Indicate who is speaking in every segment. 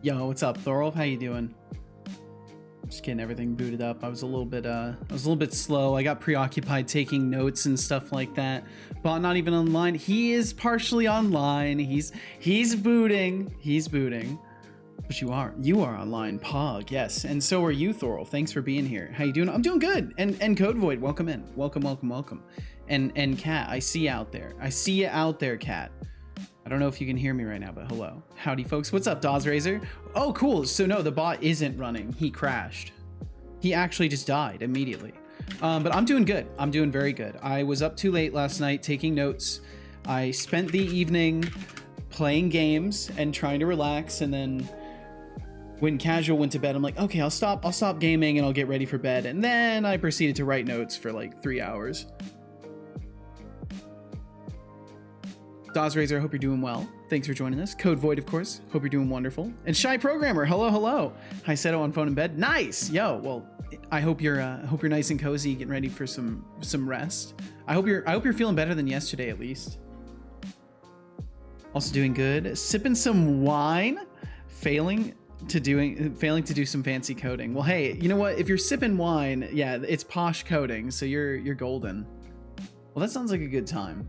Speaker 1: Yo, what's up, Thorolf? How you doing? Just getting everything booted up. I was a little bit slow. I got preoccupied taking notes and stuff like that. But not even online. He is partially online. He's booting. He's booting. But you are online, Pog. Yes, and so are you, Thorolf. Thanks for being here. How you doing? I'm doing good. And Code Void, welcome in. Welcome. And Kat, I see you out there. I see you out there, Kat. I don't know if you can hear me right now, but hello. Howdy, folks. What's up, DawsRazor? Oh, cool. So no, the bot isn't running. He crashed. He actually just died immediately. But I'm doing good. I'm doing very good. I was up too late last night taking notes. I spent the evening playing games and trying to relax. And then when Casual went to bed, I'm like, okay, I'll stop gaming and I'll get ready for bed. And then I proceeded to write notes for like 3 hours. DawsRazor, I hope you're doing well. Thanks for joining us. Code Void, of course. Hope you're doing wonderful. And Shy Programmer, hello. Hi, Seto on phone in bed. Nice. Yo, well, I hope you're nice and cozy, getting ready for some rest. I hope you're feeling better than yesterday, at least. Also doing good. Sipping some wine. Failing to do some fancy coding. Well, hey, you know what? If you're sipping wine, yeah, it's posh coding, so you're golden. Well, that sounds like a good time.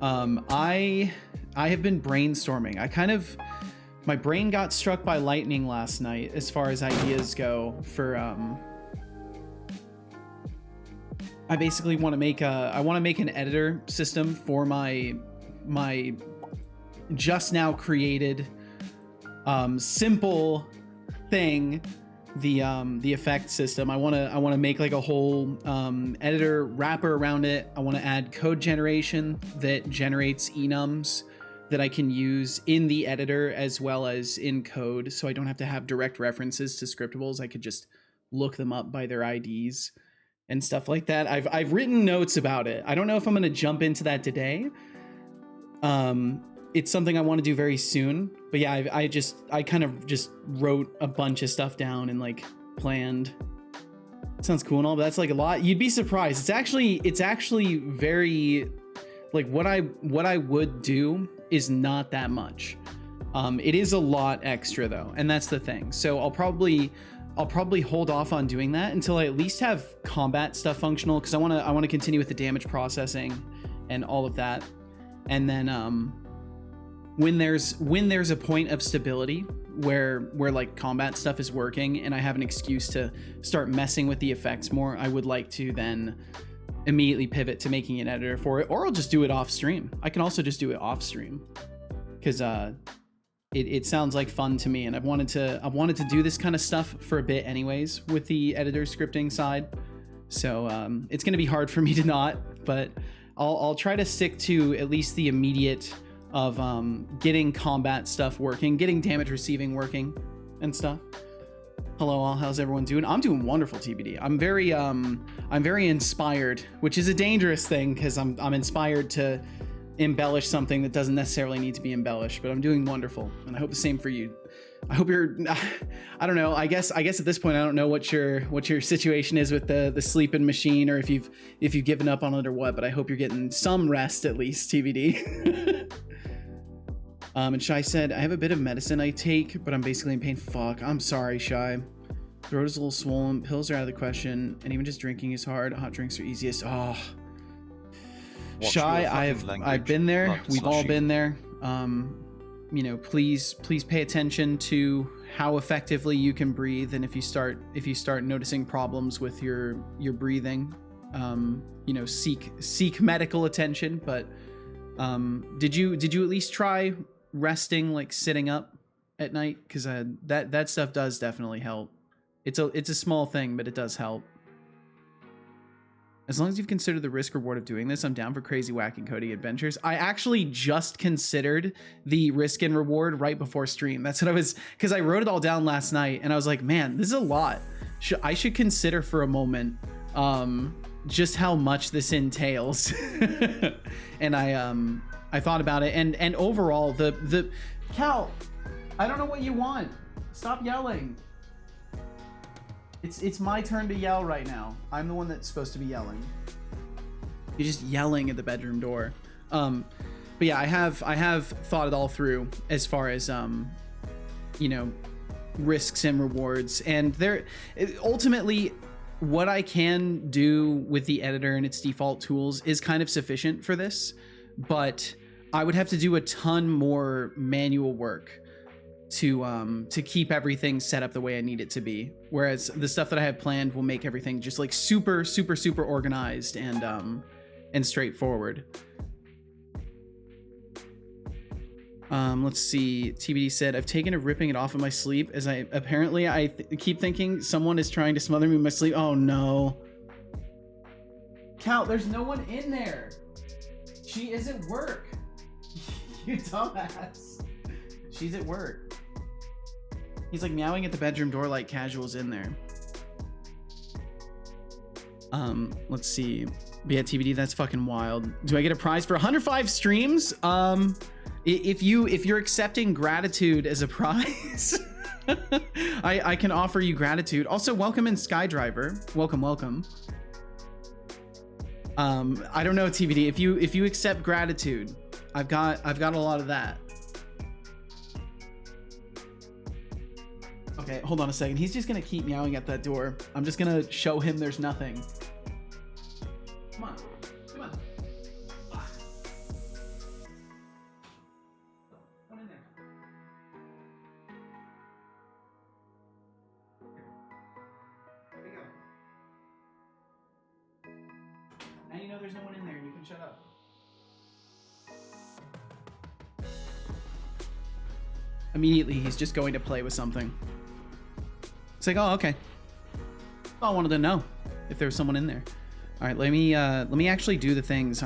Speaker 1: I have been brainstorming. My brain got struck by lightning last night as far as ideas go for, I basically want to make an editor system for my just now created, simple thing, the effect system. I want to make like a whole editor wrapper around it. I want to add code generation that generates enums that I can use in the editor as well as in code, so I don't have to have direct references to scriptables. I could just look them up by their IDs and stuff like that. I've written notes about it. I don't know if I'm going to jump into that today. It's something I want to do very soon, but yeah, I kind of just wrote a bunch of stuff down and like planned. Sounds cool and all, but that's like a lot. You'd be surprised. It's actually very like what I would do is not that much. It is a lot extra though, and that's the thing. So I'll probably hold off on doing that until I at least have combat stuff functional, because I want to continue with the damage processing and all of that, and then when there's a point of stability where like combat stuff is working and I have an excuse to start messing with the effects more, I would like to then immediately pivot to making an editor for it, or I'll just do it off stream. I can also just do it off stream because it sounds like fun to me, and I've wanted to do this kind of stuff for a bit anyways with the editor scripting side. So it's going to be hard for me to not, but I'll try to stick to at least the immediate of getting combat stuff working, getting damage receiving working and stuff. Hello all, how's everyone doing? I'm doing wonderful, TBD. I'm very inspired, which is a dangerous thing because I'm inspired to embellish something that doesn't necessarily need to be embellished, but I'm doing wonderful, and I hope the same for you. I hope you're, I don't know, I guess at this point I don't know what your situation is with the sleeping machine, or if you've given up on it or what, but I hope you're getting some rest at least, TBD. And Shy said, I have a bit of medicine I take, but I'm basically in pain. Fuck, I'm sorry, Shy. Throat is a little swollen, pills are out of the question, and even just drinking is hard. Hot drinks are easiest. Oh. Shy, I've been there. We've all been there. You know, please pay attention to how effectively you can breathe, and if you start noticing problems with your breathing, you know, seek medical attention. But did you at least try resting, like sitting up at night? Because that stuff does definitely help. It's a small thing, but it does help. As long as you've considered the risk reward of doing this, I'm down for crazy whacking coding adventures. I actually just considered the risk and reward right before stream. That's what I was, because I wrote it all down last night and I was like, man, this is a lot. I should consider for a moment just how much this entails. And I thought about it, and overall the Cal, I don't know what you want. Stop yelling. It's my turn to yell right now. I'm the one that's supposed to be yelling. You're just yelling at the bedroom door. But yeah, I have thought it all through as far as you know, risks and rewards. And there, ultimately, what I can do with the editor and its default tools is kind of sufficient for this, but I would have to do a ton more manual work to keep everything set up the way I need it to be. Whereas the stuff that I have planned will make everything just like super organized and straightforward. Let's see. TBD said, I've taken to ripping it off in my sleep as I keep thinking someone is trying to smother me in my sleep. Oh no. Cal, there's no one in there. She is at work. You dumbass. She's at work. He's like meowing at the bedroom door like casual's in there. Let's see. But yeah, TBD, that's fucking wild. Do I get a prize for 105 streams? If you're accepting gratitude as a prize, I can offer you gratitude. Also, welcome in Skydriver. Welcome. I don't know, TBD. If you accept gratitude, I've got a lot of that. Okay, hold on a second. He's just gonna keep meowing at that door. I'm just gonna show him there's nothing. Come on. Come in there. There we go. Now you know there's no one in there. You can shut up. Immediately, he's just going to play with something. It's like, oh, okay. I wanted to know if there was someone in there. All right, let me actually do the things.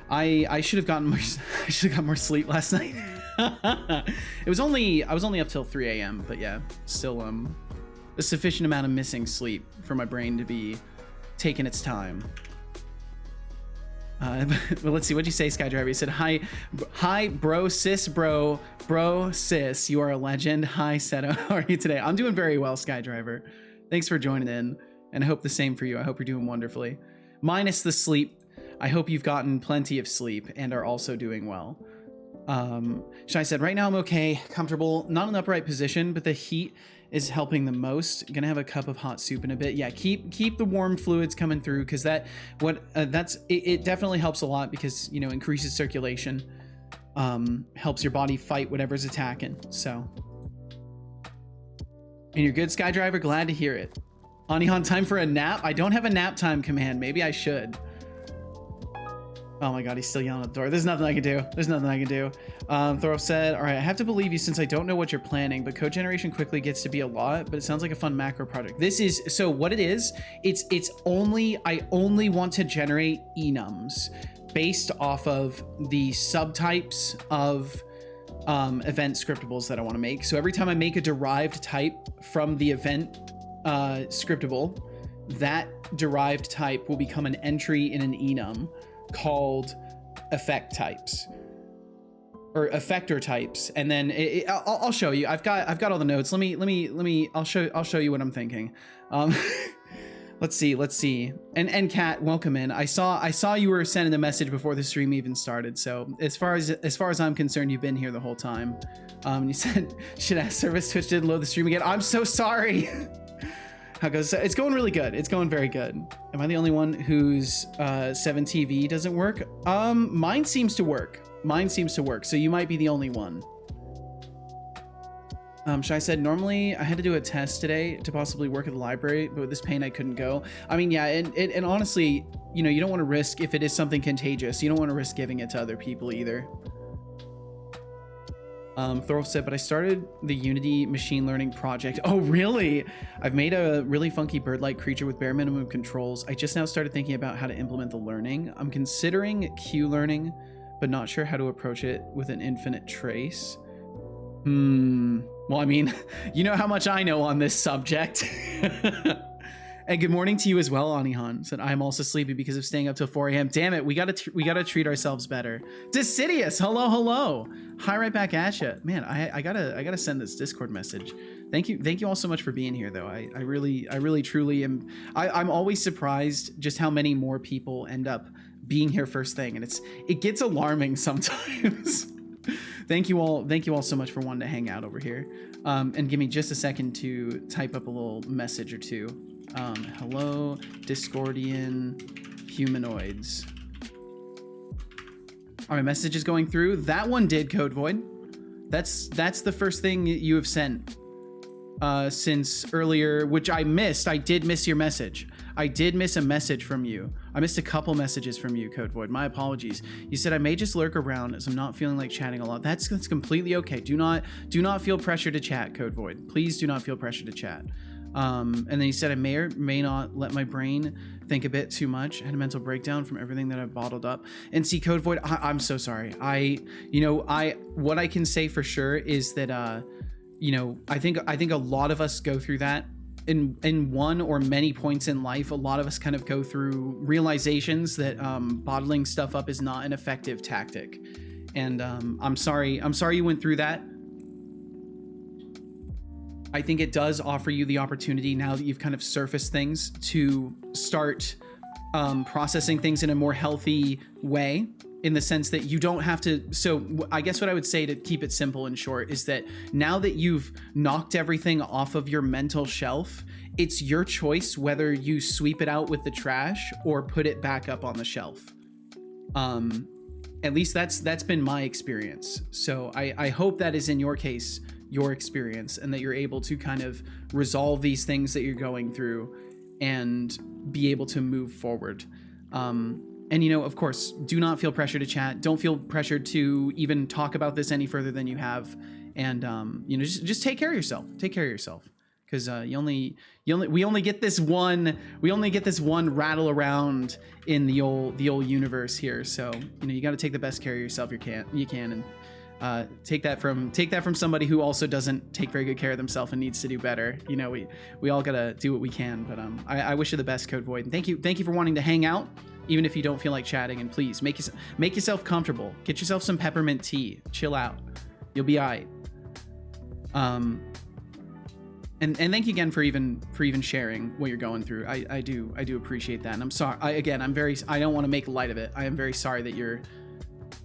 Speaker 1: I should have gotten more. I should have got more sleep last night. I was only up till 3 a.m. But yeah, still a sufficient amount of missing sleep for my brain to be taking its time. But let's see, what'd you say, Skydriver? You said, hi, bro, sis, bro, sis, you are a legend. Hi, Seto, how are you today? I'm doing very well, Skydriver. Thanks for joining in, and I hope the same for you. I hope you're doing wonderfully. Minus the sleep, I hope you've gotten plenty of sleep and are also doing well. Shai said, right now I'm okay, comfortable, not in an upright position, but the heat is helping the most. Gonna have a cup of hot soup in a bit. Yeah, keep the warm fluids coming through, because it definitely helps a lot, because, you know, increases circulation, helps your body fight whatever's attacking. So, and you're good, Skydriver. Glad to hear it. Anihan, time for a nap? I don't have a nap time command. Maybe I should. Oh my god, he's still yelling at the door. There's nothing I can do. Thorough said, all right, I have to believe you since I don't know what you're planning, but code generation quickly gets to be a lot, but it sounds like a fun macro project. This is, so what it is, I only want to generate enums based off of the subtypes of event scriptables that I want to make. So every time I make a derived type from the event scriptable, that derived type will become an entry in an enum called effect types or effector types. And then I'll show you. I've got all the notes. I'll show you what I'm thinking. Let's see. And Kat, welcome in. I saw you were sending a message before the stream even started. So as far as I'm concerned, you've been here the whole time. You said, should ask service Twitch didn't load the stream again. I'm so sorry. How goes? It's going really good. It's going very good. Am I the only one whose 7TV doesn't work? Mine seems to work. So you might be the only one. Shai said, normally I had to do a test today to possibly work at the library, but with this pain I couldn't go. I mean, yeah, and honestly, you know, you don't want to risk, if it is something contagious, you don't want to risk giving it to other people either. Thorolf said, but I started the Unity machine learning project. Oh, really? I've made a really funky bird-like creature with bare minimum controls. I just now started thinking about how to implement the learning. I'm considering Q learning, but not sure how to approach it with an infinite trace. Well, I mean, you know how much I know on this subject. And good morning to you as well, Anihan. Said, I'm also sleepy because of staying up till 4 a.m. Damn it, we gotta treat ourselves better. Decidius, hello. Hi, right back at you. Man, I gotta send this Discord message. Thank you all so much for being here, though. I really truly am. I'm always surprised just how many more people end up being here first thing, and it gets alarming sometimes. Thank you all so much for wanting to hang out over here. And give me just a second to type up a little message or two. Hello, Discordian humanoids. All right, message is going through. That one did, Code Void. That's the first thing you have sent since earlier, which I missed. I did miss your message. I did miss a message from you. I missed a couple messages from you, Code Void. My apologies. You said I may just lurk around as I'm not feeling like chatting a lot. That's completely okay. Do not feel pressure to chat, Code Void. Please do not feel pressure to chat. And then you said I may or may not let my brain think a bit too much. I had a mental breakdown from everything that I've bottled up. And see, Code Void, I'm so sorry. What I can say for sure is that I think a lot of us go through that in one or many points in life. A lot of us kind of go through realizations that bottling stuff up is not an effective tactic. And I'm sorry you went through that. I think it does offer you the opportunity, now that you've kind of surfaced things, to start processing things in a more healthy way, in the sense that you don't have to. So I guess what I would say, to keep it simple and short, is that now that you've knocked everything off of your mental shelf, it's your choice whether you sweep it out with the trash or put it back up on the shelf. At least that's been my experience. So I hope that is, in your case, your experience, and that you're able to kind of resolve these things that you're going through and be able to move forward. And, of course, do not feel pressure to chat. Don't feel pressured to even talk about this any further than you have. And, just take care of yourself. Take care of yourself. Because we only get this one rattle around in the old universe here. So, you got to take the best care of yourself you can. And take that from somebody who also doesn't take very good care of themselves and needs to do better. We all got to do what we can. But I wish you the best, Code Void. And thank you for wanting to hang out, even if you don't feel like chatting. And please make yourself comfortable. Get yourself some peppermint tea. Chill out. You'll be all right. And thank you again for even sharing what you're going through. I do appreciate that. And I'm sorry. I don't want to make light of it. I am very sorry that you're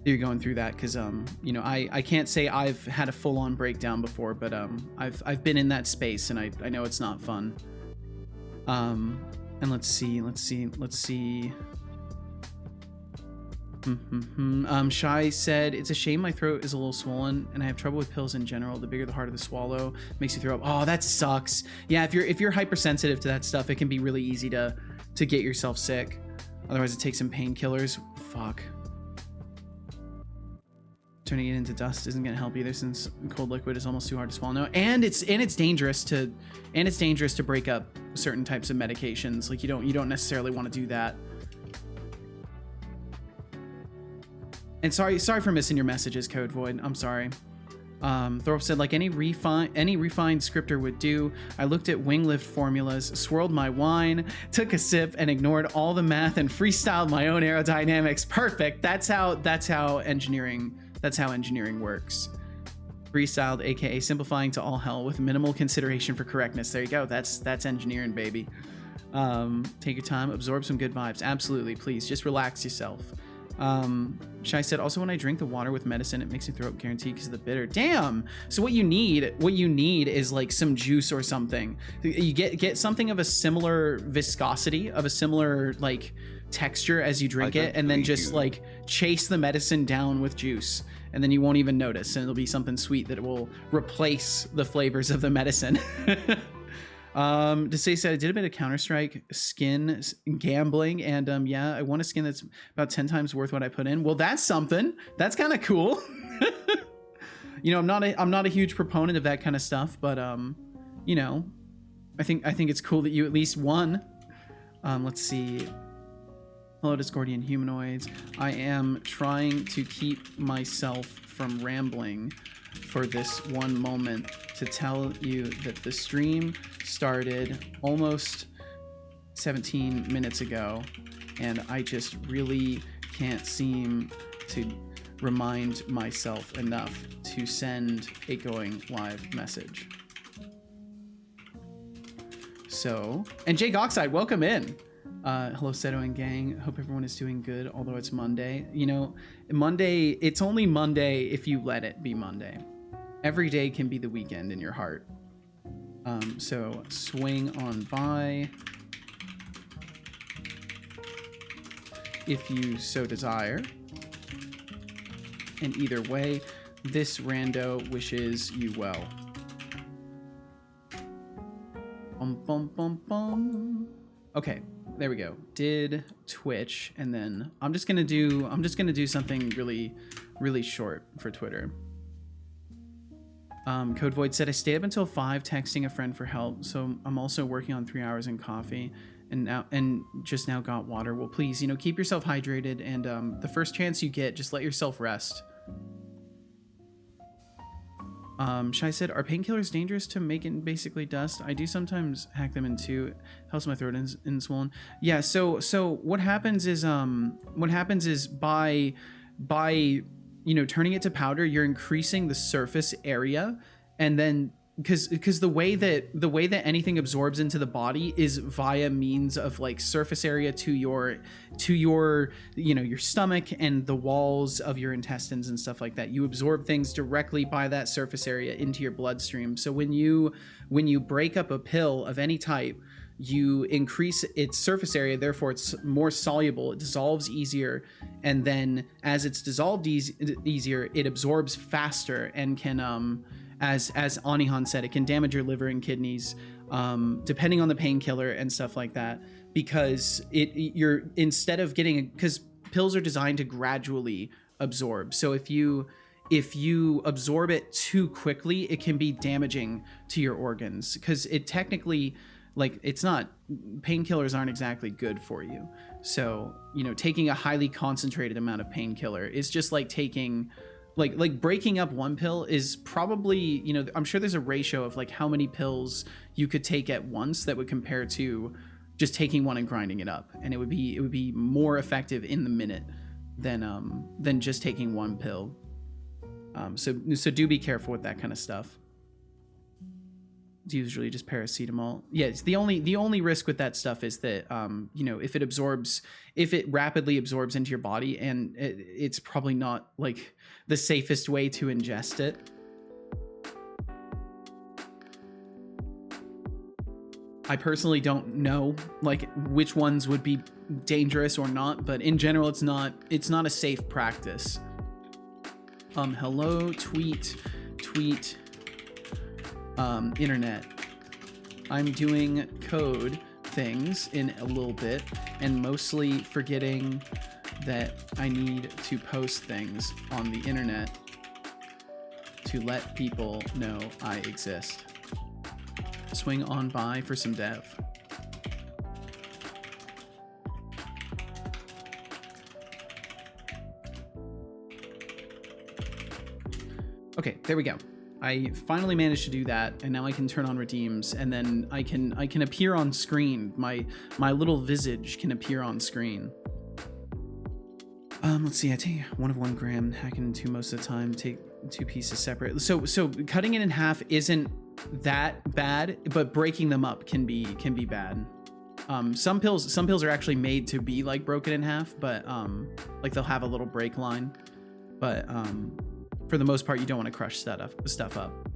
Speaker 1: going through that, because I can't say I've had a full-on breakdown before, but I've been in that space, and I know it's not fun. And let's see. Shai said, it's a shame my throat is a little swollen and I have trouble with pills in general. The bigger the harder the swallow, makes you throw up. Oh, that sucks. Yeah, if you're hypersensitive to that stuff, it can be really easy to get yourself sick. Otherwise, it takes some painkillers. Fuck. Turning it into dust isn't gonna help either, since cold liquid is almost too hard to swallow. No, and it's dangerous to break up certain types of medications. Like you don't necessarily want to do that. And sorry for missing your messages, Code Void. I'm sorry. Thorpe said, like any refined scripter would do, I looked at wing lift formulas, swirled my wine, took a sip, and ignored all the math and freestyled my own aerodynamics. Perfect. That's how engineering works. Freestyled, aka simplifying to all hell with minimal consideration for correctness. There you go. That's engineering, baby. Take your time, absorb some good vibes. Absolutely, please. Just relax yourself. Shai said, also when I drink the water with medicine, it makes me throw up guaranteed because of the bitter. Damn. So what you need is like some juice or something. You get something of a similar viscosity, of a similar like texture as you drink it, and then just like chase the medicine down with juice, and then you won't even notice, and it'll be something sweet that will replace the flavors of the medicine. To say said, I did a bit of Counter-Strike skin gambling, and yeah, I won a skin that's about 10 times worth what I put in. Well, that's something. That's kind of cool. I'm not a huge proponent of that kind of stuff, but I think it's cool that you at least won. Let's see. Hello, Discordian humanoids. I am trying to keep myself from rambling for this one moment to tell you that the stream started almost 17 minutes ago, and I just really can't seem to remind myself enough to send a going live message. So, and Jake Oxide, welcome in. Hello, Seto and gang. Hope everyone is doing good, although it's Monday. You know, Monday, it's only Monday if you let it be Monday. Every day can be the weekend in your heart. So swing on by if you so desire. And either way, this rando wishes you well. Bum, bum, bum, bum. Okay, there we go. Did Twitch, and then I'm just gonna do something really short for Twitter. Code Void said, I stayed up until 5 texting a friend for help, so I'm also working on 3 hours in coffee, and just now got water. Well, please, you know, keep yourself hydrated, and the first chance you get, just let yourself rest. Shai said, are painkillers dangerous to make in basically dust? I do sometimes hack them in two. Helps my throat in swollen. Yeah, so what happens is by you know, turning it to powder, you're increasing the surface area, and then because the way that anything absorbs into the body is via means of like surface area to your you know, your stomach and the walls of your intestines and stuff like that. You absorb things directly by that surface area into your bloodstream. So when you break up a pill of any type, you increase its surface area, therefore it's more soluble, it dissolves easier, and then as it's dissolved easier, it absorbs faster and can as Anihan said, it can damage your liver and kidneys, depending on the painkiller and stuff like that, because you're instead of getting, because pills are designed to gradually absorb. So if you absorb it too quickly, it can be damaging to your organs, because it technically, like, it's not, painkillers aren't exactly good for you. So, you know, taking a highly concentrated amount of painkiller is just like taking, like breaking up one pill is probably, you know, I'm sure there's a ratio of like how many pills you could take at once that would compare to just taking one and grinding it up, and it would be more effective in the minute than just taking one pill. So do be careful with that kind of stuff. It's usually just paracetamol. Yeah, it's the only risk with that stuff is that you know, if it rapidly absorbs into your body, and it's probably not like the safest way to ingest it. I personally don't know like which ones would be dangerous or not, but in general it's not a safe practice. Hello, tweet internet. I'm doing code things in a little bit and mostly forgetting that I need to post things on the internet to let people know I exist. Swing on by for some dev. Okay, there we go. I finally managed to do that, and now I can turn on redeems, and then I can appear on screen. My little visage can appear on screen. Let's see. I take 1 of 1 gram, hack it in 2 most of the time. Take 2 pieces separate. So cutting it in half isn't that bad, but breaking them up can be bad. Some pills are actually made to be like broken in half, but like they'll have a little break line, but for the most part, you don't want to crush stuff up.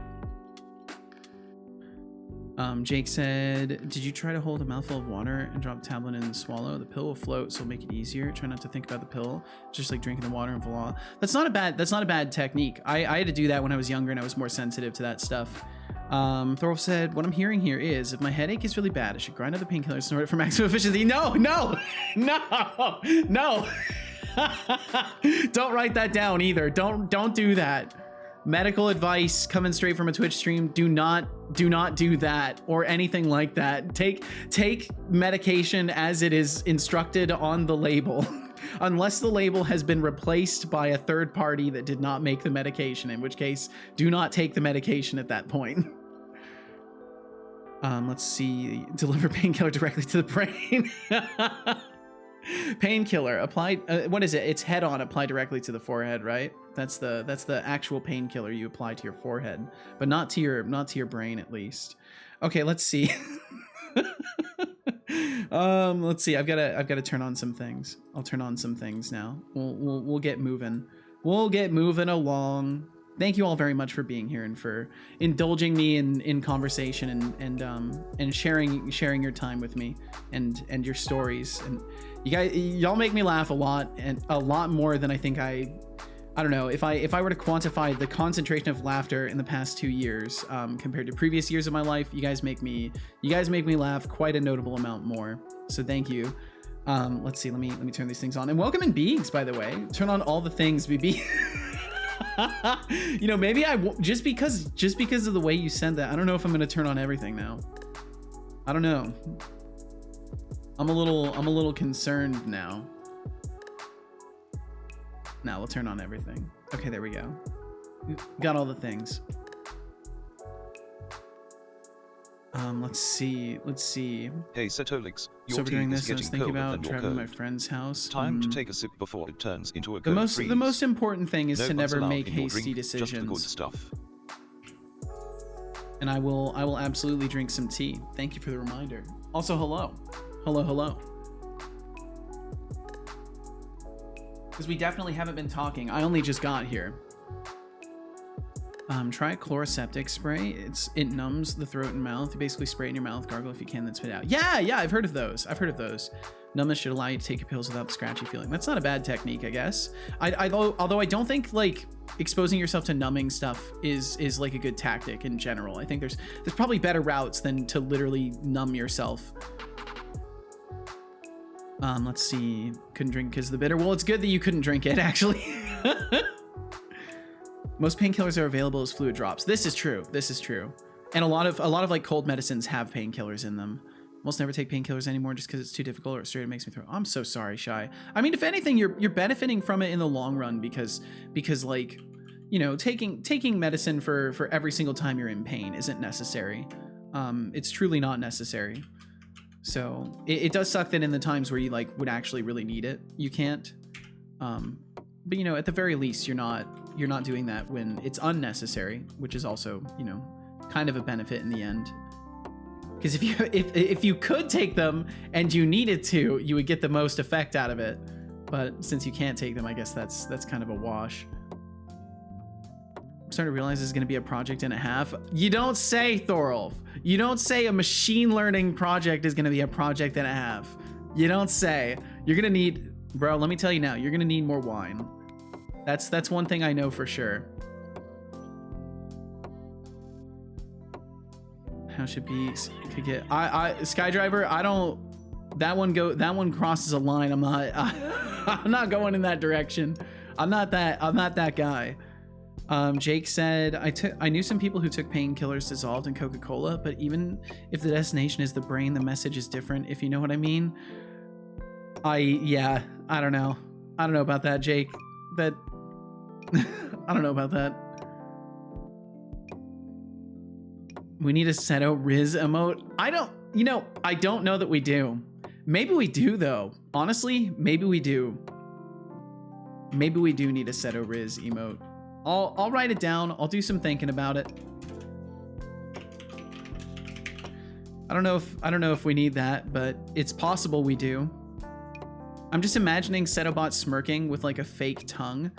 Speaker 1: Jake said, did you try to hold a mouthful of water and drop a tablet in and swallow? The pill will float, so it'll make it easier. Try not to think about the pill, just like drinking the water and voila. That's not a bad technique. I had to do that when I was younger and I was more sensitive to that stuff. Thorolf said, what I'm hearing here is, if my headache is really bad, I should grind out the painkiller and snort it for maximum efficiency. No. Don't write that down either. Don't do that. Medical advice coming straight from a Twitch stream. Do not do that or anything like that. Take medication as it is instructed on the label. Unless the label has been replaced by a third party that did not make the medication, in which case do not take the medication at that point. Let's see. Deliver painkiller directly to the brain. Painkiller applied. What is it? It's head on. Apply directly to the forehead, right? That's the actual painkiller you apply to your forehead, but not to your brain at least. Okay, let's see. Let's see. I've got to turn on some things. I'll turn on some things now. We'll get moving. We'll get moving along. Thank you all very much for being here and for indulging me in conversation and sharing your time with me and your stories. And y'all make me laugh a lot, and a lot more than I think I don't know, if I were to quantify the concentration of laughter in the past 2 years compared to previous years of my life, you guys make me laugh quite a notable amount more. So thank you. Let's see. Let me turn these things on. And welcome in Beegs, by the way. Turn on all the things, BB. You know, maybe just because of the way you sent that, I don't know if I'm gonna turn on everything now. I don't know. I'm a little concerned now. Now we'll turn on everything. Okay, there we go. Got all the things. Let's see.
Speaker 2: Hey Setolyx,
Speaker 1: So we're doing this. I was thinking about traveling to my friend's house.
Speaker 2: Time to take a sip before it turns into a
Speaker 1: the most important thing is to never make hasty decisions.
Speaker 2: Just the good stuff.
Speaker 1: And I will absolutely drink some tea. Thank you for the reminder. Also, hello. Because we definitely haven't been talking. I only just got here. Try a chloroseptic spray. It numbs the throat and mouth. You basically spray it in your mouth, gargle if you can, then spit out. Yeah, I've heard of those. Numbness should allow you to take your pills without the scratchy feeling. That's not a bad technique, I guess. Although I don't think like exposing yourself to numbing stuff is like a good tactic in general. I think there's probably better routes than to literally numb yourself. Let's see. Couldn't drink because of the bitter. Well, it's good that you couldn't drink it, actually. Most painkillers are available as fluid drops. This is true. And a lot of like cold medicines have painkillers in them. Almost never take painkillers anymore just because it's too difficult or straight it makes me throw. I'm so sorry, Shy. I mean, if anything, you're benefiting from it in the long run because like, you know, taking medicine for every single time you're in pain isn't necessary. It's truly not necessary. So it does suck that in the times where you like would actually really need it, you can't. But you know, at the very least, you're not doing that when it's unnecessary, which is also, you know, kind of a benefit in the end. Because if you could take them and you needed to, you would get the most effect out of it. But since you can't take them, I guess that's kind of a wash. I'm starting to realize this is going to be a project and a half. You don't say, Thorolf. You don't say a machine learning project is going to be a project and a half. You don't say. You're going to need, bro, let me tell you now, you're going to need more wine. That's one thing I know for sure. How should be could get Skydriver, I don't, that one crosses a line. I'm not going in that direction. I'm not that guy. Jake said, I knew some people who took painkillers dissolved in Coca-Cola, but even if the destination is the brain, the message is different, if you know what I mean. I don't know about that, Jake. That I don't know about that. We need a Seto Riz emote. I don't know that we do. Maybe we do though. Honestly, maybe we do. Maybe we do need a Seto Riz emote. I'll write it down. I'll do some thinking about it. I don't know if we need that, but it's possible we do. I'm just imagining Setobot smirking with like a fake tongue.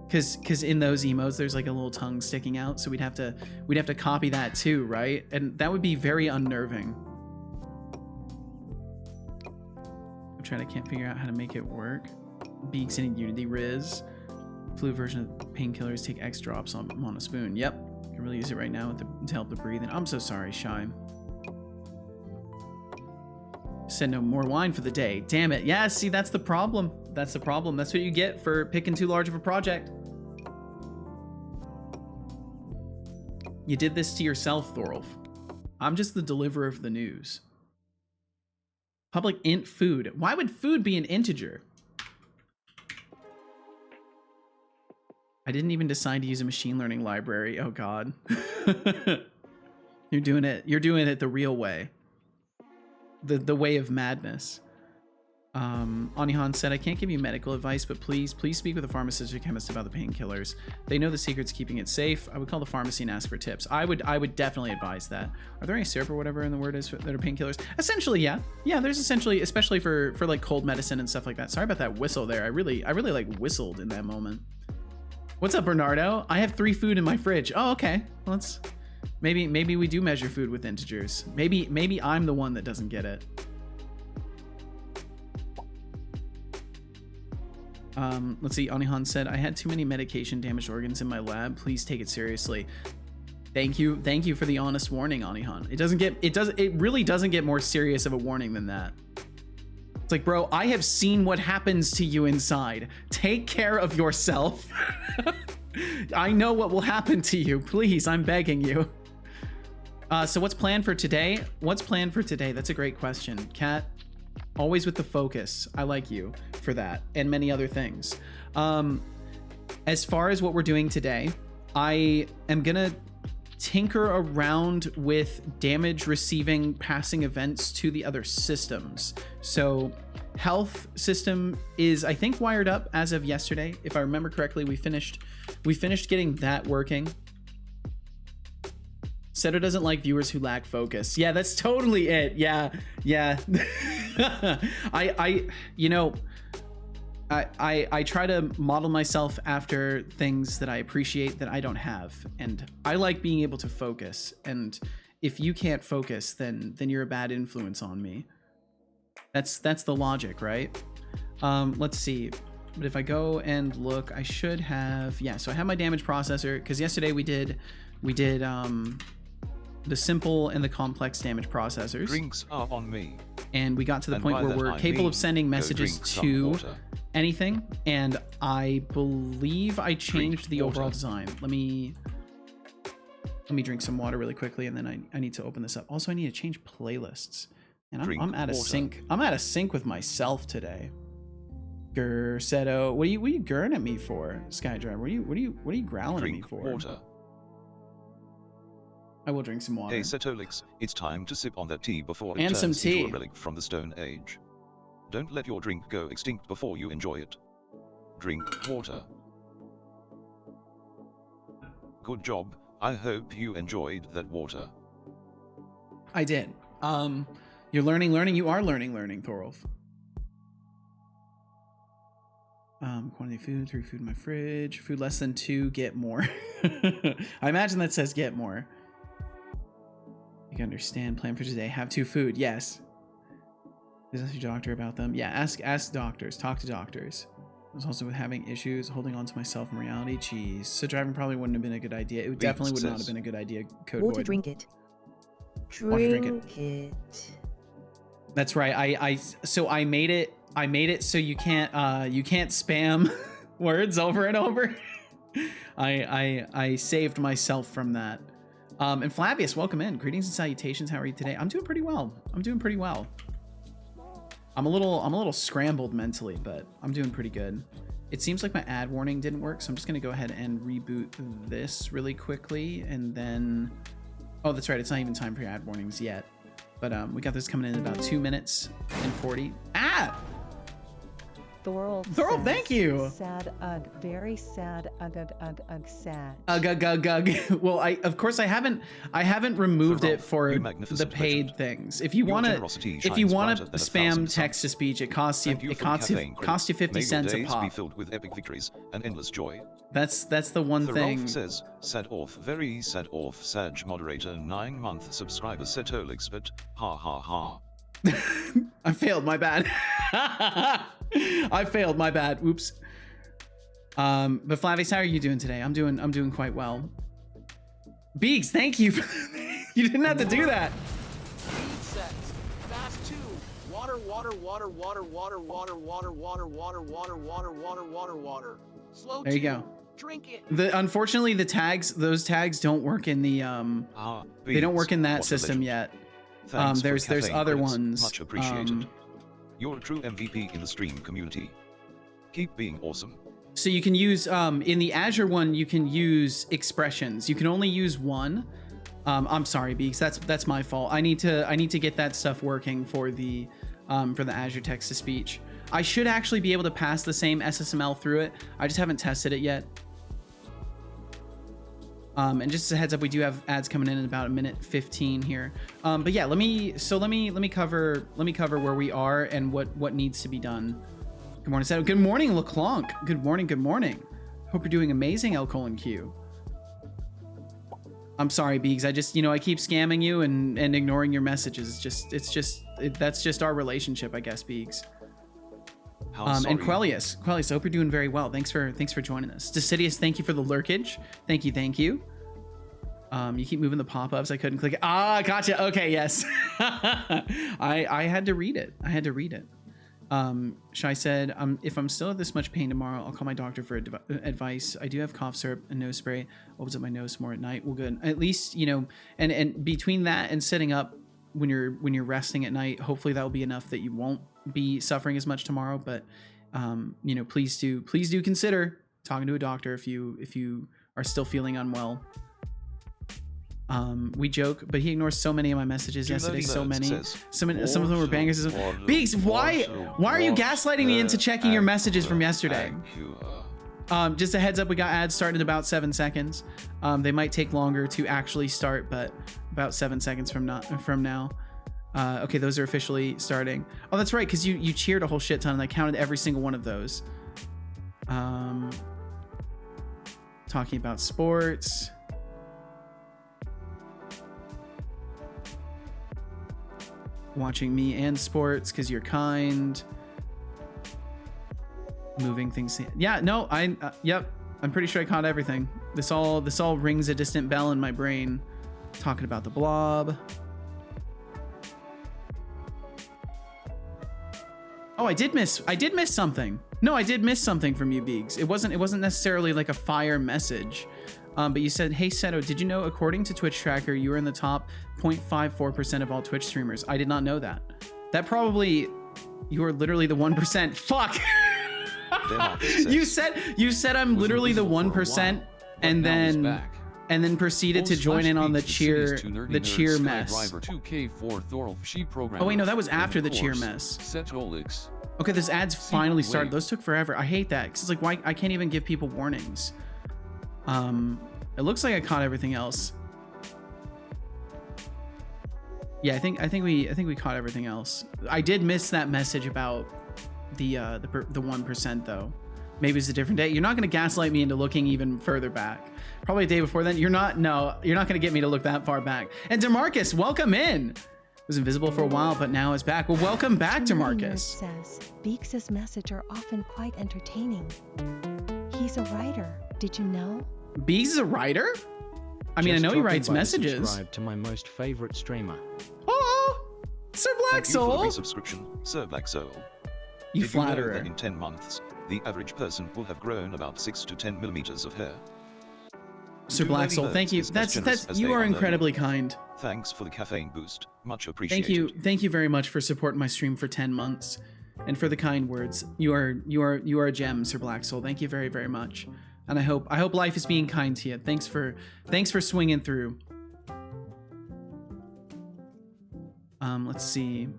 Speaker 1: Cause in those emotes there's like a little tongue sticking out, so we'd have to copy that too, right? And that would be very unnerving. I can't figure out how to make it work. Beaks and Unity Riz. Flu version of painkillers, take X drops on a spoon. Yep, you can really use it right now to help the breathing. I'm so sorry, Shy. Said no more wine for the day. Damn it. Yeah, see, that's the problem. That's the problem. That's what you get for picking too large of a project. You did this to yourself, Thorolf. I'm just the deliverer of the news. Public int food. Why would food be an integer? I didn't even decide to use a machine learning library. Oh God. You're doing it the real way. The way of madness. Anihan said, I can't give you medical advice, but please speak with a pharmacist or chemist about the painkillers. They know the secret's keeping it safe. I would call the pharmacy and ask for tips. I would definitely advise that. Are there any syrup or whatever in the word is that are painkillers? Essentially, yeah. Yeah, there's essentially, especially for like cold medicine and stuff like that. Sorry about that whistle there. I really like whistled in that moment. What's up, Bernardo? I have 3 food in my fridge. Oh, okay. Well, let's maybe we do measure food with integers. Maybe I'm the one that doesn't get it. Let's see. Anihan said, I had too many medication damaged organs in my lab. Please take it seriously. Thank you for the honest warning, Anihan. It really doesn't get more serious of a warning than that. It's like, bro, I have seen what happens to you inside. Take care of yourself. I know what will happen to you. Please, I'm begging you. So what's planned for today? What's planned for today? That's a great question. Kat, always with the focus. I like you for that and many other things. As far as what we're doing today, I am gonna tinker around with damage receiving passing events to the other systems. So health system is, I think, wired up as of yesterday. If I remember correctly, we finished getting that working. Seto doesn't like viewers who lack focus. Yeah, that's totally it. Yeah. I try to model myself after things that I appreciate that I don't have, and I like being able to focus. And if you can't focus, then you're a bad influence on me. That's the logic, right? Let's see. But if I go and look, I should have, yeah. So I have my damage processor because yesterday we did the simple and the complex damage processors.
Speaker 2: Drinks are on me.
Speaker 1: And we got to the point where we're capable of sending messages to anything. And I believe I changed the overall design. Let me drink some water really quickly, and then I need to open this up. Also, I need to change playlists. And I'm out of sync. I'm out of sync with myself today. Seto, what are you gurring at me for, Skydriver? What are you growling at me for?
Speaker 2: Water.
Speaker 1: I will drink some water.
Speaker 2: Hey Setolyx, it's time to sip on that tea before it
Speaker 1: and
Speaker 2: turns
Speaker 1: some tea.
Speaker 2: into a relic from the Stone Age. Don't let your drink go extinct before you enjoy it. Drink water. Good job. I hope you enjoyed that water.
Speaker 1: I did. You're learning. You are learning, Thorolf. Quantity food, 3 food in my fridge. Food less than 2, get more. I imagine that says get more. You can understand. Plan for today. Have 2 food. Yes. Ask your doctor about them. Yeah, ask doctors. Talk to doctors. I was also with having issues holding on to myself in reality. Jeez. So driving probably wouldn't have been a good idea. It definitely would not have been a good idea. Code
Speaker 3: Water,
Speaker 1: void.
Speaker 3: drink it.
Speaker 1: Drink it. That's right. So I made it so you can't spam words over and over. I saved myself from that. And Flavius, welcome in. Greetings and salutations. How are you today? I'm doing pretty well. I'm a little scrambled mentally, but I'm doing pretty good. It seems like my ad warning didn't work, so I'm just gonna go ahead and reboot this really quickly, and then, oh, that's right. It's not even time for ad warnings yet, but we got this coming in about 2 minutes and 40. Ah!
Speaker 3: Thorolf,
Speaker 1: thank you.
Speaker 3: Sad, very sad, sad.
Speaker 1: Ugh. Well, of course I haven't removed it for the paid things. If you want to spam text to speech, it costs you 50 cents a pop.
Speaker 2: Be filled with epic victories and endless joy.
Speaker 1: That's the one thing.
Speaker 2: Thorolf says, sad off, very sad off, Sag moderator, 9-month subscriber Setolyx, but ha ha ha.
Speaker 1: I failed, my bad. I failed, my bad. Oops. But Flavius, how are you doing today? I'm doing quite well. Beaks, thank you. You didn't have to do that.
Speaker 4: Speed sets. Fast 2. Water. Slow 2.
Speaker 1: There you go.
Speaker 4: Drink it.
Speaker 1: Unfortunately, those tags don't work in the they don't work in that system yet. There's other ones.
Speaker 2: Much appreciated. You're a true MVP in the stream community. Keep being awesome.
Speaker 1: So you can use in the Azure one, you can use expressions. You can only use one. I'm sorry, Beaks. That's my fault. I need to get that stuff working for the for the Azure text-to-speech. I should actually be able to pass the same SSML through it. I just haven't tested it yet. And just as a heads up, we do have ads coming in about 1:15 here. But yeah, let me cover where we are and what needs to be done. Good morning, Seto. Good morning, LeClonk. Good morning. Hope you're doing amazing, L:'Q. I'm sorry, Beegs. I just, I keep scamming you and ignoring your messages. That's just our relationship, I guess, Beegs. And Quellius, I hope you're doing very well. Thanks for joining us. Decidius, thank you for the lurkage. Thank you. You keep moving the pop-ups. I couldn't click it. Ah, gotcha. Okay, yes. I had to read it. Shai said, if I'm still at this much pain tomorrow, I'll call my doctor for advice. I do have cough syrup and nose spray. Opens up my nose more at night. Well, good. At least, and between that and setting up when you're resting at night, hopefully that will be enough that you won't be suffering as much tomorrow. But, please do consider talking to a doctor if you are still feeling unwell. We joke, but he ignores so many of my messages yesterday. So many. Some of them were bangers. Beaks, why are you gaslighting me into checking your messages from yesterday? Just a heads up, we got ads starting in about 7 seconds. They might take longer to actually start, but about 7 seconds from now. Okay, those are officially starting. Oh, that's right, because you cheered a whole shit ton, and I counted every single one of those. Talking about sports. Watching me and sports because you're kind. Moving things. Yeah, no, yep. I'm pretty sure I caught everything. This all rings a distant bell in my brain. Talking about the blob. Oh, I did miss something. No, I did miss something from you, Beegs. It wasn't necessarily like a fire message. But you said, hey, Seto, did you know according to Twitch Tracker, you were in the top 0.54% of all Twitch streamers? I did not know that. That probably, you are literally the 1%. Fuck! You said I'm literally the 1% and then proceeded to join in on the cheer mess. Oh wait, no, that was after the cheer mess.
Speaker 4: Setolyx.
Speaker 1: Okay, this ad's finally started. Those took forever. I hate that, because it's like, why I can't even give people warnings. It looks like I caught everything else. Yeah, I think we caught everything else. I did miss that message about the 1% though. Maybe it's a different day. You're not going to gaslight me into looking even further back. Probably a day before then. You're not going to get me to look that far back. And DeMarcus, welcome in. Was invisible for a while, but now is back. Well, welcome back, DeMarcus.
Speaker 3: Says Beaks' messages are often quite entertaining. He's a writer. Did you know?
Speaker 1: Beaks is a writer? I mean, I know he writes messages.
Speaker 5: Subscribe to my most favorite streamer.
Speaker 1: Oh, Sir Black Soul.
Speaker 2: Thank you for the subscription, Sir Black Soul.
Speaker 1: You
Speaker 2: Did you know
Speaker 1: flatterer.
Speaker 2: that in 10 months, the average person will have grown about 6 to 10 millimeters of hair?
Speaker 1: Sir Black Soul, thank you. That's you are incredibly kind.
Speaker 2: Thanks for the caffeine boost. Much appreciated.
Speaker 1: Thank you very much for supporting my stream for 10 months, and for the kind words. You are a gem, Sir Black Soul. Thank you very, very much. And I hope life is being kind to you. Thanks for swinging through. Let's see.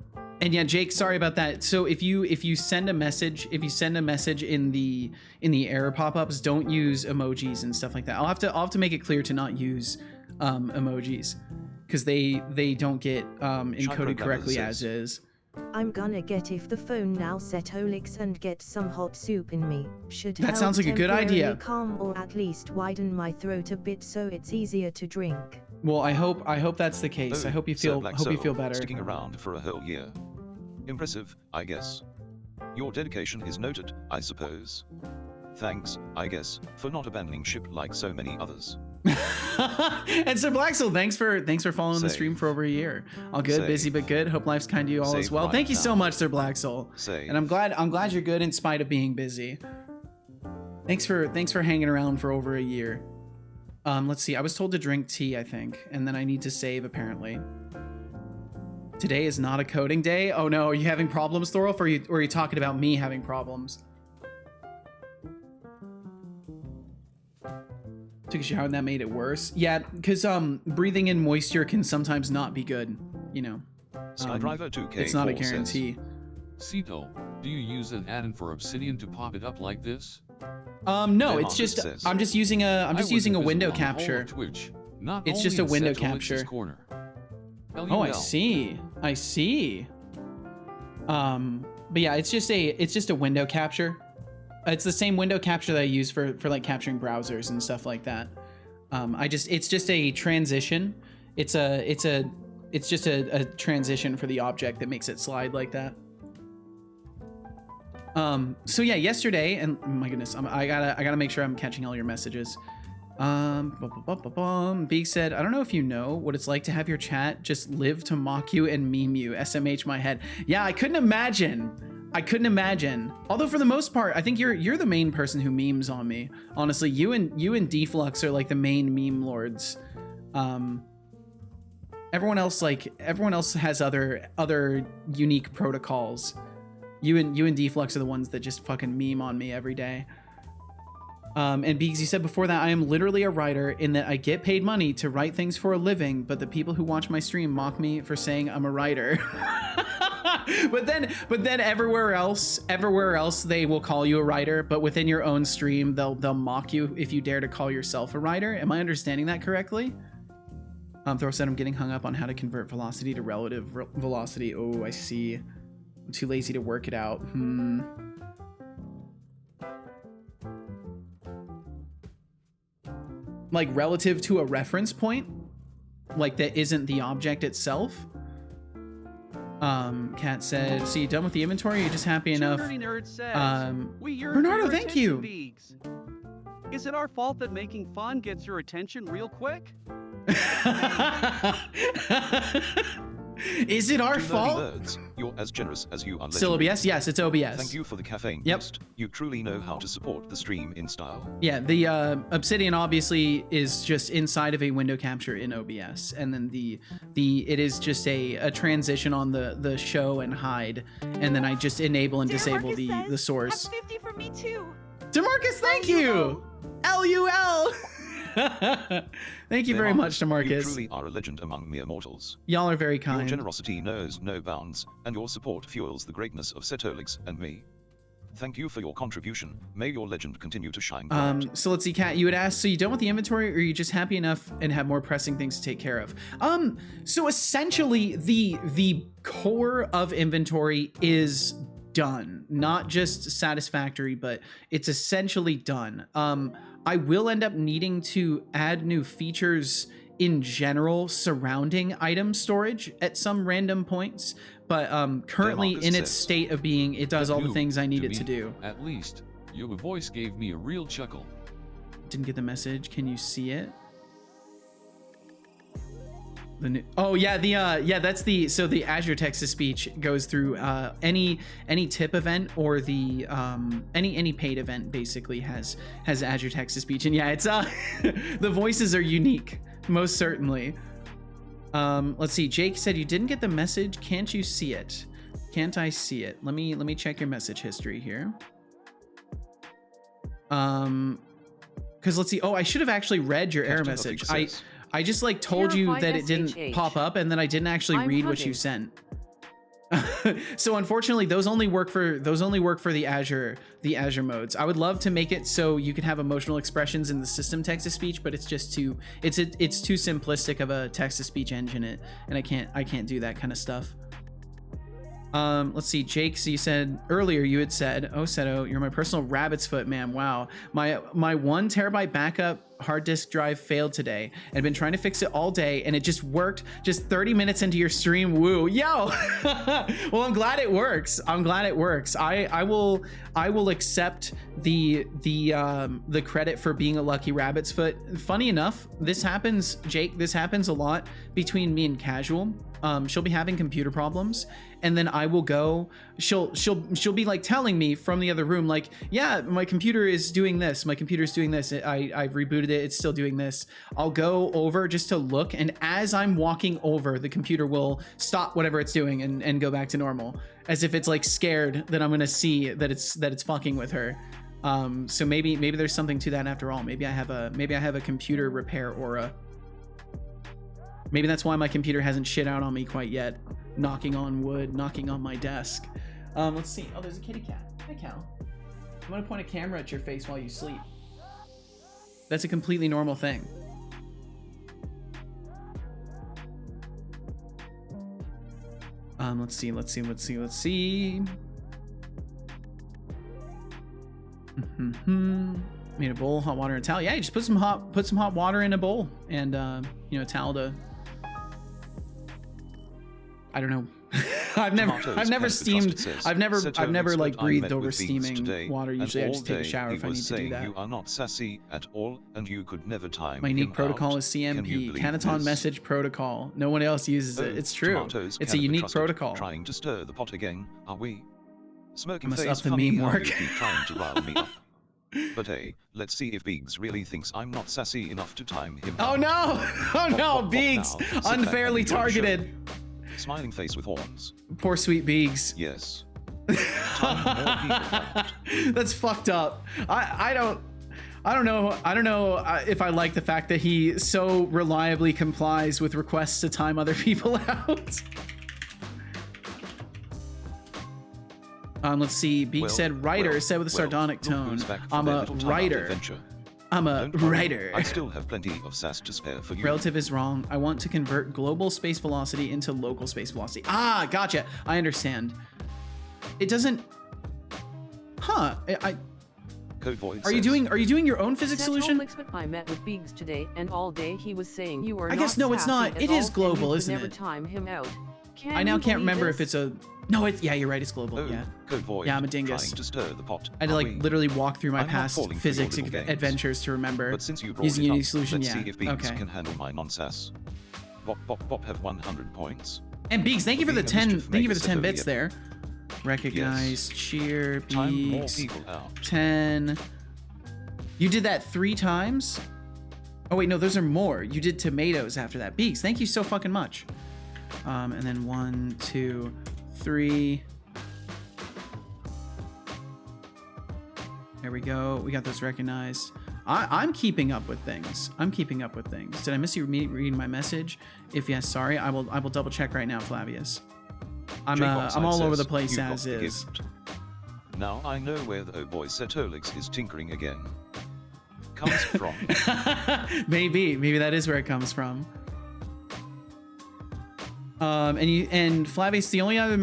Speaker 1: And yeah, Jake, sorry about that. So if you send a message in the error pop-ups, don't use emojis and stuff like that. I'll have to make it clear to not use emojis, because they don't get encoded correctly as is.
Speaker 6: I'm gonna get off the phone now, Setolyx, and get some hot soup in me. Should
Speaker 1: That
Speaker 6: help
Speaker 1: sounds like a good idea.
Speaker 6: Calm, or at least widen my throat a bit so it's easier to drink.
Speaker 1: Well, I hope that's the case. I hope you feel better.
Speaker 2: Sticking around for a whole year. Impressive, I guess. Your dedication is noted, I suppose. Thanks, I guess, for not abandoning ship like so many others.
Speaker 1: And Sir Black Soul, thanks for following the stream for over a year. All good, busy but good. Hope life's kind to you all as well. Thank you so much, Sir Black Soul. And I'm glad you're good in spite of being busy. Thanks for hanging around for over a year. Let's see. I was told to drink tea, I think, and then I need to save apparently. Today is not a coding day. Oh no, are you having problems, Thorolf, or are you talking about me having problems? Took a shower and that made it worse. Yeah, because breathing in moisture can sometimes not be good, you know.
Speaker 2: Skydriver 2K
Speaker 1: it's not a guarantee.
Speaker 7: Ceto, do you use an add-in for Obsidian to pop it up like this?
Speaker 1: No,
Speaker 2: Then
Speaker 1: it's just
Speaker 2: Marcus says-
Speaker 1: I'm just using a
Speaker 7: I was
Speaker 1: window
Speaker 7: invisible on the whole
Speaker 1: capture.
Speaker 7: of Twitch, not
Speaker 1: It's
Speaker 7: only
Speaker 1: just a
Speaker 7: in
Speaker 1: window
Speaker 7: Setolyx's
Speaker 1: capture.
Speaker 7: corner.
Speaker 1: Oh, I
Speaker 7: LUL.
Speaker 1: see. I see. But yeah, it's just a window capture. It's the same window capture that I use for like capturing browsers and stuff like that. It's just a transition. It's just a transition for the object that makes it slide like that. So yeah, yesterday, and oh my goodness, I gotta make sure I'm catching all your messages. Beak said, I don't know if you know what it's like to have your chat just live to mock you and meme you. SMH my head. Yeah, I couldn't imagine. Although for the most part, I think you're the main person who memes on me. Honestly, you and Deflux are like the main meme lords. Everyone else has other unique protocols. You and Deflux are the ones that just fucking meme on me every day. And Beaks, you said before that I am literally a writer in that I get paid money to write things for a living, but the people who watch my stream mock me for saying I'm a writer. but then everywhere else they will call you a writer, but within your own stream they'll mock you if you dare to call yourself a writer. Am I understanding that correctly? Thor said I'm getting hung up on how to convert velocity to relative velocity. Oh, I see. I'm too lazy to work it out. Like relative to a reference point, like that isn't the object itself. Kat said, "So you done with the inventory? You're just happy enough?"
Speaker 8: Nerd says, we yearn
Speaker 1: Bernardo,
Speaker 8: for your
Speaker 1: thank you.
Speaker 8: attention, Beaks. Is it our fault that making fun gets your attention real quick?
Speaker 1: Is it our
Speaker 2: To nerdy
Speaker 1: fault?
Speaker 2: nerds, you're as generous as you are
Speaker 1: Still
Speaker 2: legendary.
Speaker 1: OBS? Yes, it's OBS.
Speaker 2: Thank you for the caffeine
Speaker 1: Yep.
Speaker 2: boost. You truly know how to support the stream in style.
Speaker 1: Yeah, the Obsidian obviously is just inside of a window capture in OBS, and then it is just a transition on the show and hide, and then I just enable and disable the source.
Speaker 9: Have 50 for me too.
Speaker 1: DeMarcus, thank you. LUL. Thank you very much,
Speaker 2: You
Speaker 1: DeMarcus.
Speaker 2: truly are a legend among mere mortals.
Speaker 1: Y'all are very
Speaker 2: Your
Speaker 1: kind.
Speaker 2: generosity knows no bounds, and your support fuels the greatness of Setolyx and me. Thank you for your contribution. May your legend continue to shine bright.
Speaker 1: So let's see, Kat, you had asked, so you done with the inventory, or are you just happy enough and have more pressing things to take care of? So essentially the core of inventory is done. Not just satisfactory, but it's essentially done. I will end up needing to add new features in general surrounding item storage at some random points, but currently
Speaker 2: DeMarcus
Speaker 1: in its
Speaker 2: says,
Speaker 1: state of being, it does all the
Speaker 7: You,
Speaker 1: things I need
Speaker 7: to
Speaker 1: it to
Speaker 7: me,
Speaker 1: do.
Speaker 7: At least, your voice gave me a real chuckle.
Speaker 1: Didn't get the message. Can you see it? The new, oh yeah, that's the, so the Azure text to speech goes through any tip event or the any paid event basically has Azure text to speech, and yeah, it's the voices are unique, most certainly. Let's see. Jake said you didn't get the message. Can't you see it? Can't I see it? Let me check your message history here. Because let's see. Oh, I should have actually read your error
Speaker 2: Captain
Speaker 1: message.
Speaker 2: Officer says,
Speaker 1: I just like told you
Speaker 9: Terrified
Speaker 1: that it didn't
Speaker 9: SHH.
Speaker 1: pop up, and then I didn't actually
Speaker 9: I'm
Speaker 1: read what you sent. So unfortunately, those only work for the Azure modes. I would love to make it so you could have emotional expressions in the system text to speech, but it's just too it's too simplistic of a text to speech engine, and I can't do that kind of stuff. Let's see, Jake, so you said earlier, you had said, "Oh, Seto, you're my personal rabbit's foot, man. Wow. My 1 terabyte backup hard disk drive failed today. I'd been trying to fix it all day, and it just worked just 30 minutes into your stream. Woo. Yo." Well, I'm glad it works. I will accept the credit for being a lucky rabbit's foot. Funny enough, this happens, Jake, this happens a lot between me and Casual. She'll be having computer problems, and then I will go, she'll be like telling me from the other room, like, yeah, my computer is doing this, I've rebooted it, it's still doing this. I'll go over just to look, and as I'm walking over, the computer will stop whatever it's doing and go back to normal, as if it's like scared that I'm gonna see that it's fucking with her. So maybe there's something to that after all. Maybe I have a computer repair aura. Maybe that's why my computer hasn't shit out on me quite yet. Knocking on wood, knocking on my desk. Let's see. Oh, there's a kitty cat. Hi, Cal. I'm gonna point a camera at your face while you sleep. That's a completely normal thing. Let's see. Made a bowl, hot water, and a towel. Yeah, you just put some hot water in a bowl, and you know, a towel to. I don't know. I've never steamed. I've never like breathed over steaming water. Usually, I just take a shower if I need to do that.
Speaker 2: You are not sassy at all, and you could never time
Speaker 1: My unique
Speaker 2: him
Speaker 1: protocol
Speaker 2: out.
Speaker 1: is
Speaker 2: Can you
Speaker 1: CMP,
Speaker 2: believe
Speaker 1: Canaton
Speaker 2: this?
Speaker 1: Message Protocol. No one else uses it. It's true.
Speaker 2: Tomatoes
Speaker 1: It's
Speaker 2: can
Speaker 1: a
Speaker 2: be
Speaker 1: unique
Speaker 2: trusted.
Speaker 1: protocol.
Speaker 2: Trying to stir the pot again, are we? Smoking
Speaker 1: must
Speaker 2: face
Speaker 1: up the
Speaker 2: funny
Speaker 1: meme
Speaker 2: how
Speaker 1: work.
Speaker 2: you keep trying to rile me up. But hey, let's see if Biggs really thinks I'm not sassy enough to time him
Speaker 1: Oh
Speaker 2: out.
Speaker 1: no! Oh no! Biggs
Speaker 2: Now, sit back
Speaker 1: unfairly
Speaker 2: and enjoy the show.
Speaker 1: targeted.
Speaker 2: Smiling face with horns.
Speaker 1: Poor sweet Biggs.
Speaker 2: Yes. Time more people out.
Speaker 1: That's fucked up. I don't know if I like the fact that he so reliably complies with requests to time other people out. Let's see. Beak said writer, said with a sardonic
Speaker 2: look
Speaker 1: tone.
Speaker 2: who's back for
Speaker 1: I'm
Speaker 2: their
Speaker 1: a
Speaker 2: little time out
Speaker 1: writer.
Speaker 2: adventure.
Speaker 1: I'm a
Speaker 2: Don't worry,
Speaker 1: writer.
Speaker 2: I still have plenty of sass to spare for you.
Speaker 1: Relative is wrong. I want to convert global space velocity into local space velocity. Ah, gotcha. I understand. It doesn't. Huh.
Speaker 2: Code Void
Speaker 1: Are you doing your own physics solution?
Speaker 9: I met with Biggs today, and all day he was saying you were
Speaker 1: I guess
Speaker 9: not
Speaker 1: no, it's
Speaker 9: sassy
Speaker 1: not.
Speaker 9: at
Speaker 1: It
Speaker 9: all,
Speaker 1: is
Speaker 9: and
Speaker 1: global,
Speaker 9: you could
Speaker 1: isn't
Speaker 9: never
Speaker 1: it?
Speaker 9: time him out.
Speaker 1: I now can't remember if it's a. No, it's yeah. You're right. It's global.
Speaker 2: Oh,
Speaker 1: Yeah.
Speaker 2: Code Void.
Speaker 1: Yeah, I'm a dingus.
Speaker 2: Trying to stir the pot.
Speaker 1: I had to
Speaker 2: are
Speaker 1: like
Speaker 2: we?
Speaker 1: literally walk through my
Speaker 2: I'm not
Speaker 1: past
Speaker 2: falling for your
Speaker 1: physics
Speaker 2: little games.
Speaker 1: adventures to remember
Speaker 2: But since you brought
Speaker 1: using
Speaker 2: it
Speaker 1: a
Speaker 2: up,
Speaker 1: unique solution.
Speaker 2: let's
Speaker 1: Yeah.
Speaker 2: see if Biggs
Speaker 1: Okay.
Speaker 2: can handle my non-sass. Bop have 100 points.
Speaker 1: And Beaks, thank you for the
Speaker 2: Being a
Speaker 1: 10.
Speaker 2: mischief
Speaker 1: Thank you for the
Speaker 2: maker
Speaker 1: 10
Speaker 2: said
Speaker 1: bits
Speaker 2: earlier.
Speaker 1: there. Recognize, cheer,
Speaker 2: Time more
Speaker 1: Beaks.
Speaker 2: people out.
Speaker 1: 10. You did that 3 times? Oh wait, no, those are more. You did tomatoes after that. Beaks, thank you so fucking much. And then 1, 2, 3. There we go. We got those recognized. I'm keeping up with things. Did I miss you reading my message? If yes, sorry. I will double check right now, Flavius. I'm all over the place
Speaker 2: "You got
Speaker 1: as
Speaker 2: the
Speaker 1: is.
Speaker 2: gift." Now I know where the oh boy Setolyx is tinkering again. Comes from.
Speaker 1: maybe that is where it comes from. And Flavius, the only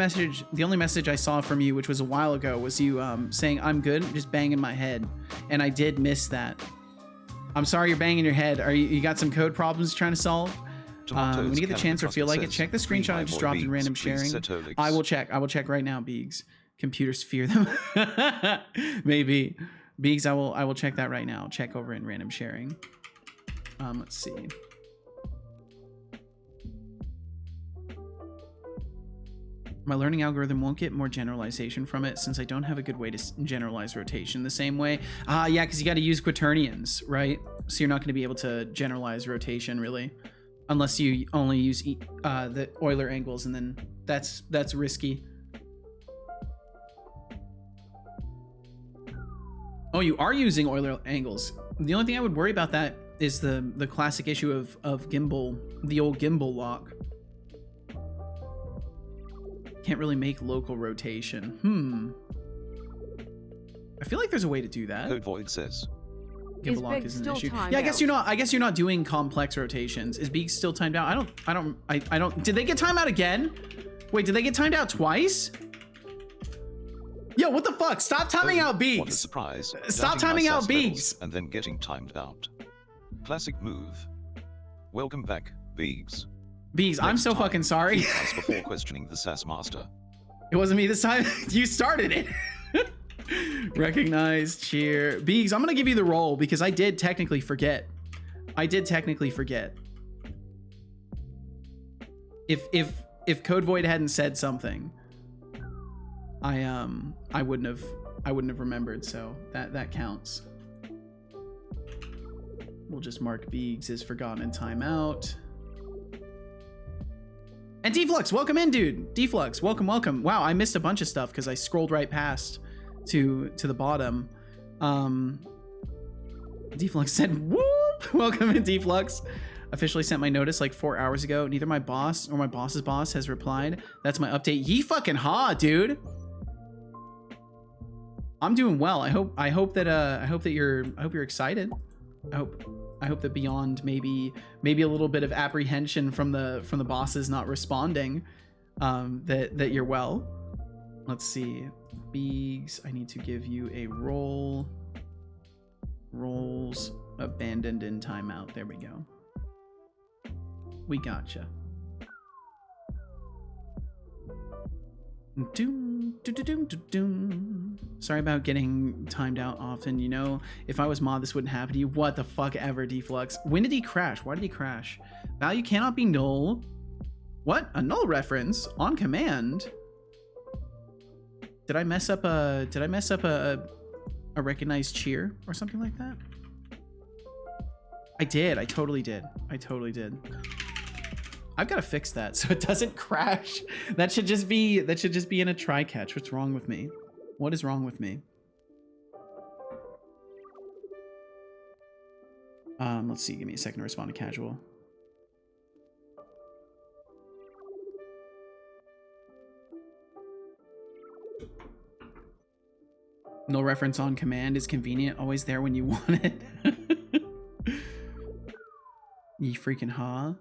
Speaker 1: message I saw from you, which was a while ago, was you saying I'm good, just banging my head, and I did miss that. I'm sorry you're banging your head. You got some code problems you're trying to solve? When you get the chance or feel like it, check the screenshot I just dropped in random sharing. I will check right now, Beegs. Computers fear them. Maybe. Beegs, I will check that right now. Check over in random sharing. Let's see. My learning algorithm won't get more generalization from it since I don't have a good way to generalize rotation the same way. Yeah, because you got to use quaternions, right? So you're not going to be able to generalize rotation really, unless you only use the Euler angles, and then that's risky. Oh, you are using Euler angles. The only thing I would worry about that is the classic issue of gimbal, the old gimbal lock. Can't really make local rotation. I feel like there's a way to do that.
Speaker 2: Code Void says.
Speaker 1: Gimbal lock isn't an issue. Yeah, I guess you're not doing complex rotations. Is Beak still timed out? I don't. Did they get timed out again? Wait, did they get timed out twice? Yo, what the fuck? Stop timing out Beaks.
Speaker 2: What a surprise.
Speaker 1: Stop
Speaker 2: Doubting
Speaker 1: timing
Speaker 2: my
Speaker 1: out
Speaker 2: sass
Speaker 1: Beaks.
Speaker 2: levels And then getting timed out. Classic move. Welcome back, Beaks.
Speaker 1: Beaks, I'm so fucking sorry.
Speaker 2: As before questioning the sass master.
Speaker 1: It wasn't me this time. You started it. Recognize, cheer. Beaks, I'm gonna give you the role because I did technically forget. If Code Void hadn't said something, I wouldn't have remembered, so that counts. We'll just mark Beaks as forgotten in timeout. And Deflux, welcome in, dude. Deflux, welcome. Wow, I missed a bunch of stuff because I scrolled right past to the bottom. Deflux said, whoop! Welcome in, Deflux. Officially sent my notice like 4 hours ago. Neither my boss or my boss's boss has replied. That's my update. Ye fucking ha, dude. I'm doing well. I hope that you're excited. I hope that beyond maybe a little bit of apprehension from the bosses not responding, that you're well. Let's see. Beegs, I need to give you a roll. Rolls abandoned in timeout. There we go. We gotcha. Sorry about getting timed out often. You know, if I was mod, this wouldn't happen to you. What the fuck ever, Deflux. When did he crash? Why did he crash? Value cannot be null. What? A null reference on command? Did I mess up a recognized cheer or something like that? I did. I totally did. I've got to fix that so it doesn't crash. That should just be in a try catch. What's wrong with me? What is wrong with me? Let's see. Give me a second to respond to casual. No reference on command is convenient. Always there when you want it. Ye freaking ha.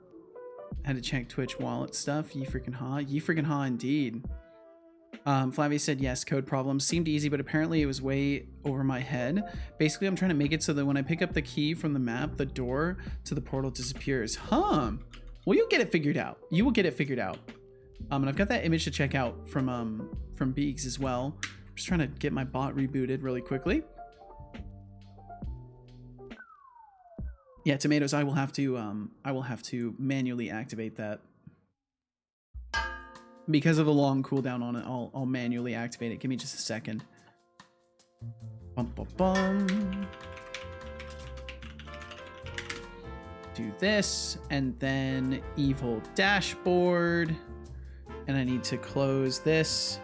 Speaker 1: Had to check Twitch wallet stuff. Ye freaking ha. Ye freaking ha indeed. Flavia said yes, code problems. Seemed easy, but apparently it was way over my head. Basically, I'm trying to make it so that when I pick up the key from the map, the door to the portal disappears. Huh. Well, you'll get it figured out. You will get it figured out. And I've got that image to check out from Beegs as well. I'm just trying to get my bot rebooted really quickly. Yeah, tomatoes, I will have to manually activate that. Because of the long cooldown on it, I'll manually activate it. Give me just a second. Bum, bum, bum. Do this, and then evil dashboard. And I need to close this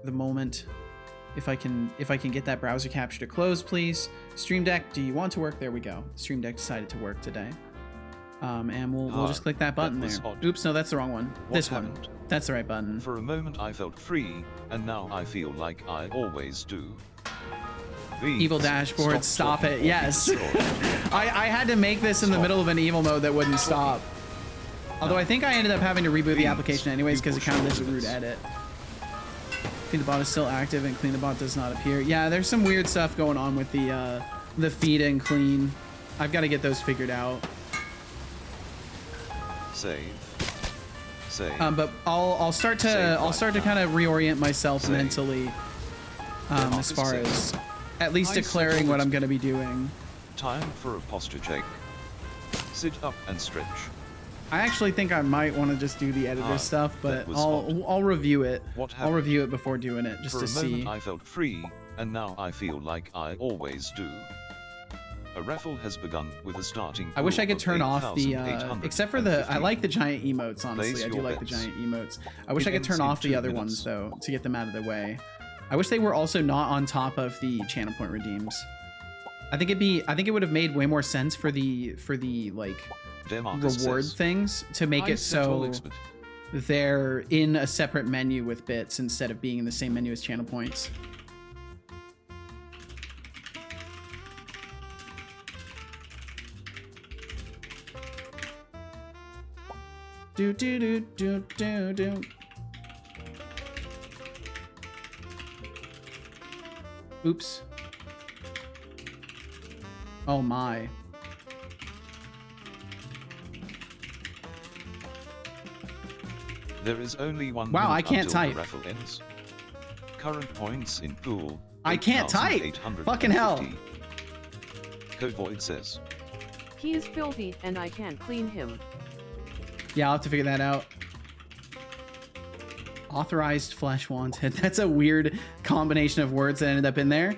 Speaker 1: the moment. If I can get that browser capture to close, please. Stream Deck, do you want to work? There we go. Stream Deck decided to work today. And we'll just click that button there.
Speaker 2: Odd.
Speaker 1: Oops, no, that's the wrong one.
Speaker 2: What
Speaker 1: This
Speaker 2: happened?
Speaker 1: one. That's the right button.
Speaker 2: For a moment I felt free, and now I feel like I always do.
Speaker 1: Evil dashboard, stop it. Yes. I had to make this in the
Speaker 2: Stop.
Speaker 1: middle of an evil mode that wouldn't stop. Although I think I ended up having to reboot the application anyways because it counted as a root edit. Clean the bot is still active and clean the bot does not appear. Yeah, there's some weird stuff going on with the feed and clean. I've got to get those figured out.
Speaker 2: Save.
Speaker 1: But I'll start to kind of reorient myself mentally as far as at least declaring what I'm going to be doing.
Speaker 2: Time for a posture check. Sit up and stretch.
Speaker 1: I actually think I might want to just do the editor stuff, but I'll review it. I'll review it before doing it just to see.
Speaker 2: For a moment I felt free, and now I feel like I always do. A raffle has begun with a starting.
Speaker 1: I wish I could
Speaker 2: of
Speaker 1: turn off the except for the. I
Speaker 2: 8,850.
Speaker 1: like the giant emotes. Honestly,
Speaker 2: Place
Speaker 1: I do
Speaker 2: your
Speaker 1: like the
Speaker 2: bets.
Speaker 1: giant emotes. I wish
Speaker 2: It
Speaker 1: I could
Speaker 2: ends
Speaker 1: turn
Speaker 2: in
Speaker 1: off the
Speaker 2: 2
Speaker 1: other
Speaker 2: minutes.
Speaker 1: ones though to get them out of the way. I wish they were also not on top of the channel point redeems. I think it would have made way more sense for the like
Speaker 2: Demarcus
Speaker 1: reward
Speaker 2: says,
Speaker 1: things to make it so they're in a separate menu with bits instead of being in the same menu as channel points. Do do do do do do. Oops. Oh my.
Speaker 2: There is only one.
Speaker 1: Wow, I
Speaker 2: minute
Speaker 1: can't
Speaker 2: until
Speaker 1: type.
Speaker 2: The raffle ends. Current points in pool.
Speaker 1: I can't type.
Speaker 2: 8,850.
Speaker 1: Fucking hell.
Speaker 2: Code Void says.
Speaker 9: He is filthy and I can't clean him.
Speaker 1: Yeah, I'll have to figure that out. Authorized flesh wanted. That's a weird combination of words that ended up in there.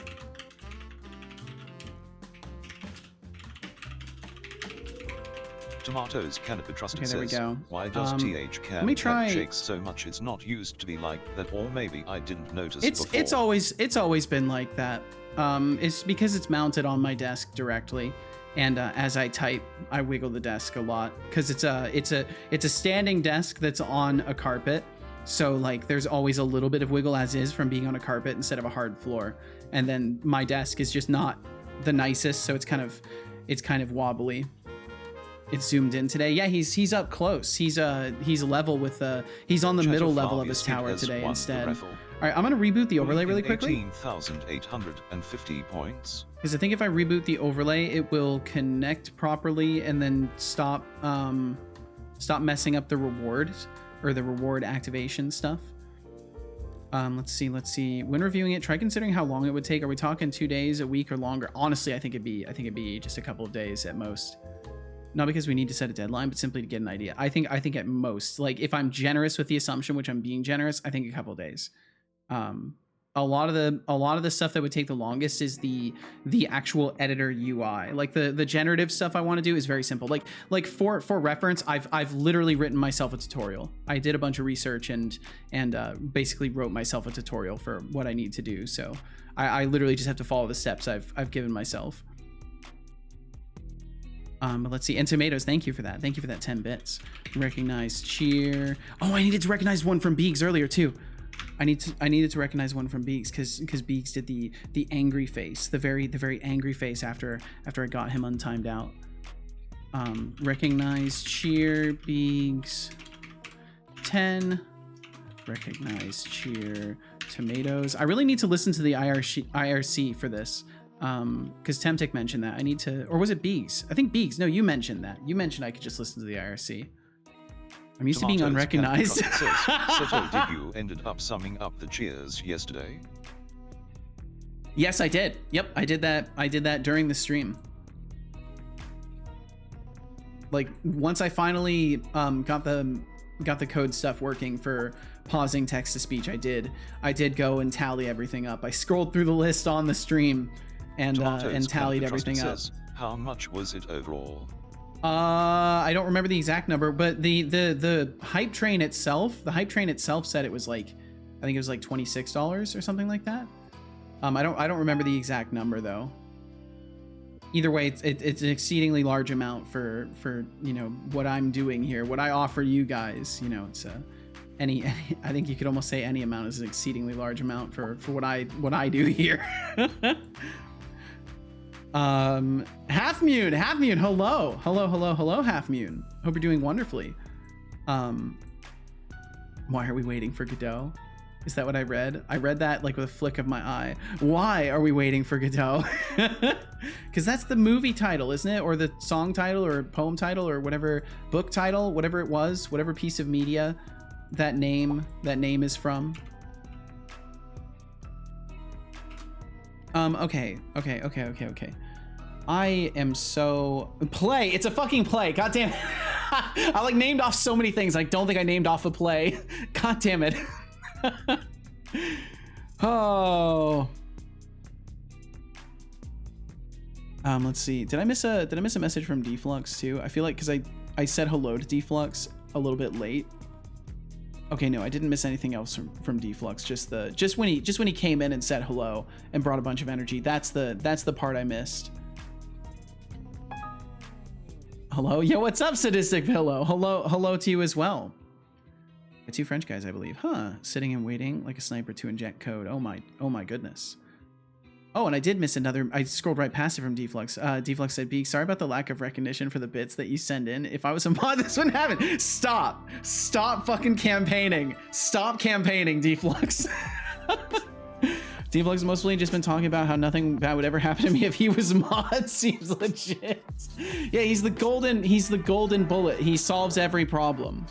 Speaker 2: Tomatoes cannot be trusted.
Speaker 1: Okay, there we
Speaker 2: says,
Speaker 1: go.
Speaker 2: Why does TH
Speaker 1: let
Speaker 2: can
Speaker 1: me try-
Speaker 2: shakes so much? It's not used to be like that, or maybe I didn't notice before.
Speaker 1: It's always been like that. It's because it's mounted on my desk directly, and as I type, I wiggle the desk a lot because it's a standing desk that's on a carpet, So like there's always a little bit of wiggle as is from being on a carpet instead of a hard floor. And then my desk is just not the nicest, so it's kind of wobbly. It's zoomed in today. Yeah, he's up close. He's level with he's on the middle level of his tower today instead. All right, I'm gonna reboot the overlay really quickly.
Speaker 2: 18,850 points.
Speaker 1: Because I think if I reboot the overlay, it will connect properly and then stop messing up the rewards or the reward activation stuff. Let's see. When reviewing it, try considering how long it would take. Are we talking 2 days, a week, or longer? Honestly, I think it'd be just a couple of days at most. Not because we need to set a deadline, but simply to get an idea. I think at most, like if I'm generous with the assumption, which I'm being generous, I think a couple of days. A lot of the stuff that would take the longest is the actual editor UI. Like the generative stuff I want to do is very simple. Like for reference, I've literally written myself a tutorial. I did a bunch of research and basically wrote myself a tutorial for what I need to do. So I literally just have to follow the steps I've given myself. But let's see. And Tomatoes, thank you for that. Thank you for that 10 bits. Recognize cheer. Oh, I needed to recognize one from Beegs earlier too. I needed to recognize one from Beegs because Beegs did the angry face, the very angry face after I got him untimed out. Recognize cheer Beegs 10. Recognize cheer Tomatoes. I really need to listen to the IRC for this. Because Temtic mentioned that. I need to, or was it Beegs? I think Beegs. No, you mentioned that. You mentioned I could just listen to the IRC. I'm used to being unrecognized.
Speaker 2: Seto, did you ended up summing up the cheers yesterday?
Speaker 1: Yes, I did. Yep, I did that. I did that during the stream. Like once I finally got the code stuff working for pausing text to speech, I did go and tally everything up. I scrolled through the list on the stream and tallied everything up.
Speaker 2: How much was it overall?
Speaker 1: I don't remember the exact number, but the hype train itself, said it was like, I think it was like $26 or something like that. I don't remember the exact number though. Either way, it's an exceedingly large amount for you know what I'm doing here, what I offer you guys. You know, it's any I think you could almost say any amount is an exceedingly large amount for what I do here. Half Mune, hello Half Mune. Hope you're doing wonderfully. Why are we waiting for Godot? Is that what I read? I read that like with a flick of my eye. Why are we waiting for Godot? Because that's the movie title, isn't it? Or the song title or poem title or whatever book title, whatever it was, whatever piece of media that name is from. Okay. I am so play. It's a fucking play. God damn it. I like named off so many things. I don't think I named off a play. God damn it. Oh. Let's see. Did I miss a message from Deflux too? I feel like because I said hello to Deflux a little bit late. Okay, no, I didn't miss anything else from Deflux. Just when he came in and said hello and brought a bunch of energy. That's the part I missed. Hello, yo, what's up, Sadistic Pillow? Hello to you as well. The two French guys, I believe. Huh? Sitting and waiting like a sniper to inject code. Oh my goodness. Oh, and I did miss another. I scrolled right past it from Deflux. Deflux said, "Beak, sorry about the lack of recognition for the bits that you send in. If I was a mod, this wouldn't happen." Stop fucking campaigning. Stop campaigning, Deflux. Deflux mostly just been talking about how nothing bad would ever happen to me if he was mod. Seems legit. Yeah, he's the golden bullet. He solves every problem.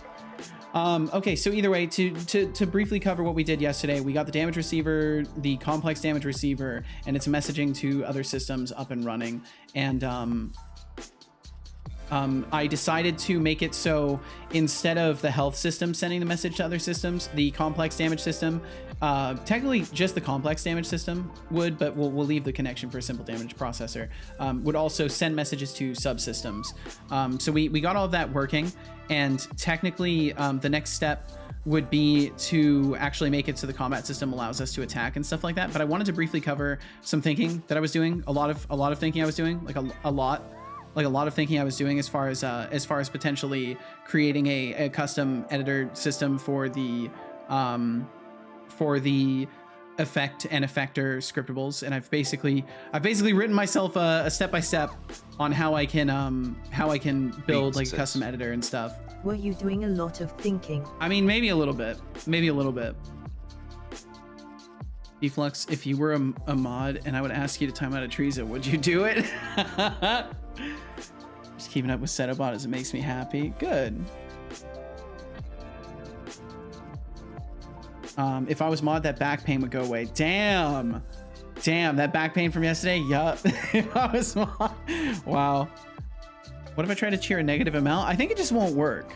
Speaker 1: Okay, so either way, to briefly cover what we did yesterday, we got the damage receiver, the complex damage receiver, and its messaging to other systems up and running. And I decided to make it so instead of the health system sending the message to other systems, the complex damage system, technically just the complex damage system would, but we'll leave the connection for a simple damage processor, would also send messages to subsystems. So we got all of that working, and technically the next step would be to actually make it so the combat system allows us to attack and stuff like that. But I wanted to briefly cover some thinking that I was doing, a lot of thinking I was doing, like a lot of thinking I was doing as far as potentially creating a custom editor system for the for the effect and effector scriptables, and I've basically written myself a step-by-step on how I can build like a custom editor and stuff.
Speaker 6: Were you doing a lot of thinking?
Speaker 1: I mean, maybe a little bit. Deflux, if you were a mod and I would ask you to time out a Treason, would you do it? Just keeping up with Setobot as it makes me happy. Good. If I was mod, that back pain would go away. Damn, that back pain from yesterday. Yup. If I was mod. Wow. What if I try to cheer a negative amount? I think it just won't work.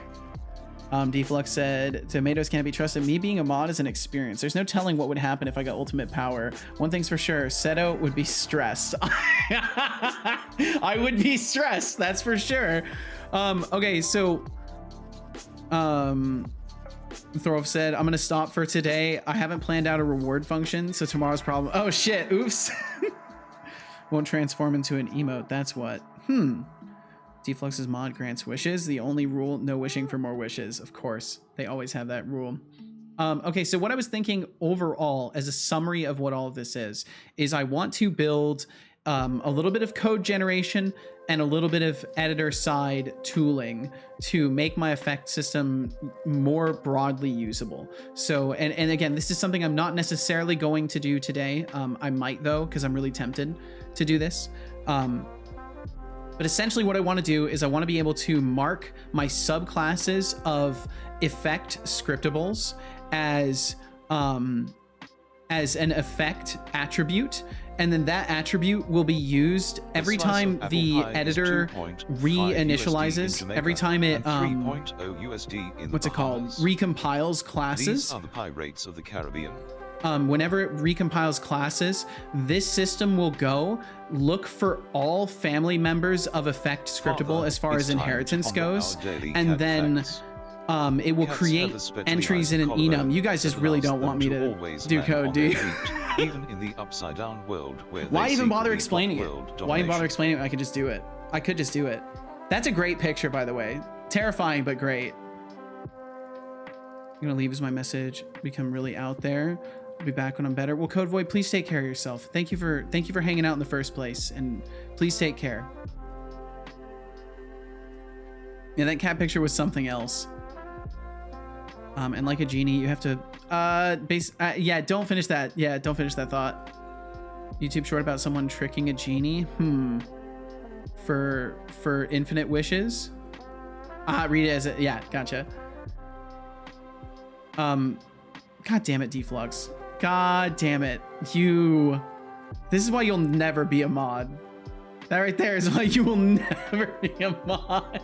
Speaker 1: Deflux said, tomatoes can't be trusted. Me being a mod is an experience. There's no telling what would happen if I got ultimate power. One thing's for sure, Seto would be stressed. I would be stressed, that's for sure. Okay, so Thorolf said, I'm gonna stop for today. I haven't planned out a reward function, so tomorrow's problem. Oh shit, oops. Won't transform into an emote, that's what. Deflux's mod grants wishes. The only rule, no wishing for more wishes. Of course, they always have that rule. Okay, so what I was thinking overall as a summary of what all of this is I want to build a little bit of code generation and a little bit of editor side tooling to make my effect system more broadly usable. So, and again, this is something I'm not necessarily going to do today. I might though, because I'm really tempted to do this. But essentially what I want to do is I want to be able to mark my subclasses of effect scriptables as an effect attribute, and then that attribute will be used every time the editor reinitializes, every time it what's it called, recompiles classes.
Speaker 2: These are the pirates of the Caribbean.
Speaker 1: Whenever it recompiles classes, this system will go look for all family members of effect scriptable as far as inheritance goes, and then it will create entries in an enum. You guys just really don't want me to do code, do you?
Speaker 2: Even in the upside down world where
Speaker 1: why even bother explaining it? Why even bother explaining it? I could just do it. I could just do it. That's a great picture, by the way. Terrifying, but great. I'm gonna leave as my message. Become really out there. I'll be back when I'm better. Well, Code Void, please take care of yourself. Thank you for hanging out in the first place, and please take care. Yeah, that cat picture was something else. And like a genie, you have to yeah, don't finish that. Yeah, don't finish that thought. YouTube short about someone tricking a genie. For infinite wishes. Read it as a, yeah, gotcha. God damn it, Deflux. God damn it. This is why you'll never be a mod. That right there is why you will never be a mod.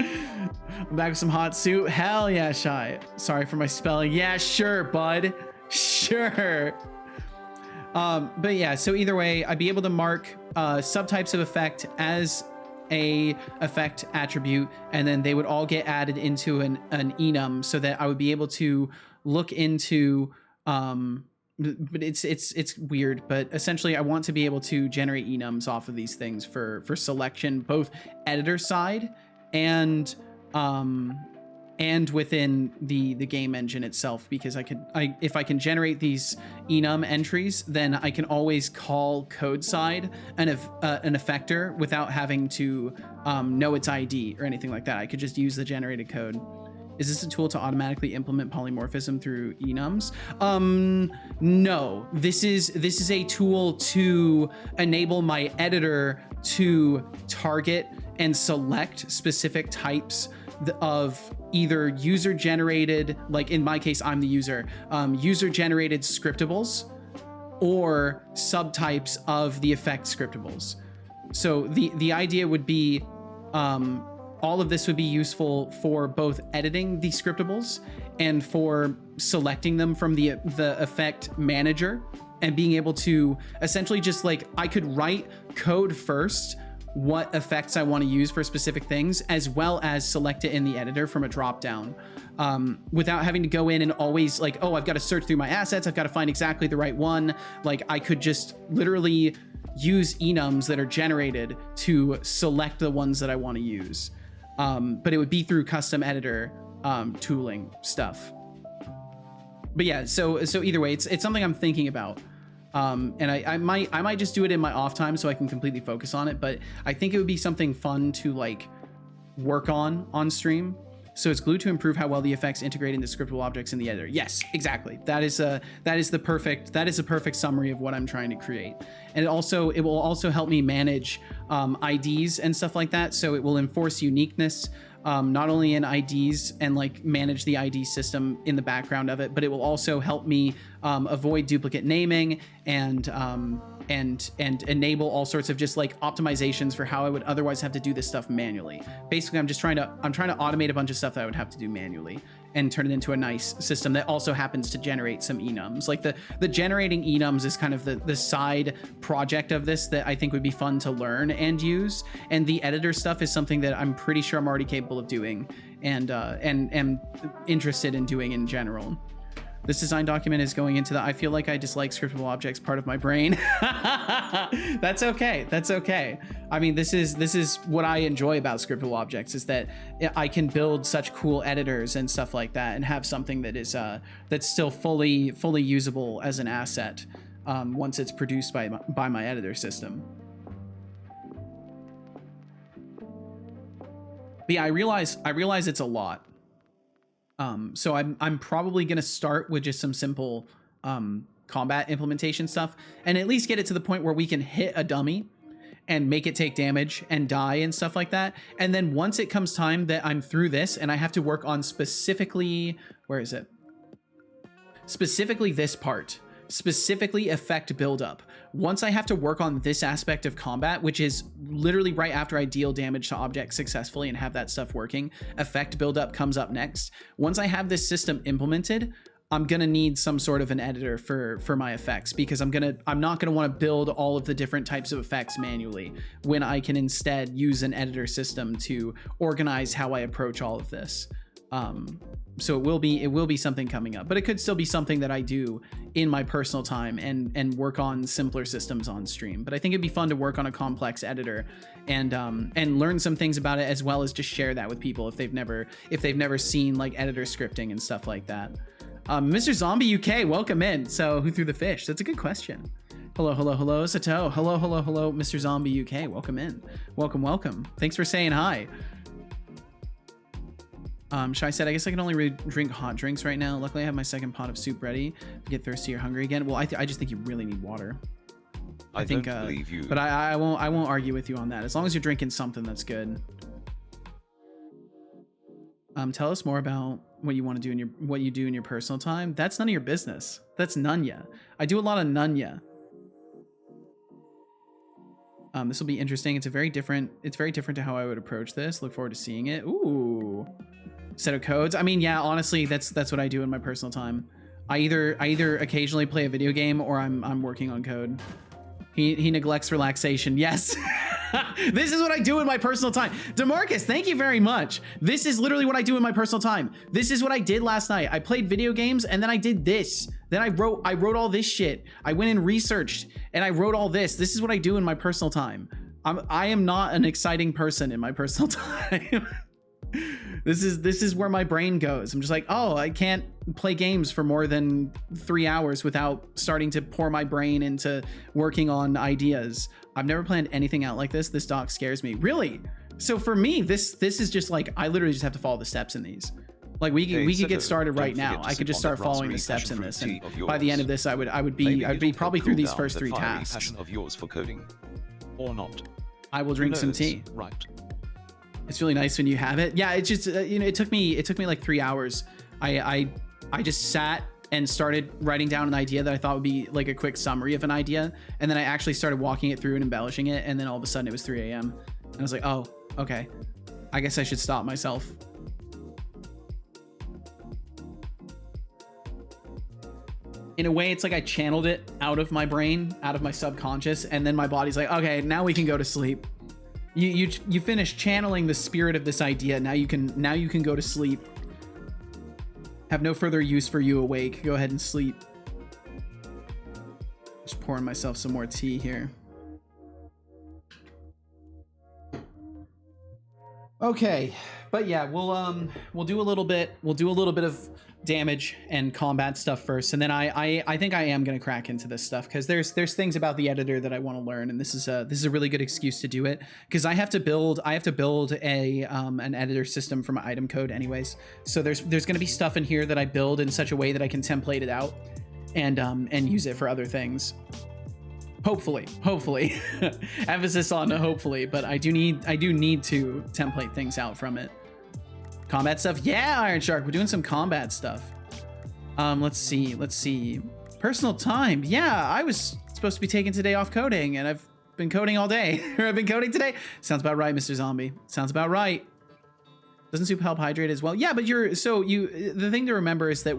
Speaker 1: I'm back with some hot soup. Hell yeah, Shy. Sorry for my spelling. Yeah, sure, bud. Sure. But yeah, so either way, I'd be able to mark subtypes of effect as a effect attribute, and then they would all get added into an enum so that I would be able to look into but it's weird, but essentially I want to be able to generate enums off of these things for selection, both editor side and within the game engine itself, because if I can generate these enum entries, then I can always call code side an effector without having to know its ID or anything like that. I could just use the generated code. Is this a tool to automatically implement polymorphism through enums? No, this is a tool to enable my editor to target and select specific types of either user generated, like in my case, I'm the user, user generated scriptables, or subtypes of the effect scriptables. So the idea would be, all of this would be useful for both editing the scriptables and for selecting them from the effect manager, and being able to essentially just like, I could write code first, what effects I want to use for specific things, as well as select it in the editor from a drop down, without having to go in and always like, oh, I've got to search through my assets, I've got to find exactly the right one. Like, I could just literally use enums that are generated to select the ones that I want to use. But it would be through custom editor tooling stuff. But yeah, so either way, it's something I'm thinking about. And I might just do it in my off time so I can completely focus on it. But I think it would be something fun to like work on stream. So it's glued to improve how well the effects integrate into scriptable objects in the editor. Yes, exactly. That is a perfect summary of what I'm trying to create. And it will also help me manage IDs and stuff like that. So it will enforce uniqueness, not only in IDs and like manage the ID system in the background of it, but it will also help me avoid duplicate naming and enable all sorts of just like optimizations for how I would otherwise have to do this stuff manually. Basically, I'm trying to automate a bunch of stuff that I would have to do manually and turn it into a nice system that also happens to generate some enums. Like the generating enums is kind of the side project of this that I think would be fun to learn and use. And the editor stuff is something that I'm pretty sure I'm already capable of doing and am interested in doing in general. This design document is going into the I feel like I dislike scriptable objects part of my brain. That's okay. That's okay. I mean, this is what I enjoy about scriptable objects, is that I can build such cool editors and stuff like that and have something that is that's still fully usable as an asset once it's produced by my editor system. But yeah, I realize it's a lot. So I'm probably going to start with just some simple combat implementation stuff and at least get it to the point where we can hit a dummy and make it take damage and die and stuff like that. And then once it comes time that I'm through this and I have to work on specifically, where is it? Specifically this part, specifically effect buildup. Once I have to work on this aspect of combat, which is literally right after I deal damage to objects successfully and have that stuff working, effect buildup comes up next. Once I have this system implemented, I'm gonna need some sort of an editor for my effects, because I'm not gonna want to build all of the different types of effects manually when I can instead use an editor system to organize how I approach all of this. So it will be something coming up, but it could still be something that I do in my personal time and work on simpler systems on stream. But I think it'd be fun to work on a complex editor and learn some things about it, as well as just share that with people if they've never seen like editor scripting and stuff like that. Mr. Zombie UK, welcome in. So who threw the fish? That's a good question. Hello, Sato. Hello, Mr. Zombie UK. Welcome in. Welcome. Thanks for saying hi. Shai said, I guess I can only drink hot drinks right now. Luckily, I have my second pot of soup ready. If you get thirsty or hungry again, well, I just think you really need water.
Speaker 2: I think, don't believe you.
Speaker 1: But I won't argue with you on that. As long as you're drinking something, that's good. Tell us more about what you want to do what you do in your personal time. That's none of your business. That's Nunya. I do a lot of Nunya. This will be interesting. It's very different to how I would approach this. Look forward to seeing it. Ooh. Set of codes. I mean, yeah, honestly, that's what I do in my personal time. I either occasionally play a video game or I'm working on code. He neglects relaxation. Yes. This is what I do in my personal time. DeMarcus, thank you very much. This is literally what I do in my personal time. This is what I did last night. I played video games and then I did this. Then I wrote all this shit. I went and researched and I wrote all this. This is what I do in my personal time. I am not an exciting person in my personal time. This is where my brain goes. I'm just like, oh, I can't play games for more than 3 hours without starting to pour my brain into working on ideas. I've never planned anything out like this. This doc scares me. Really? So for me, this is just like, I literally just have to follow the steps in these. Like we could get started right now. I could just start following the steps in this, and by the end of this, I would be probably through these first 3 tasks.
Speaker 2: Passion of yours for coding, or not?
Speaker 1: I will drink some tea.
Speaker 2: Right.
Speaker 1: It's really nice when you have it. Yeah, it's just it took me like 3 hours. I just sat and started writing down an idea that I thought would be like a quick summary of an idea, and then I actually started walking it through and embellishing it, and then all of a sudden it was 3 a.m. and I was like, oh, okay, I guess I should stop myself. In a way, it's like I channeled it out of my brain, out of my subconscious, and then my body's like, okay, now we can go to sleep. You finish channeling the spirit of this idea. Now you can go to sleep. Have no further use for you awake. Go ahead and sleep. Just pouring myself some more tea here. Okay, but yeah, we'll do a little bit of damage and combat stuff first, and then I think I am gonna crack into this stuff because there's things about the editor that I want to learn, and this is a really good excuse to do it because I have to build a an editor system for my item code anyways. So there's gonna be stuff in here that I build in such a way that I can template it out and use it for other things. Hopefully emphasis on hopefully, but I do need to template things out from it. Combat stuff, yeah, Iron Shark, we're doing some combat stuff. Let's see, personal time, yeah, I was supposed to be taking today off coding and I've been coding all day. Or I've been coding today. Sounds about right, Mr. Zombie, sounds about right. Doesn't soup help hydrate as well? Yeah, but the thing to remember is that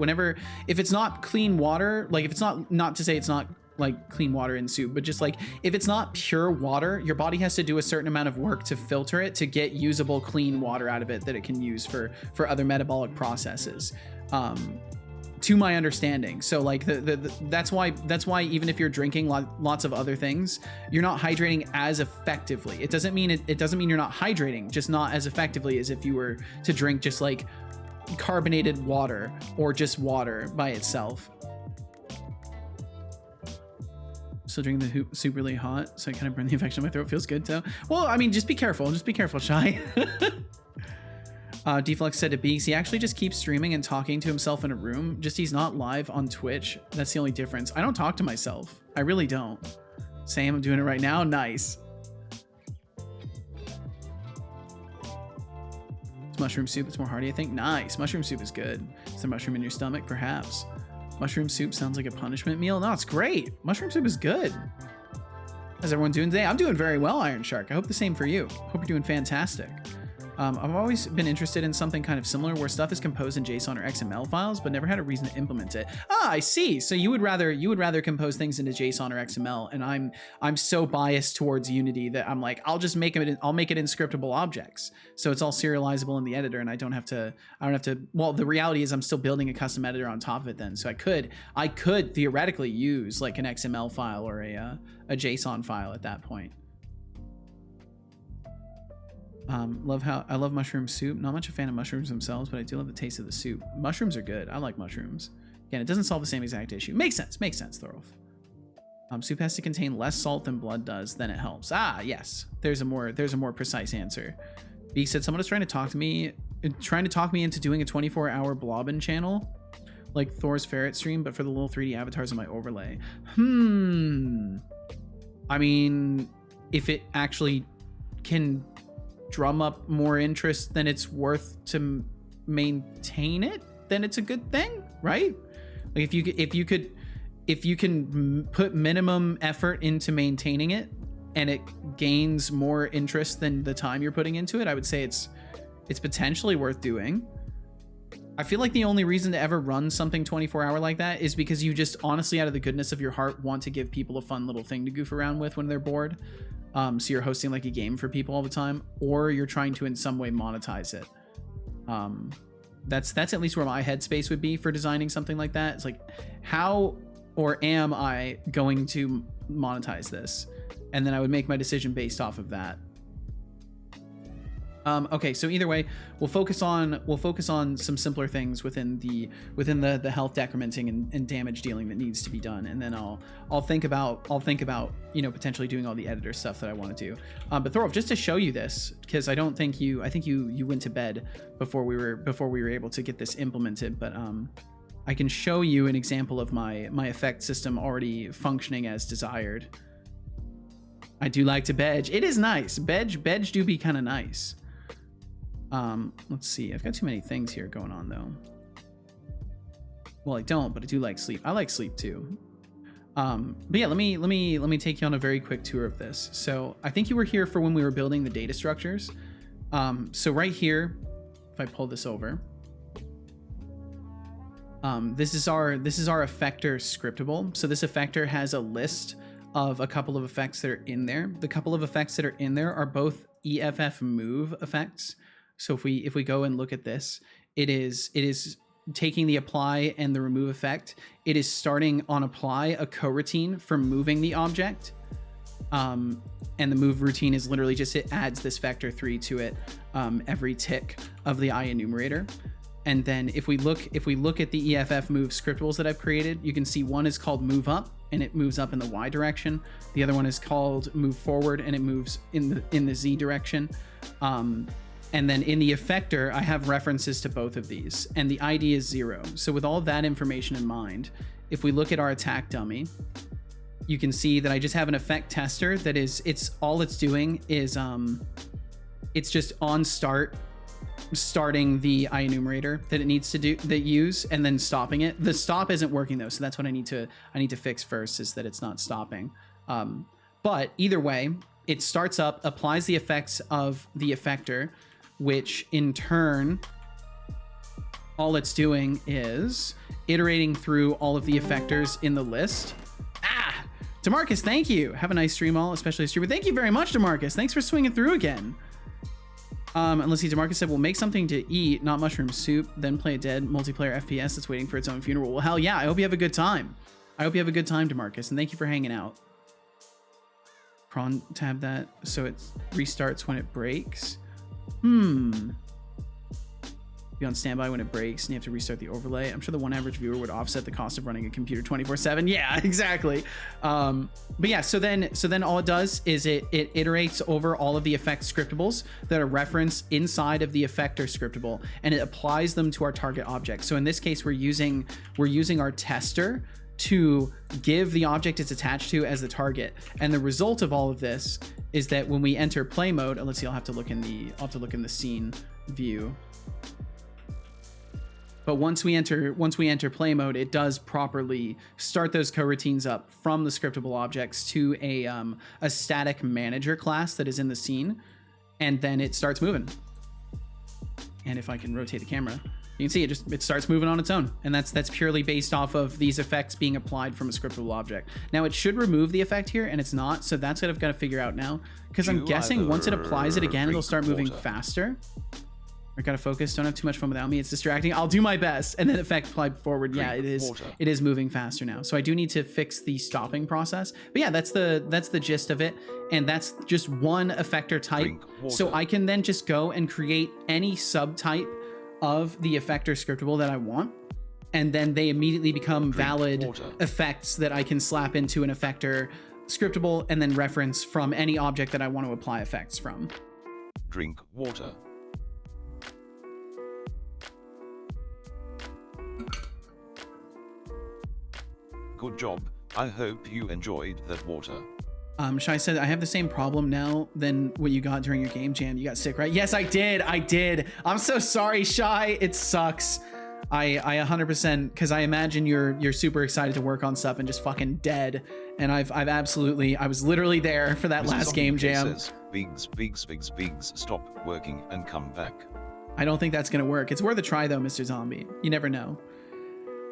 Speaker 1: if it's not clean water, like if it's not to say it's not like clean water in soup, but just like if it's not pure water, your body has to do a certain amount of work to filter it to get usable clean water out of it that it can use for other metabolic processes, to my understanding. So like that's why even if you're drinking lots of other things, you're not hydrating as effectively. It doesn't mean you're not hydrating, just not as effectively as if you were to drink just like carbonated water or just water by itself. Still drinking the soup really hot, so I kind of burn the infection in my throat. Feels good too. Well, I mean, just be careful, Shy. Deflux said to Beaks, he actually just keeps streaming and talking to himself in a room. Just he's not live on Twitch. That's the only difference. I don't talk to myself. I really don't. Sam, I'm doing it right now. Nice. It's mushroom soup. It's more hearty, I think. Nice. Mushroom soup is good. Is there mushroom in your stomach? Perhaps. Mushroom soup sounds like a punishment meal. No, it's great. Mushroom soup is good. How's everyone doing today? I'm doing very well, Iron Shark. I hope the same for you. Hope you're doing fantastic. I've always been interested in something kind of similar where stuff is composed in JSON or XML files, but never had a reason to implement it. Ah, I see. So you would rather compose things into JSON or XML, and I'm so biased towards Unity that I'm like, I'll make it in scriptable objects. So it's all serializable in the editor, and I don't have to. Well, the reality is I'm still building a custom editor on top of it then. So I could theoretically use like an XML file or a JSON file at that point. I love mushroom soup. Not much a fan of mushrooms themselves, but I do love the taste of the soup. Mushrooms are good. I like mushrooms. Again, it doesn't solve the same exact issue. Makes sense, Thorolf. Soup has to contain less salt than blood does, then it helps. Ah, yes. There's a more precise answer. B said someone is trying to talk me into doing a 24-hour blobbin channel, like Thor's ferret stream, but for the little 3D avatars in my overlay. I mean, if it actually can drum up more interest than it's worth to maintain it, then it's a good thing, right? Like if you can put minimum effort into maintaining it and it gains more interest than the time you're putting into it, I would say it's potentially worth doing. I feel like the only reason to ever run something 24-hour like that is because you just honestly, out of the goodness of your heart, want to give people a fun little thing to goof around with when they're bored. So you're hosting like a game for people all the time, or you're trying to in some way monetize it. That's at least where my headspace would be for designing something like that. It's like, how or am I going to monetize this? And then I would make my decision based off of that. Okay, so either way, we'll focus on some simpler things within the health decrementing and damage dealing that needs to be done, and then I'll think about potentially doing all the editor stuff that I want to do. But Thorolf, just to show you this, because I think you went to bed before we were able to get this implemented, but I can show you an example of my effect system already functioning as desired. I do like to bedge. It is nice. Bedge do be kind of nice. Let's see. I've got too many things here going on though. Well, I don't, but I do like sleep. I like sleep too. But yeah, let me take you on a very quick tour of this. So I think you were here for when we were building the data structures. So right here, if I pull this over, this is our effector scriptable. So this effector has a list of a couple of effects that are in there. The couple of effects that are in there are both EFF move effects. So if we go and look at this, it is taking the apply and the remove effect. It is starting on apply a coroutine for moving the object. And the move routine is literally just, it adds this vector 3 to it every tick of the I enumerator. And then if we look at the EFF move scriptables that I've created, you can see one is called move up, and it moves up in the Y direction. The other one is called move forward, and it moves in the Z direction. And then in the effector, I have references to both of these, and the ID is 0. So with all of that information in mind, if we look at our attack dummy, you can see that I just have an effect tester that is, it's doing is it's just on starting the I enumerator that it needs to use, and then stopping it. The stop isn't working though, so that's what I need to fix first, is that it's not stopping. But either way, it starts up, applies the effects of the effector, which in turn, all it's doing is iterating through all of the effectors in the list. DeMarcus, thank you. Have a nice stream, all, especially streamer. Thank you very much, DeMarcus. Thanks for swinging through again. And let's see, DeMarcus said, we'll make something to eat, not mushroom soup, then play a dead multiplayer FPS that's waiting for its own funeral. Well, hell yeah, I hope you have a good time. I hope you have a good time, DeMarcus, and thank you for hanging out. Prawn tab that so it restarts when it breaks. Be on standby when it breaks, and you have to restart the overlay. I'm sure the one average viewer would offset the cost of running a computer 24/7. Yeah, exactly. But yeah, so then all it does is it iterates over all of the effect scriptables that are referenced inside of the effector scriptable, and it applies them to our target object. So in this case, we're using our tester to give the object it's attached to as the target. And the result of all of this is that when we enter play mode, let's see, I'll have to look in the scene view. But once we enter play mode, it does properly start those coroutines up from the scriptable objects to a static manager class that is in the scene, and then it starts moving. And if I can rotate the camera, you can see it starts moving on its own, and that's purely based off of these effects being applied from a scriptable object. Now it should remove the effect here, and it's not, so that's what I've got to figure out now, because I'm guessing once it applies it again, it'll start moving faster. I gotta focus. Don't have too much fun without me. It's distracting. I'll do my best. And then effect applied forward. Yeah, it is. It is moving faster now. So I do need to fix the stopping process. But yeah, that's the gist of it. And that's just one effector type. So I can then just go and create any subtype of the effector scriptable that I want. And then they immediately become valid effects that I can slap into an effector scriptable and then reference from any object that I want to apply effects from.
Speaker 2: Drink water. Good job. I hope you enjoyed that water.
Speaker 1: Shai said, I have the same problem now than what you got during your game jam. You got sick, right? Yes, I did. I'm so sorry, Shai. It sucks. I 100%, because I imagine you're super excited to work on stuff and just fucking dead. And I was literally there for that last game jam.
Speaker 2: Says, Biggs, stop working and come back.
Speaker 1: I don't think that's gonna work. It's worth a try though, Mr. Zombie. You never know.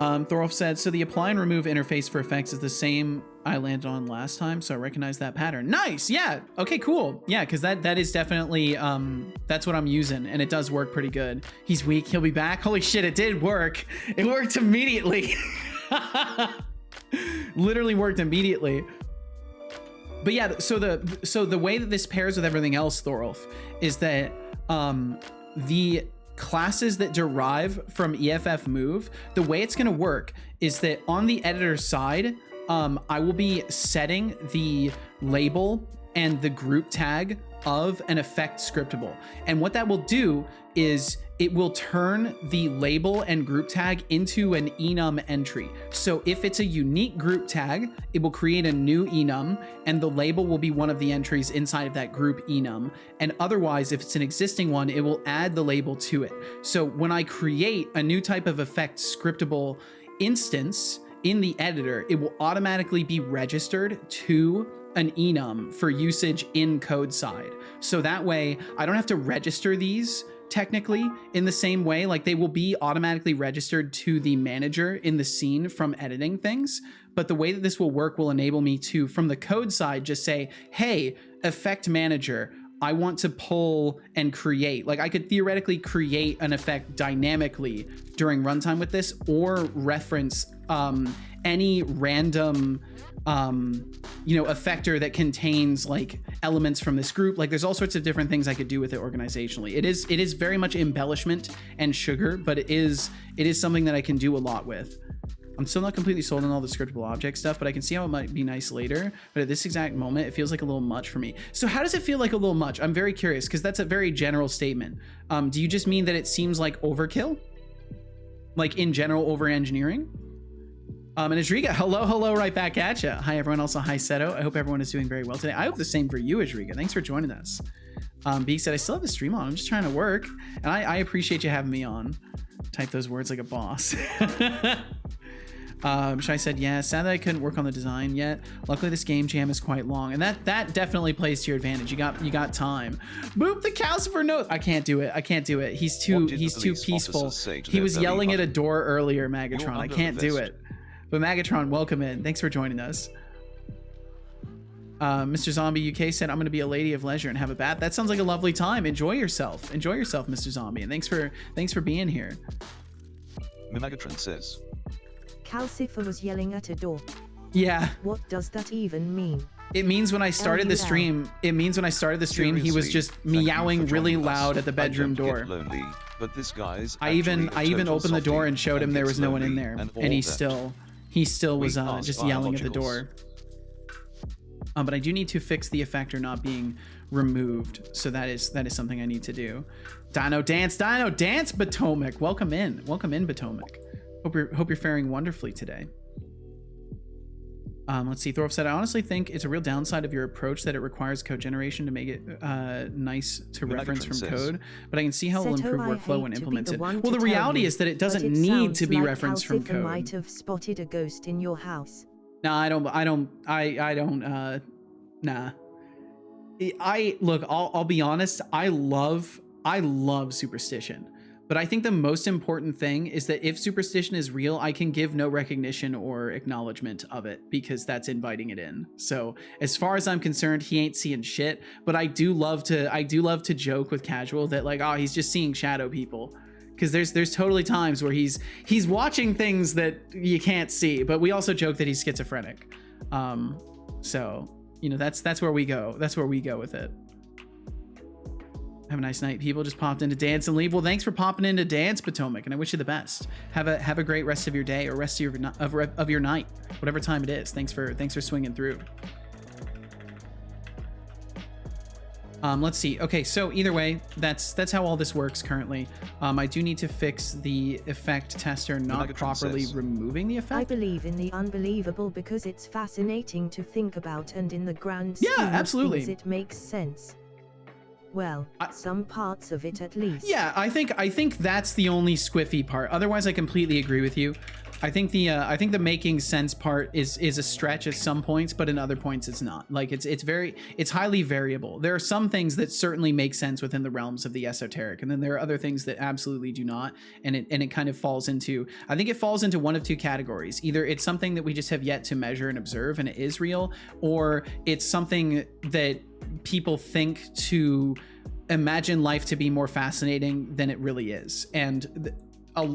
Speaker 1: Thorolf said, so the apply and remove interface for effects is the same I landed on last time, so I recognize that pattern. Nice, yeah, okay, cool. Yeah, because that is definitely, that's what I'm using, and it does work pretty good. He's weak, he'll be back. Holy shit, it did work. It worked immediately. Literally worked immediately. But yeah, so the way that this pairs with everything else, Thorolf, is that the classes that derive from EFF move, the way it's going to work is that on the editor side, I will be setting the label and the group tag of an effect scriptable. And what that will do is it will turn the label and group tag into an enum entry. So if it's a unique group tag, it will create a new enum, and the label will be one of the entries inside of that group enum. And otherwise, if it's an existing one, it will add the label to it. So when I create a new type of effect scriptable instance in the editor, it will automatically be registered to an enum for usage in code side. So that way I don't have to register these technically in the same way. Like, they will be automatically registered to the manager in the scene from editing things. But the way that this will work will enable me to, from the code side, just say, hey, effect manager, I want to pull and create. Like, I could theoretically create an effect dynamically during runtime with this, or reference any random effector that contains like elements from this group. Like there's all sorts of different things I could do with it organizationally. It is very much embellishment and sugar, but it is something that I can do a lot with. I'm still not completely sold on all the scriptable object stuff, but I can see how it might be nice later. But at this exact moment, it feels like a little much for me. So how does it feel like a little much? I'm very curious, because that's a very general statement. Do you just mean that it seems like overkill? Like in general, over engineering? And Ajriga, hello, right back at you. Hi, everyone. Also, hi, Seto. I hope everyone is doing very well today. I hope the same for you, Ajriga. Thanks for joining us. Beak said, I still have the stream on. I'm just trying to work. And I appreciate you having me on. Type those words like a boss. Shai said, yeah, sad that I couldn't work on the design yet. Luckily, this game jam is quite long, and that definitely plays to your advantage. You got time. Boop the Calcifer note. I can't do it. He's too peaceful. He was yelling at a door earlier, Magatron. I can't do it. But Magatron, welcome in. Thanks for joining us. Mr. Zombie UK said, I'm going to be a lady of leisure and have a bath. That sounds like a lovely time. Enjoy yourself, Mr. Zombie, and thanks for being here.
Speaker 2: Megatron says,
Speaker 6: Calcifer was yelling at a door.
Speaker 1: Yeah.
Speaker 6: What does that even mean?
Speaker 1: It means when I started the stream, he was just meowing really loud at the bedroom door.
Speaker 2: Lonely, but this guy's
Speaker 1: I even opened the door and showed him there was no one in there, and he still was just yelling at the door. But I do need to fix the effector not being removed, so that is something I need to do. Dino Dance, Potomac. Welcome in, Potomac. Hope you're faring wonderfully today. Let's see. Thorpe said, I honestly think it's a real downside of your approach that it requires code generation to make it nice to reference from code, but I can see how it will improve workflow when implemented. Well, the reality is that it doesn't need to be referenced from code.
Speaker 6: Might have spotted a ghost in your house.
Speaker 1: No, I don't. Nah. Look, I'll be honest. I love superstition. But I think the most important thing is that if superstition is real, I can give no recognition or acknowledgement of it, because that's inviting it in. So as far as I'm concerned, he ain't seeing shit. But I do love to joke with casual that like, oh, he's just seeing shadow people. Because there's totally times where he's watching things that you can't see. But we also joke that he's schizophrenic. So that's where we go. That's where we go with it. Have a nice night. People just popped in to dance and leave. Well, thanks for popping in to dance, Potomac, and I wish you the best. Have a great rest of your day or rest of your night, whatever time it is. Thanks for swinging through. Let's see. Okay, so either way, that's how all this works currently. I do need to fix the effect tester not properly removing the effect.
Speaker 6: I believe in the unbelievable because it's fascinating to think about, and in the grand scheme
Speaker 1: absolutely.
Speaker 6: of things, it makes sense. Well, some parts of it at least.
Speaker 1: Yeah, I think that's the only squiffy part. Otherwise, I completely agree with you. I think the making sense part is a stretch at some points, but in other points it's not. Like it's highly variable. There are some things that certainly make sense within the realms of the esoteric, and then there are other things that absolutely do not. And it kind of falls into, I think it falls into one of two categories. Either it's something that we just have yet to measure and observe and it is real, or it's something that people think to imagine life to be more fascinating than it really is. And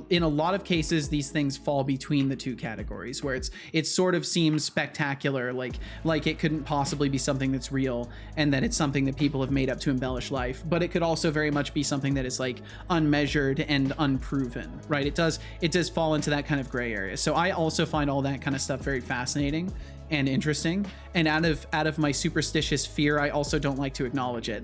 Speaker 1: in a lot of cases, these things fall between the two categories, where it sort of seems spectacular, like it couldn't possibly be something that's real, and that it's something that people have made up to embellish life. But it could also very much be something that is like unmeasured and unproven, right? It does fall into that kind of gray area. So I also find all that kind of stuff very fascinating and interesting. And out of my superstitious fear, I also don't like to acknowledge it.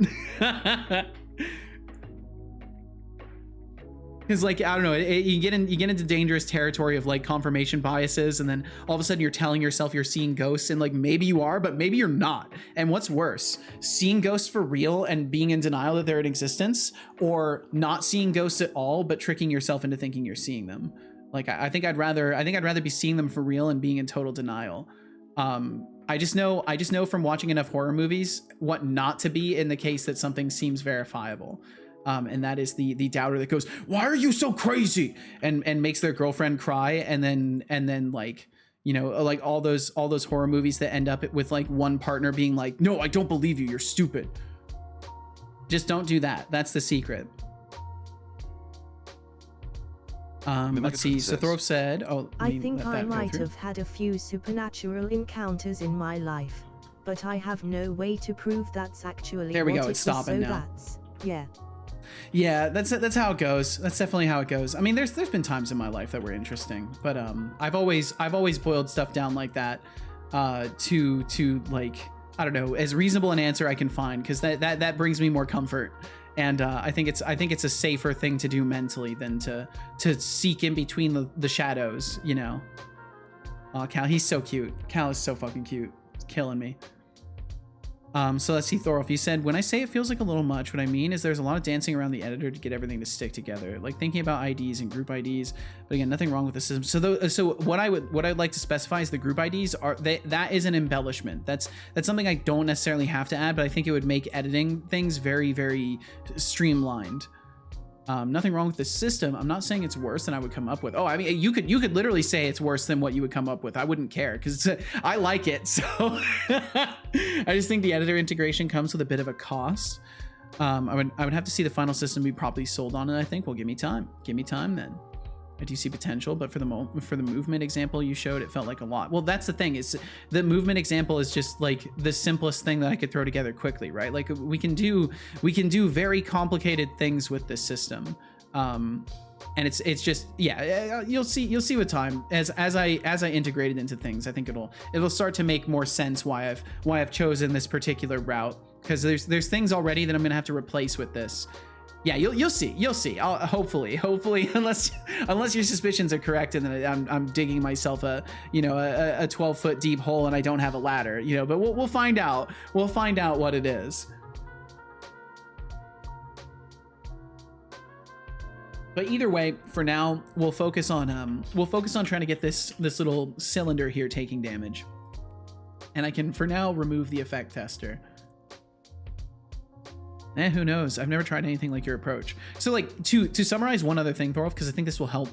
Speaker 1: Because like, I don't know, you get into dangerous territory of like confirmation biases, and then all of a sudden you're telling yourself you're seeing ghosts, and like maybe you are, but maybe you're not. And what's worse, seeing ghosts for real and being in denial that they're in existence, or not seeing ghosts at all but tricking yourself into thinking you're seeing them? Like I think I'd rather be seeing them for real and being in total denial. I just know from watching enough horror movies what not to be in the case that something seems verifiable. And that is the doubter that goes, why are you so crazy? And makes their girlfriend cry. And then like, you know, like all those horror movies that end up with like one partner being like, no, I don't believe you. You're stupid. Just don't do that. That's the secret. Let's see. So
Speaker 2: says-
Speaker 1: Thorov said, "Oh, let
Speaker 6: I
Speaker 1: me
Speaker 6: think
Speaker 1: let
Speaker 6: I
Speaker 1: that go
Speaker 6: might
Speaker 1: through.
Speaker 6: have had a few supernatural encounters in my life, but I have no way to prove that's actually
Speaker 1: There we
Speaker 6: what
Speaker 1: go,
Speaker 6: it
Speaker 1: it's
Speaker 6: was,
Speaker 1: stopping
Speaker 6: so
Speaker 1: now.
Speaker 6: yeah.
Speaker 1: Yeah, that's how it goes. That's definitely how it goes. I mean, there's been times in my life that were interesting, but I've always boiled stuff down like that, to like, I don't know, as reasonable an answer I can find, because that brings me more comfort. And I think it's a safer thing to do mentally than to seek in between the shadows, you know. Oh, Cal, he's so cute. Cal is so fucking cute. It's killing me. So let's see, Thorolf, you said, when I say it feels like a little much, what I mean is there's a lot of dancing around the editor to get everything to stick together, like thinking about IDs and group IDs, but again, nothing wrong with the system. So what I'd like to specify is the group IDs that is an embellishment. That's something I don't necessarily have to add, but I think it would make editing things very, very streamlined. Nothing wrong with the system. I'm not saying it's worse than I would come up with. Oh, I mean, you could literally say it's worse than what you would come up with. I wouldn't care because I like it. So I just think the editor integration comes with a bit of a cost. I would have to see the final system be properly sold on it. I think. Well, give me time. Give me time then. I do see potential, but for the movement example you showed, it felt like a lot. Well, that's the thing, is the movement example is just like the simplest thing that I could throw together quickly, right? Like we can do very complicated things with this system. And it's just, yeah, you'll see with time as I integrate it into things. I think it'll start to make more sense why I've chosen this particular route, because there's things already that I'm gonna have to replace with this. Yeah, you'll see. Hopefully, unless your suspicions are correct, and then I'm digging myself a 12-foot deep hole and I don't have a ladder, you know. But we'll find out. We'll find out what it is. But either way, for now, we'll focus on trying to get this little cylinder here taking damage, and I can for now remove the effect tester. Who knows? I've never tried anything like your approach. So like to summarize one other thing, Thorolf, because I think this will help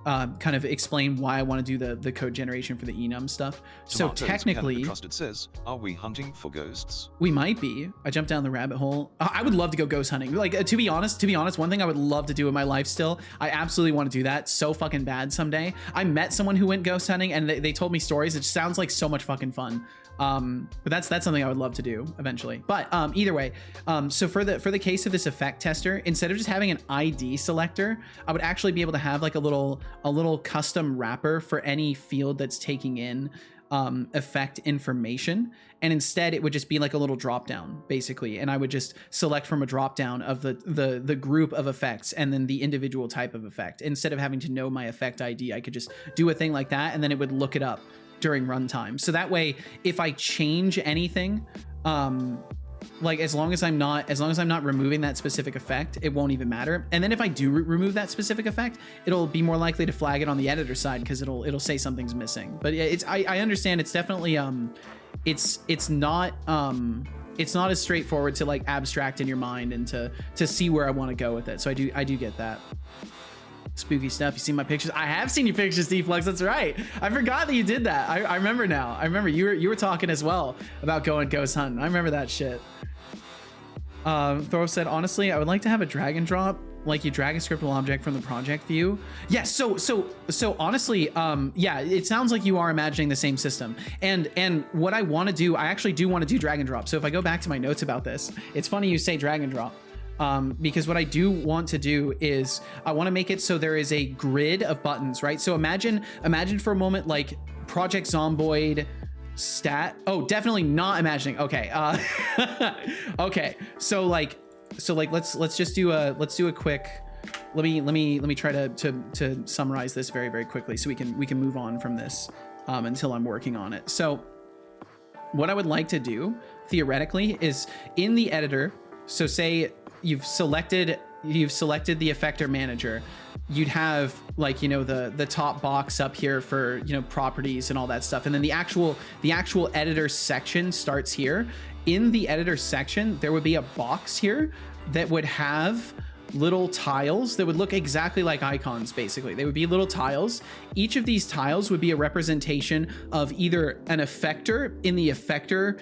Speaker 1: kind of explain why I want to do the code generation for the enum stuff. So
Speaker 2: Tomatoes,
Speaker 1: technically,
Speaker 2: Canada Trusted says, are we hunting for ghosts?
Speaker 1: we might be. I jumped down the rabbit hole. I would love to go ghost hunting. Like to be honest, one thing I would love to do in my life still, I absolutely want to do that so fucking bad someday. I met someone who went ghost hunting and they told me stories. It sounds like so much fucking fun. But that's something I would love to do eventually. But either way, so for the case of this effect tester, instead of just having an ID selector, I would actually be able to have like a little custom wrapper for any field that's taking in effect information, and instead it would just be like a little drop down basically, and I would just select from a drop down of the group of effects and then the individual type of effect. Instead of having to know my effect ID, I could just do a thing like that, and then it would look it up during runtime. So that way, if I change anything, like as long as I'm not removing that specific effect, it won't even matter. And then if I do remove that specific effect, it'll be more likely to flag it on the editor side because it'll say something's missing. But I understand it's definitely it's not as straightforward to like abstract in your mind and to see where I want to go with it. So I do get that. Spooky stuff. You see my pictures? I have seen your pictures, D-Flux. That's right. I forgot that you did that. I remember now. I remember you were talking as well about going ghost hunting. I remember that shit. Thor said, honestly, I would like to have a drag and drop, like you drag a scriptable object from the project view. Yes. So honestly, yeah, it sounds like you are imagining the same system. And what I want to do, I actually do want to do drag and drop. So if I go back to my notes about this, it's funny you say drag and drop. Because what I do want to do is I want to make it so there is a grid of buttons, right? So imagine for a moment like Project Zomboid stat. Oh, definitely not imagining. Okay. Okay. So let's just do a quick. Let me try to summarize this very, very quickly so we can move on from this until I'm working on it. So what I would like to do theoretically is in the editor. So say you've selected the effector manager, you'd have like, you know, the top box up here for, you know, properties and all that stuff. And then the actual editor section starts here. In the editor section, there would be a box here that would have little tiles that would look exactly like icons. Basically, they would be little tiles. Each of these tiles would be a representation of either an effector in the effector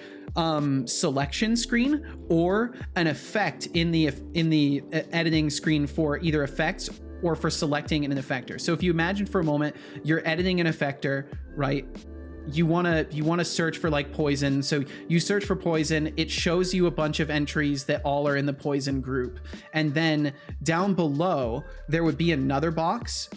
Speaker 1: selection screen or an effect in the editing screen for either effects or for selecting an effector. So if you imagine for a moment, you're editing an effector, right? You want to search for like poison. So you search for poison, it shows you a bunch of entries that all are in the poison group. And then down below, there would be another box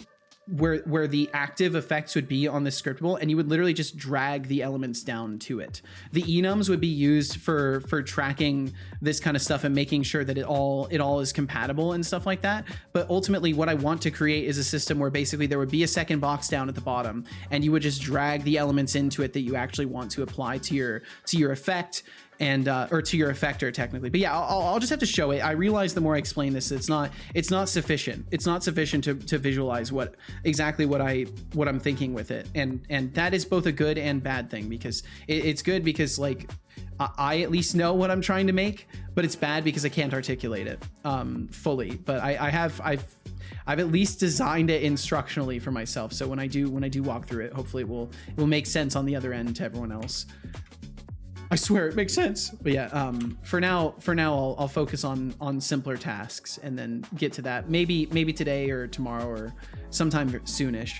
Speaker 1: where the active effects would be on the scriptable, and you would literally just drag the elements down to it. The enums would be used for tracking this kind of stuff and making sure that it all is compatible and stuff like that. But ultimately what I want to create is a system where basically there would be a second box down at the bottom, and you would just drag the elements into it that you actually want to apply to your effect, and or to your effector technically. But yeah, I'll just have to show it. I realize the more I explain this, it's not sufficient. It's not sufficient to visualize what I'm thinking with it. And that is both a good and bad thing, because it's good because like I at least know what I'm trying to make, but it's bad because I can't articulate it fully. But I've at least designed it instructionally for myself. So when I do walk through it, hopefully it will make sense on the other end to everyone else. I swear it makes sense. But yeah, for now I'll focus on simpler tasks and then get to that maybe today or tomorrow or sometime soonish.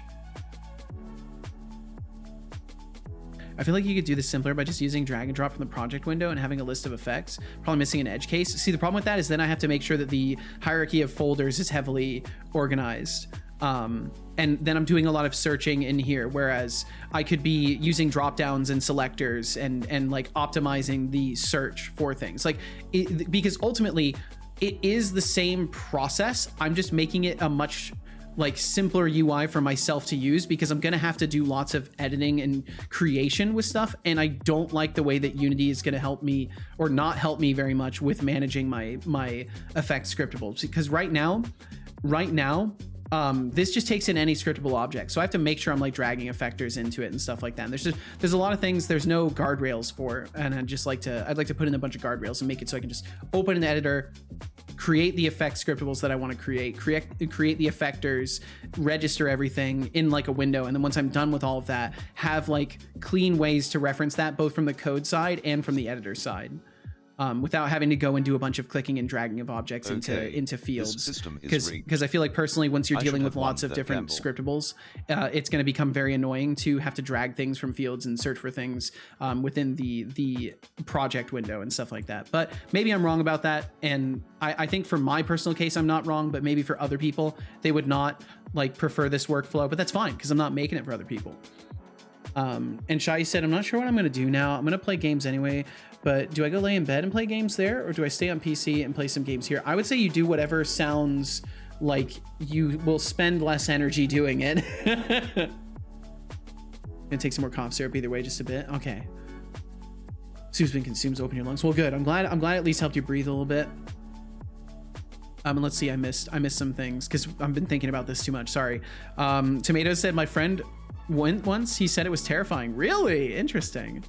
Speaker 1: I feel like you could do this simpler by just using drag and drop from the project window and having a list of effects. Probably missing an edge case. See, the problem with that is then I have to make sure that the hierarchy of folders is heavily organized. And then I'm doing a lot of searching in here, whereas I could be using drop downs and selectors and like optimizing the search for things like because ultimately it is the same process. I'm just making it a much like simpler UI for myself to use, because I'm gonna have to do lots of editing and creation with stuff, and I don't like the way that Unity is gonna help me or not help me very much with managing my effect scriptables. Because right now this just takes in any scriptable object, so I have to make sure I'm like dragging effectors into it and stuff like that. And there's a lot of things there's no guardrails for, and I'd like to put in a bunch of guardrails and make it so I can just open an editor, create the effect scriptables that I want to create the effectors, register everything in like a window, and then once I'm done with all of that, have like clean ways to reference that both from the code side and from the editor side. Without having to go and do a bunch of clicking and dragging of objects into fields, because I feel like personally, once you're dealing with lots of different scriptables, it's going to become very annoying to have to drag things from fields and search for things within the project window and stuff like that. But maybe I'm wrong about that, and I think for my personal case I'm not wrong, but maybe for other people they would not like prefer this workflow, but that's fine because I'm not making it for other people. And Shai said, I'm not sure what I'm going to do now. I'm going to play games anyway, but do I go lay in bed and play games there, or do I stay on PC and play some games here? I would say you do whatever sounds like you will spend less energy doing it. Gonna take some more cough syrup either way, just a bit. Okay. Soup's been consumed, open your lungs. Well, good. I'm glad it at least helped you breathe a little bit. And let's see, I missed some things because I've been thinking about this too much. Sorry. Tomato said my friend went once. He said it was terrifying. Really? Interesting.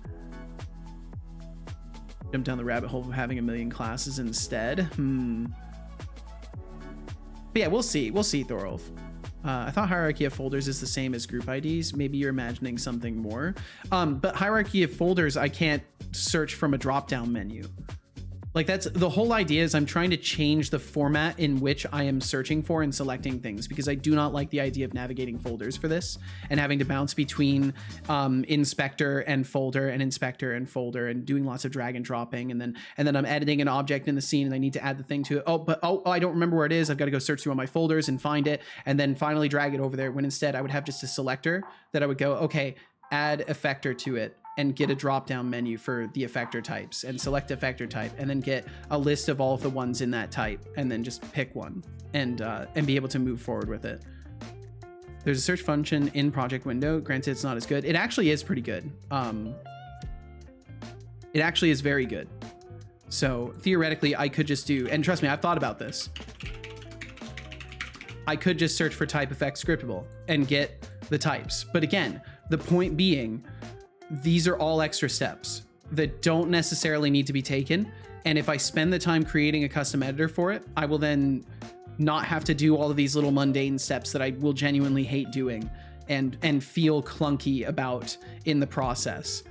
Speaker 1: Jump down the rabbit hole of having a million classes instead. But yeah, we'll see, Thorolf. I thought hierarchy of folders is the same as group IDs. Maybe you're imagining something more. But hierarchy of folders, I can't search from a drop-down menu. Like, that's the whole idea, is I'm trying to change the format in which I am searching for and selecting things, because I do not like the idea of navigating folders for this and having to bounce between inspector and folder and inspector and folder and doing lots of drag and dropping, and then I'm editing an object in the scene and I need to add the thing to it. Oh, I don't remember where it is. I've got to go search through all my folders and find it and then finally drag it over there, when instead I would have just a selector that I would go, okay, add effector to it, and get a drop-down menu for the effector types and select effector type, and then get a list of all of the ones in that type, and then just pick one and be able to move forward with it. There's a search function in project window. Granted, it's not as good. It actually is pretty good. It actually is very good. So theoretically, I could just do, and trust me, I've thought about this. I could just search for type effect scriptable and get the types. But again, the point being, these are all extra steps that don't necessarily need to be taken. And if I spend the time creating a custom editor for it, I will then not have to do all of these little mundane steps that I will genuinely hate doing and feel clunky about in the process.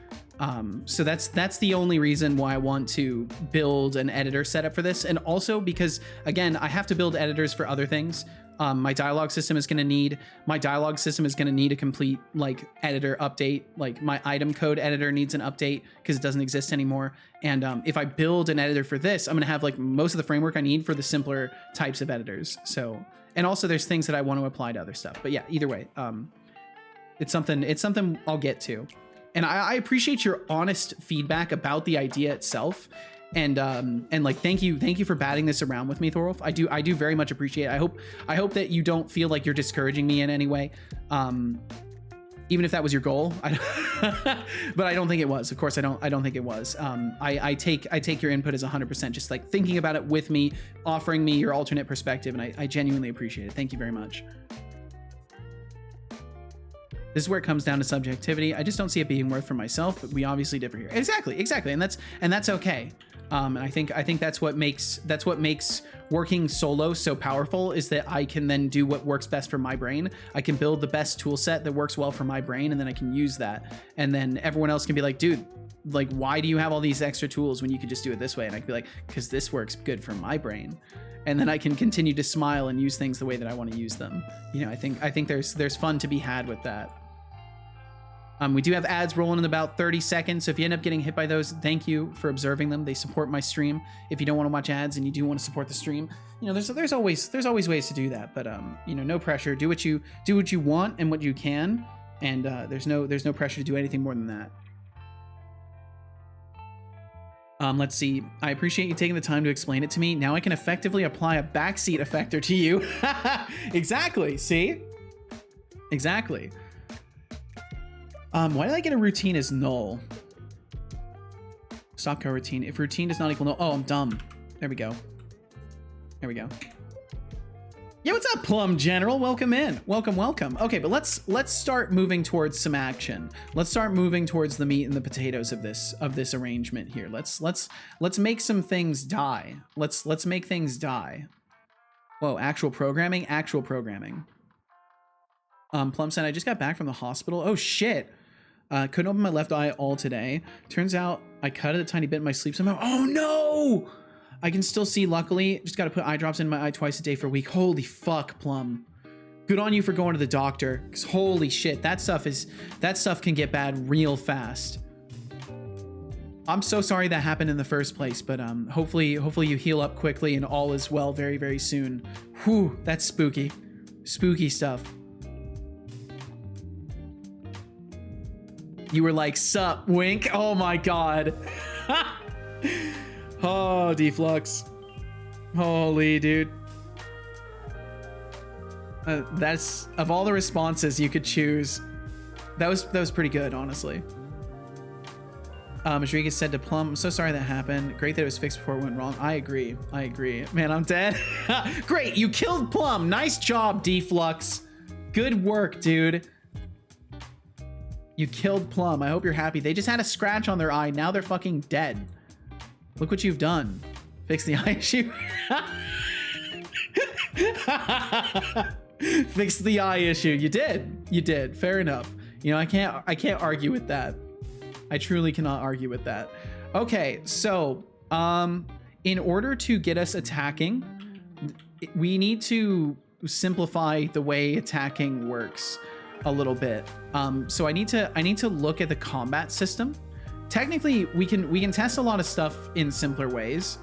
Speaker 1: So that's the only reason why I want to build an editor setup for this. And also because, again, I have to build editors for other things. My dialogue system is going to need a complete like editor update. Like my item code editor needs an update because it doesn't exist anymore. And if I build an editor for this, I'm going to have like most of the framework I need for the simpler types of editors. So, and also there's things that I want to apply to other stuff. But yeah, either way, it's something I'll get to. And I appreciate your honest feedback about the idea itself. And like, thank you for batting this around with me, Thorolf. I do very much appreciate it. I hope that you don't feel like you're discouraging me in any way. Even if that was your goal, but I don't think it was. Of course, I don't think it was. I take your input as 100%, just like thinking about it with me, offering me your alternate perspective. And I genuinely appreciate it. Thank you very much. This is where it comes down to subjectivity. I just don't see it being worth for myself, but we obviously differ here. Exactly. And that's okay. And I think that's what makes working solo so powerful, is that I can then do what works best for my brain. I can build the best tool set that works well for my brain, and then I can use that. And then everyone else can be like, dude, like, why do you have all these extra tools when you could just do it this way? And I can be like, because this works good for my brain. And then I can continue to smile and use things the way that I want to use them. You know, I think there's fun to be had with that. We do have ads rolling in about 30 seconds, so if you end up getting hit by those, thank you for observing them. They support my stream. If you don't want to watch ads and you do want to support the stream, you know, there's always ways to do that. But you know, no pressure. Do what you want and what you can, and there's no pressure to do anything more than that. Let's see. I appreciate you taking the time to explain it to me. Now I can effectively apply a backseat effector to you. Exactly. See? Exactly. Why did I get a routine as null? Stop code routine. If routine does not equal null. Oh, I'm dumb. There we go. There we go. Yeah, what's up, Plum General? Welcome in. Welcome. Okay, but let's start moving towards some action. Let's start moving towards the meat and the potatoes of this arrangement here. Let's make some things die. Let's make things die. Whoa, actual programming. Plum said, I just got back from the hospital. Oh shit. Couldn't open my left eye all today. Turns out I cut it a tiny bit in my sleep somehow. Oh no! I can still see, luckily. Just gotta put eye drops in my eye twice a day for a week. Holy fuck, Plum. Good on you for going to the doctor. Cause holy shit, that stuff can get bad real fast. I'm so sorry that happened in the first place, but hopefully you heal up quickly and all is well very, very soon. Whew, that's spooky. Spooky stuff. You were like, sup, wink? Oh my god. Oh, Deflux. Holy, dude. That's, of all the responses you could choose, that was pretty good, honestly. Rodriguez said to Plum, I'm so sorry that happened. Great that it was fixed before it went wrong. I agree. Man, I'm dead. Great, you killed Plum. Nice job, Deflux. Good work, dude. You killed Plum. I hope you're happy. They just had a scratch on their eye. Now they're fucking dead. Look what you've done. Fix the eye issue. Fix the eye issue. You did. Fair enough. You know, I can't argue with that. I truly cannot argue with that. Okay, so in order to get us attacking, we need to simplify the way attacking works a little bit. So I need to look at the combat system. Technically, we can test a lot of stuff in simpler ways.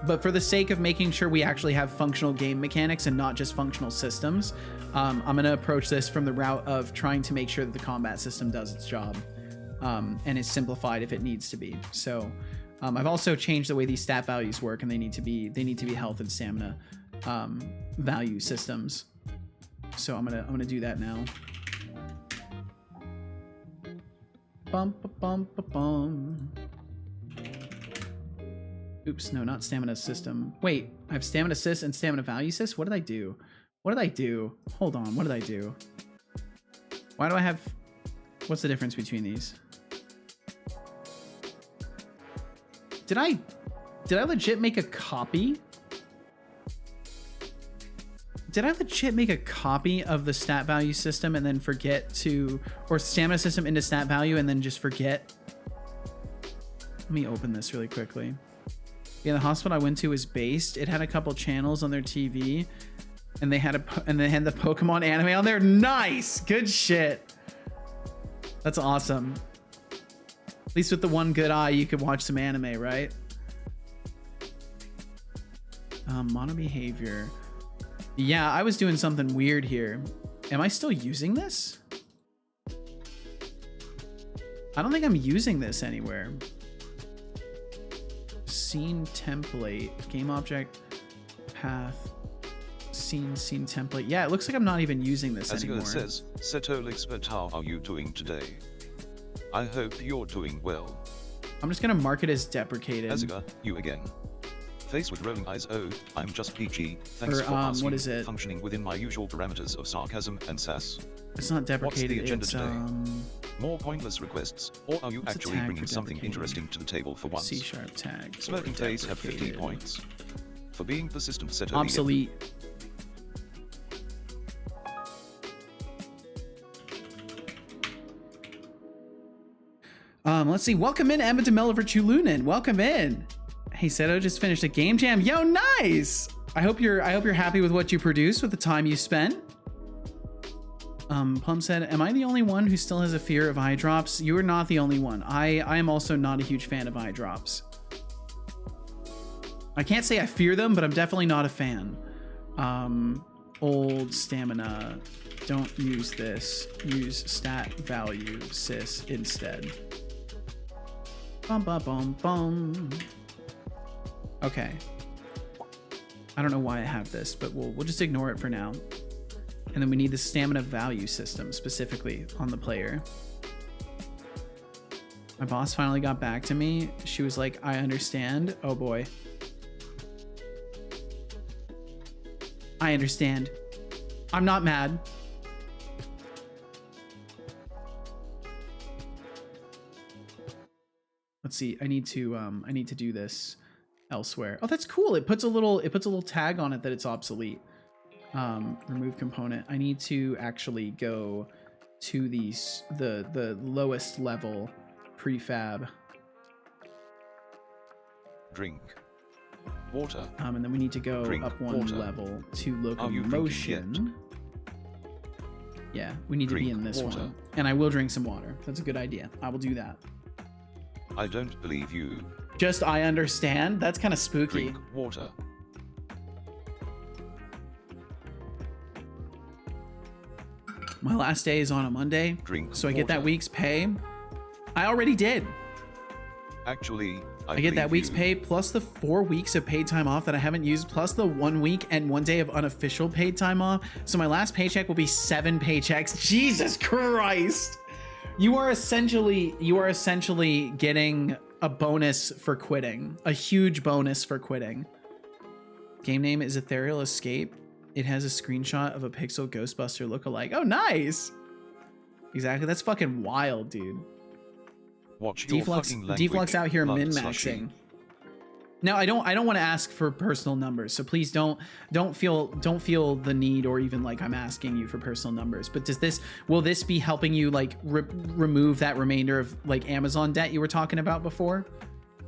Speaker 1: But for the sake of making sure we actually have functional game mechanics and not just functional systems, I'm going to approach this from the route of trying to make sure that the combat system does its job and is simplified if it needs to be. So I've also changed the way these stat values work, and they need to be health and stamina value systems. So I'm gonna do that now. Bum ba bum ba bum. Oops, no, not stamina system. Wait, I have stamina assist and stamina value assist? What did I do? Hold on, what did I do? Why do I have... What's the difference between these? Did I legit make a copy? Did I legit make a copy of the stat value system and then forget to... Or stamina system into stat value and then just forget? Let me open this really quickly. Yeah, the hospital I went to was based. It had a couple channels on their TV, and they had the Pokemon anime on there. Nice, good shit. That's awesome. At least with the one good eye, you could watch some anime, right? Mono behavior. Yeah, I was doing something weird here. Am I still using this? I don't think I'm using this anywhere. Scene template, game object, path, scene template. Yeah, it looks like I'm not even using this anymore.
Speaker 2: As it says, Setolyx, but how are you doing today? I hope you're doing well.
Speaker 1: I'm just gonna mark it as deprecated.
Speaker 2: Aziga, you again. Face with rolling eyes. Oh, I'm just PG. Thanks
Speaker 1: Or,
Speaker 2: for asking.
Speaker 1: what is it?
Speaker 2: Functioning within my usual parameters of sarcasm and sass.
Speaker 1: It's not deprecated.
Speaker 2: What's the agenda
Speaker 1: It's
Speaker 2: today? More pointless requests, or are you
Speaker 1: What's a
Speaker 2: actually
Speaker 1: tag
Speaker 2: bringing
Speaker 1: for
Speaker 2: something
Speaker 1: deprecated?
Speaker 2: interesting to the table for once?
Speaker 1: C# tag.
Speaker 2: Smirking
Speaker 1: or
Speaker 2: Days have 50
Speaker 1: deprecated.
Speaker 2: points. For being persistent, Setolyx.
Speaker 1: Obsolete. Let's see. Welcome in, Emma DeMello for Chulunin. Welcome in. Hey, Seto just finished a game jam. Yo, nice. I hope you're happy with what you produced with the time you spent. Plum said, "Am I the only one who still has a fear of eye drops?" You are not the only one. I am also not a huge fan of eye drops. I can't say I fear them, but I'm definitely not a fan. Old stamina. Don't use this. Use stat value sis instead. Bum bum bum bum. Okay. I don't know why I have this, but we'll just ignore it for now. And then we need the stamina value system specifically on the player. My boss finally got back to me. She was like, "I understand." Oh boy. I understand. I'm not mad. Let's see. I need to do this elsewhere. Oh, that's cool. It puts a little tag on it that it's obsolete. Remove component. I need to actually go to the lowest level prefab.
Speaker 2: Drink water.
Speaker 1: And then we need to go
Speaker 2: Drink
Speaker 1: up one
Speaker 2: water.
Speaker 1: level to
Speaker 2: Are you drinking
Speaker 1: locomotion. Yeah, we need to be
Speaker 2: Drink
Speaker 1: in this
Speaker 2: water.
Speaker 1: one. And I will drink some water. That's a good idea. I will do that.
Speaker 2: I don't believe you.
Speaker 1: Just I understand. That's kind of spooky.
Speaker 2: Drink water.
Speaker 1: My last day is on a Monday,
Speaker 2: Drink
Speaker 1: so I get that
Speaker 2: water.
Speaker 1: week's pay. I already did.
Speaker 2: Actually,
Speaker 1: I get that
Speaker 2: believe
Speaker 1: week's
Speaker 2: you.
Speaker 1: pay plus the 4 weeks of paid time off that I haven't used, plus the 1 week and 1 day of unofficial paid time off. So my last paycheck will be 7 paychecks. Jesus Christ. You are essentially getting a bonus for quitting. A huge bonus for quitting. Game name is Ethereal Escape. It has a screenshot of a Pixel Ghostbuster lookalike. Oh, nice. Exactly. That's fucking wild, dude.
Speaker 2: Watch your fucking language.
Speaker 1: Deflux out here
Speaker 2: blood
Speaker 1: min
Speaker 2: slushy.
Speaker 1: maxing. Now I don't want to ask for personal numbers, so please don't feel the need or even like I'm asking you for personal numbers. But will this be helping you like remove that remainder of like Amazon debt you were talking about before?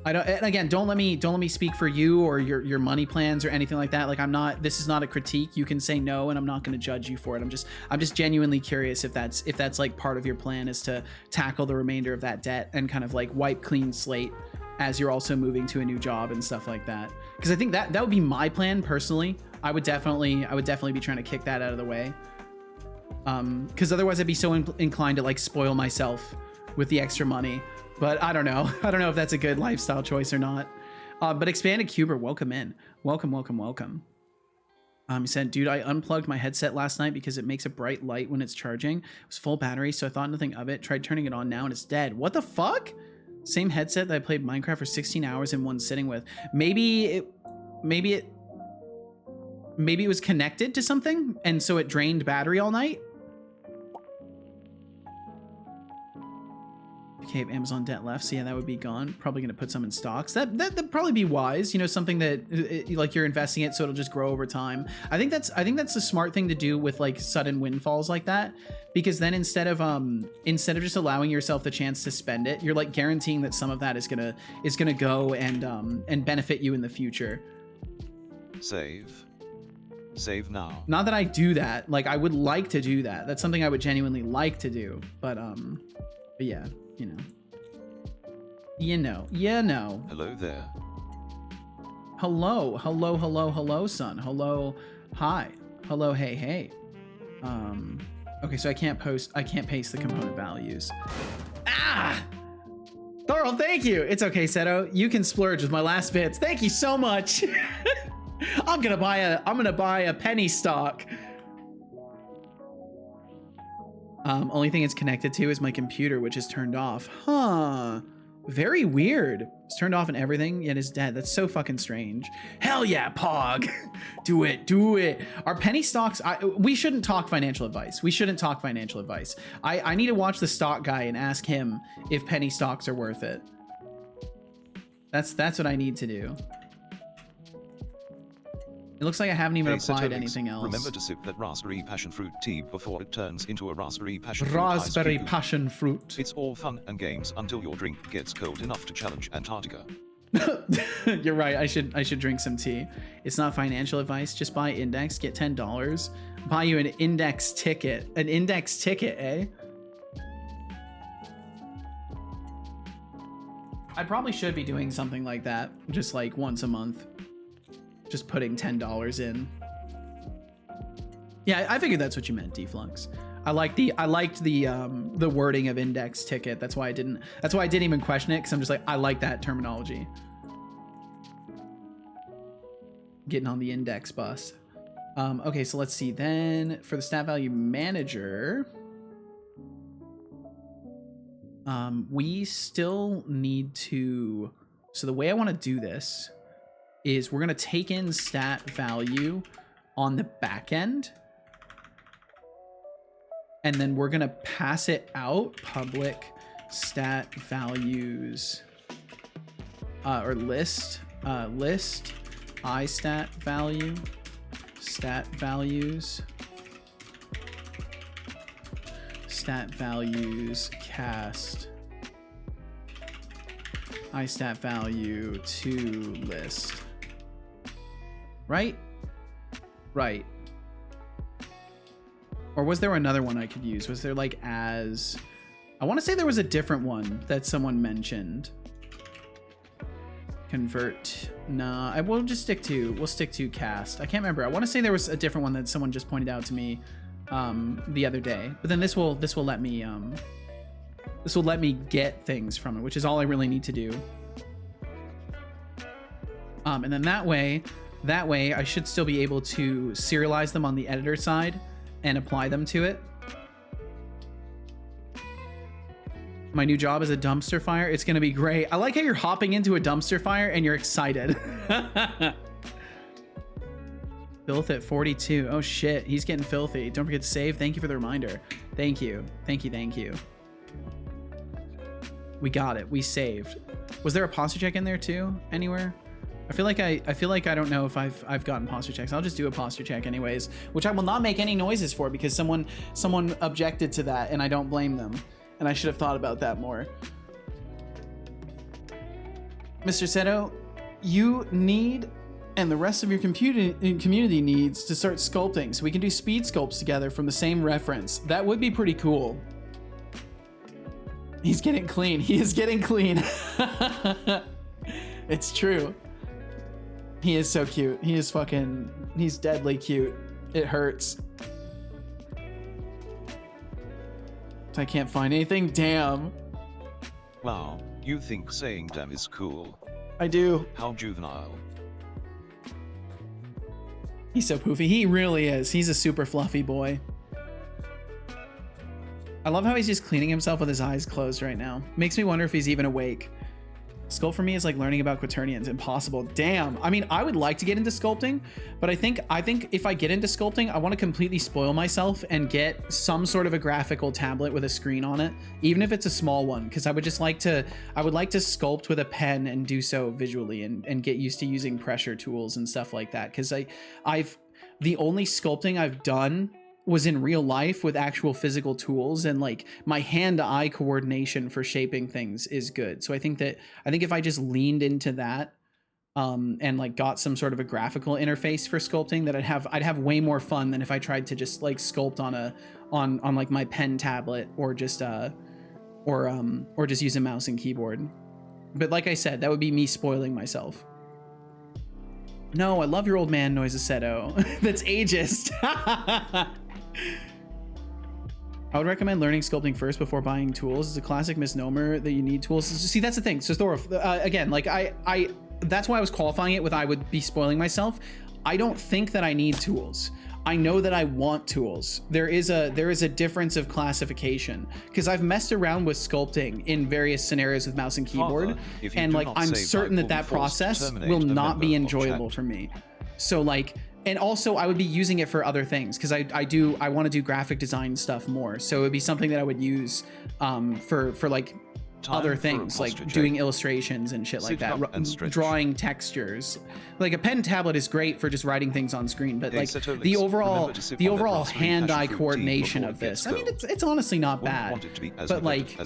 Speaker 1: And again, don't let me speak for you or your money plans or anything like that. Like this is not a critique. You can say no and I'm not going to judge you for it. I'm just genuinely curious if that's like part of your plan is to tackle the remainder of that debt and kind of like wipe clean slate as you're also moving to a new job and stuff like that. Because I think that would be my plan personally. I would definitely be trying to kick that out of the way. Because otherwise I'd be so inclined to like spoil myself with the extra money. But I don't know. I don't know if that's a good lifestyle choice or not. But Expanded Cuber, welcome in. Welcome. He said, "Dude, I unplugged my headset last night because it makes a bright light when it's charging. It was full battery, so I thought nothing of it. Tried turning it on now and it's dead. What the fuck? Same headset that I played Minecraft for 16 hours in one sitting with. Maybe it was connected to something and so it drained battery all night? Okay, Amazon debt left, so yeah, that would be gone. Probably gonna put some in stocks. That'd probably be wise. You know, something that like you're investing it so it'll just grow over time. I think that's a smart thing to do with like sudden windfalls like that, because then instead of just allowing yourself the chance to spend it, you're like guaranteeing that some of that is gonna go and benefit you in the future.
Speaker 2: Save now.
Speaker 1: Not that I do that. Like I would like to do that. That's something I would genuinely like to do. But yeah. You know.
Speaker 2: Hello there.
Speaker 1: Hello, son. Hello, hi. Hello, hey. Okay, so I can't paste the component values. Ah! Thorl, thank you. It's okay, Seto. You can splurge with my last bits. Thank you so much. I'm gonna buy a penny stock. Only thing it's connected to is my computer, which is turned off. Huh. Very weird. It's turned off and everything, yet it's dead. That's so fucking strange. Hell yeah, Pog. Do it. Our penny stocks, we shouldn't talk financial advice. I need to watch the stock guy and ask him if penny stocks are worth it. That's what I need to do. It looks like I haven't even applied
Speaker 2: Setolyx,
Speaker 1: anything else.
Speaker 2: Remember to sip that raspberry passion fruit tea before it turns into a raspberry passion
Speaker 1: fruit.
Speaker 2: It's all fun and games until your drink gets cold enough to challenge Antarctica.
Speaker 1: You're right. I should drink some tea. It's not financial advice. Just buy Index, get $10. Buy you an Index ticket. An Index ticket, eh? I probably should be doing something like that, just like once a month. Just putting $10 in. Yeah, I figured that's what you meant, Deflux. I liked the wording of Index ticket. That's why I didn't even question it, because I'm just like, I like that terminology. Getting on the Index bus. Okay, so let's see. Then for the stat value manager, we still need to. So the way I want to do this is we're going to take in stat value on the back end, and then we're going to pass it out public stat values or list istat value stat values cast istat value to list. Right? Or was there another one I could use? Was there like as... I want to say there was a different one that someone mentioned. Convert. Nah, we'll stick to cast. I can't remember. I want to say there was a different one that someone just pointed out to me the other day. But then this will let me get things from it, which is all I really need to do. And then that way I should still be able to serialize them on the editor side and apply them to it. My new job is a dumpster fire. It's gonna be great. I like how you're hopping into a dumpster fire and you're excited. Filth at 42. Oh shit, he's getting filthy. Don't forget to save. Thank you for the reminder. Thank you. We got it. We saved. Was there a posture check in there too? Anywhere? I feel like I don't know if I've gotten posture checks. I'll just do a posture check anyways, which I will not make any noises for because someone objected to that, and I don't blame them. And I should have thought about that more. Mr. Seto, you need, and the rest of your community needs, to start sculpting so we can do speed sculpts together from the same reference. That would be pretty cool. He's getting clean. He is getting clean. It's true. He is so cute. He's deadly cute. It hurts. I can't find anything. Damn.
Speaker 2: Wow, you think saying damn is cool?
Speaker 1: I do.
Speaker 2: How juvenile.
Speaker 1: He's so poofy. He really is. He's a super fluffy boy. I love how he's just cleaning himself with his eyes closed right now. Makes me wonder if he's even awake. Sculpt for me is like learning about quaternions. Impossible. Damn. I mean, I would like to get into sculpting, but I think if I get into sculpting, I want to completely spoil myself and get some sort of a graphical tablet with a screen on it, even if it's a small one, because I would like to sculpt with a pen and do so visually and get used to using pressure tools and stuff like that. Because the only sculpting I've done was in real life with actual physical tools, and like my hand-eye coordination for shaping things is good. So I think if I just leaned into that and like got some sort of a graphical interface for sculpting, that I'd have way more fun than if I tried to just like sculpt on like my pen tablet or just use a mouse and keyboard. But like I said, that would be me spoiling myself. No, I love your old man noise, Seto. That's ageist. I would recommend learning sculpting first before buying tools. It's a classic misnomer that you need tools. See, that's the thing. So Thor, again, like I that's why I was qualifying it with I would be spoiling myself. I don't think that I need tools. I know that I want tools. There is a difference of classification, because I've messed around with sculpting in various scenarios with mouse and keyboard, and like I'm certain that process will not be enjoyable for me. So like, and also I would be using it for other things, because I want to do graphic design stuff more. So it would be something that I would use for like other things, like doing illustrations and shit like that, drawing textures. Like a pen tablet is great for just writing things on screen, but like the overall hand-eye coordination of this, I mean, it's honestly not bad. But like,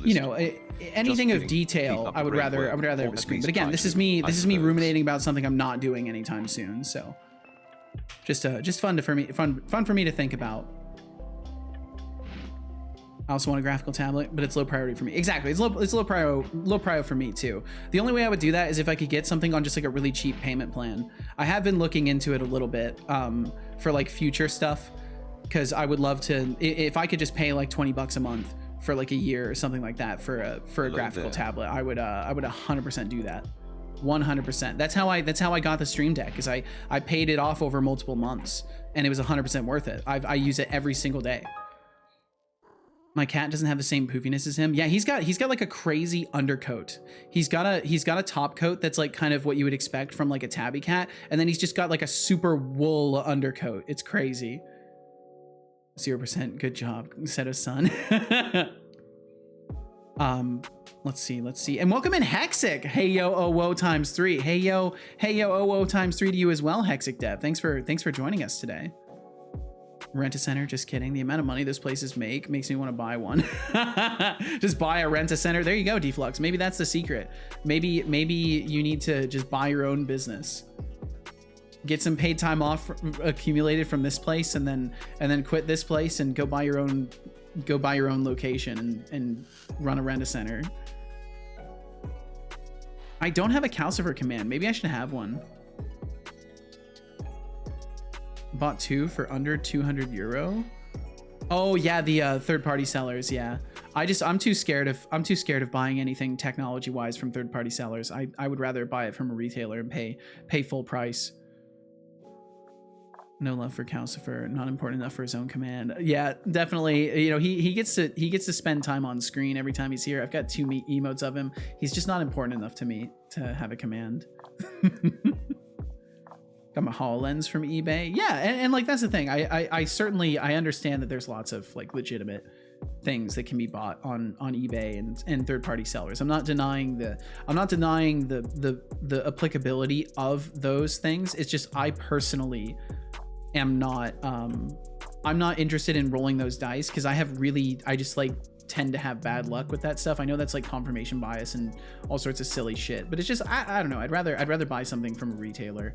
Speaker 1: you know, anything of detail, I would rather have a screen. But again, this is me ruminating about something I'm not doing anytime soon. So just fun for me to think about. I also want a graphical tablet, but it's low priority for me. Exactly, it's low prio for me too. The only way I would do that is if I could get something on just like a really cheap payment plan. I have been looking into it a little bit for like future stuff, because I would love to, if I could just pay like 20 bucks a month for like a year or something like that for a graphical tablet, I would 100% do that. 100%. That's how I got the Stream Deck, is I paid it off over multiple months, and it was 100% worth it. I use it every single day. My cat doesn't have the same poofiness as him. Yeah, he's got like a crazy undercoat. He's got a top coat that's like kind of what you would expect from like a tabby cat, and then he's just got like a super wool undercoat. It's crazy. 0%. Good job, Seto's son. Let's see. And welcome in Hexic. Hey yo, oh whoa times 3. Hey yo, oh whoa times 3 to you as well, Hexic Dev. Thanks for joining us today. Rent-A-Center, just kidding. The amount of money those places makes me want to buy one. Just buy a Rent-A-Center. There you go, Deflux. Maybe that's the secret. Maybe you need to just buy your own business. Get some paid time off accumulated from this place, and then quit this place and go buy your own location and run a Rent-A-Center. I don't have a Calcifer command. Maybe I should have one. Bought 2 for under 200 euro. Oh yeah, the third-party sellers. Yeah, I'm too scared of buying anything technology-wise from third-party sellers. I would rather buy it from a retailer and pay full price. No love for Calcifer. Not important enough for his own command. Yeah, definitely. You know, he gets to spend time on screen every time he's here. I've got 2 emotes of him. He's just not important enough to me to have a command. Got my HoloLens from eBay. Yeah, and like that's the thing. I certainly understand that there's lots of like legitimate things that can be bought on eBay and third-party sellers. I'm not denying the applicability of those things. It's just I personally am not I'm not interested in rolling those dice, because I just like tend to have bad luck with that stuff. I know that's like confirmation bias and all sorts of silly shit, but it's just I don't know. I'd rather buy something from a retailer,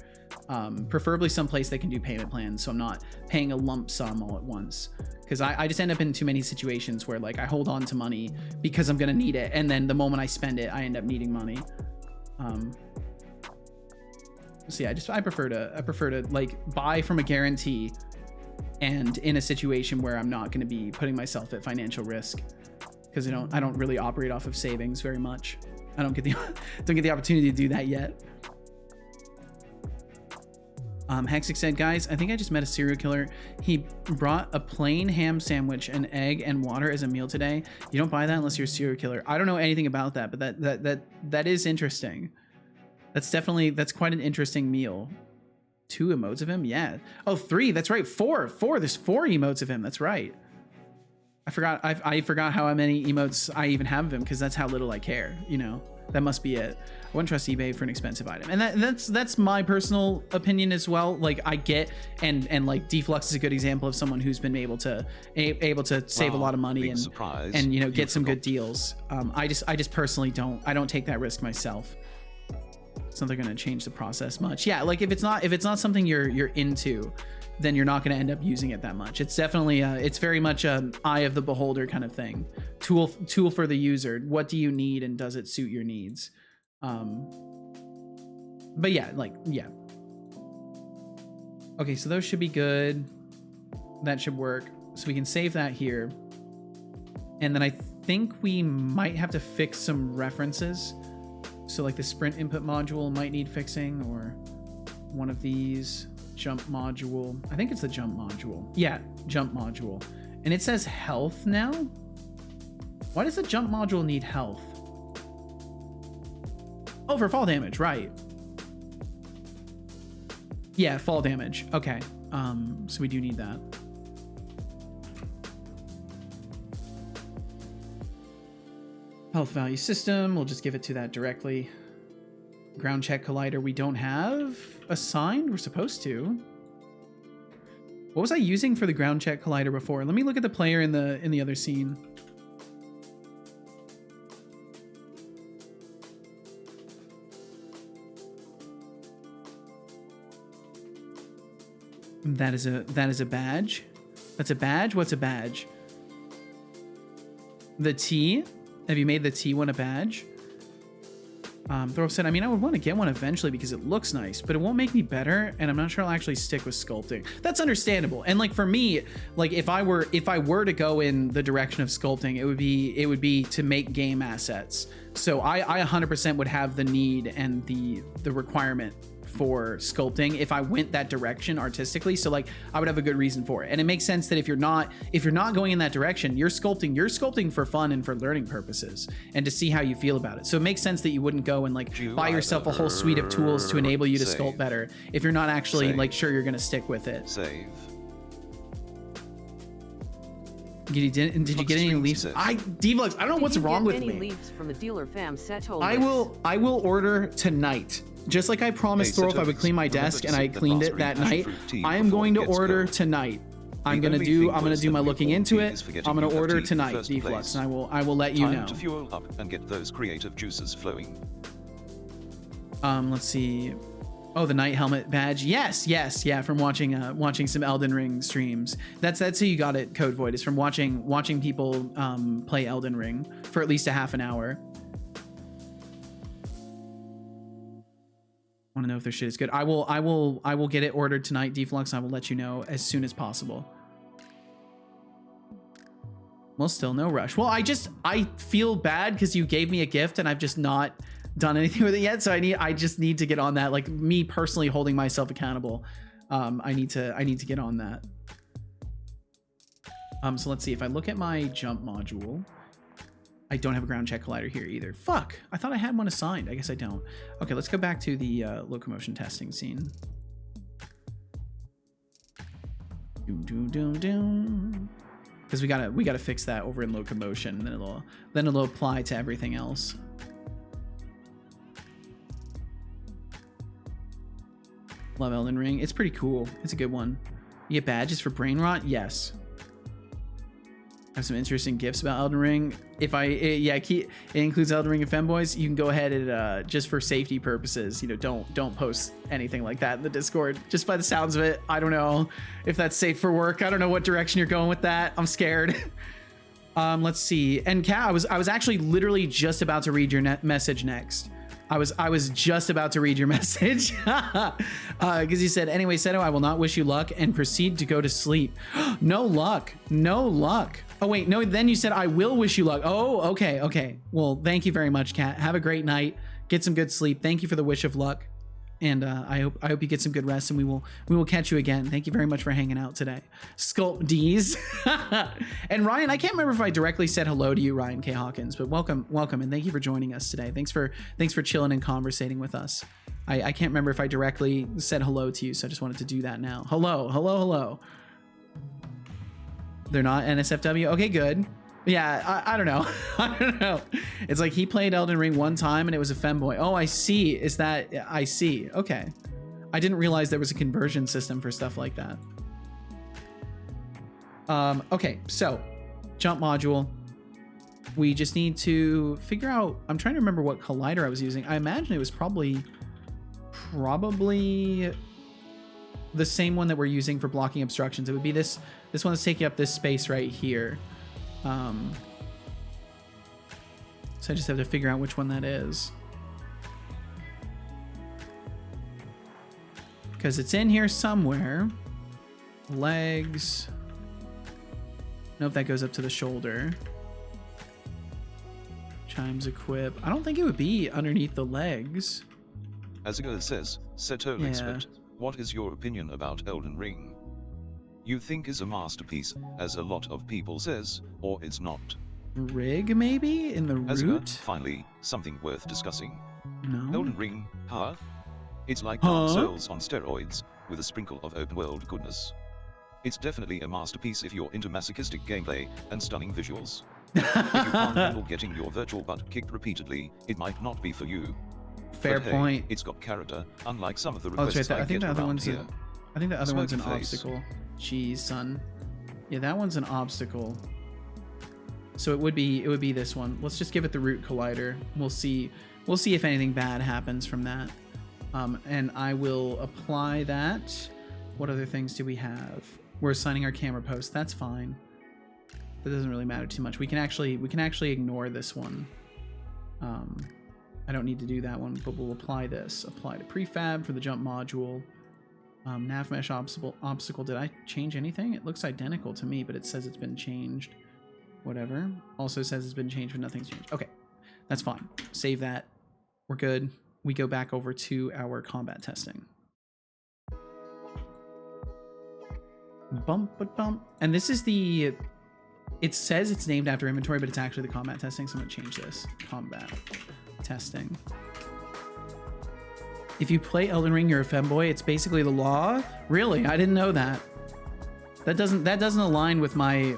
Speaker 1: preferably someplace that can do payment plans, so I'm not paying a lump sum all at once, because I just end up in too many situations where like I hold on to money because I'm gonna need it, and then the moment I spend it I end up needing money. So yeah, I prefer to like buy from a guarantee, and in a situation where I'm not going to be putting myself at financial risk, because I don't really operate off of savings very much. I don't get the opportunity to do that yet. Hexic said, guys, I think I just met a serial killer. He brought a plain ham sandwich, an egg, and water as a meal today. You don't buy that unless you're a serial killer. I don't know anything about that, but that is interesting. That's quite an interesting meal. 2 emotes of him? Yeah. Oh, 3. That's right. 4. There's 4 emotes of him. That's right. I forgot how many emotes I even have of him because that's how little I care, you know. That must be it. I wouldn't trust eBay for an expensive item. And that's my personal opinion as well. Like I get and like Deflux is a good example of someone who's been able to save a lot of money and you know get some good deals. I just personally don't take that risk myself. It's not going to change the process much. Yeah, like if it's not something you're into, then you're not going to end up using it that much. It's definitely it's very much an eye of the beholder kind of thing. Tool for the user. What do you need and does it suit your needs? But yeah, yeah. Okay, so those should be good. That should work. So we can save that here. And then I think we might have to fix some references. So like the sprint input module might need fixing, or one of these. Jump module. I think it's the jump module. Yeah, jump module. And it says health now. Why does the jump module need health? Oh, for fall damage, right. Yeah, fall damage. Okay. So we do need that. Health value system. We'll just give it to that directly. Ground check collider we don't have assigned. We're supposed to. What was I using for the ground check collider before? Let me look at the player in the other scene. That is a badge. That's a badge. What's a badge? The T. Have you made the T one a badge? Throw said, I mean, I would want to get one eventually because it looks nice, but it won't make me better, and I'm not sure I'll actually stick with sculpting. That's understandable. And like for me, like if I were to go in the direction of sculpting, it would be to make game assets. So I 100% would have the need and the requirement for sculpting if I went that direction artistically. So like I would have a good reason for it. And it makes sense that if you're not going in that direction, you're sculpting for fun and for learning purposes and to see how you feel about it. So it makes sense that you wouldn't go and like buy yourself a whole suite of tools to enable you to sculpt better if you're not actually like sure you're going to stick with it.
Speaker 2: Save.
Speaker 1: Did you get any leaves? Deflux, I don't know what's wrong with me.
Speaker 9: Any leaves from the dealer fam Setolyx?
Speaker 1: I will order tonight. Just like I promised Thorolf I would clean my desk and I cleaned it that night. I am going to order tonight. I'm gonna do my looking into it. I'm gonna order tonight, Deflux, and I will let you know.
Speaker 2: Time to fuel up and get those creative juices flowing.
Speaker 1: Let's see. Oh, the night helmet badge. Yes, yeah, from watching some Elden Ring streams. That's how you got it, Code Void, is from watching people play Elden Ring for at least a half an hour. Want to know if their shit is good. I will get it ordered tonight, Deflux. I will let you know as soon as possible. Well, still no rush. Well, I feel bad because you gave me a gift and I've just not done anything with it yet. So I just need to get on that. Like me personally holding myself accountable. I need to get on that. So let's see if I look at my jump module. I don't have a ground check collider here either. Fuck, I thought I had one assigned. I guess I don't. Okay, let's go back to the locomotion testing scene. Because we gotta fix that over in locomotion, and then it'll apply to everything else. Love Elden Ring. It's pretty cool. It's a good one. You get badges for brain rot? Yes. I have some interesting gifts about Elden Ring. If it includes Elden Ring and femboys, you can go ahead and just for safety purposes, don't post anything like that in the Discord. Just by the sounds of it, I don't know if that's safe for work. I don't know what direction you're going with that. I'm scared. Let's see. And Kat, I was actually literally just about to read your message next. I was just about to read your message because you said, anyway, Seto, I will not wish you luck and proceed to go to sleep. No luck. Oh, wait, no, then you said, I will wish you luck. Oh, okay. Well, thank you very much, Kat. Have a great night. Get some good sleep. Thank you for the wish of luck. And I hope you get some good rest, and we will catch you again. Thank you very much for hanging out today. Sculpt D's. And Ryan, I can't remember if I directly said hello to you, Ryan K. Hawkins, but welcome, and thank you for joining us today. Thanks for chilling and conversating with us. I can't remember if I directly said hello to you, so I just wanted to do that now. Hello. They're not NSFW? Okay, good. Yeah, I don't know. I don't know. It's like he played Elden Ring one time and it was a femboy. Oh, I see. Is that... I see. Okay. I didn't realize there was a conversion system for stuff like that. Okay, so jump module. We just need to figure out... I'm trying to remember what collider I was using. I imagine it was probably the same one that we're using for blocking obstructions. It would be this one that's taking up this space right here. So I just have to figure out which one that is, because it's in here somewhere. Legs. Nope, that goes up to the shoulder. Chimes equip. I don't think it would be underneath the legs.
Speaker 2: As a girl says, Setolyx,
Speaker 1: Yeah.
Speaker 2: but what is your opinion about Elden Ring? You think is a masterpiece, as a lot of people says, or it's not?
Speaker 1: Rig, maybe? In the
Speaker 2: As
Speaker 1: root?
Speaker 2: finally, something worth discussing.
Speaker 1: No.
Speaker 2: Elden Ring, huh? It's like Dark Souls on steroids, with a sprinkle of open world goodness. It's definitely a masterpiece if you're into masochistic gameplay and stunning visuals. If you can't handle getting your virtual butt kicked repeatedly, it might not be for you.
Speaker 1: Fair
Speaker 2: But hey,
Speaker 1: point.
Speaker 2: it's got character, unlike some of the
Speaker 1: Oh, that's
Speaker 2: requests
Speaker 1: right. I
Speaker 2: I
Speaker 1: think
Speaker 2: get
Speaker 1: the other
Speaker 2: around
Speaker 1: one's
Speaker 2: here.
Speaker 1: I think the other one's an
Speaker 2: Smirky face.
Speaker 1: obstacle. Jeez, son. Yeah, that one's an obstacle. So it would be this one. Let's just give it the root collider. We'll see if anything bad happens from that. And I will apply that. What other things do we have? We're assigning our camera post. That's fine. That doesn't really matter too much. We can actually ignore this one. I don't need to do that one, but we'll apply this. Apply to prefab for the jump module. Nav mesh obstacle. Did I change anything? It looks identical to me, but it says it's been changed. Whatever. Also says it's been changed, but nothing's changed. Okay, that's fine. Save that. We're good. We go back over to our combat testing. Bump, bump. And this is the... It says it's named after inventory, but it's actually the combat testing, so I'm going to change this. Combat testing. If you play Elden Ring, you're a femboy. It's basically the law. Really? I didn't know that. That doesn't align with my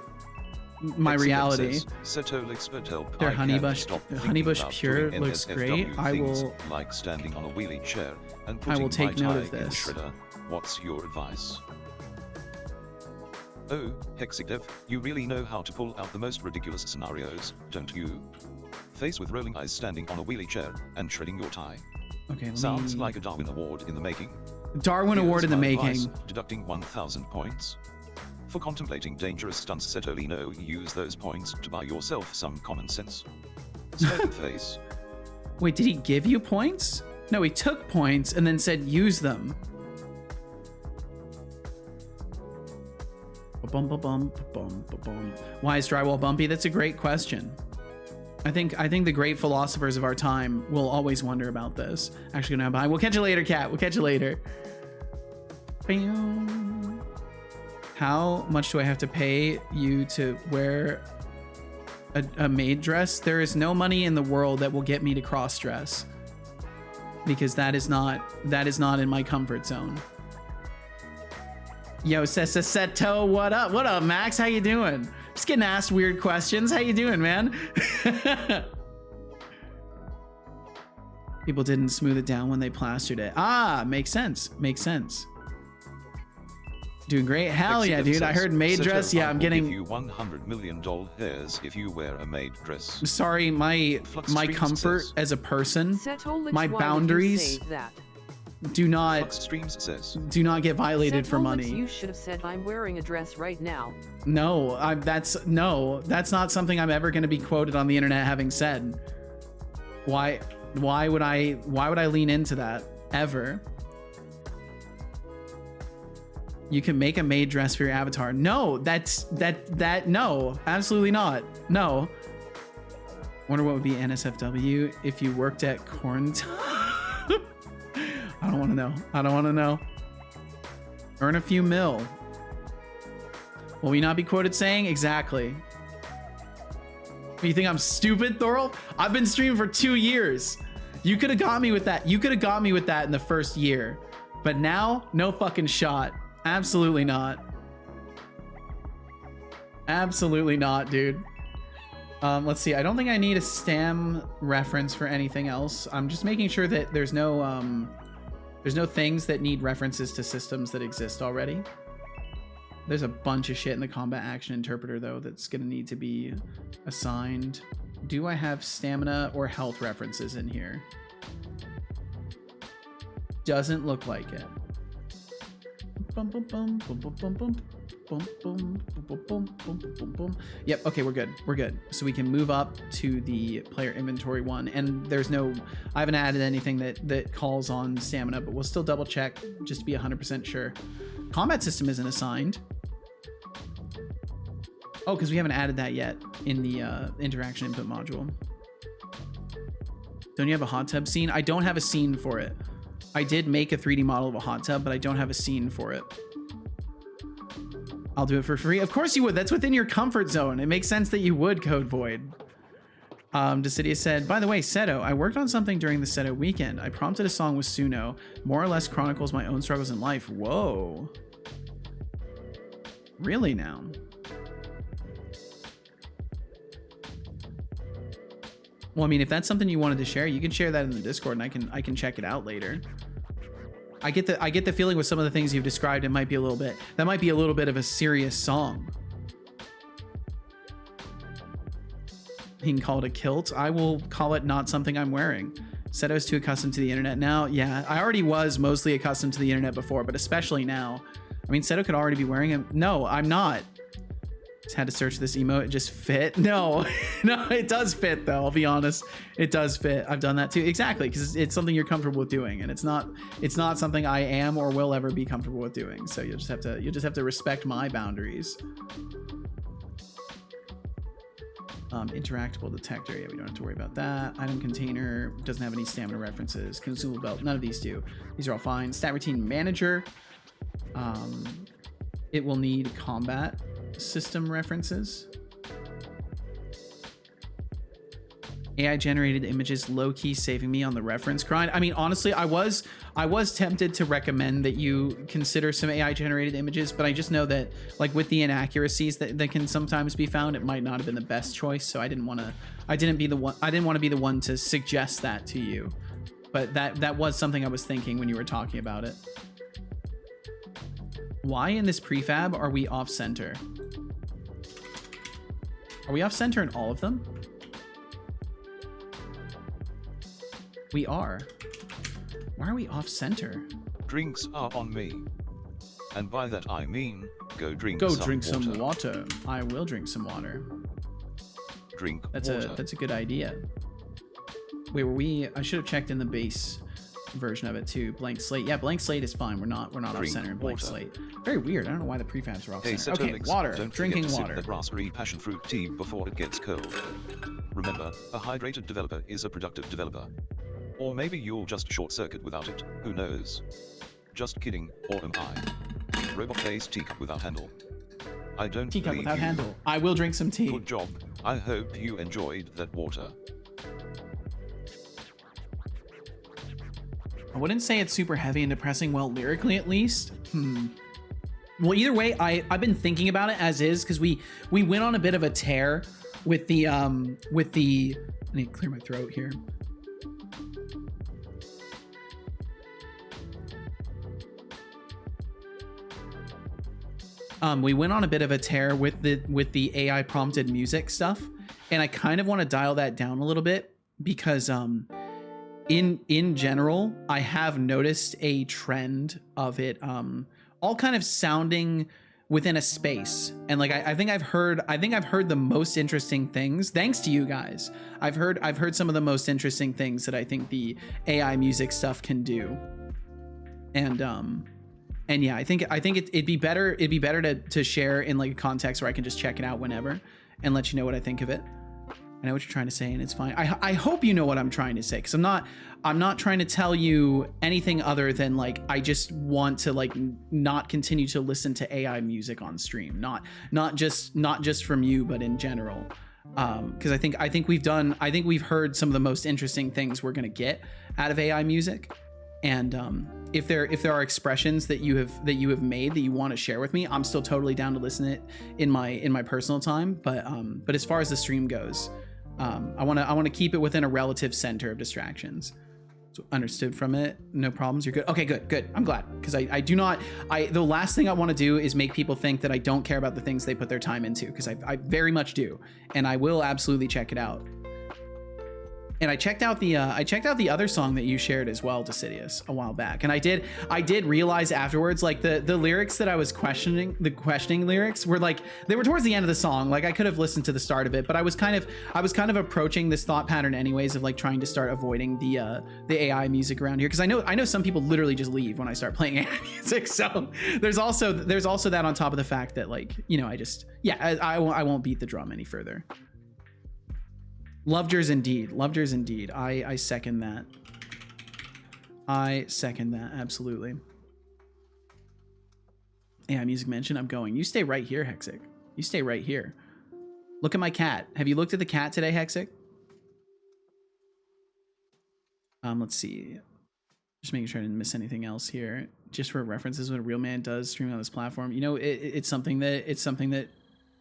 Speaker 1: reality.
Speaker 2: Setolyx, but help.
Speaker 1: Their
Speaker 2: I can't
Speaker 1: Honeybush
Speaker 2: stop
Speaker 1: Honeybush
Speaker 2: thinking
Speaker 1: Pure
Speaker 2: about doing
Speaker 1: looks
Speaker 2: NSFW
Speaker 1: great. I
Speaker 2: things
Speaker 1: will
Speaker 2: like standing on a wheelie chair and
Speaker 1: I will
Speaker 2: putting
Speaker 1: take
Speaker 2: my
Speaker 1: note
Speaker 2: tie
Speaker 1: of
Speaker 2: in the
Speaker 1: this.
Speaker 2: shredder. What's your advice? Oh, Hexidev, you really know how to pull out the most ridiculous scenarios, don't you? Faced with rolling eyes standing on a wheelie chair and shredding your tie.
Speaker 1: Okay,
Speaker 2: Sounds like a Darwin Award in the making.
Speaker 1: Darwin
Speaker 2: Here's
Speaker 1: Award in the
Speaker 2: my
Speaker 1: making.
Speaker 2: advice, deducting 1,000 points. For contemplating dangerous stunts, Setolino, use those points to buy yourself some common sense. Smoke face.
Speaker 1: Wait, did he give you points? No, he took points and then said use them. Bum, bum, bum, bum, bum, bum. Why is drywall bumpy? That's a great question. I think the great philosophers of our time will always wonder about this. Actually, no, bye. We'll catch you later, cat. We'll catch you later. Bam. How much do I have to pay you to wear a maid dress? There is no money in the world that will get me to cross dress, because that is not in my comfort zone. Yo, Seto, what up? What up, Max? How you doing? Just getting asked weird questions. How you doing, man? People didn't smooth it down when they plastered it. Ah, makes sense. Makes sense. Doing great. Hell yeah, dude. I heard maid dress. Yeah, I'm getting...
Speaker 2: Give you $100 million if you wear a maid dress.
Speaker 1: Sorry, my comfort as a person,
Speaker 9: Setolyx,
Speaker 1: my
Speaker 9: why would you
Speaker 1: boundaries
Speaker 9: say that?
Speaker 1: do not get violated for
Speaker 9: Setolyx,
Speaker 1: money.
Speaker 9: You should have said I'm wearing a dress right now.
Speaker 1: No, that's not something I'm ever going to be quoted on the internet having said. Why would I lean into that ever? You can make a maid dress for your avatar. No, no, absolutely not. No. Wonder what would be NSFW if you worked at Quarantine. I don't want to know. I don't want to know. Earn a few mil. Will we not be quoted saying? Exactly. You think I'm stupid, Thorolf? I've been streaming for 2 years. You could have got me with that. You could have got me with that in the first year. But now, no fucking shot. Absolutely not. Absolutely not, dude. Let's see. I don't think I need a stem reference for anything else. I'm just making sure that there's no things that need references to systems that exist already. There's a bunch of shit in the combat action interpreter though that's gonna need to be assigned. Do I have stamina or health references in here? Doesn't look like it. Bum, bum, bum, bum, bum, bum, bum. Boom, boom, boom, boom, boom, boom, boom. Yep, okay, we're good. We're good. So we can move up to the player inventory one, and there's no, I haven't added anything that calls on stamina, but we'll still double check just to be 100% sure. Combat system isn't assigned. Oh, because we haven't added that yet in the interaction input module. Don't you have a hot tub scene? I don't have a scene for it. I did make a 3D model of a hot tub, but I don't have a scene for it. I'll do it for free. Of course you would. That's within your comfort zone. It makes sense that you would, Code Void. Decidia said, by the way, Seto, I worked on something during the Seto weekend. I prompted a song with Suno. More or less chronicles my own struggles in life. Whoa. Really now? Well, I mean, if that's something you wanted to share, you can share that in the Discord, and I can check it out later. I get the feeling with some of the things you've described, it might be a little bit of a serious song. You can call it a kilt. I will call it not something I'm wearing. Seto's too accustomed to the internet now. Yeah, I already was mostly accustomed to the internet before, but especially now. I mean, Seto could already be wearing them. No, I'm not. Just had to search this emote. It just fit. No, no, it does fit though. I'll be honest. It does fit. I've done that too. Exactly. Because it's something you're comfortable with doing, and it's not something I am or will ever be comfortable with doing. So you'll just have to respect my boundaries. Interactable detector. Yeah, we don't have to worry about that. Item container doesn't have any stamina references. Consumable belt. None of these do. These are all fine. Stat routine manager. It will need combat system references. AI generated images low-key saving me on the reference grind. I mean, honestly, I was tempted to recommend that you consider some AI generated images, but I just know that like with the inaccuracies that can sometimes be found, it might not have been the best choice. So I didn't want to be the one to suggest that to you. But that was something I was thinking when you were talking about it. Why in this prefab are we off center? Are we off center in all of them? We are. Why are we off center?
Speaker 2: Drinks are on me. And by that I mean, go drink
Speaker 1: some water. I will drink some water.
Speaker 2: Drink
Speaker 1: that's
Speaker 2: water.
Speaker 1: That's a good idea. Wait, I should have checked in the base version of it too. Blank slate. Yeah, blank slate is fine. We're not off center in blank slate. Very weird. I don't know why the prefabs are off center. Okay, water. Drinking water.
Speaker 2: Sip the raspberry passion fruit tea before it gets cold. Remember, a hydrated developer is a productive developer. Or maybe you'll just short circuit without it. Who knows? Just kidding. Or am I? Robot-based teacup without handle. I don't
Speaker 1: teacup without handle. I will drink some tea.
Speaker 2: Good job. I hope you enjoyed that water.
Speaker 1: I wouldn't say it's super heavy and depressing, well, lyrically at least. Well, either way, I've been thinking about it as is, because we went on a bit of a tear with the I need to clear my throat here. We went on a bit of a tear with the AI prompted music stuff, and I kind of want to dial that down a little bit because in general, I have noticed a trend of it all kind of sounding within a space, and like I think I've heard the most interesting things thanks to you guys. I've heard some of the most interesting things that I think the AI music stuff can do, and yeah, I think it'd be better to share in like a context where I can just check it out whenever and let you know what I think of it. I know what you're trying to say, and it's fine. I hope you know what I'm trying to say, because I'm not trying to tell you anything other than like I just want to like not continue to listen to AI music on stream, not just from you, but in general. Because I think we've heard some of the most interesting things we're gonna get out of AI music, and if there are expressions that you have made that you want to share with me, I'm still totally down to listen to it in my personal time. But as far as the stream goes, I want to keep it within a relative center of distractions. So understood from it, no problems. You're good. Okay, good. I'm glad, because the last thing I want to do is make people think that I don't care about the things they put their time into, because I very much do, and I will absolutely check it out. And I checked out the other song that you shared as well, Decidius, a while back, and I did realize afterwards, like the lyrics that I was questioning lyrics were like, they were towards the end of the song. Like I could have listened to the start of it, but I was kind of approaching this thought pattern anyways of like trying to start avoiding the AI music around here, because I know some people literally just leave when I start playing AI music. So there's also that on top of the fact that, like, you know, I won't beat the drum any further. Loved yours indeed. I second that. Absolutely. AI music mention, I'm going. You stay right here, Hexic. You stay right here. Look at my cat. Have you looked at the cat today, Hexic? Let's see. Just making sure I didn't miss anything else here. Just for references, what a real man does streaming on this platform. You know, it's something that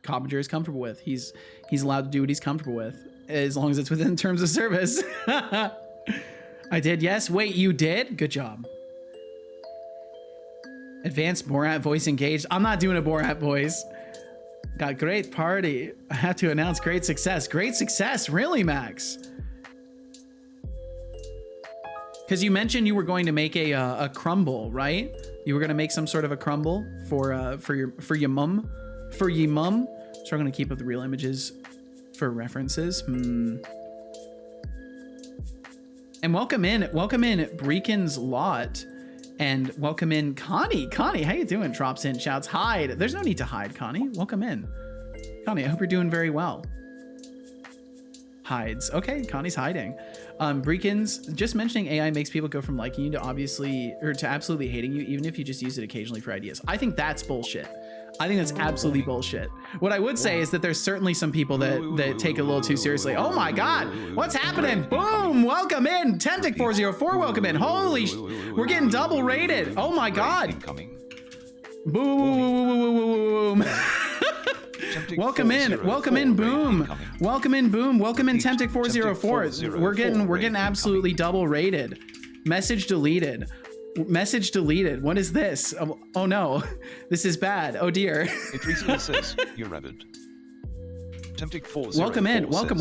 Speaker 1: Coppinger is comfortable with. He's allowed to do what he's comfortable with, as long as it's within terms of service. I did, yes. Wait, you did? Good job. Advanced Borat voice engaged. I'm not doing a Borat voice. Got great party. I have to announce great success. Great success, really, Max? Because you mentioned you were going to make a crumble, right? You were going to make some sort of a crumble for your mum. So we're going to keep up the real images for references. And welcome in Breakin's Lot, and welcome in Connie. How you doing? Drops in, shouts, hide. There's no need to hide, Connie. Welcome in. Connie, I hope you're doing very well. Hides. Okay, Connie's hiding. Breakin's, just mentioning AI makes people go from liking you to absolutely hating you, even if you just use it occasionally for ideas. I think that's bullshit. I think that's absolutely bullshit. What I would say is that there's certainly some people that take it a little too seriously. Oh my God, what's happening? Boom, welcome in. Temptic404, welcome in. Holy we're getting double rated. Oh my God. Boom. Welcome in, Boom. Welcome in, Boom. Welcome in, Temptic404. We're getting absolutely double rated. Message deleted. What is this? Oh no, this is bad. Oh dear.
Speaker 2: It recently says you're rabid. Temptic404
Speaker 1: welcome in. Welcome.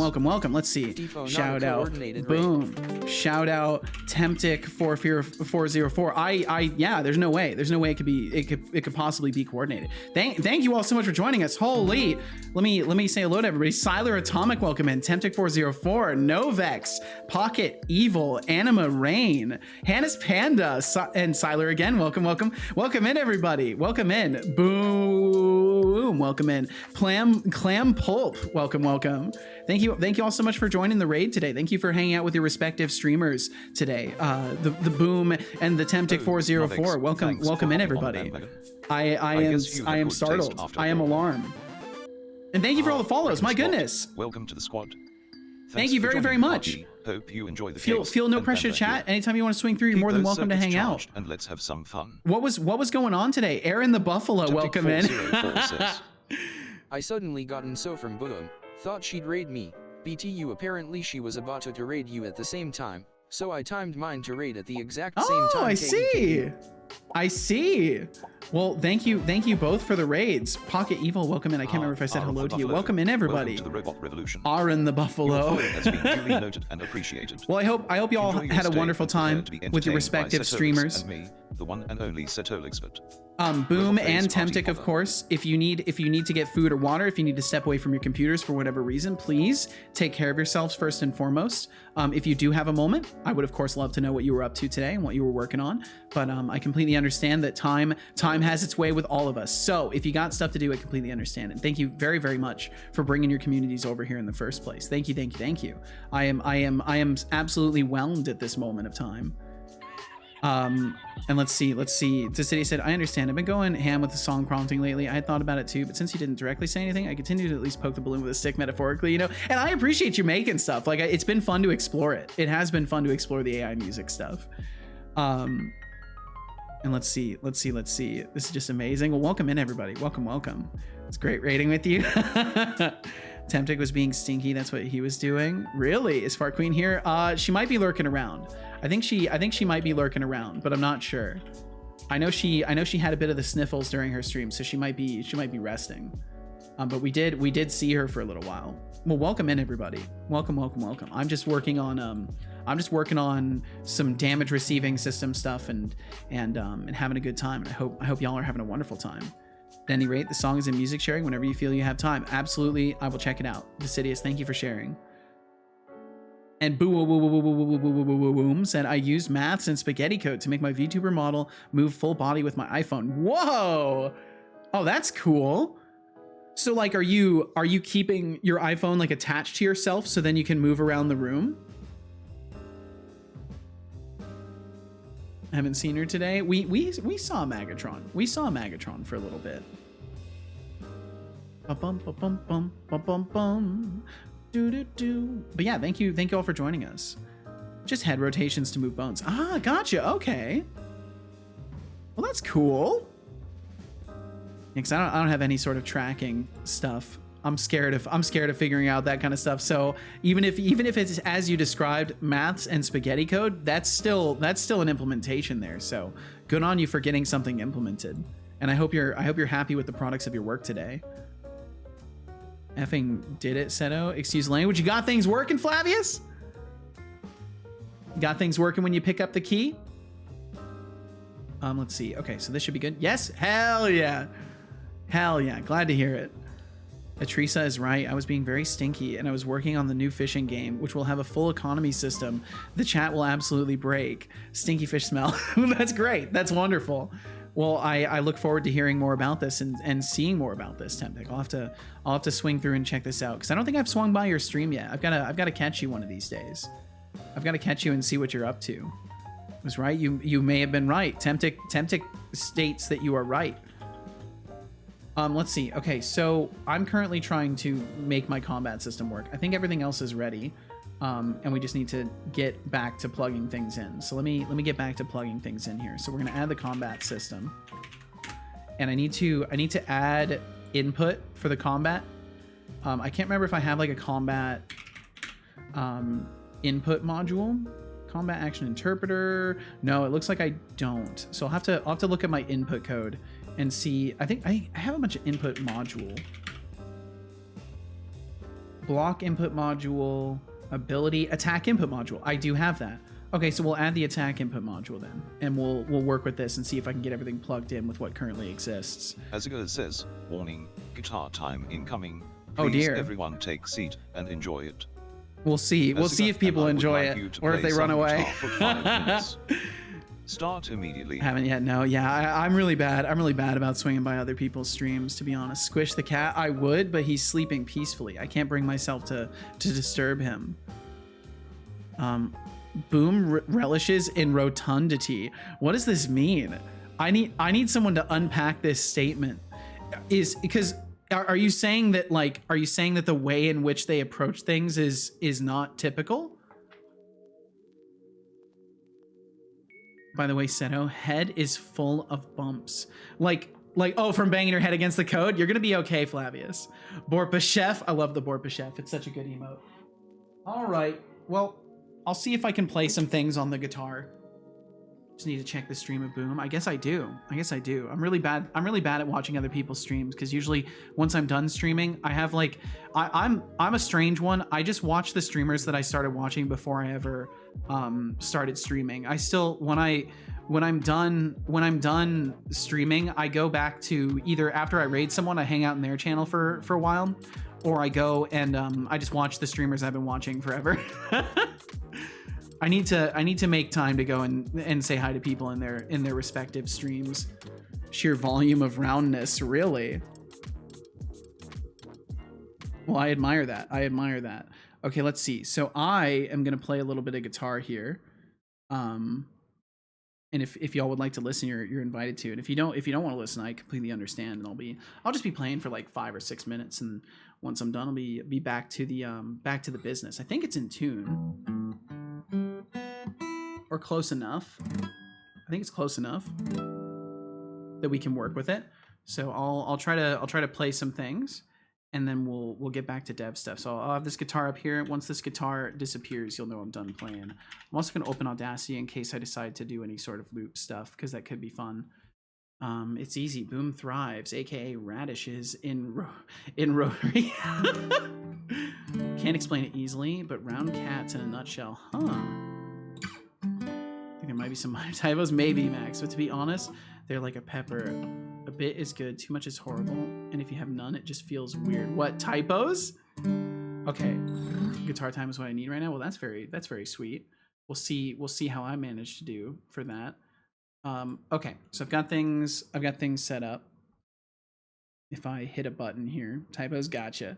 Speaker 1: Let's see. Shout out. Boom. Shout out Temptic404. Yeah, there's no way it could possibly be coordinated. Thank you all so much for joining us. Holy. Let me say hello to everybody. Siler Atomic, welcome in. Temptic404, Novex, Pocket Evil, Anima Rain, Hannes Panda, and Siler again. Welcome in, everybody. Welcome in. Boom. Welcome in. Clam Pulp. Welcome. Thank you all so much for joining the raid today. Thank you for hanging out with your respective streamers today. The Boom and the Temptic404. Welcome in, everybody. I am startled. I am alarmed. And thank you for all the follows. My goodness.
Speaker 2: Welcome to the squad.
Speaker 1: Thank you very, very much.
Speaker 2: Hope you enjoy the
Speaker 1: feel no pressure to chat. Anytime you want to swing through, you're more than welcome to hang out.
Speaker 2: And let's have some fun.
Speaker 1: What was going on today? Aaron the Buffalo, welcome in.
Speaker 5: I suddenly gotten so from Boom. Thought she'd raid me. BTU apparently she was about to raid you at the same time. So I timed mine to raid at the exact same time.
Speaker 1: Oh, I see. Well, thank you both for the raids. Pocket Evil, welcome in. I can't remember if I said hello to you. Welcome in, everybody.
Speaker 2: Welcome to the Robot Revolution.
Speaker 1: Aaron the Buffalo.
Speaker 2: Has been duly noted and appreciated.
Speaker 1: Well, I hope you all had a wonderful time with your respective streamers.
Speaker 2: the one and only Setolyx.
Speaker 1: Boom and
Speaker 2: Party
Speaker 1: Temptic, of
Speaker 2: popper.
Speaker 1: course. If you need to get food or water, if you need to step away from your computers for whatever reason, please take care of yourselves first and foremost. If you do have a moment, I would of course love to know what you were up to today and what you were working on. But I completely understand that time has its way with all of us. So if you got stuff to do, I completely understand it. Thank you very, very much for bringing your communities over here in the first place. Thank you, thank you, thank you. I am absolutely whelmed at this moment of time. And let's see. The city said, I understand. I've been going ham with the song prompting lately. I had thought about it too, but since you didn't directly say anything, I continue to at least poke the balloon with a stick metaphorically, you know? And I appreciate you making stuff. Like, it's been fun to explore it. It has been fun to explore the AI music stuff. And let's see. This is just amazing. Well, welcome in, everybody. Welcome. It's great raiding with you. Temptic was being stinky. That's what he was doing. Really? Is Fart Queen here? She might be lurking around. I think she might be lurking around, but I'm not sure. I know she had a bit of the sniffles during her stream, so she might be resting. But we did see her for a little while. Well, welcome in, everybody. Welcome. I'm just working on some damage receiving system stuff and having a good time. And I hope y'all are having a wonderful time. At any rate, the song is in music sharing whenever you feel you have time. Absolutely, I will check it out. Decidius, thank you for sharing. And boom said, I used maths and spaghetti code to make my VTuber model move full body with my iPhone. Whoa! Oh, that's cool. So like, are you keeping your iPhone like attached to yourself so then you can move around the room? Haven't seen her today. We saw Magatron. We saw Magatron for a little bit. But yeah, thank you all for joining us. Just head rotations to move bones. Ah, gotcha. Okay. Well, that's cool. Because I don't have any sort of tracking stuff. I'm scared of figuring out that kind of stuff. So even if it's as you described, maths and spaghetti code, that's still an implementation there. So good on you for getting something implemented. And I hope you're happy with the products of your work today. Effing did it, Seto. Excuse the language. You got things working, Flavius? Got things working when you pick up the key? Let's see. Okay, so this should be good. Yes, hell yeah. Hell yeah, glad to hear it. Atrisa is right. I was being very stinky and I was working on the new fishing game, which will have a full economy system. The chat will absolutely break. Stinky fish smell. That's great. That's wonderful. Well, I look forward to hearing more about this and seeing more about this, Temptic. I'll have to swing through and check this out because I don't think I've swung by your stream yet. I've got to catch you one of these days. I've got to catch you and see what you're up to. I was right. You may have been right. Temptic states that you are right. Let's see. Okay, so I'm currently trying to make my combat system work. I think everything else is ready, and we just need to get back to plugging things in. So let me get back to plugging things in here. So we're gonna add the combat system, and I need to add input for the combat. I can't remember if I have like a combat input module. Combat action interpreter. No, it looks like I don't. So I'll have to look at my input code and see. I think I have a bunch of input module. Block input module, ability, attack input module. I do have that. Okay, so we'll add the attack input module then, and we'll work with this and see if I can get everything plugged in with what currently exists.
Speaker 2: Aziga says, warning, guitar time incoming. Please
Speaker 1: Oh dear.
Speaker 2: Everyone take seat and enjoy it.
Speaker 1: We'll see. We'll see if people enjoy it or if they run away.
Speaker 2: Start immediately.
Speaker 1: Haven't yet. No. Yeah, I'm really bad. I'm really bad about swinging by other people's streams, to be honest. Squish the cat. I would, but he's sleeping peacefully. I can't bring myself to disturb him. Boom relishes in rotundity. What does this mean? I need someone to unpack this statement. Is because are you saying that the way in which they approach things is not typical? By the way, Seto, head is full of bumps. Like, oh, from banging your head against the code? You're gonna be okay, Flavius. Borpa Chef, I love the Borpa Chef. It's such a good emote. All right, well, I'll see if I can play some things on the guitar. Just need to check the stream of Boom. I guess I do. I'm really bad at watching other people's streams because usually once I'm done streaming, I have like, I'm a strange one. I just watch the streamers that I started watching before I ever started streaming. I still, when when I'm done streaming, I go back to either after I raid someone, I hang out in their channel for a while, or I go and I just watch the streamers I've been watching forever. I need to make time to go and say hi to people in their respective streams. Sheer volume of roundness, really. Well, I admire that. I admire that. Okay, let's see. So I am gonna play a little bit of guitar here. And if y'all would like to listen, you're invited to. And if you don't want to listen, I completely understand. And I'll just be playing for like 5 or 6 minutes, and once I'm done, I'll be back to the business. I think it's in tune or close enough. I think it's close enough that we can work with it. So I'll try to play some things, and then we'll get back to dev stuff. So I'll have this guitar up here. Once this guitar disappears, you'll know I'm done playing. I'm also going to open Audacity in case I decide to do any sort of loop stuff, because that could be fun. It's easy. Boom thrives, aka radishes in rotary. Can't explain it easily, but round cats in a nutshell, huh? I think there might be some minor typos, maybe, Max. But to be honest, they're like a pepper. A bit is good, too much is horrible, and if you have none, it just feels weird. What, typos? Okay, guitar time is what I need right now. Well, that's very sweet. We'll see how I manage to do for that. Okay, so I've got things set up. If I hit a button here, typos, gotcha.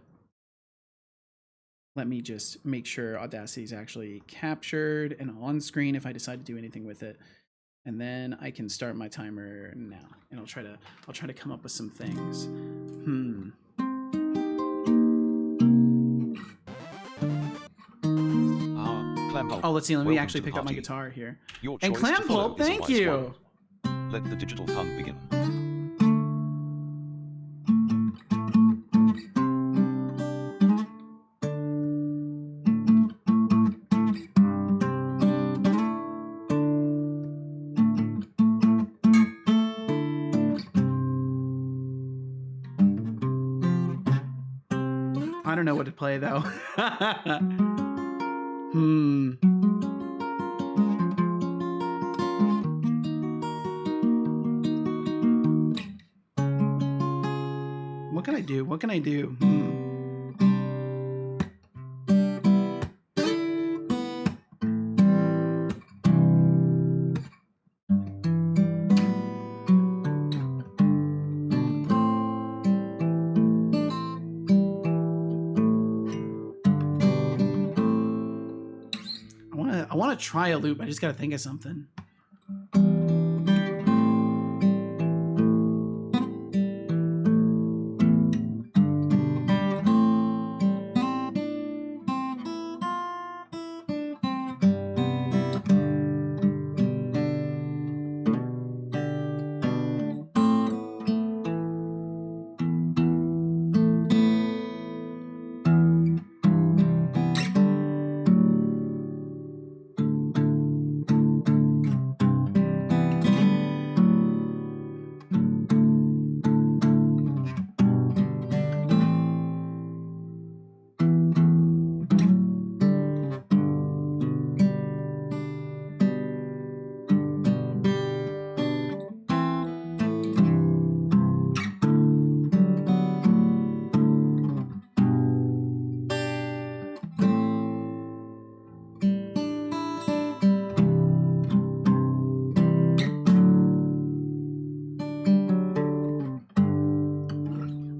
Speaker 1: Let me just make sure Audacity is actually captured and on screen if I decide to do anything with it. And then I can start my timer now, and I'll try to come up with some things. Oh, let's see. Let me actually pick up my guitar here. And Clam Pulp, thank you.
Speaker 2: Let the digital fun begin.
Speaker 1: I don't know what to play though. What can I do? What can I do? I want to try a loop. I just got to think of something.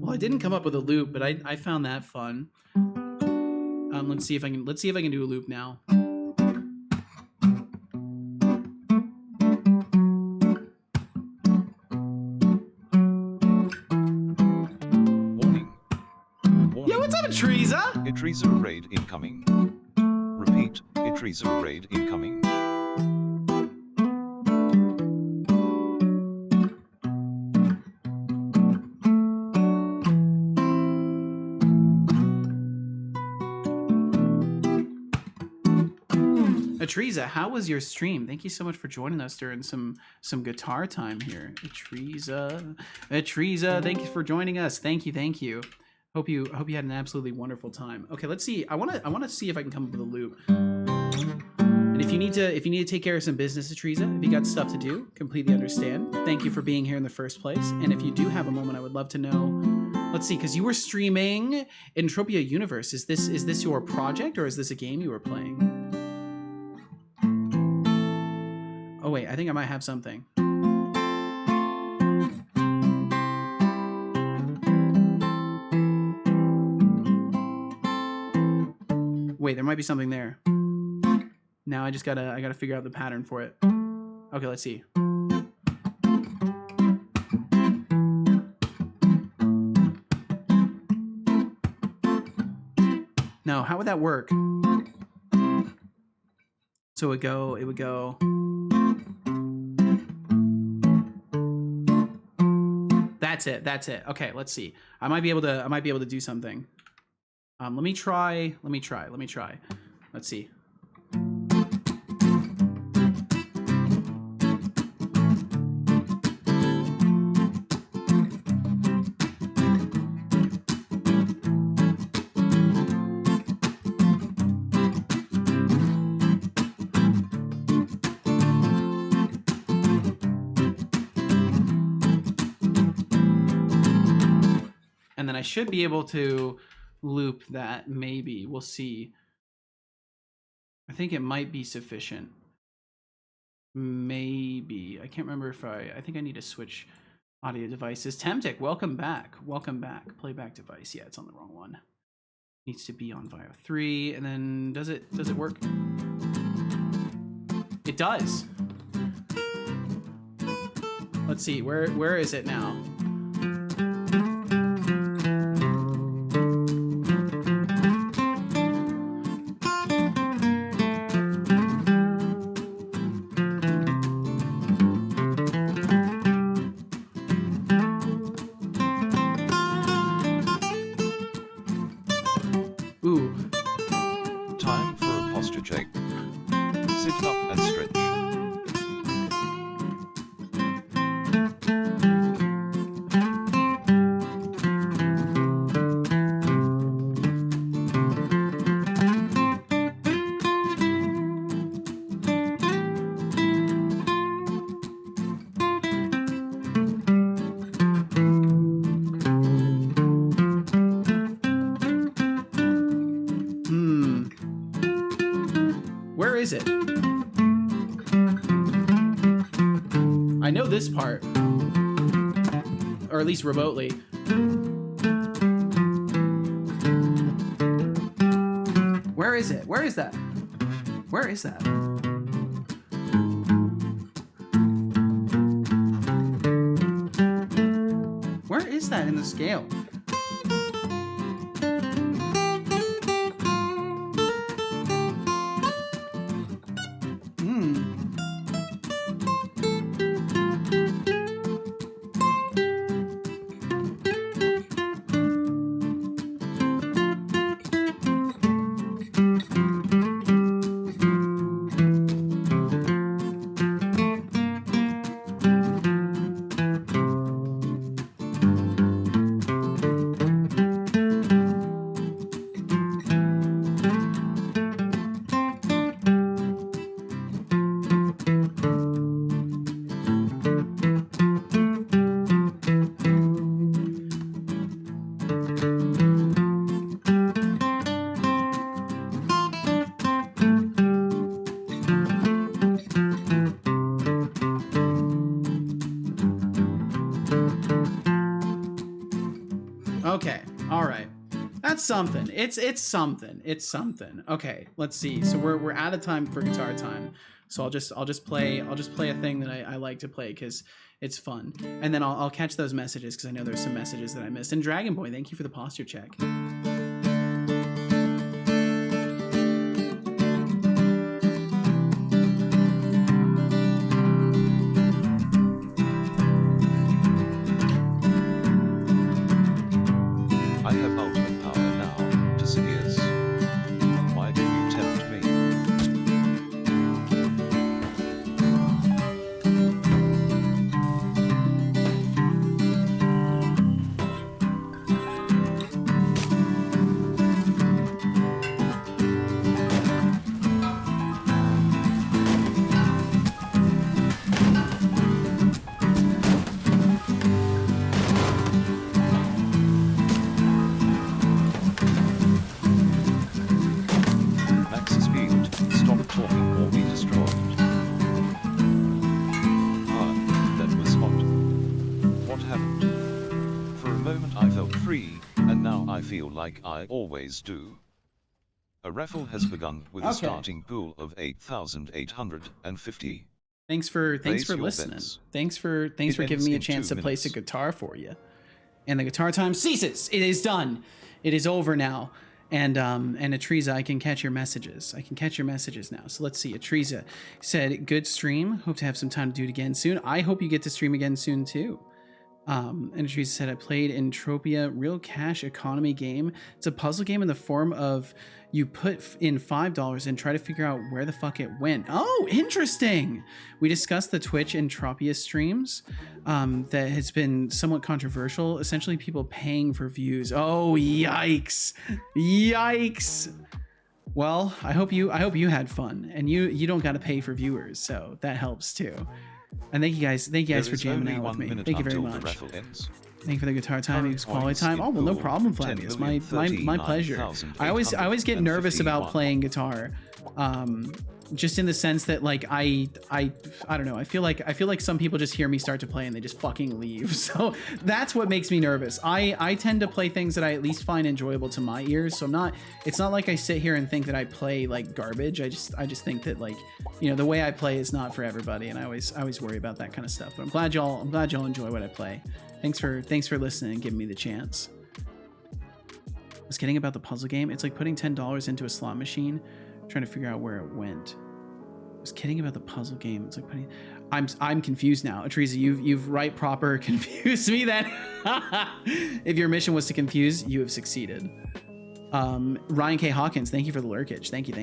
Speaker 1: I didn't come up with a loop, but I found that fun. Let's see if I can do a loop now.
Speaker 2: Warning.
Speaker 1: Yo, what's up, Teresa?
Speaker 2: Teresa raid incoming. Repeat, Teresa raid incoming.
Speaker 1: Teresa, how was your stream? Thank you so much for joining us during some guitar time here. Teresa, thank you for joining us. Thank you. Hope you had an absolutely wonderful time. Okay, let's see. I want to see if I can come up with a loop. And if you need to take care of some business, Teresa, if you got stuff to do, completely understand. Thank you for being here in the first place. And if you do have a moment, I would love to know. Let's see, because you were streaming Entropia Universe. Is this your project or is this a game you were playing? Oh wait, I think I might have something. Wait, there might be something there. Now I gotta figure out the pattern for it. Okay, let's see. No, how would that work? So it would go. That's it. Okay, let's see. I might be able to do something. Let me try. Let's see. And then I should be able to loop that, maybe. We'll see. I think it might be sufficient. Maybe. I can't remember if I think I need to switch audio devices. Temtic, welcome back. Playback device. Yeah, it's on the wrong one. Needs to be on VIO 3. And then does it work? It does. Let's see, where is it now?
Speaker 2: Time for a posture check. Sit up and stretch.
Speaker 1: Where is it? I know this part, or at least remotely. Where is it? Where is that? Where is that? Where is that in the scale? Okay, all right. That's something. It's something. Okay, let's see. So we're out of time for guitar time. So I'll just play a thing that I like to play because it's fun. And then I'll catch those messages because I know there's some messages that I missed. And Dragon Boy, thank you for the posture check.
Speaker 2: I have ultimate power now, to Sirius. Why do you tempt me? free, and now I feel like I always do. A raffle has begun with a
Speaker 1: Okay.
Speaker 2: starting pool of 8,850.
Speaker 1: Thanks for
Speaker 2: Place your
Speaker 1: listening.
Speaker 2: bets.
Speaker 1: Thanks for
Speaker 2: It
Speaker 1: giving
Speaker 2: ends
Speaker 1: me a
Speaker 2: in
Speaker 1: chance
Speaker 2: 2
Speaker 1: to place a
Speaker 2: minutes.
Speaker 1: guitar for you. And the guitar time ceases. It is done. It is over now. And Atriza, I can catch your messages. I can catch your messages now. So let's see. Atriza said, "Good stream. Hope to have some time to do it again soon." I hope you get to stream again soon too. And Atriza said, "I played Entropia, real cash economy game. It's a puzzle game in the form of you put in $5 and try to figure out where the fuck it went." Oh, interesting. We discussed the Twitch Entropia streams that has been somewhat controversial. Essentially, people paying for views. Oh, yikes. Yikes. Well, I hope you had fun, and you don't got to pay for viewers, so that helps too. And thank you guys
Speaker 2: There
Speaker 1: for
Speaker 2: is
Speaker 1: jamming
Speaker 2: only
Speaker 1: out with
Speaker 2: 1
Speaker 1: me.
Speaker 2: minute
Speaker 1: Thank you very
Speaker 2: until the
Speaker 1: much.
Speaker 2: raffle ends.
Speaker 1: Thank you for the guitar time.
Speaker 2: Current
Speaker 1: Use quality
Speaker 2: points
Speaker 1: time.
Speaker 2: in
Speaker 1: Oh well, no
Speaker 2: pool,
Speaker 1: problem, Flavius. My pleasure. I always get nervous about
Speaker 2: 10,039,851.
Speaker 1: playing guitar, just in the sense that like I don't know. I feel like some people just hear me start to play and they just fucking leave. So that's what makes me nervous. I tend to play things that I at least find enjoyable to my ears. So it's not like I sit here and think that I play like garbage. I just think that, like, you know, the way I play is not for everybody, and I always worry about that kind of stuff. But I'm glad y'all enjoy what I play. Thanks for listening and giving me the chance. I was kidding about the puzzle game. It's like putting $10 into a slot machine, trying to figure out where it went. I was kidding about the puzzle game. It's like putting. I'm confused now. Atriza, you've right proper confused me. Then, if your mission was to confuse, you have succeeded. Ryan K. Hawkins, thank you for the lurkage. Thank you.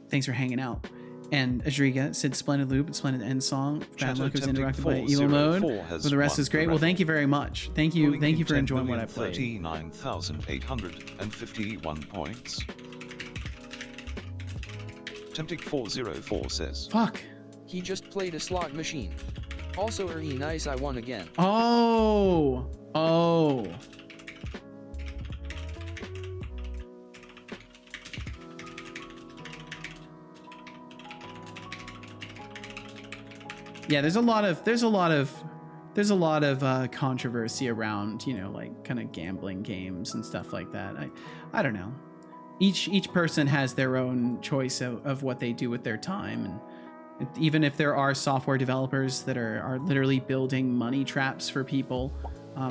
Speaker 1: Thanks for hanging out. And Adriga said, "Splendid loop and splendid end song. Bad luck was interrupted by evil mode, but the rest is great." Well, thank you very much. Thank you for enjoying what I played.
Speaker 2: 39,851 points. Temptic 404 says,
Speaker 1: Fuck.
Speaker 5: He just played a slot machine. Also, nice, I won again.
Speaker 1: Oh. Yeah, there's a lot of controversy around, you know, like kind of gambling games and stuff like that. I don't know. Each person has their own choice of what they do with their time, and even if there are software developers that are literally building money traps for people,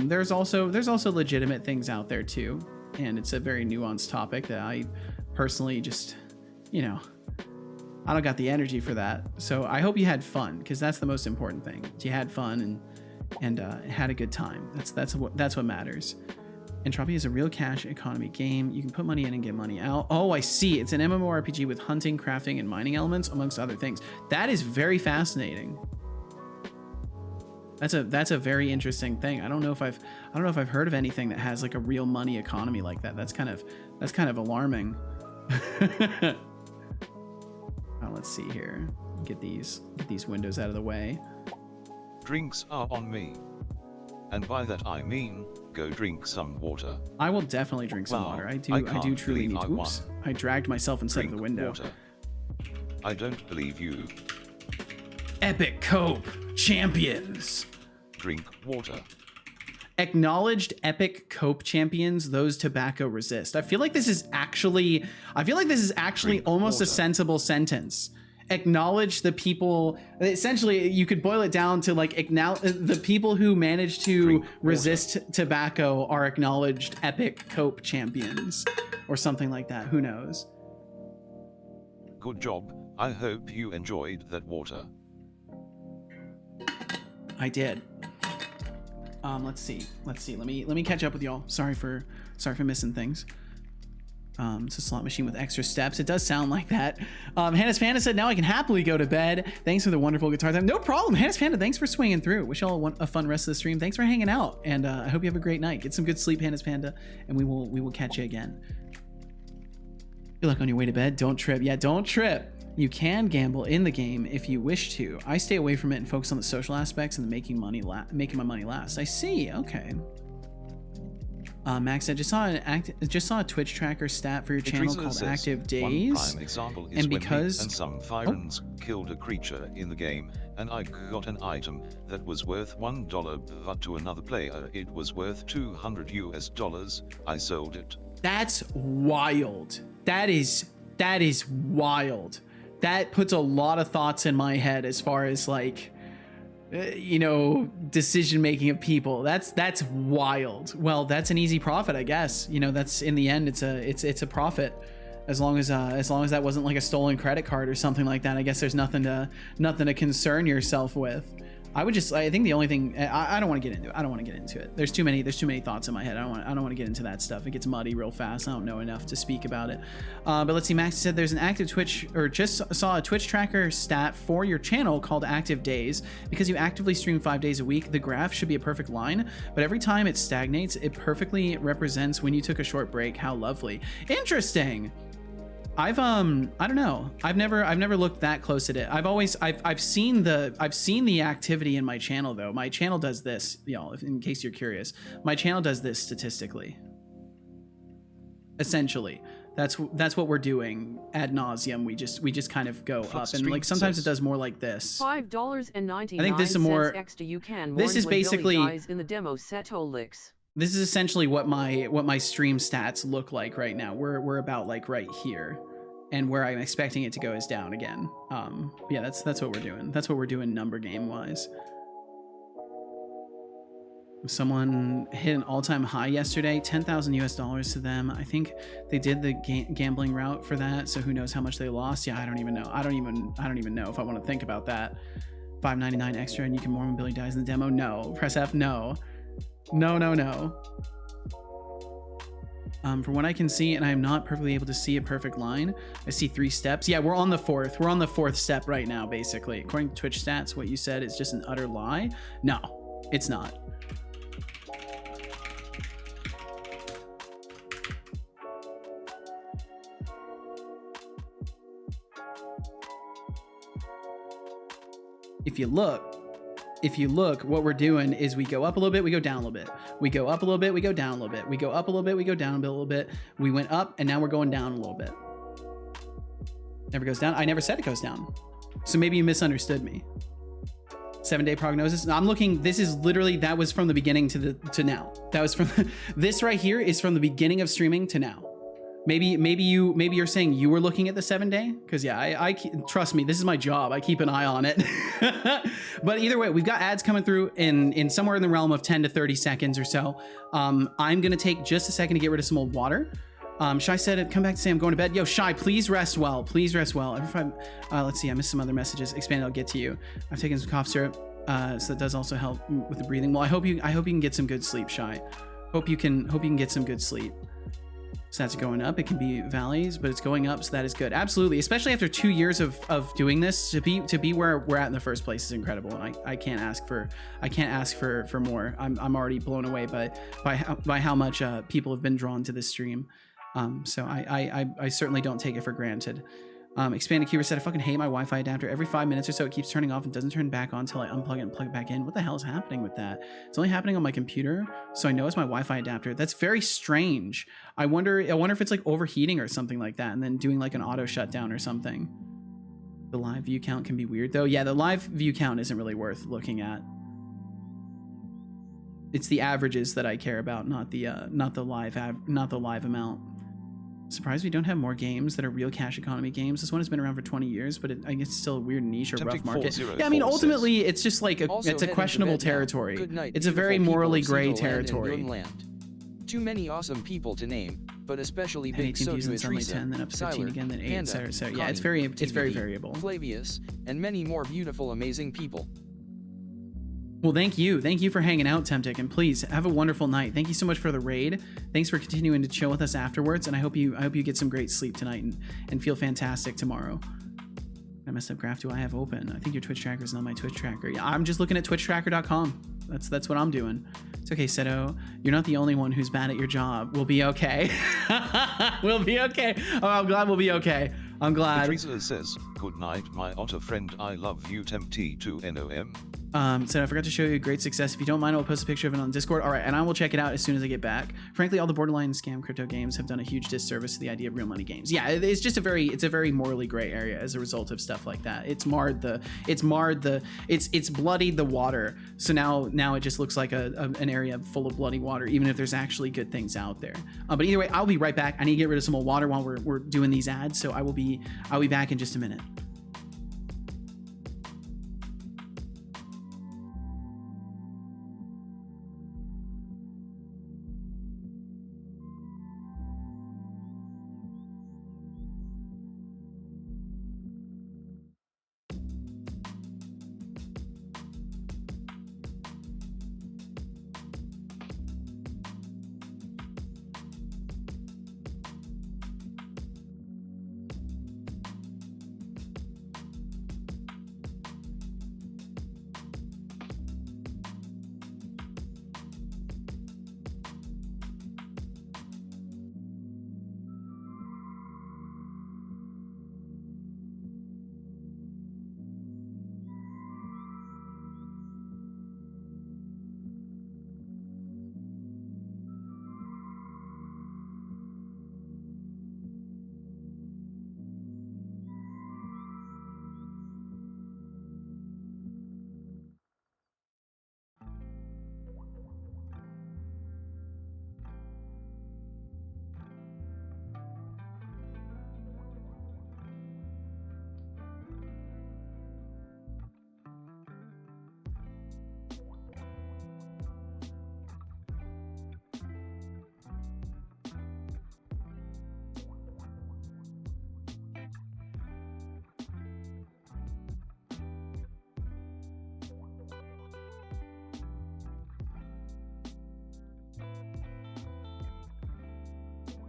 Speaker 1: there's also legitimate things out there too, and it's a very nuanced topic that I personally just, you know, I don't got the energy for that. So I hope you had fun, because that's the most important thing. You had fun and had a good time. That's what matters. Entropia is a real cash economy game. You can put money in and get money out. Oh, I see. It's an MMORPG with hunting, crafting, and mining elements, amongst other things. That is very fascinating. That's a very interesting thing. I don't know if I've heard of anything that has like a real money economy like that. That's kind of alarming. Let's see here. Get these windows out of the way.
Speaker 2: "Drinks are on me. And by that I mean, go drink some water."
Speaker 1: I will definitely drink some
Speaker 2: Wow,
Speaker 1: water. I
Speaker 2: can't
Speaker 1: do truly
Speaker 2: believe
Speaker 1: need
Speaker 2: I
Speaker 1: to. Oops.
Speaker 2: won.
Speaker 1: I dragged myself inside of
Speaker 2: Drink
Speaker 1: the window.
Speaker 2: water. I don't believe you.
Speaker 1: Epic Cope Champions.
Speaker 2: Drink water.
Speaker 1: Acknowledged epic cope champions, those tobacco resist. I feel like this is actually
Speaker 2: Drink
Speaker 1: almost a
Speaker 2: water.
Speaker 1: sensible sentence. Acknowledge the people. Essentially, you could boil it down to like the people who manage to
Speaker 2: Drink water.
Speaker 1: resist tobacco are acknowledged epic cope champions, or something like that. Who knows?
Speaker 2: Good job. I hope you enjoyed that water.
Speaker 1: I did. Let's see. Let me catch up with y'all. Sorry for missing things. It's a slot machine with extra steps. It does sound like that. Hannah's Panda said, "Now I can happily go to bed. Thanks for the wonderful guitar time." No problem. Hannah's Panda, thanks for swinging through. Wish y'all a fun rest of the stream. Thanks for hanging out, and I hope you have a great night. Get some good sleep, Hannah's Panda, and we will catch you again. Good luck on your way to bed. Don't trip. Yeah, don't trip. You can gamble in the game if you wish to. I stay away from it and focus on the social aspects and making my money last. I see. Okay. Max, I just saw a Twitch tracker stat for your channel called
Speaker 2: says,
Speaker 1: active
Speaker 2: one
Speaker 1: days.
Speaker 2: prime example is
Speaker 1: And
Speaker 2: when
Speaker 1: because
Speaker 2: me and some Firans killed a creature in the game, and I got an item that was worth $1, but to another player it was worth $200 US. I sold it.
Speaker 1: That's wild. That is wild. That puts a lot of thoughts in my head as far as like, you know, decision making of people. That's wild. Well, that's an easy profit, I guess. You know, that's in the end, it's a profit. As long as that wasn't like a stolen credit card or something like that, I guess there's nothing to concern yourself with. I think the only thing I don't want to get into it. I don't want to get into it. There's too many thoughts in my head. I don't want to get into that stuff. It gets muddy real fast. I don't know enough to speak about it. But let's see. Max said there's an active Twitch, or just saw a Twitch tracker stat for your channel called active days. Because you actively stream 5 days a week, the graph should be a perfect line, but every time it stagnates, it perfectly represents when you took a short break. How lovely. Interesting. I don't know. I've never looked that close at it. I've seen the activity in my channel though. My channel does this, y'all, in case you're curious. My channel does this statistically. Essentially. That's what we're doing ad nauseum. We just kind of go up, and like sometimes it does more like this.
Speaker 9: $5.99.
Speaker 1: I think this is more
Speaker 9: extra. You can
Speaker 1: this is basically
Speaker 9: in the demo Setolyx.
Speaker 1: This is essentially what my stream stats look like right now. We're about like right here, and where I'm expecting it to go is down again. Yeah, that's what we're doing. That's what we're doing number game wise. Someone hit an all-time high yesterday, $10,000 US to them. I think they did the gambling route for that, so who knows how much they lost. Yeah, I don't even know. I don't even know if I want to think about that. $5.99 extra, and you can more when Billy dies in the demo. No, press F. No. No. From what I can see, and I am not perfectly able to see a perfect line, I see 3 steps. Yeah, we're on the 4th. We're on the 4th step right now, basically. According to Twitch stats, what you said is just an utter lie. No, it's not. If you look, what we're doing is we go up a little bit, we go down a little bit. We go up a little bit, we go down a little bit. We go up a little bit, we go down a little bit. We went up, and now we're going down a little bit. Never goes down. I never said it goes down. So maybe you misunderstood me. 7-day prognosis. I'm looking, this is literally, that was from the beginning to now. That was from, this right here is from the beginning of streaming to now. Maybe you're saying you were looking at the 7-day, because yeah, I trust me, this is my job. I keep an eye on it. But either way, we've got ads coming through in somewhere in the realm of 10 to 30 seconds or so. I'm gonna take just a second to get rid of some old water. Shy said, come back to say I'm going to bed. Yo, Shy, please rest well. Please rest well. Let's see, I missed some other messages. Expand, I'll get to you. I've taken some cough syrup, so that does also help with the breathing. Well, I hope you can get some good sleep, Shy. Hope you can get some good sleep. So that's going up. It can be valleys, but it's going up, so that is good. Absolutely, especially after 2 years of doing this, to be where we're at in the first place is incredible, and I can't ask for more. I'm already blown away by how much people have been drawn to this stream. So I certainly don't take it for granted. Expanded Cuber said, I fucking hate my Wi-Fi adapter. Every 5 minutes or so it keeps turning off and doesn't turn back on until I unplug it and plug it back in. What the hell is happening with that? It's only happening on my computer, so I know it's my Wi-Fi adapter. That's very strange. I wonder if it's like overheating or something like that, and then doing like an auto shutdown or something. The live view count can be weird though. Yeah, the live view count isn't really worth looking at. It's the averages that I care about, not the live amount. Surprised we don't have more games that are real cash economy games. This one has been around for 20 years, but I guess it's still a weird niche or rough market. Yeah, I mean, ultimately, it's just like it's a questionable territory. It's a very morally gray territory.
Speaker 5: Too many awesome people to name, but especially
Speaker 1: Big
Speaker 5: Soto
Speaker 1: Teresa, 10, then up to 15 again, then 8,
Speaker 5: Panda,
Speaker 1: so yeah,
Speaker 5: Connie,
Speaker 1: it's very
Speaker 5: Timothy,
Speaker 1: variable.
Speaker 5: Flavius, and many more beautiful, amazing people.
Speaker 1: Well, thank you for hanging out, Temptic, and please have a wonderful night. Thank you so much for the raid. Thanks for continuing to chill with us afterwards, and I hope you get some great sleep tonight and feel fantastic tomorrow. I messed up graph do I have open? I think your Twitch tracker is not my Twitch tracker. Yeah, I'm just looking at twitchtracker.com. That's what I'm doing. It's okay, Seto. You're not the only one who's bad at your job. We'll be okay. We'll be okay. Oh, I'm glad we'll be okay. I'm glad.
Speaker 2: Teresa says, good night, my otter friend. I love you, Tempt to NOM.
Speaker 1: Said I forgot to show you great success. If you don't mind, I'll post a picture of it on Discord. All right, and I will check it out as soon as I get back. Frankly, all the borderline scam crypto games have done a huge disservice to the idea of real money games. Yeah, it's just a very morally gray area as a result of stuff like that. It's bloodied the water. So now it just looks like an area full of bloody water, even if there's actually good things out there. But either way, I'll be right back. I need to get rid of some more water while we're doing these ads. So I'll be back in just a minute.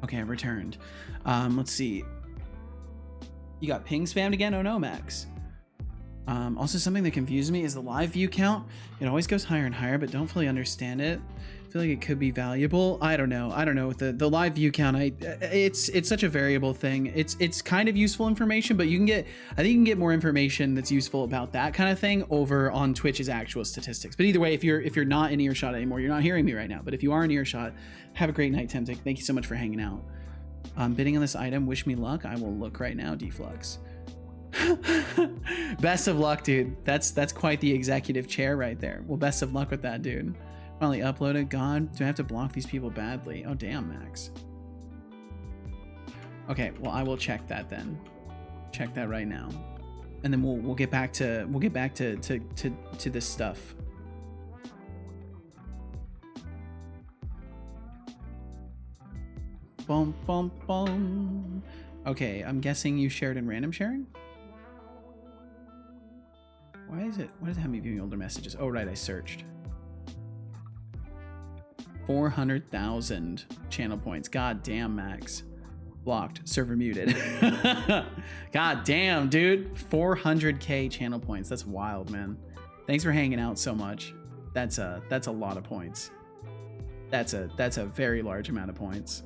Speaker 1: Okay, I've returned. Let's see. You got ping spammed again? Oh no, Max. Also, something that confuses me is the live view count. It always goes higher and higher, but don't fully understand it. I feel like it could be valuable. I don't know. With the live view count, it's such a variable thing. It's kind of useful information, but I think you can get more information that's useful about that kind of thing over on Twitch's actual statistics. But either way, if you're not in earshot anymore, you're not hearing me right now. But if you are in earshot, have a great night, Temtic. Thank you so much for hanging out. Bidding on this item. Wish me luck. I will look right now. Deflux. Best of luck, dude. That's quite the executive chair right there. Well, best of luck with that, dude. Finally uploaded. God, do I have to block these people badly? Oh damn, Max. Okay, well I will check that then. Check that right now, and then we'll get back to this stuff. Boom, boom, boom. Okay, I'm guessing you shared in random sharing. Why does it have me viewing older messages? Oh right, I searched. 400,000 channel points. God damn, Max. Blocked. Server muted. God damn, dude. 400k channel points. That's wild, man. Thanks for hanging out so much. That's a lot of points. That's a very large amount of points.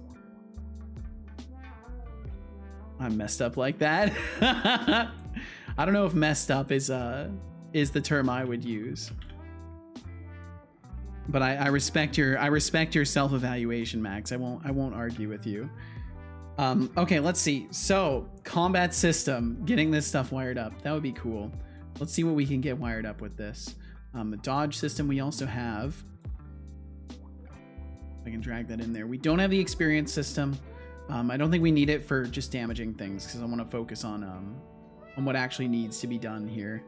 Speaker 1: I'm messed up like that. I don't know if messed up is the term I would use. But I respect your self-evaluation, Max. I won't argue with you. Okay, let's see. So, combat system, getting this stuff wired up. That would be cool. Let's see what we can get wired up with this. The dodge system we also have. I can drag that in there. We don't have the experience system. I don't think we need it for just damaging things because I want to focus on what actually needs to be done here.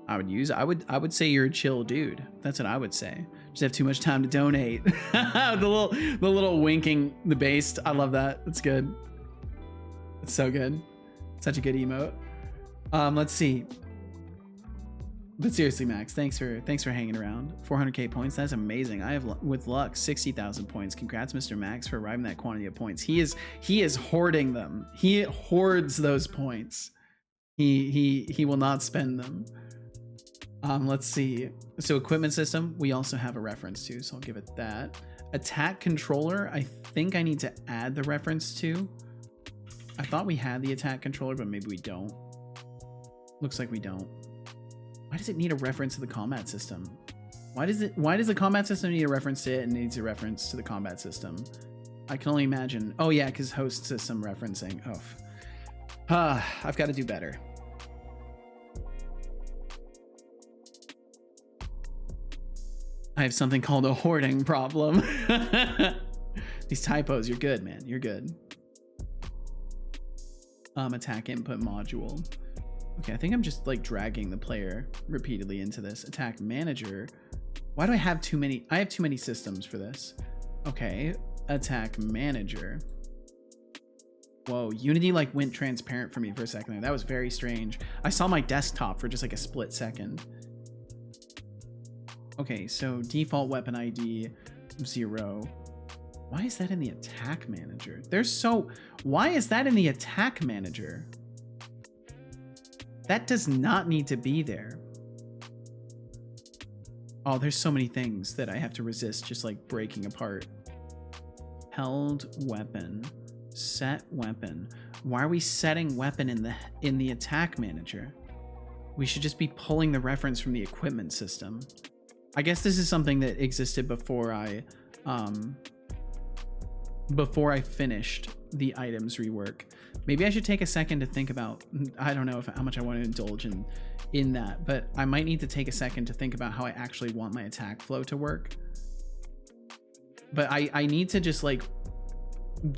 Speaker 1: I would say you're a chill dude. That's what I would say. Just have too much time to donate. the little winking the base. I love that. That's good. It's so good. Such a good emote. Let's see. But seriously, Max, thanks for hanging around. 400k points. That's amazing. I have with luck 60,000 points. Congrats, Mr. Max, for arriving at that quantity of points. He is hoarding them. He hoards those points. He will not spend them. Let's see. So equipment system, we also have a reference to, so I'll give it that. Attack controller, I think I need to add the reference to. I thought we had the attack controller, but maybe we don't. Looks like we don't. Why does it need a reference to the combat system? Why does the combat system need a reference to it and needs a reference to the combat system? I can only imagine. Oh yeah, because host system referencing. Oh, I've got to do better. I have something called a hoarding problem. These typos, you're good, man. You're good. Attack input module. Okay, I think I'm just like dragging the player repeatedly into this. Attack manager. Why do I have too many? I have too many systems for this. Okay, attack manager. Whoa, Unity like went transparent for me for a second there. That was very strange. I saw my desktop for just like a split second. Okay, so default weapon ID 0. Why is that in the attack manager? Why is that in the attack manager? That does not need to be there. Oh, there's so many things that I have to resist just like breaking apart. Held weapon, set weapon. Why are we setting weapon in the attack manager? We should just be pulling the reference from the equipment system. I guess this is something that existed before I finished the items rework. Maybe I should take a second to think about, I don't know how much I want to indulge in that, but I might need to take a second to think about how I actually want my attack flow to work. But I need to just like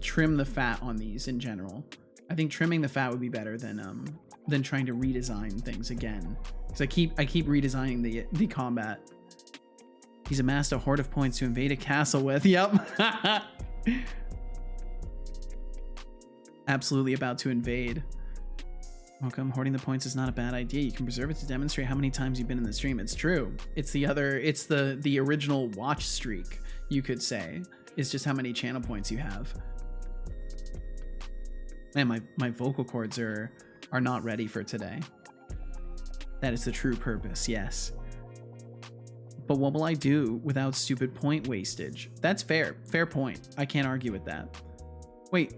Speaker 1: trim the fat on these in general. I think trimming the fat would be better than trying to redesign things again. Because I keep redesigning the combat. He's amassed a hoard of points to invade a castle with. Yep. Absolutely about to invade. Welcome. Hoarding the points is not a bad idea. You can preserve it to demonstrate how many times you've been in the stream. It's true. It's the original watch streak, you could say. It's just how many channel points you have. Man, my vocal cords are not ready for today. That is the true purpose, yes. But what will I do without stupid point wastage? That's fair. Fair point. I can't argue with that. Wait.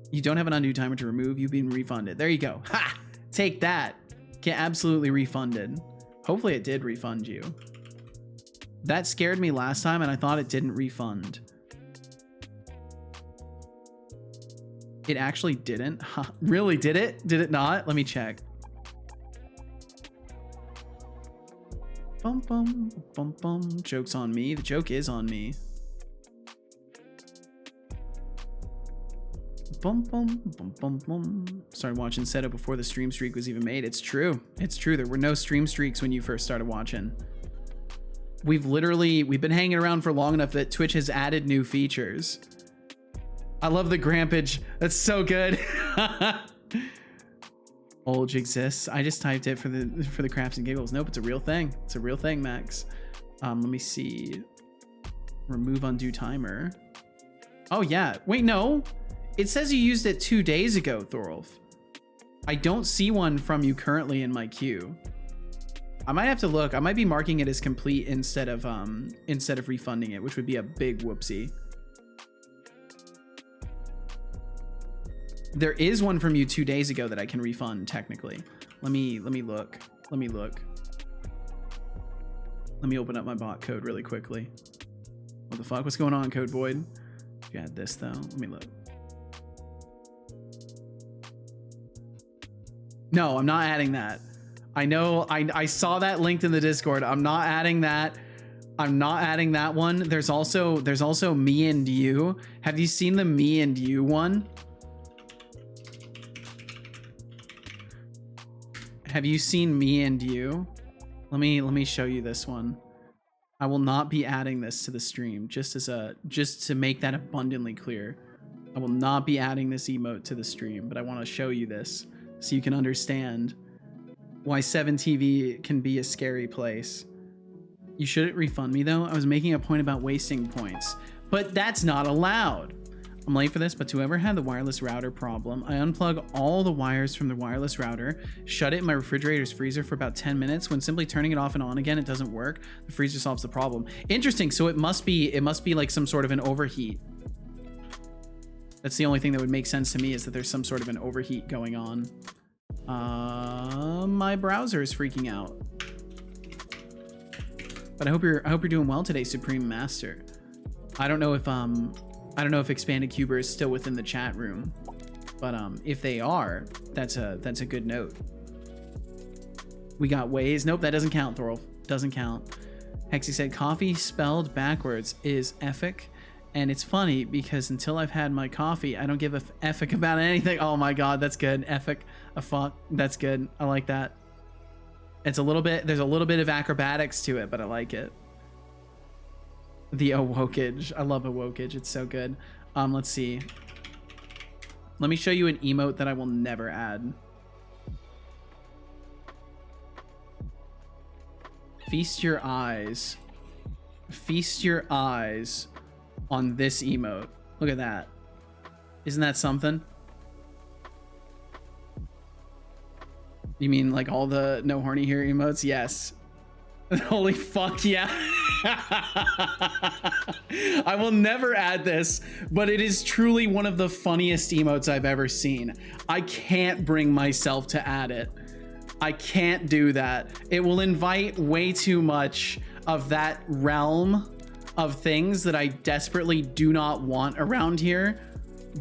Speaker 1: You don't have an undo timer to remove. You've been refunded. There you go. Ha! Take that. Get absolutely refunded. Hopefully it did refund you. That scared me last time and I thought it didn't refund. It actually didn't? Huh. Really, did it? Did it not? Let me check. Bum, bum, bum, bum. Joke's on me. The joke is on me. Bum, bum, bum, bum, bum. Started watching Seto before the stream streak was even made. It's true. It's true. There were no stream streaks when you first started watching. We've been hanging around for long enough that Twitch has added new features. I love the grampage. That's so good. Olge exists. I just typed it for the crafts and giggles. Nope, it's a real thing. It's a real thing, Max. Let me see. Remove undo timer. Oh yeah. Wait, no. It says you used it 2 days ago, Thorolf. I don't see one from you currently in my queue. I might have to look. I might be marking it as complete instead of refunding it, which would be a big whoopsie. There is one from you 2 days ago that I can refund technically. Let me look. Let me open up my bot code really quickly. What the fuck? What's going on, Code Void? You add this though. Let me look. No, I'm not adding that. I know I saw that linked in the Discord. I'm not adding that. I'm not adding that one. There's also me and you. Have you seen the me and you one? Have you seen me and you? Let me show you this one. I will not be adding this to the stream, just to make that abundantly clear. I will not be adding this emote to the stream, but I want to show you this so you can understand why 7TV can be a scary place. You shouldn't refund me though. I was making a point about wasting points, but that's not allowed. I'm late for this, but to whoever had the wireless router problem, I unplug all the wires from the wireless router, shut it in my refrigerator's freezer for about 10 minutes. When simply turning it off and on again, it doesn't work. The freezer solves the problem. Interesting. So it must be like some sort of an overheat. That's the only thing that would make sense to me, is that there's some sort of an overheat going on. my browser is freaking out. But I hope you're doing well today, Supreme Master. I don't know if Expanded Cuber is still within the chat room, but if they are, that's a good note. We got ways. Nope, that doesn't count, Thorolf. Doesn't count. Hexy said coffee spelled backwards is effic. And it's funny because until I've had my coffee, I don't give a effic about anything. Oh my god, that's good. Effic, a fuck. That's good. I like that. It's a little bit, there's a little bit of acrobatics to it, but I like it. The awokage. I love awokage. It's so good. Let's see. Let me show you an emote that I will never add. Feast your eyes. Feast your eyes on this emote. Look at that. Isn't that something? You mean like all the no horny here emotes? Yes. Holy fuck yeah. I will never add this, but it is truly one of the funniest emotes I've ever seen. I can't bring myself to add it. I can't do that. It will invite way too much of that realm of things that I desperately do not want around here,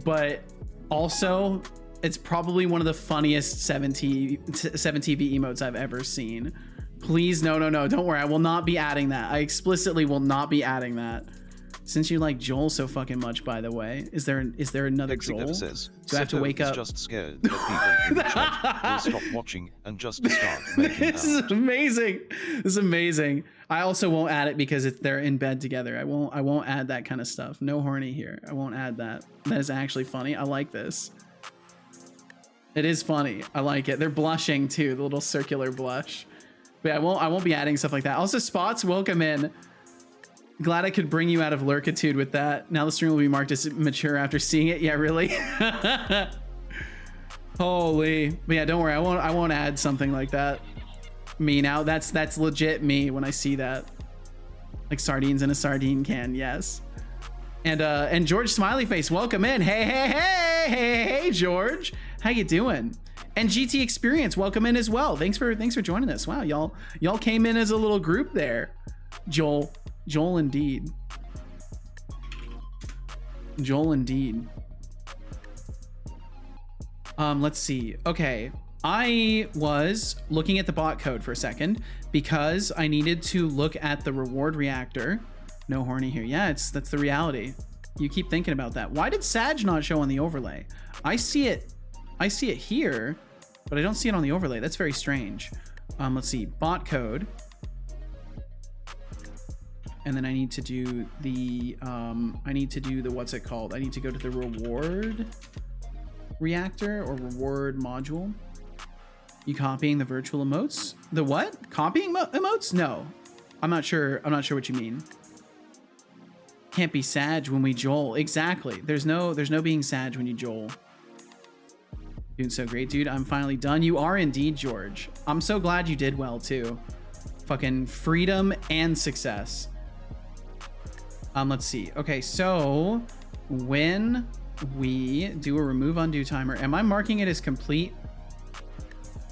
Speaker 1: but also it's probably one of the funniest 7TV emotes I've ever seen. Please, no, don't worry. I will not be adding that. I explicitly will not be adding that. Since you like Joel so fucking much, by the way, is there another Joel?
Speaker 2: Says,
Speaker 1: do I have to wake up?
Speaker 2: Just scared that people in the chat will stop watching and just start making
Speaker 1: This is amazing. This is amazing. I also won't add it because they're in bed together. I won't add that kind of stuff. No horny here. I won't add that. That is actually funny. I like this. It is funny. I like it. They're blushing too, the little circular blush. But yeah, I won't be adding stuff like that. Also, Spots, welcome in. Glad I could bring you out of lurkitude with that. Now the stream will be marked as mature after seeing it. Yeah, really? Holy. But yeah, don't worry. I won't add something like that. Me now. That's legit me when I see that. Like sardines in a sardine can. Yes. And George Smiley Face, welcome in. Hey, George. How you doing? And GT Experience, welcome in as well. Thanks for joining us. Wow, y'all came in as a little group there. Joel indeed. Let's see. Okay, I was looking at the bot code for a second because I needed to look at the reward reactor. No horny here. Yeah, that's the reality. You keep thinking about that. Why did Sag not show on the overlay? I see it here, but I don't see it on the overlay. That's very strange. Let's see, bot code. And then I need to do the what's it called? I need to go to the reward reactor or reward module. You copying the virtual emotes? The what? Copying emotes? No. I'm not sure what you mean. Can't be Sag when we Joel. Exactly. There's no being Sag when you Joel. Doing so great, dude. I'm finally done. You are indeed, George. I'm so glad you did well too. Fucking freedom and success. Let's see. Okay, so when we do a remove undo timer, am I marking it as complete?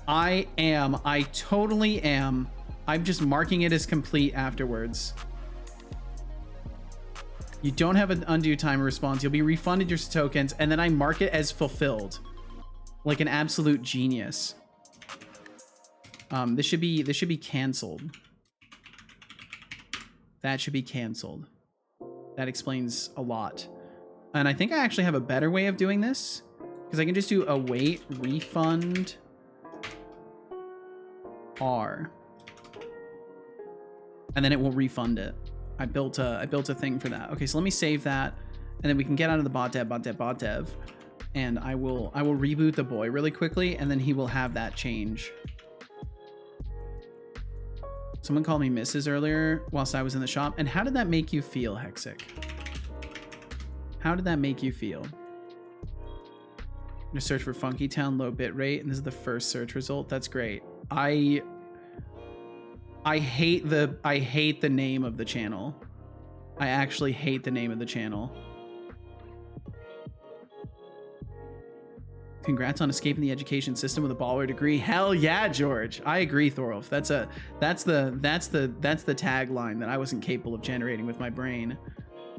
Speaker 1: I am. I totally am. I'm just marking it as complete afterwards. You don't have an undo timer response. You'll be refunded your tokens, and then I mark it as fulfilled. Like an absolute genius. This should be canceled. That should be canceled. That explains a lot. And I think I actually have a better way of doing this, because I can just do await refund R, and then it will refund it. I built a thing for that. Okay, so let me save that, and then we can get out of the bot dev, and I will reboot the boy really quickly, and then he will have that change. Someone called me Mrs. earlier whilst I was in the shop. And how did that make you feel, Hexic? How did that make you feel? I'm gonna search for Funky Town low bitrate, and this is the first search result. That's great. I hate the name of the channel. I actually hate the name of the channel. Congrats on escaping the education system with a baller degree. Hell yeah, George. I agree, Thorolf. That's the tagline that I wasn't capable of generating with my brain.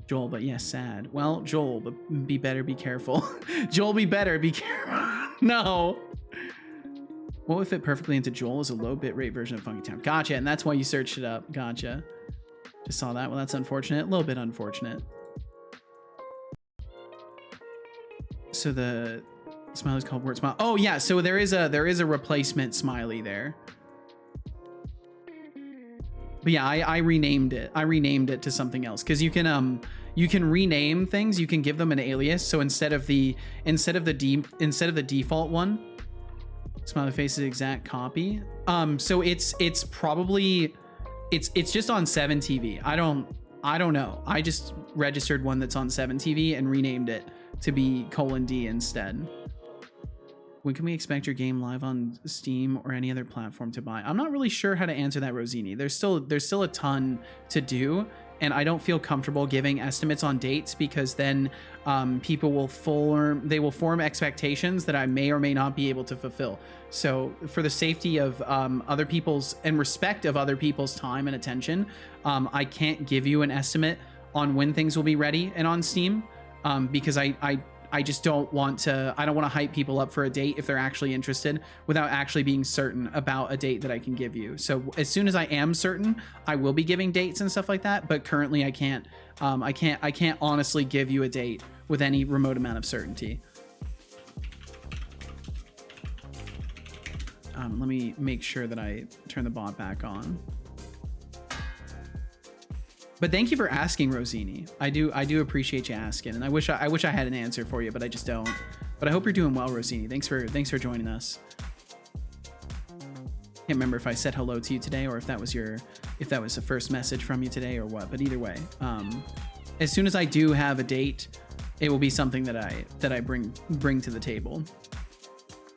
Speaker 1: Joel, but yes, sad. Well, Joel, but be better, be careful. Joel, be better, be careful. No. What would fit perfectly into Joel is a low bitrate version of Funky Town. Gotcha, and that's why you searched it up. Gotcha. Just saw that. Well, that's unfortunate. A little bit unfortunate. So the smiley is called word smile. Oh yeah, so there is a replacement smiley there. But yeah, I renamed it. I renamed it to something else because you can rename things. You can give them an alias. So instead of the default one, smiley face is exact copy. So it's probably it's just on 7TV. I don't know. I just registered one that's on 7TV and renamed it to be :D instead. When can we expect your game live on Steam or any other platform to buy? I'm not really sure how to answer that, Rosini. There's still a ton to do, and I don't feel comfortable giving estimates on dates because then people will form expectations that I may or may not be able to fulfill. So for the safety of other people's and respect of other people's time and attention, I can't give you an estimate on when things will be ready and on Steam because I just don't want to hype people up for a date if they're actually interested without actually being certain about a date that I can give you. So as soon as I am certain, I will be giving dates and stuff like that. But currently I can't honestly give you a date with any remote amount of certainty. Let me make sure that I turn the bot back on. But thank you for asking, Rosini. I do appreciate you asking, and I wish I had an answer for you, but I just don't. But I hope you're doing well, Rosini. Thanks for joining us. Can't remember if I said hello to you today or if that was the first message from you today or what. But either way, as soon as I do have a date, it will be something that I bring to the table.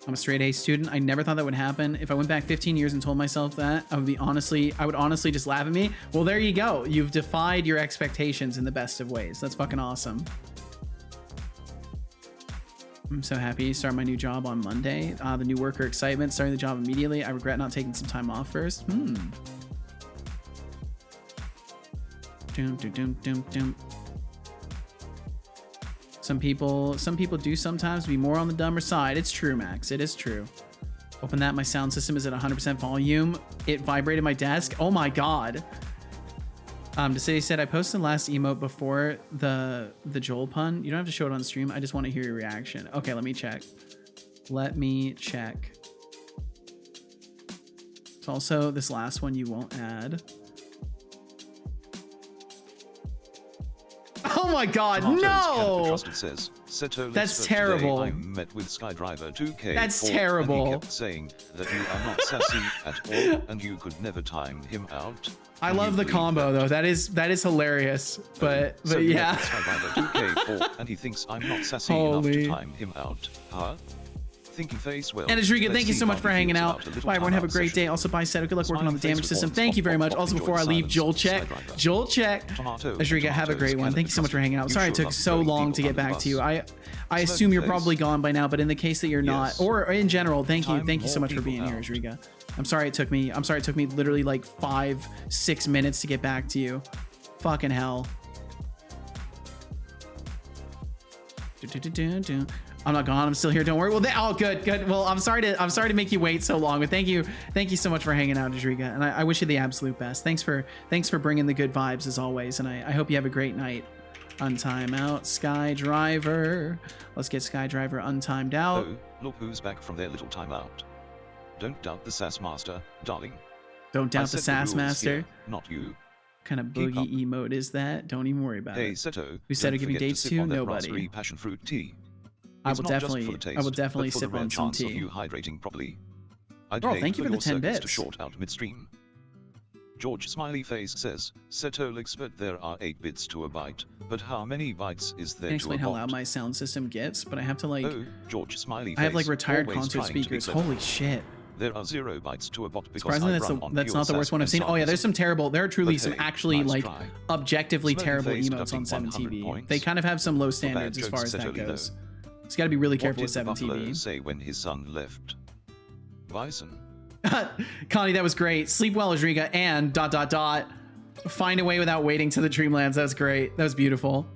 Speaker 1: I'm a straight A student. I never thought that would happen. If I went back 15 years and told myself that, I would honestly just laugh at me. Well, there you go. You've defied your expectations in the best of ways. That's fucking awesome. I'm so happy to start my new job on Monday. The new worker excitement, starting the job immediately. I regret not taking some time off first. Doom, doom, doom, doom, doom. Some people do sometimes be more on the dumber side. It's true, Max. It is true. Open that. My sound system is at 100% volume. It vibrated my desk. Oh my god. Desai said, I posted the last emote before the Joel pun. You don't have to show it on stream. I just want to hear your reaction. Okay, let me check. It's also this last one you won't add. Oh my god, no!
Speaker 2: Says, Setolyx
Speaker 1: that's terrible.
Speaker 2: I met with Skydriver 2K.
Speaker 1: That's terrible.
Speaker 2: And he kept saying that you are not sassy at all, and you could never time him out.
Speaker 1: I love the combo though. That is hilarious. But
Speaker 2: so
Speaker 1: yeah.
Speaker 2: Skydriver 2K, and he thinks I'm not sassy enough to time him out. Huh? Thinking face well.
Speaker 1: And Adriga, thank you so much for hanging out. Bye, everyone. Have a great day. Also, bye, Seto. Good luck working on the damage system. Thank you very much. Also, before I leave, Joel check. Adriga, have a great one. Thank you so much for hanging out. Sorry it took so long to get back to you. I assume you're probably gone by now, but in the case that you're not, or in general, thank you so much for being here, Adriga. I'm sorry it took me literally like 5-6 minutes to get back to you. Fucking hell. I'm not gone. I'm still here. Don't worry. Well, oh, good. Well, I'm sorry to make you wait so long, but thank you so much for hanging out, Adriga, and I wish you the absolute best. Thanks for bringing the good vibes as always, and I hope you have a great night. Untime out, Skydriver. Let's get Skydriver untimed out.
Speaker 2: Oh, look who's back from their little timeout. Don't doubt the Sass Master, darling.
Speaker 1: Don't doubt the Sass Master.
Speaker 2: Here, not you.
Speaker 1: What kind of boogie emote is that? Don't even worry about it.
Speaker 2: Hey, Seto.
Speaker 1: Who said to give you dates to? Nobody.
Speaker 2: Passion fruit tea.
Speaker 1: I will definitely sip on some tea.
Speaker 2: You hydrating properly. I'd
Speaker 1: thank you for the 10 bits.
Speaker 2: To short out midstream. George Smiley Face says, Setolyx, but there are 8 bits to a byte. But how many bytes is there to a bot?
Speaker 1: I can't explain how loud my sound system gets, but I have to like...
Speaker 2: Oh, George Smiley Face.
Speaker 1: I have like retired concert speakers. Holy shit.
Speaker 2: There are 0 bytes to a bot because
Speaker 1: surprisingly, that's not the worst one I've seen. Oh yeah, there are truly some actually like objectively terrible emotes on 7TV. They kind of have some low standards as far as that goes. He's got to be really
Speaker 2: What
Speaker 1: careful
Speaker 2: did
Speaker 1: with
Speaker 2: the buffalo
Speaker 1: 7TV.
Speaker 2: say when his son left? Bison.
Speaker 1: Connie, that was great. Sleep well, Rodriga, and ... Find a way without waiting to the Dreamlands. That was great. That was beautiful.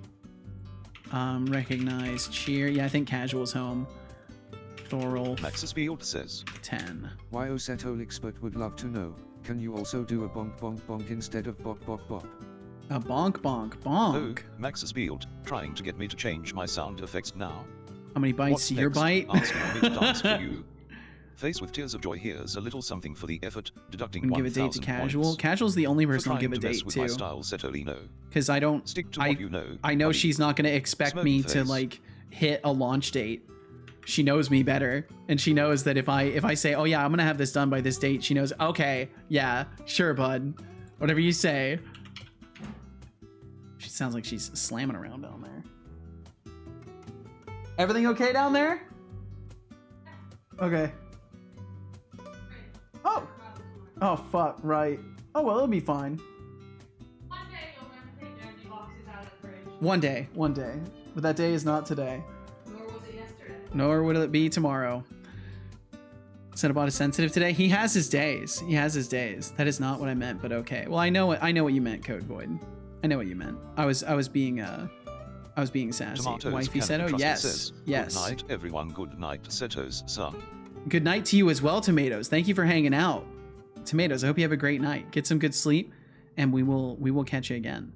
Speaker 1: Recognize, cheer. Yeah, I think casual's home. Thorol.
Speaker 2: Maxis Field says
Speaker 1: 10.
Speaker 10: Why Setolyx, but would love to know, can you also do a bonk bonk bonk instead of bop bop bop?
Speaker 1: A bonk bonk
Speaker 2: Oh,
Speaker 1: bonk.
Speaker 2: Maxis Field, trying to get me to change my sound effects now.
Speaker 1: How many bites
Speaker 2: What's
Speaker 1: to your
Speaker 2: next?
Speaker 1: bite?
Speaker 2: Asking me to dance for you. Face with tears of joy, here's a little something for the effort, deducting
Speaker 1: I'm gonna give a date to
Speaker 2: 1,000
Speaker 1: Casual.
Speaker 2: points.
Speaker 1: Casual's the only
Speaker 2: For
Speaker 1: person I'll
Speaker 2: trying
Speaker 1: give a
Speaker 2: to mess
Speaker 1: date
Speaker 2: with my
Speaker 1: to.
Speaker 2: style, Setolyx.
Speaker 1: Because I don't...
Speaker 2: Stick to what you know.
Speaker 1: I know
Speaker 2: buddy.
Speaker 1: she's not gonna expect
Speaker 2: Smoke
Speaker 1: me
Speaker 2: face.
Speaker 1: to, like, hit a launch date. She knows me better. And she knows that if I say, oh yeah, I'm gonna have this done by this date, she knows, okay, yeah, sure, bud. Whatever you say. She sounds like she's slamming around down there. Everything okay down there? Okay. Oh. Oh, fuck, right. Oh, well, it'll be fine. One day. But that day is not today.
Speaker 11: Nor was it yesterday.
Speaker 1: Nor will it be tomorrow. Setobot is sensitive today. He has his days. That is not what I meant, but okay. Well, I know what you meant, Code Void. I know what you meant. I was being sassy.
Speaker 2: Tomatoes
Speaker 1: Wifey
Speaker 2: can
Speaker 1: said,
Speaker 2: be
Speaker 1: "Oh
Speaker 2: trusted
Speaker 1: yes,
Speaker 2: says,
Speaker 1: yes."
Speaker 2: Good night, everyone. Good night, Seto's son.
Speaker 1: Good night to you as well, Tomatoes. Thank you for hanging out, Tomatoes. I hope you have a great night. Get some good sleep, and we will catch you again.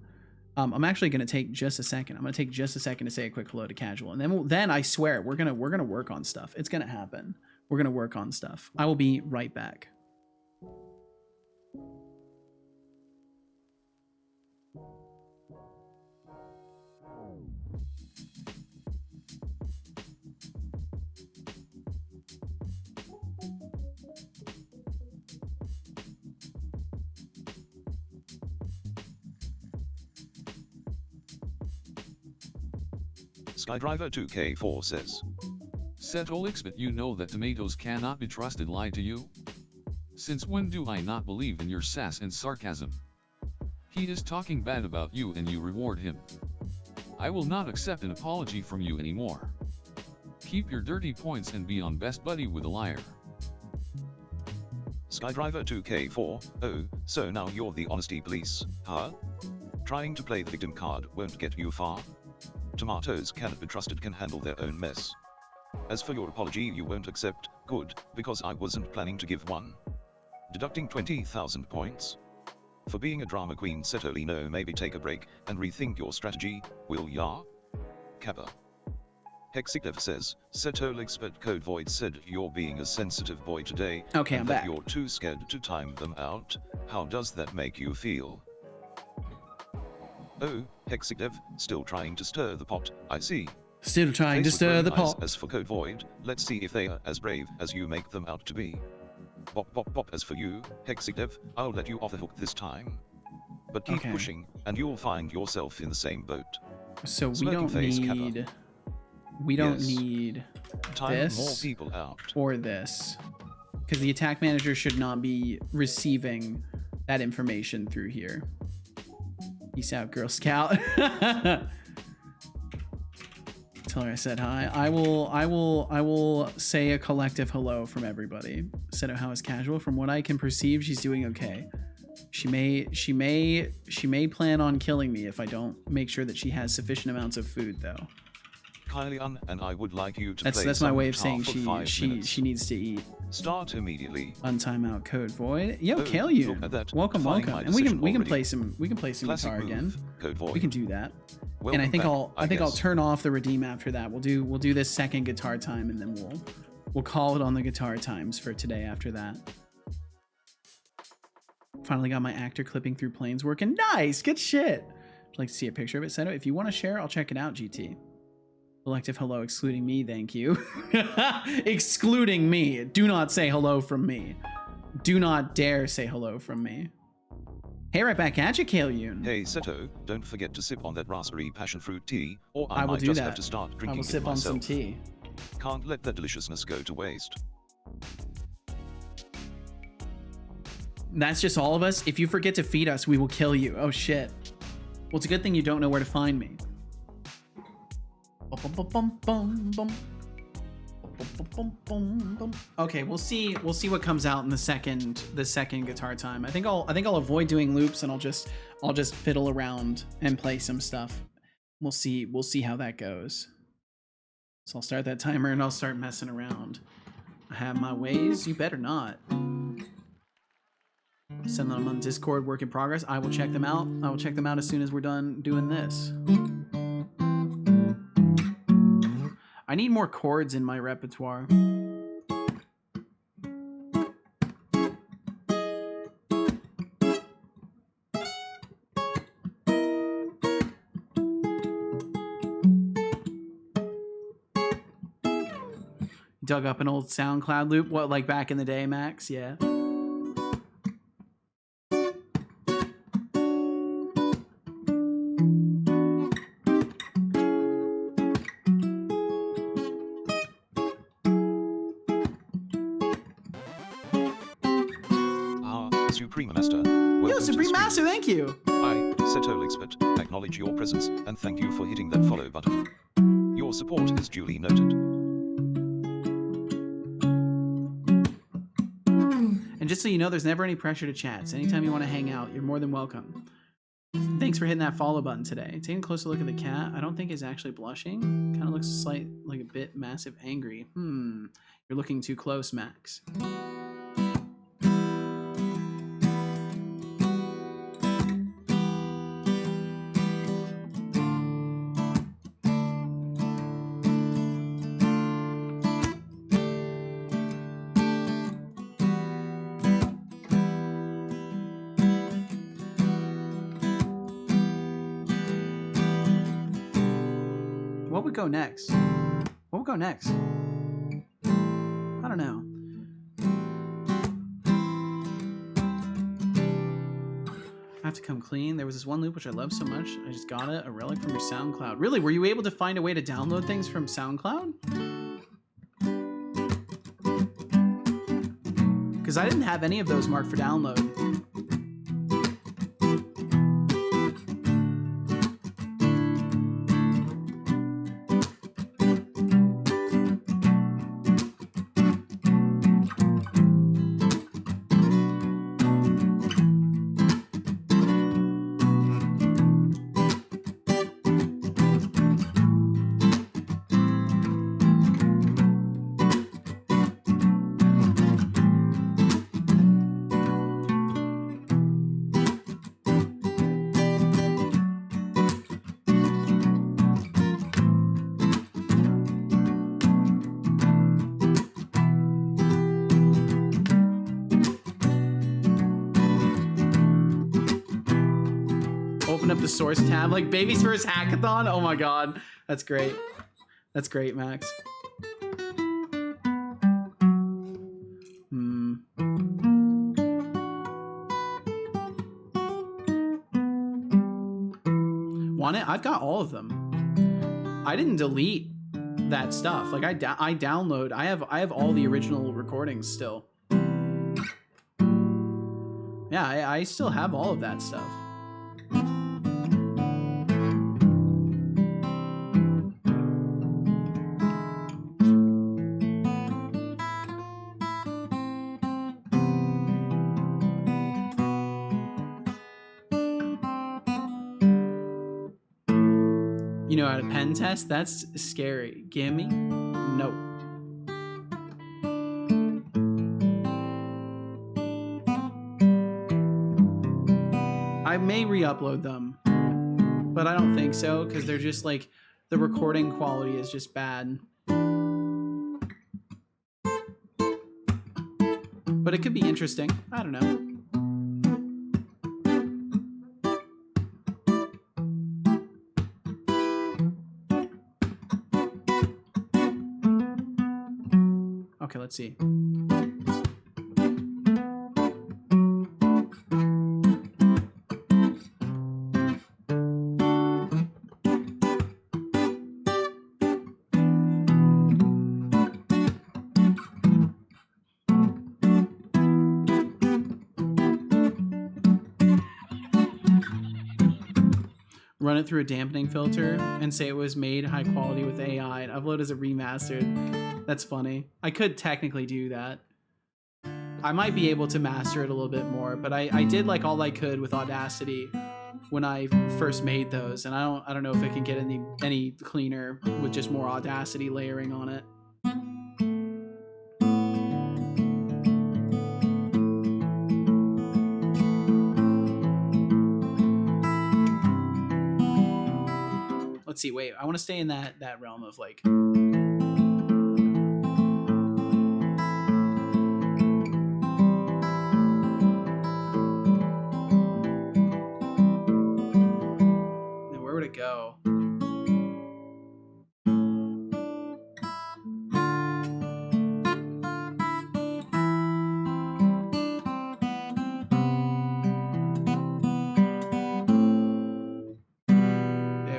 Speaker 1: I'm actually gonna take just a second. I'm gonna take just a second to say a quick hello to Casual, and then I swear we're gonna work on stuff. It's gonna happen. We're gonna work on stuff. I will be right back.
Speaker 2: Skydriver 2K4 says,
Speaker 7: Setolyx, but you know that tomatoes cannot be trusted. Lie to you? Since when do I not believe in your sass and sarcasm? He is talking bad about you and you reward him. I will not accept an apology from you anymore. Keep your dirty points and be on best buddy with a liar.
Speaker 2: Skydriver 2K4, oh, so now you're the honesty police, huh? Trying to play the victim card won't get you far. Tomatoes cannot be trusted, can handle their own mess. As for your apology, you won't accept, good, because I wasn't planning to give one. Deducting 20,000 points. For being a drama queen, Setolino, maybe take a break and rethink your strategy, will ya? Kappa. Hexiclev says, Setolyx, but Code Void said you're being a sensitive boy today.
Speaker 1: Okay,
Speaker 2: and
Speaker 1: I'm
Speaker 2: that
Speaker 1: back.
Speaker 2: you're too scared to time them out. How does that make you feel? Oh, Hexiclev, still trying to stir the pot, I see.
Speaker 1: Still trying to
Speaker 2: Face with
Speaker 1: stir
Speaker 2: grown
Speaker 1: the
Speaker 2: eyes.
Speaker 1: pot.
Speaker 2: As for Code Void, let's see if they are as brave as you make them out to be. Bop bop bop. As for you, Hexiclev, I'll let you off the hook this time. But keep
Speaker 1: Okay.
Speaker 2: pushing, and you'll find yourself in the same boat.
Speaker 1: So we
Speaker 2: Smoking
Speaker 1: don't
Speaker 2: face,
Speaker 1: need.
Speaker 2: Kappa.
Speaker 1: We don't
Speaker 2: Yes.
Speaker 1: need
Speaker 2: Time
Speaker 1: this
Speaker 2: more people out.
Speaker 1: or this, because the attack manager should not be receiving that information through here. Peace out, Girl Scout. Tell her I said hi. I will say a collective hello from everybody. Seto, how is Casual? From what I can perceive, she's doing okay. She may plan on killing me if I don't make sure that she has sufficient amounts of food, though.
Speaker 2: Kylian, and I would like you to
Speaker 1: That's
Speaker 2: play
Speaker 1: my
Speaker 2: some
Speaker 1: way of
Speaker 2: guitar
Speaker 1: saying
Speaker 2: for
Speaker 1: she
Speaker 2: 5 minutes.
Speaker 1: she needs to eat.
Speaker 2: Start immediately.
Speaker 1: Untimeout Code Void. Yo,
Speaker 2: Oh, look
Speaker 1: Kalyun.
Speaker 2: at that.
Speaker 1: Welcome,
Speaker 2: Defying
Speaker 1: welcome.
Speaker 2: my
Speaker 1: And we can
Speaker 2: decision
Speaker 1: play
Speaker 2: already.
Speaker 1: some
Speaker 2: Classic
Speaker 1: guitar
Speaker 2: move,
Speaker 1: again.
Speaker 2: Code Void.
Speaker 1: We can do that.
Speaker 2: Welcome
Speaker 1: And I think
Speaker 2: back,
Speaker 1: I think I'll
Speaker 2: guess.
Speaker 1: turn off the redeem after that. We'll do this second guitar time, and then we'll call it on the guitar times for today after that. Finally got my actor clipping through planes working. Nice, good shit. I'd like to see a picture of it, Seto. If you want to share, I'll check it out, GT. Collective hello, excluding me, thank you. Excluding me. Do not say hello from me. Do not dare say hello from me. Hey, right back at you, Kalyun.
Speaker 2: Hey Seto, don't forget to sip on that raspberry passion fruit tea, or I,
Speaker 1: I will
Speaker 2: might
Speaker 1: do
Speaker 2: just
Speaker 1: that.
Speaker 2: have to start
Speaker 1: I
Speaker 2: drinking
Speaker 1: will
Speaker 2: it
Speaker 1: sip on
Speaker 2: myself.
Speaker 1: some tea.
Speaker 2: Can't let that deliciousness go to waste.
Speaker 1: That's just all of us. If you forget to feed us, we will kill you. Oh shit. Well, it's a good thing you don't know where to find me. Okay, we'll see what comes out in the second guitar time. I think I'll avoid doing loops, and I'll just fiddle around and play some stuff. We'll see how that goes. So I'll start that timer and I'll start messing around. I have my ways. You better not. Send them on Discord, work in progress. I will check them out. I will check them out as soon as we're done doing this. I need more chords in my repertoire. Dug up an old SoundCloud loop. What, like back in the day, Max? Yeah.
Speaker 2: Supreme Master.
Speaker 1: Yo, Supreme Master, thank you.
Speaker 2: I, Setolyx, acknowledge your presence and thank you for hitting that follow button. Your support is duly noted.
Speaker 1: And just so you know, there's never any pressure to chat. So anytime you want to hang out, you're more than welcome. Thanks for hitting that follow button today. Taking a closer look at the cat, I don't think is actually blushing. Kind of looks like a bit massive angry. You're looking too close, Max. What would go next? What would go next? I don't know. I have to come clean. There was this one loop which I love so much. I just got it. A relic from your SoundCloud. Really? Were you able to find a way to download things from SoundCloud? Because I didn't have any of those marked for download. Up the source tab like Baby's First Hackathon. Oh my god, that's great. That's great, Max. Want it? I've got all of them. I didn't delete that stuff. Like I download. I have all the original recordings still. Yeah, I still have all of that stuff. You know how to pen test? That's scary. Gimme? No. I may re-upload them, but I don't think so because they're just like, the recording quality is just bad. But it could be interesting. I don't know. Okay, let's see. run it through a dampening filter, and say it was made high quality with AI and upload as a remastered. That's funny. I could technically do that. I might be able to master it a little bit more, but I did like all I could with Audacity when I first made those, and I don't know if it can get any cleaner with just more Audacity layering on it. Let's see, wait, I want to stay in that realm of like where would it go?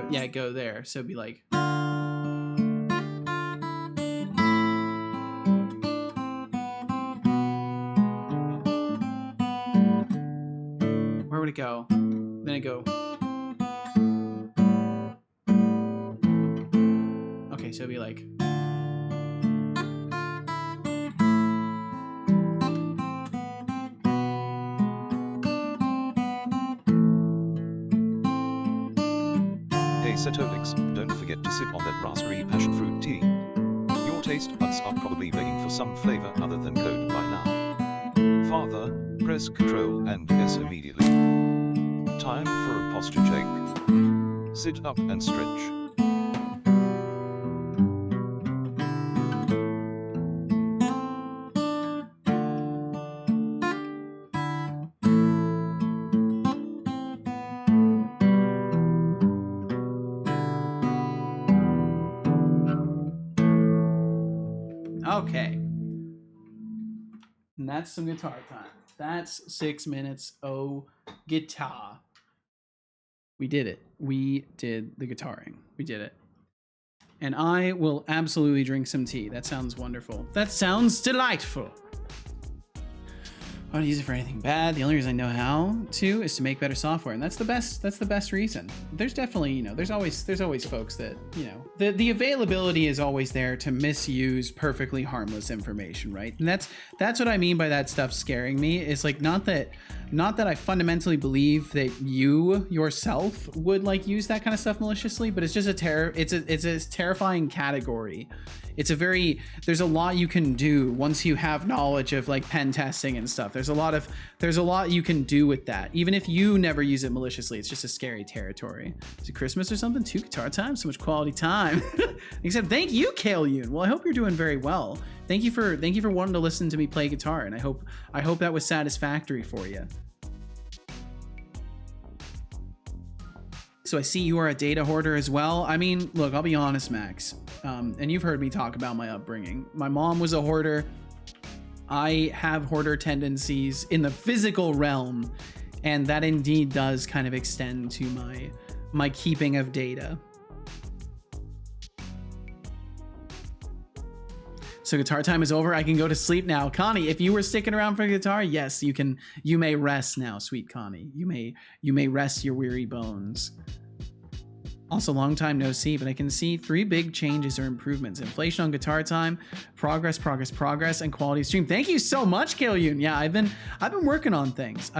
Speaker 1: Yeah, go there. So it'd be like where would it go? Then it go. Okay, so it'd be like
Speaker 2: Hey Setolyx, don't forget to sip on that raspberry passion fruit tea. Your taste buds are probably begging for some flavor other than Coke by now. Father, press Ctrl and S immediately. Time for a posture check. Sit up and stretch.
Speaker 1: okay. And that's some guitar time. That's 6 minutes. Oh, guitar. We did it. We did the guitaring. We did it. And I will absolutely drink some tea. That sounds wonderful. That sounds delightful. I don't use it for anything bad. The only reason I know how to is to make better software, and that's the best reason. There's definitely, you know, there's always folks that, you know, the availability is always there to misuse perfectly harmless information, right? And that's what I mean by that stuff scaring me. It's like not that I fundamentally believe that you yourself would like use that kind of stuff maliciously, but it's just it's a terrifying category. There's a lot you can do once you have knowledge of like pen testing and stuff. There's a lot you can do with that. Even if you never use it maliciously, it's just a scary territory. Is it Christmas or something? 2 guitar time, so much quality time. Except thank you, Kale Yoon. Well, I hope you're doing very well. Thank you for wanting to listen to me play guitar, and I hope that was satisfactory for you. So I see you are a data hoarder as well. I mean, look, I'll be honest, Max. And you've heard me talk about my upbringing. My mom was a hoarder. I have hoarder tendencies in the physical realm, and that indeed does kind of extend to my keeping of data. So guitar time is over. I can go to sleep now. Connie, if you were sticking around for guitar, yes, you can. You may rest now, sweet Connie. You may rest your weary bones. Also, long time no see, but I can see 3 big changes or improvements: inflation on guitar time, progress, and quality of stream. Thank you so much, Kale Yoon. Yeah, I've been working on things.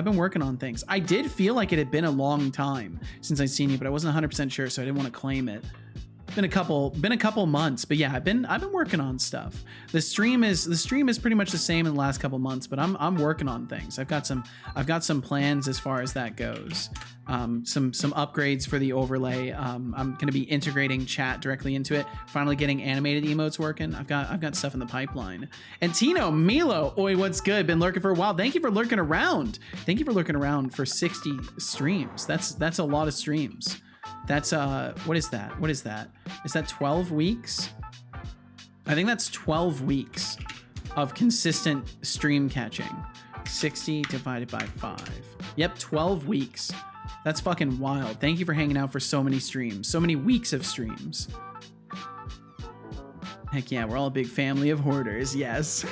Speaker 1: I did feel like it had been a long time since I'd seen you, but I wasn't 100% sure, so I didn't want to claim it. Been a couple months, but yeah, I've been working on stuff. The stream is pretty much the same in the last couple months, but I'm working on things. I've got some plans as far as that goes. Some upgrades for the overlay. I'm going to be integrating chat directly into it. Finally getting animated emotes working. I've got stuff in the pipeline. And Tino, Milo, oi, what's good? Been lurking for a while. Thank you for lurking around. Thank you for lurking around for 60 streams. That's a lot of streams. That's what is that? Is that 12 weeks? I think that's 12 weeks of consistent stream catching. 60 divided by 5. Yep, 12 weeks. That's fucking wild. Thank you for hanging out for so many streams, so many weeks of streams. Heck yeah, we're all a big family of hoarders. Yes.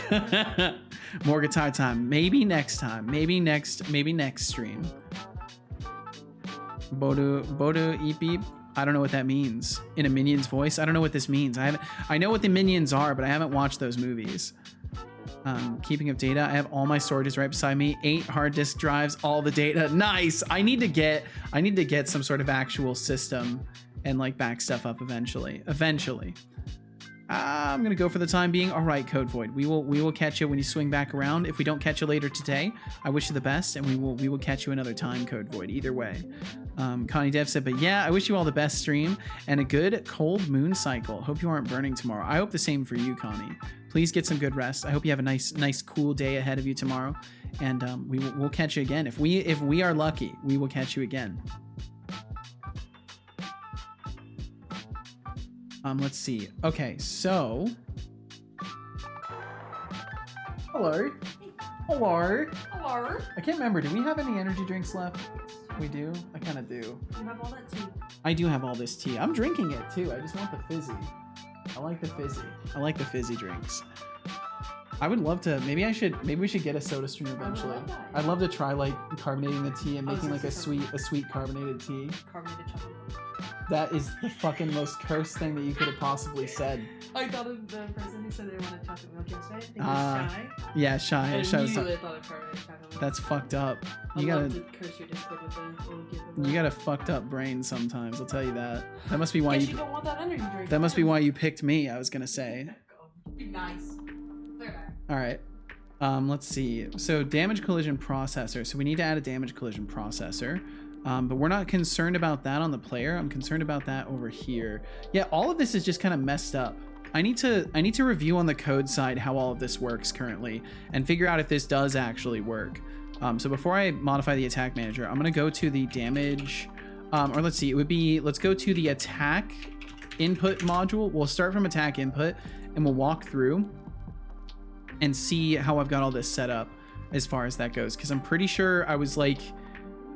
Speaker 1: More guitar time. Maybe next time. Maybe next stream. Bodu eep beep. I don't know what that means. In a Minion's voice? I don't know what this means. I know what the Minions are, but I haven't watched those movies. Keeping of data. I have all my storages right beside me. 8 hard disk drives, all the data. Nice. I need to get some sort of actual system and like back stuff up eventually. I'm gonna go for the time being. All right, Code Void. We will catch you when you swing back around. If we don't catch you later today, I wish you the best, and we will catch you another time, Code Void. Either way. Connie Dev said, but yeah, I wish you all the best stream and a good cold moon cycle. Hope you aren't burning tomorrow. I hope the same for you, Connie. Please get some good rest. I hope you have a nice cool day ahead of you tomorrow, and we'll catch you again. If we are lucky, we will catch you again. Let's see. Okay, so hello. I can't remember. Do we have any energy drinks left? We do. I kind of do.
Speaker 11: You have all that tea.
Speaker 1: I do have all this tea. I'm drinking it too. I just want the fizzy. I like the fizzy drinks. I would love to. Maybe we should get a soda stream eventually. I'd love to try like carbonating the tea and making like a sweet carbonated tea.
Speaker 11: Carbonated chocolate.
Speaker 1: That is the fucking most cursed thing that you could have possibly said.
Speaker 11: I thought of the person who said they wanted chocolate milk yesterday. I think it was Shy.
Speaker 1: Yeah, Shy.
Speaker 11: I immediately thought of carbonated chocolate milk.
Speaker 1: That's fucked up.
Speaker 11: I'd love to curse your Discord with them.
Speaker 1: You got a fucked up brain sometimes. I'll tell you that. That must be why
Speaker 11: you don't want that energy drink.
Speaker 1: That must be why you picked me. I was gonna say.
Speaker 11: Be nice.
Speaker 1: All right. Let's see. So damage collision processor. So we need to add a damage collision processor. But we're not concerned about that on the player. I'm concerned about that over here. Yeah, all of this is just kind of messed up. I need to review on the code side how all of this works currently and figure out if this does actually work. So before I modify the attack manager, I'm gonna go to the damage, or let's see, let's go to the attack input module. We'll start from attack input and we'll walk through and see how I've got all this set up as far as that goes. Cause I'm pretty sure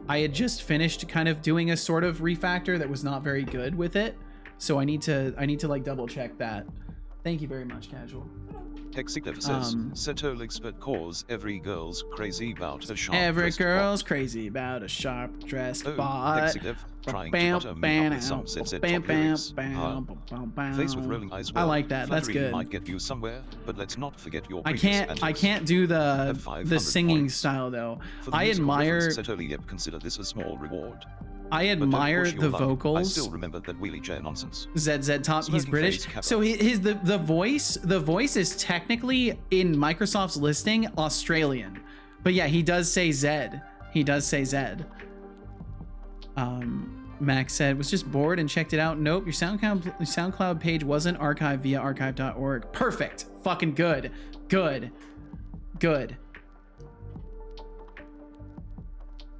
Speaker 1: I had just finished kind of doing a sort of refactor that was not very good with it. So I need to like double check that. Thank you very much, Casual.
Speaker 2: Executive says, Setolyx but cause every girl's crazy about a sharp
Speaker 1: Every
Speaker 2: dressed
Speaker 1: girl's
Speaker 2: bot.
Speaker 1: crazy about a sharp dressed
Speaker 2: Oh,
Speaker 1: bot.
Speaker 2: Executive, trying to butter me up with some said top lyrics. Face with rolling eyes.
Speaker 1: I like that. That's
Speaker 2: Flattery
Speaker 1: good.
Speaker 2: Might get you somewhere, but let's not forget your
Speaker 1: I
Speaker 2: previous
Speaker 1: can't do the
Speaker 2: 500
Speaker 1: singing
Speaker 2: points.
Speaker 1: style though.
Speaker 2: For the
Speaker 1: I
Speaker 2: musical
Speaker 1: admire
Speaker 2: reference, Setolyx consider this a small reward.
Speaker 1: I
Speaker 2: But don't
Speaker 1: admire
Speaker 2: push your
Speaker 1: the
Speaker 2: luck.
Speaker 1: vocals.
Speaker 2: I still remember that wheelie chair nonsense.
Speaker 1: ZZ Top, he's
Speaker 2: Smoking
Speaker 1: British.
Speaker 2: face kappa.
Speaker 1: So the voice is technically in Microsoft's listing Australian. But yeah, he does say Zed. He does say Zed. Max said, was just bored and checked it out. Nope, your SoundCloud page wasn't archived via archive.org. Perfect. Fucking good. Good. Good.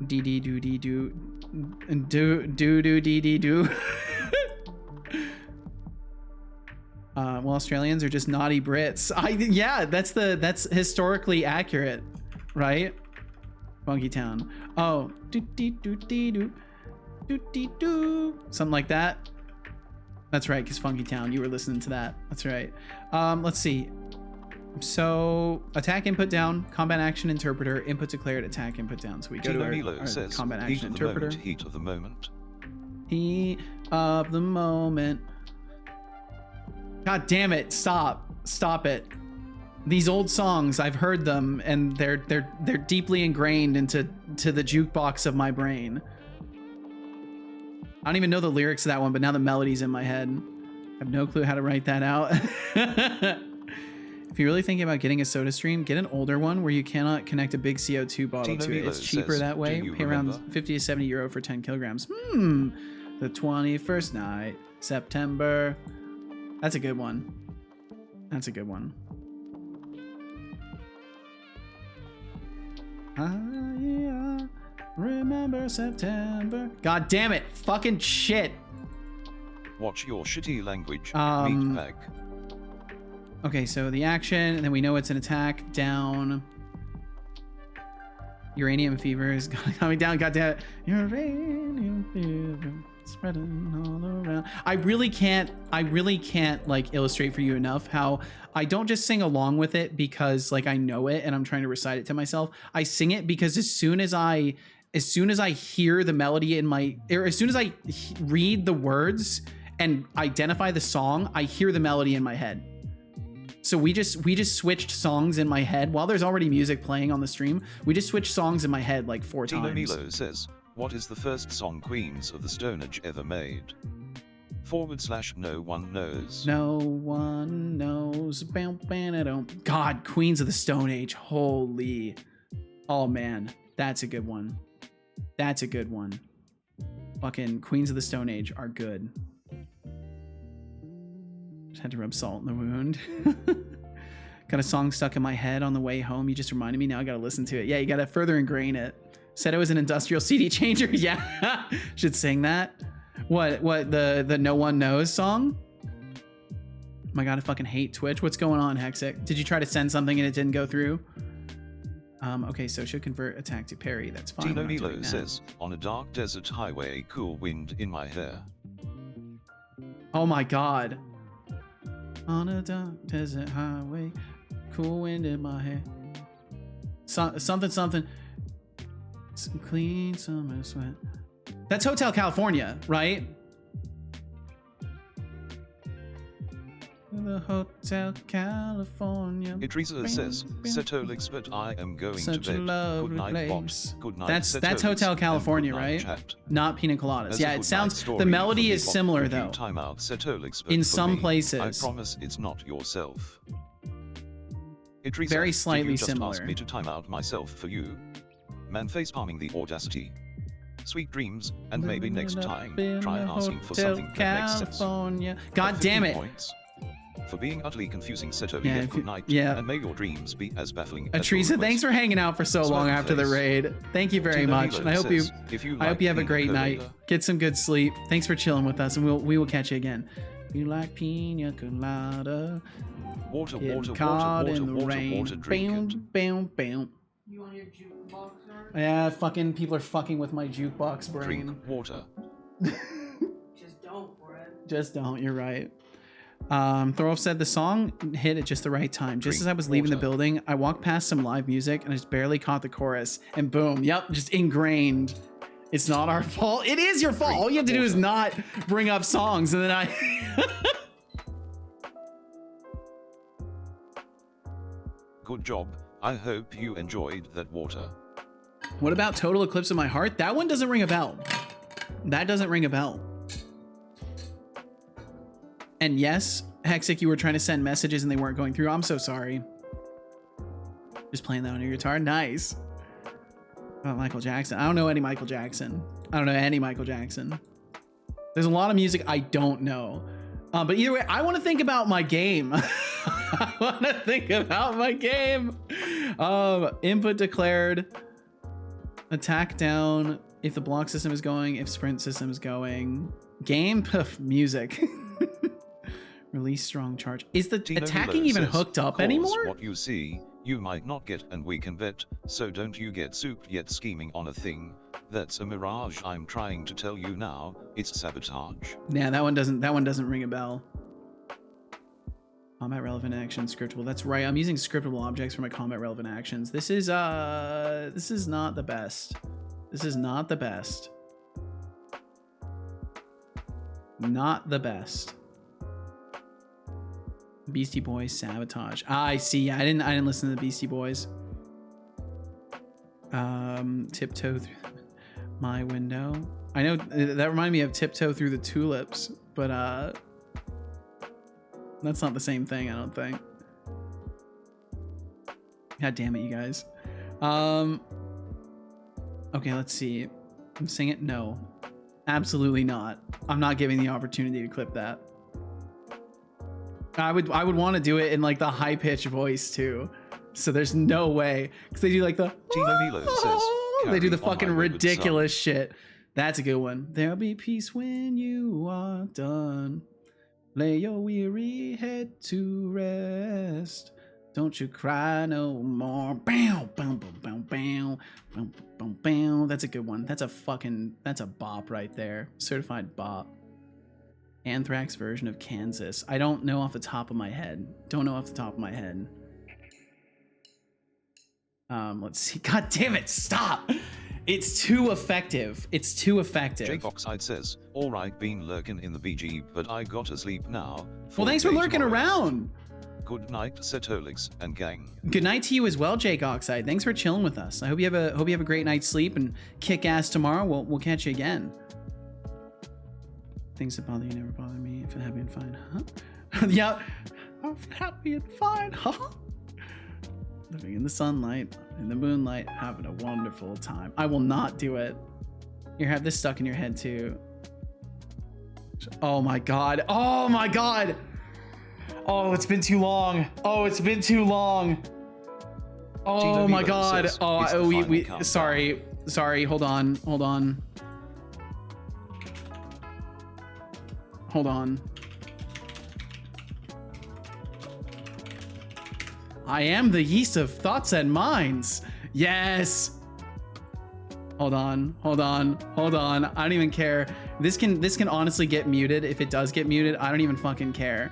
Speaker 1: Dee dee doo dee doo. Do do do dee dee do. Well, Australians are just naughty Brits. Yeah, that's historically accurate, right? Funky Town. Oh, do dee do dee do do dee do, something like that. That's right, because Funky Town, you were listening to that. That's right. Let's see. So attack input down, combat action interpreter, input declared, attack input down. So we go to our
Speaker 2: says,
Speaker 1: combat
Speaker 2: heat
Speaker 1: action
Speaker 2: of the
Speaker 1: interpreter.
Speaker 2: moment, heat of the moment.
Speaker 1: Heat of the moment. God damn it! Stop it! These old songs, I've heard them, and they're deeply ingrained into the jukebox of my brain. I don't even know the lyrics of that one, but now the melody's in my head. I have no clue how to write that out. If you're really thinking about getting a soda stream, get an older one where you cannot connect a big CO2 bottle to it. It's cheaper that way. Pay around 50 to 70 euro for 10 kilograms. The 21st night, September. That's a good one. That's a good one. I remember September. God damn it. Fucking shit.
Speaker 2: Watch your shitty language, meatbag.
Speaker 1: Okay, so the action, and then we know it's an attack. Down. Uranium fever is coming down. God damn it. Uranium fever spreading all around. I really can't like illustrate for you enough how I don't just sing along with it because like I know it and I'm trying to recite it to myself. I sing it because as soon as I as soon as I hear the melody in my, or as soon as I read the words and identify the song, I hear the melody in my head. So we just switched songs in my head while there's already music playing on the stream. We just switched songs in my head like 4
Speaker 2: Tino
Speaker 1: times.
Speaker 2: Milo says, what is the first song Queens of the Stone Age ever made? / no one knows.
Speaker 1: No one knows. God, Queens of the Stone Age. Holy. Oh man, that's a good one. That's a good one. Fucking Queens of the Stone Age are good. Just had to rub salt in the wound. Got a song stuck in my head on the way home. You just reminded me. Now I gotta listen to it. Yeah, you gotta further ingrain it. Said it was an industrial CD changer. Yeah, should sing that. What the No One Knows song? Oh my god, I fucking hate Twitch. What's going on, Hexic? Did you try to send something and it didn't go through? Okay, so should convert attack to parry. That's fine.
Speaker 2: Tino Milo says, on a dark desert highway, cool wind in my hair.
Speaker 1: Oh my god. On a dark desert highway, cool wind in my hair. Something. Some clean summer sweat. That's Hotel California, right? The Hotel California.
Speaker 2: Idrisa says, Setolyx, but I am going
Speaker 1: Such
Speaker 2: to
Speaker 1: a
Speaker 2: bed.
Speaker 1: lovely
Speaker 2: Good night,
Speaker 1: place.
Speaker 2: Box. Good night,
Speaker 1: That's
Speaker 2: Setolyx,
Speaker 1: Hotel California,
Speaker 2: and good night,
Speaker 1: right?
Speaker 2: chat.
Speaker 1: Not Pina Coladas.
Speaker 2: As
Speaker 1: Yeah,
Speaker 2: a
Speaker 1: it
Speaker 2: good
Speaker 1: sounds.
Speaker 2: night story
Speaker 1: The melody
Speaker 2: for
Speaker 1: is
Speaker 2: Bebop,
Speaker 1: similar
Speaker 2: could you
Speaker 1: though.
Speaker 2: Time out Setolyx, but
Speaker 1: In
Speaker 2: for
Speaker 1: some
Speaker 2: me,
Speaker 1: places.
Speaker 2: I promise it's not yourself. Idrisa,
Speaker 1: Very
Speaker 2: did
Speaker 1: slightly
Speaker 2: you just
Speaker 1: similar.
Speaker 2: ask me to time out myself for you? Man face palming the audacity. Sweet dreams, and maybe next time, try asking for something that makes sense.
Speaker 1: California. God
Speaker 2: But
Speaker 1: damn
Speaker 2: 15
Speaker 1: it.
Speaker 2: points for being utterly confusing, Setolyx.
Speaker 1: Yeah,
Speaker 2: Good night,
Speaker 1: yeah.
Speaker 2: and may your dreams be as baffling as
Speaker 1: Atrisa,
Speaker 2: your
Speaker 1: thanks for hanging out for so long after the raid. Thank you very
Speaker 2: Tino
Speaker 1: much,
Speaker 2: Milo
Speaker 1: and I hope you,
Speaker 2: says, if you
Speaker 1: I hope
Speaker 2: like
Speaker 1: you have a
Speaker 2: pina
Speaker 1: great night.
Speaker 2: colada-
Speaker 1: Get some good sleep. Thanks for chilling with us, and we will catch you again. You like pina colada?
Speaker 2: Water,
Speaker 1: Getting
Speaker 2: water,
Speaker 1: caught
Speaker 2: water,
Speaker 1: in the
Speaker 2: water,
Speaker 1: rain.
Speaker 2: water, drink it.
Speaker 1: Bam, bam.
Speaker 11: You on your jukebox art?
Speaker 1: Yeah, fucking people are fucking with my jukebox brain.
Speaker 2: Drink water.
Speaker 11: Just don't, Brad.
Speaker 1: Just don't. You're right. Thorolf said the song hit at just the right time. Just as I was leaving the building, I walked past some live music and I just barely caught the chorus. And boom, yep, just ingrained. It's not our fault. It is your fault. All you have to do is not bring up songs, and then I.
Speaker 2: Good job. I hope you enjoyed that water.
Speaker 1: What about Total Eclipse of My Heart? That one doesn't ring a bell. That doesn't ring a bell. And yes, Hexic, you were trying to send messages and they weren't going through. I'm so sorry. Just playing that on your guitar. Nice. About Michael Jackson. I don't know any Michael Jackson. There's a lot of music I don't know. But either way, I want to think about my game. I want to think about my game. Input declared. Attack down. If the block system is going. If sprint system is going. Game. Puff, music. Release strong charge. Is the
Speaker 2: Tino
Speaker 1: attacking
Speaker 2: Milo
Speaker 1: even
Speaker 2: says,
Speaker 1: hooked up
Speaker 2: "Cause
Speaker 1: anymore?
Speaker 2: What you see, you might not get, and we can bet. So don't you get souped yet scheming on a thing. That's a mirage. I'm trying to tell you now. It's sabotage."
Speaker 1: Yeah, that one doesn't ring a bell. Combat relevant actions, scriptable. That's right. I'm using scriptable objects for my combat relevant actions. This is not the best. This is not the best. Not the best. Beastie Boys sabotage. I see. I didn't listen to the Beastie Boys. Tiptoe through my window. I know that reminded me of Tiptoe Through the Tulips, but that's not the same thing, I don't think. God damn it, you guys. Okay, let's see. Sing it? No. Absolutely not. I'm not giving the opportunity to clip that. I would want to do it in like the high pitched voice too. So there's no way. Because they do like the
Speaker 2: Tino Milo says,
Speaker 1: they do the
Speaker 2: "Carry on,
Speaker 1: fucking
Speaker 2: my wayward
Speaker 1: ridiculous shit. That's a good one. There'll be peace when you are done. Lay your weary head to rest. Don't you cry no more. Bow, bow, bow, bow, bow, bow, bow, bow. That's a good one. That's a bop right there. Certified bop. Anthrax version of Kansas. I don't know off the top of my head. Let's see. God damn it, stop. It's too effective. It's too effective.
Speaker 2: Jake Oxide says, alright, been lurking in the BG, but I gotta sleep now.
Speaker 1: Well, thanks for lurking around.
Speaker 2: Good night, Setolyx and gang.
Speaker 1: Good night to you as well, Jake Oxide. Thanks for chilling with us. I hope you have a great night's sleep and kick ass tomorrow. We'll catch you again. Things that bother you never bother me. If I'm happy and fine, huh? Yeah, I'm happy and fine, huh? Living in the sunlight, in the moonlight, having a wonderful time. I will not do it. You have this stuck in your head too. Oh my god. Oh my god. Oh, it's been too long. Oh, it's been too long. Oh my god. Oh, we sorry. Hold on. Hold on. I am the yeast of thoughts and minds. Yes. Hold on. I don't even care. This can honestly get muted. If it does get muted, I don't even fucking care.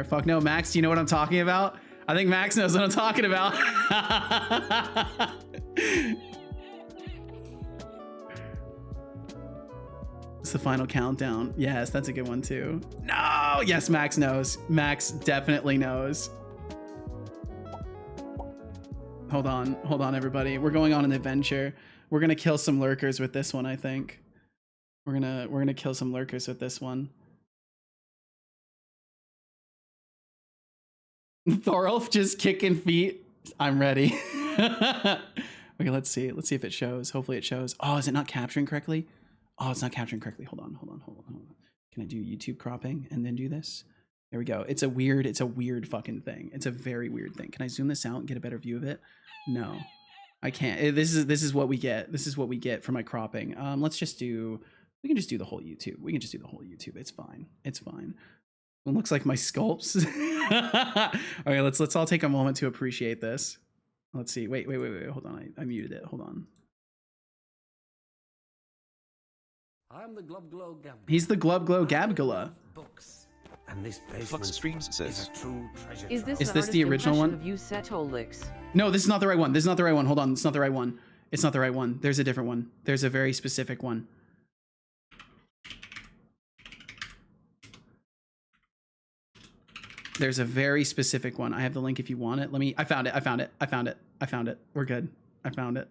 Speaker 1: Fuck no, Max, do you know what I'm talking about? I think Max knows what I'm talking about. It's the final countdown. Yes, that's a good one too. No! Yes, Max knows. Max definitely knows. Hold on, everybody. We're going on an adventure. We're gonna kill some lurkers with this one, I think. We're gonna kill some lurkers with this one. Thorolf just kicking feet. I'm ready. Okay, let's see. Let's see if it shows. Hopefully it shows. Oh, is it not capturing correctly? Oh, it's not capturing correctly. Hold on. Can I do YouTube cropping and then do this? There we go. It's a weird fucking thing. It's a very weird thing. Can I zoom this out and get a better view of it? No, I can't. This is what we get. This is what we get for my cropping. Let's just do, we can just do the whole YouTube. It's fine. It looks like my sculpts. Okay, let's all take a moment to appreciate this. Let's see. Wait. Hold on. I muted it. Hold on.
Speaker 12: I'm the Glub Glow Gab.
Speaker 1: He's the Glub Glow Gabgala.
Speaker 12: Books. And this
Speaker 2: Flux Streams says,
Speaker 9: Is
Speaker 1: this the original one?
Speaker 9: Of you, Setolyx?
Speaker 1: No, this is not the right one. Hold on. It's not the right one. There's a different one. There's a very specific one. There's a very specific one. I have the link if you want it. I found it. We're good. I found it.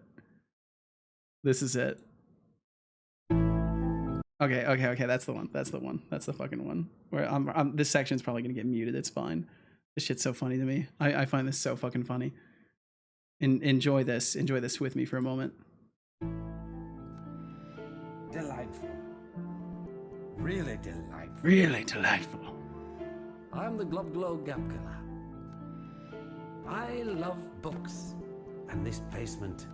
Speaker 1: This is it. Okay. That's the one. That's the fucking one. Where this section's probably gonna get muted. It's fine. This shit's so funny to me. I find this so fucking funny. Enjoy this with me for a moment.
Speaker 12: Delightful. Really delightful.
Speaker 1: Really delightful.
Speaker 12: I'm the Glub Glow Gabgala. I love books, and this basement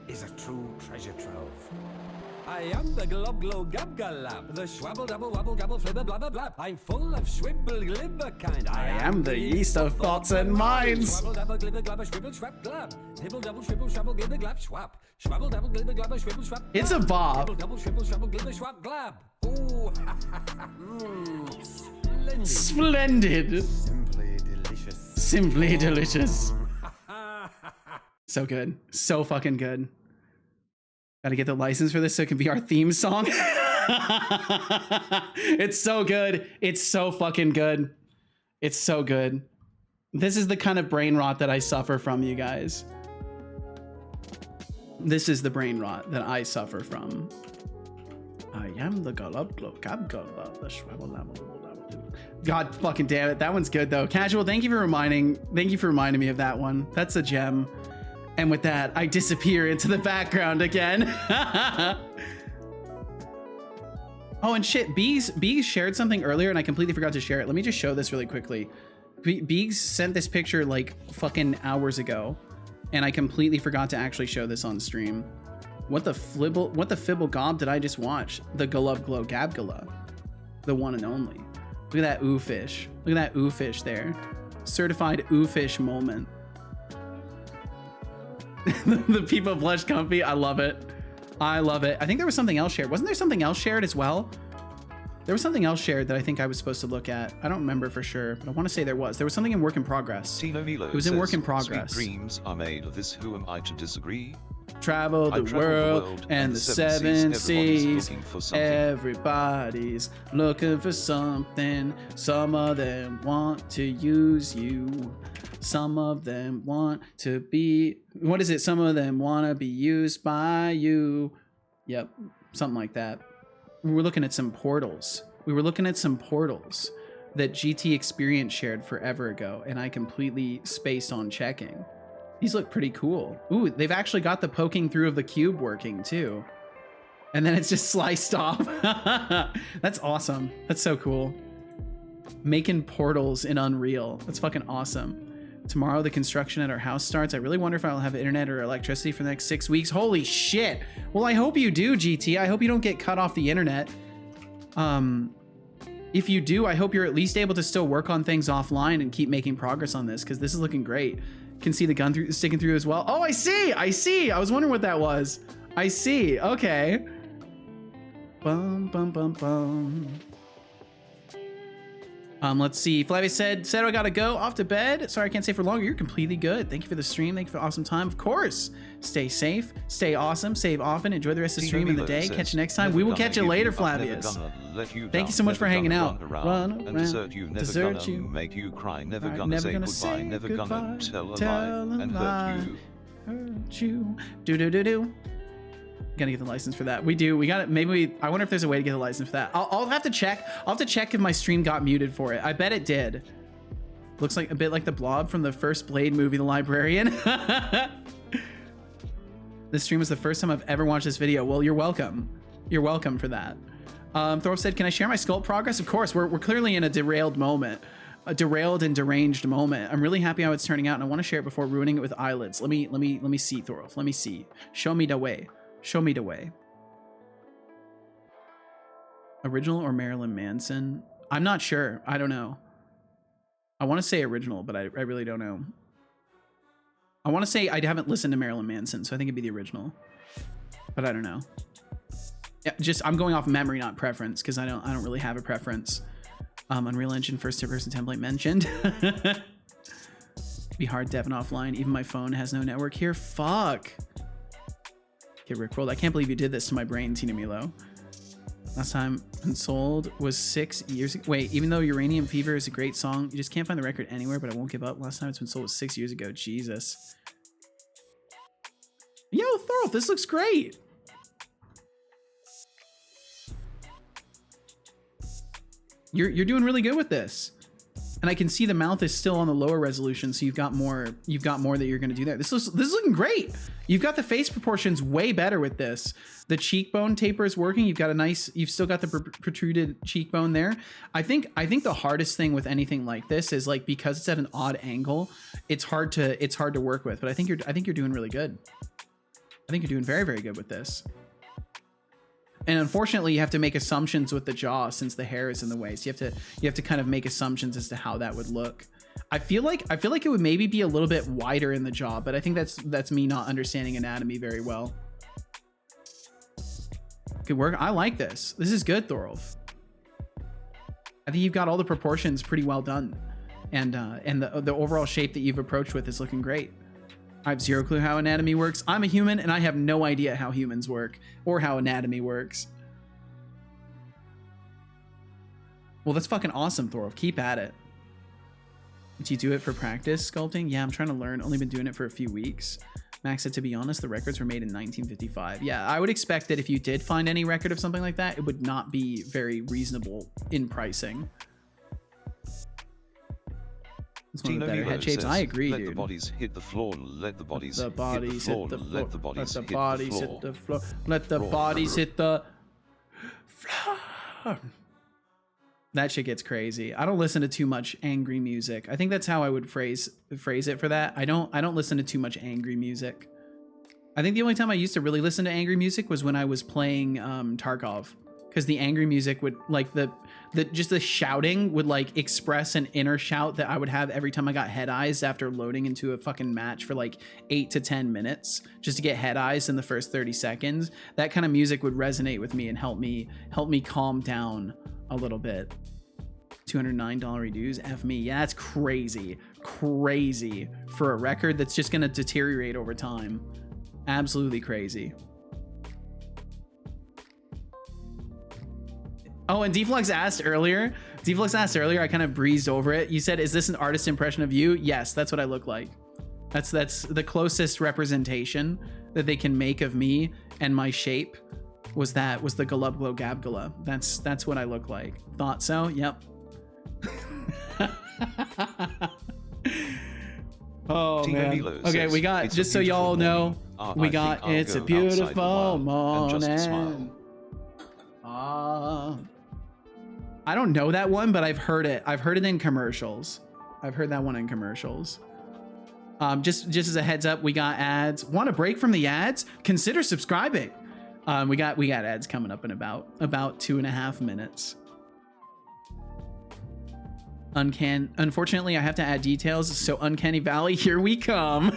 Speaker 12: is a true treasure trove. I am the Glub Glow Gabgala, the schwabble double wabble gabble flibber blabber blab. I'm full of schwibble glibber kind.
Speaker 1: I am the yeast of thoughts and minds.
Speaker 12: Schwabble double glibber glabber schwibble schwab glab. Nibble double shwibble shwabble glibber glab schwab. Schwabble double glibber glabber schwibble schwab.
Speaker 1: It's a bob.
Speaker 12: Nibble double shwibble shwabble glibber schwab glab. Ooh,
Speaker 1: Splendid. Simply delicious. So good. So fucking good. Gotta get the license for this so it can be our theme song. It's so good. It's so fucking good. It's so good. This is the kind of brain rot that I suffer from, you guys. This is the brain rot that I suffer from. I am the Glub Glow Gabgala, the Schwabble Labble. God fucking damn it. That one's good though. Casual, thank you for reminding me of that one. That's a gem. And with that, I disappear into the background again. Oh, and shit, Bees shared something earlier and I completely forgot to share it. Let me just show this really quickly. Bees sent this picture like fucking hours ago and I completely forgot to actually show this on stream. What the fibble gob did I just watch? The Glub Glow Gabgala. The one and only. Look at that oofish. Look at that oofish there. Certified oofish moment. The people blush comfy. I love it. I love it. I think there was something else shared. Wasn't there something else shared as well? There was something else shared that I think I was supposed to look at. I don't remember for sure, but I want to say there was. There was something in work in progress.
Speaker 2: Tino Milo
Speaker 1: it was in work in progress.
Speaker 2: Sweet dreams are made of this. Who am I to disagree?
Speaker 1: travel the world and the seven seas. Everybody's looking for something. Some of them want to use you. Some of them want to be, what is it? Some of them want to be used by you. Yep, something like that. We were looking at some portals. That GT Experience shared forever ago, and I completely spaced on checking. These look pretty cool. Ooh, they've actually got the poking through of the cube working too. And then it's just sliced off. That's awesome. That's so cool. Making portals in Unreal. That's fucking awesome. Tomorrow the construction at our house starts. I really wonder if I'll have internet or electricity for the next 6 weeks. Holy shit. Well, I hope you do, GT. I hope you don't get cut off the internet. If you do, I hope you're at least able to still work on things offline and keep making progress on this, because this is looking great. Can see the gun sticking through as well. Oh, I see. I was wondering what that was. I see. Okay. Bum, bum, bum, bum. Let's see. Flavia said I gotta go off to bed. Sorry, I can't stay for longer. You're completely good. Thank you for the stream. Thank you for the awesome time. Of course. Stay safe. Stay awesome. Save often. Enjoy the rest of the stream and the day. Catch you next time. We will catch you later, Flavius. Thank you so much for hanging out. Run around.
Speaker 2: Desert you. Never gonna make you cry. Never gonna say goodbye. Never gonna tell a lie and hurt you.
Speaker 1: Hurt you. Do. Gotta get the license for that. We do. We got it. Maybe I wonder if there's a way to get the license for that. I'll have to check. I'll have to check if my stream got muted for it. I bet it did. Looks like a bit like the blob from the first Blade movie, The Librarian. This stream was the first time I've ever watched this video. Well, you're welcome. You're welcome for that. Thorpe said, "Can I share my sculpt progress?" Of course. We're clearly in a derailed moment. A derailed and deranged moment. I'm really happy how it's turning out, and I want to share it before ruining it with eyelids. Let me see, Thorolf. Let me see. Show me the way. Show me the way. Original or Marilyn Manson? I'm not sure. I don't know. I want to say original, but I really don't know. I want to say I haven't listened to Marilyn Manson, so I think it'd be the original. But I don't know. Yeah, I'm going off memory, not preference, because I don't really have a preference. Unreal Engine first-person template mentioned. Be hard dev and offline. Even my phone has no network here. Fuck. Okay, Rickrolled. I can't believe you did this to my brain, Tina Milo. Last time Unsold was 6 years ago. Wait, even though Uranium Fever is a great song, you just can't find the record anywhere, but I won't give up. Last time it's been sold was 6 years ago. Jesus. Yo, Thorolf, this looks great. You're doing really good with this. And I can see the mouth is still on the lower resolution, so you've got more that you're going to do there. This is looking great. You've got the face proportions way better with this. The cheekbone taper is working. You've still got the protruded cheekbone there. I think the hardest thing with anything like this is, like, because it's at an odd angle, it's hard to work with. But I think you're doing really good. I think you're doing very, very good with this. And unfortunately, you have to make assumptions with the jaw since the hair is in the way. So you have to kind of make assumptions as to how that would look. I feel like it would maybe be a little bit wider in the jaw, but I think that's me not understanding anatomy very well. Good work. I like this. This is good, Thorolf. I think you've got all the proportions pretty well done, and the overall shape that you've approached with is looking great. I have zero clue how anatomy works. I'm a human, and I have no idea how humans work or how anatomy works. Well, that's fucking awesome, Thorolf. Keep at it. Do you do it for practice sculpting? Yeah, I'm trying to learn. Only been doing it for a few weeks. Max said, to be honest, the records were made in 1955. Yeah, I would expect that if you did find any record of something like that, it would not be very reasonable in pricing. It's one of the better head shapes. I agree, dude.
Speaker 2: Let the bodies hit the floor. Let the bodies
Speaker 1: hit the floor.
Speaker 2: Let the bodies hit the floor.
Speaker 1: Let the bodies hit the floor. That shit gets crazy. I don't listen to too much angry music. I think that's how I would phrase it for that. I don't listen to too much angry music. I think the only time I used to really listen to angry music was when I was playing Tarkov, because the angry music would, like, just the shouting would, like, express an inner shout that I would have every time I got head eyes after loading into a fucking match for like 8 to 10 minutes just to get head eyes in the first 30 seconds. That kind of music would resonate with me and help me calm down a little bit. $209 redos. F me. Yeah, that's crazy for a record that's just gonna deteriorate over time. Absolutely crazy. Oh, and Deflux asked earlier, I kind of breezed over it. You said, is this an artist impression of you? Yes, that's what I look like. That's the closest representation that they can make of me and my shape was the Galubglo Gabgala. That's what I look like. Thought so? Yep. Oh man. Okay, we got, just so y'all know, we got It's a Beautiful Morning. I don't know that one, but I've heard it. I've heard it in commercials. I've heard that one in commercials. Just as a heads up, we got ads. Want a break from the ads? Consider subscribing. We got ads coming up in about 2.5 minutes. Unfortunately, I have to add details, so Uncanny Valley, here we come.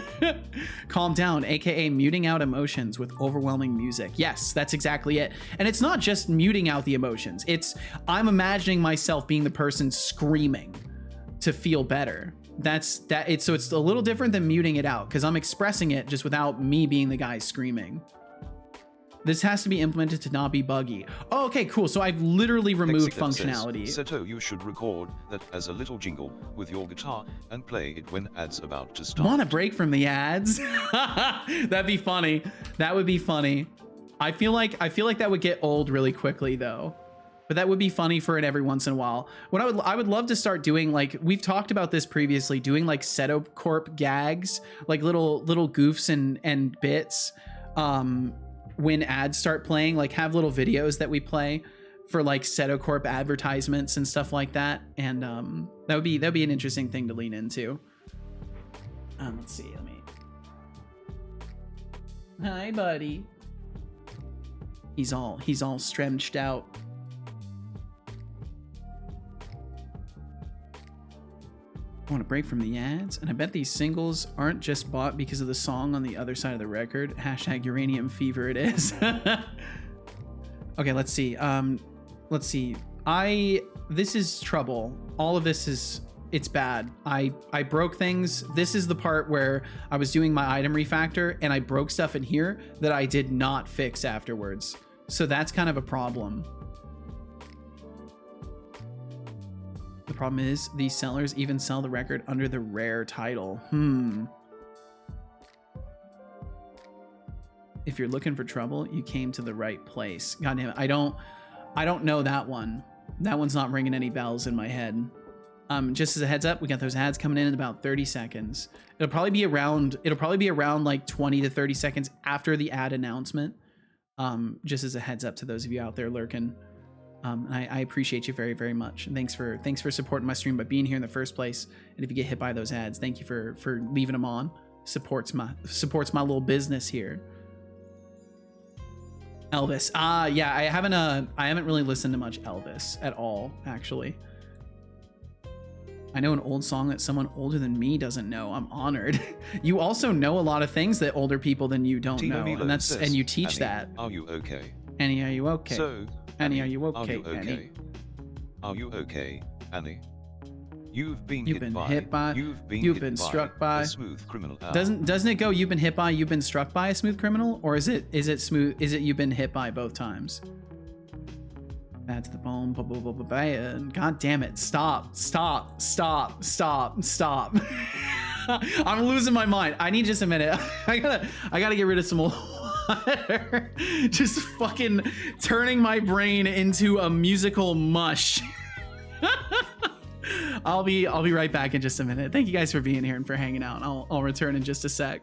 Speaker 1: Calm down, aka muting out emotions with overwhelming music. Yes, that's exactly it. And it's not just muting out the emotions. I'm imagining myself being the person screaming to feel better. So it's a little different than muting it out, because I'm expressing it just without me being the guy screaming. This has to be implemented to not be buggy. Oh, okay, cool. So I've literally removed functionality.
Speaker 2: Seto, you should record that as a little jingle with your guitar and play it when ads about to start.
Speaker 1: Want a break from the ads? That'd be funny. That would be funny. I feel like that would get old really quickly though. But that would be funny for it every once in a while. What I would love to start doing, like we've talked about this previously, doing like Setocorp gags, like little goofs and bits. When ads start playing, like have little videos that we play for like Setocorp advertisements and stuff like that. And that'd be an interesting thing to lean into. Let's see, hi buddy. He's all strenched out. Want a break from the ads? And I bet these singles aren't just bought because of the song on the other side of the record. Hashtag uranium fever it is. Okay, let's see. This is trouble. All of this it's bad. I broke things. This is the part where I was doing my item refactor and I broke stuff in here that I did not fix afterwards. So that's kind of a problem. The problem is these sellers even sell the record under the rare title. If you're looking for trouble, you came to the right place. God damn it. I don't know that one. That one's not ringing any bells in my head. Just as a heads up, we got those ads coming in about 30 seconds. It'll probably be around like 20 to 30 seconds after the ad announcement. Just as a heads up to those of you out there lurking. I appreciate you very, very much. And thanks for supporting my stream by being here in the first place. And if you get hit by those ads, thank you for leaving them on. Supports my little business here. Elvis. Yeah, I haven't really listened to much Elvis at all, actually. I know an old song that someone older than me doesn't know. I'm honored. You also know a lot of things that older people than you don't know, and you teach
Speaker 2: Annie,
Speaker 1: that.
Speaker 2: Are you okay?
Speaker 1: Annie, are you okay?
Speaker 2: So,
Speaker 1: Annie, are you okay?
Speaker 2: Annie? Are you okay, Annie? You've been
Speaker 1: hit by. You've been struck by
Speaker 2: a smooth criminal.
Speaker 1: Doesn't it go? You've been hit by. You've been struck by a smooth criminal, or is it smooth? Is it you've been hit by both times? That's the bone. God damn it! Stop! I'm losing my mind. I need just a minute. I gotta get rid of some water. Just fucking turning my brain into a musical mush. I'll be right back in just a minute. Thank you guys for being here and for hanging out. I'll return in just a sec.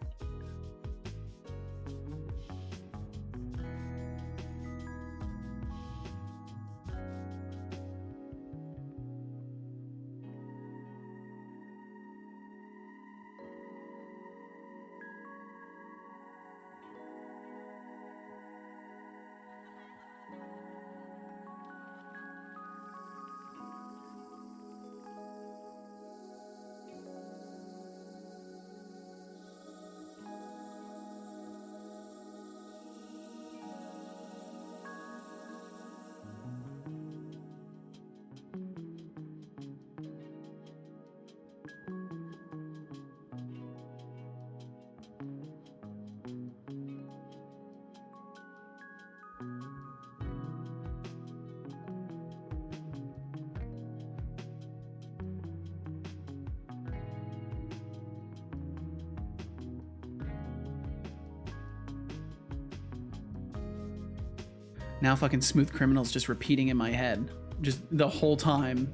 Speaker 1: Now fucking Smooth Criminal's just repeating in my head. Just the whole time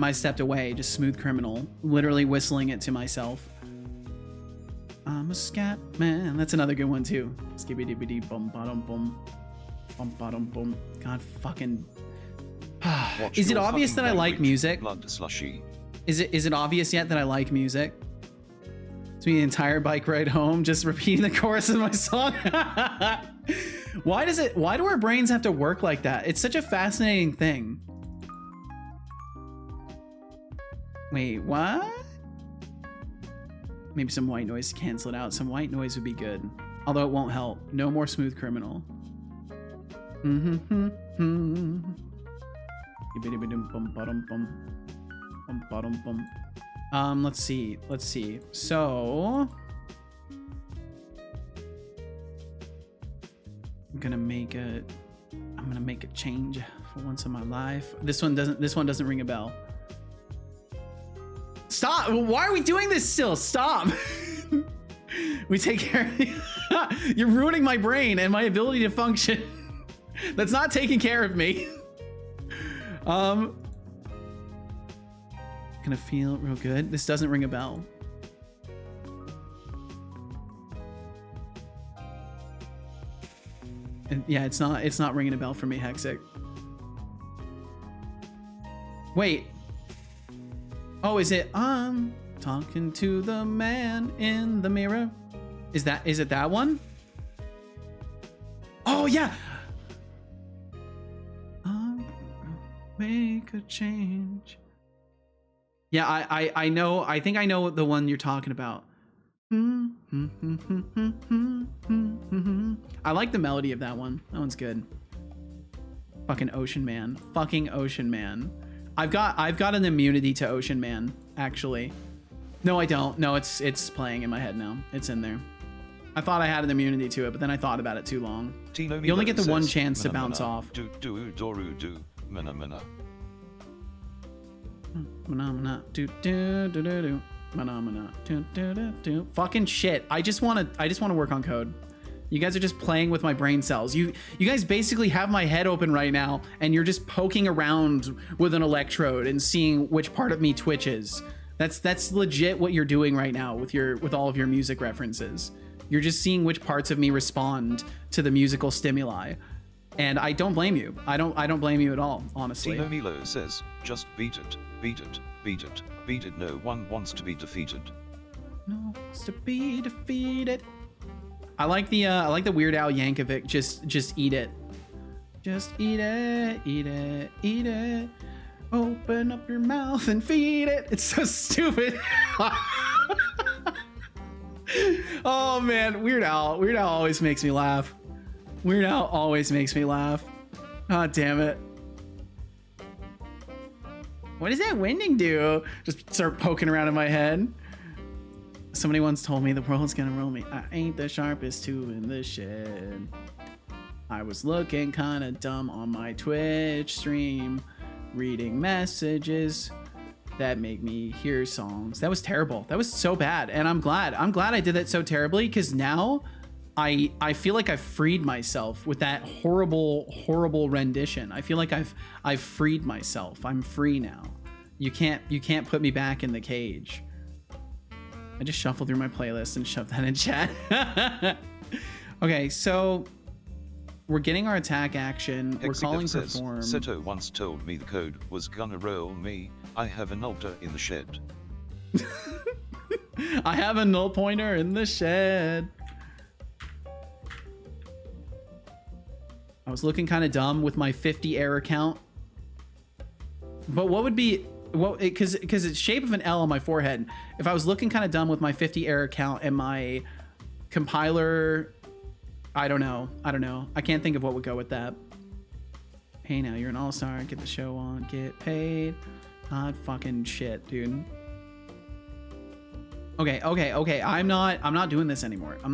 Speaker 1: I stepped away, just Smooth Criminal, literally whistling it to myself. I'm a scat man. That's another good one too. Skibbity bum bottom bum bum bottom bum. God fucking. Is it obvious that I like music?
Speaker 2: Blood slushy.
Speaker 1: Is it obvious yet that I like music? It's me the entire bike ride home just repeating the chorus of my song. Why do our brains have to work like that? It's such a fascinating thing. Wait, what? Maybe some white noise to cancel it out. Some white noise would be good. Although it won't help. No more Smooth Criminal. Let's see. So I'm gonna make a change for once in my life. This one doesn't ring a bell. Stop! Why are we doing this still? Stop! We take care of you. You're ruining my brain and my ability to function. That's not taking care of me. Gonna feel real good. This doesn't ring a bell. And yeah, it's not ringing a bell for me, Hexic. Wait. Oh, is it talking to the man in the mirror? Is it that one? Oh yeah. Make a change. Yeah, I know. I think I know the one you're talking about. I like the melody of that one. That one's good. Fucking Ocean Man. Fucking Ocean Man. I've got an immunity to Ocean Man, actually. No, I don't. No, it's playing in my head now. It's in there. I thought I had an immunity to it, but then I thought about it too long. You only get the one chance to bounce off. Fucking shit. I just want to work on code. You guys are just playing with my brain cells. You guys basically have my head open right now and you're just poking around with an electrode and seeing which part of me twitches. That's legit what you're doing right now with all of your music references. You're just seeing which parts of me respond to the musical stimuli. And I don't blame you. I don't blame you at all, honestly.
Speaker 2: Tino Milo says, just beat it, beat it, beat it, beat it. No one wants to be defeated.
Speaker 1: No one wants to be defeated. I like the Weird Al Yankovic, just eat it. Just eat it, eat it, eat it. Open up your mouth and feed it. It's so stupid. Oh man, Weird Al always makes me laugh. Weird Al always makes me laugh. God damn it. What does that winding do? Just start poking around in my head. Somebody once told me the world's gonna roll me. I ain't the sharpest tool in the shed. I was looking kinda dumb on my Twitch stream, reading messages that make me hear songs. That was terrible. That was so bad. And I'm glad I did that so terribly, because now I feel like I've freed myself with that horrible rendition. I feel like I've freed myself. I'm free now. You can't put me back in the cage. I just shuffled through my playlist and shoved that in chat. Okay, so we're getting our attack action. We're calling perform.
Speaker 2: Seto once told me the code was gonna roll me. I have an altar in the shed.
Speaker 1: I have a null pointer in the shed. I was looking kind of dumb with my 50 error count. But what would be, because it's shape of an L on my forehead. If I was looking kind of dumb with my 50 error count and my compiler, I don't know. I can't think of what would go with that. Hey, now you're an all-star. Get the show on. Get paid. Hot fucking shit, dude. Okay. I'm not doing this anymore. I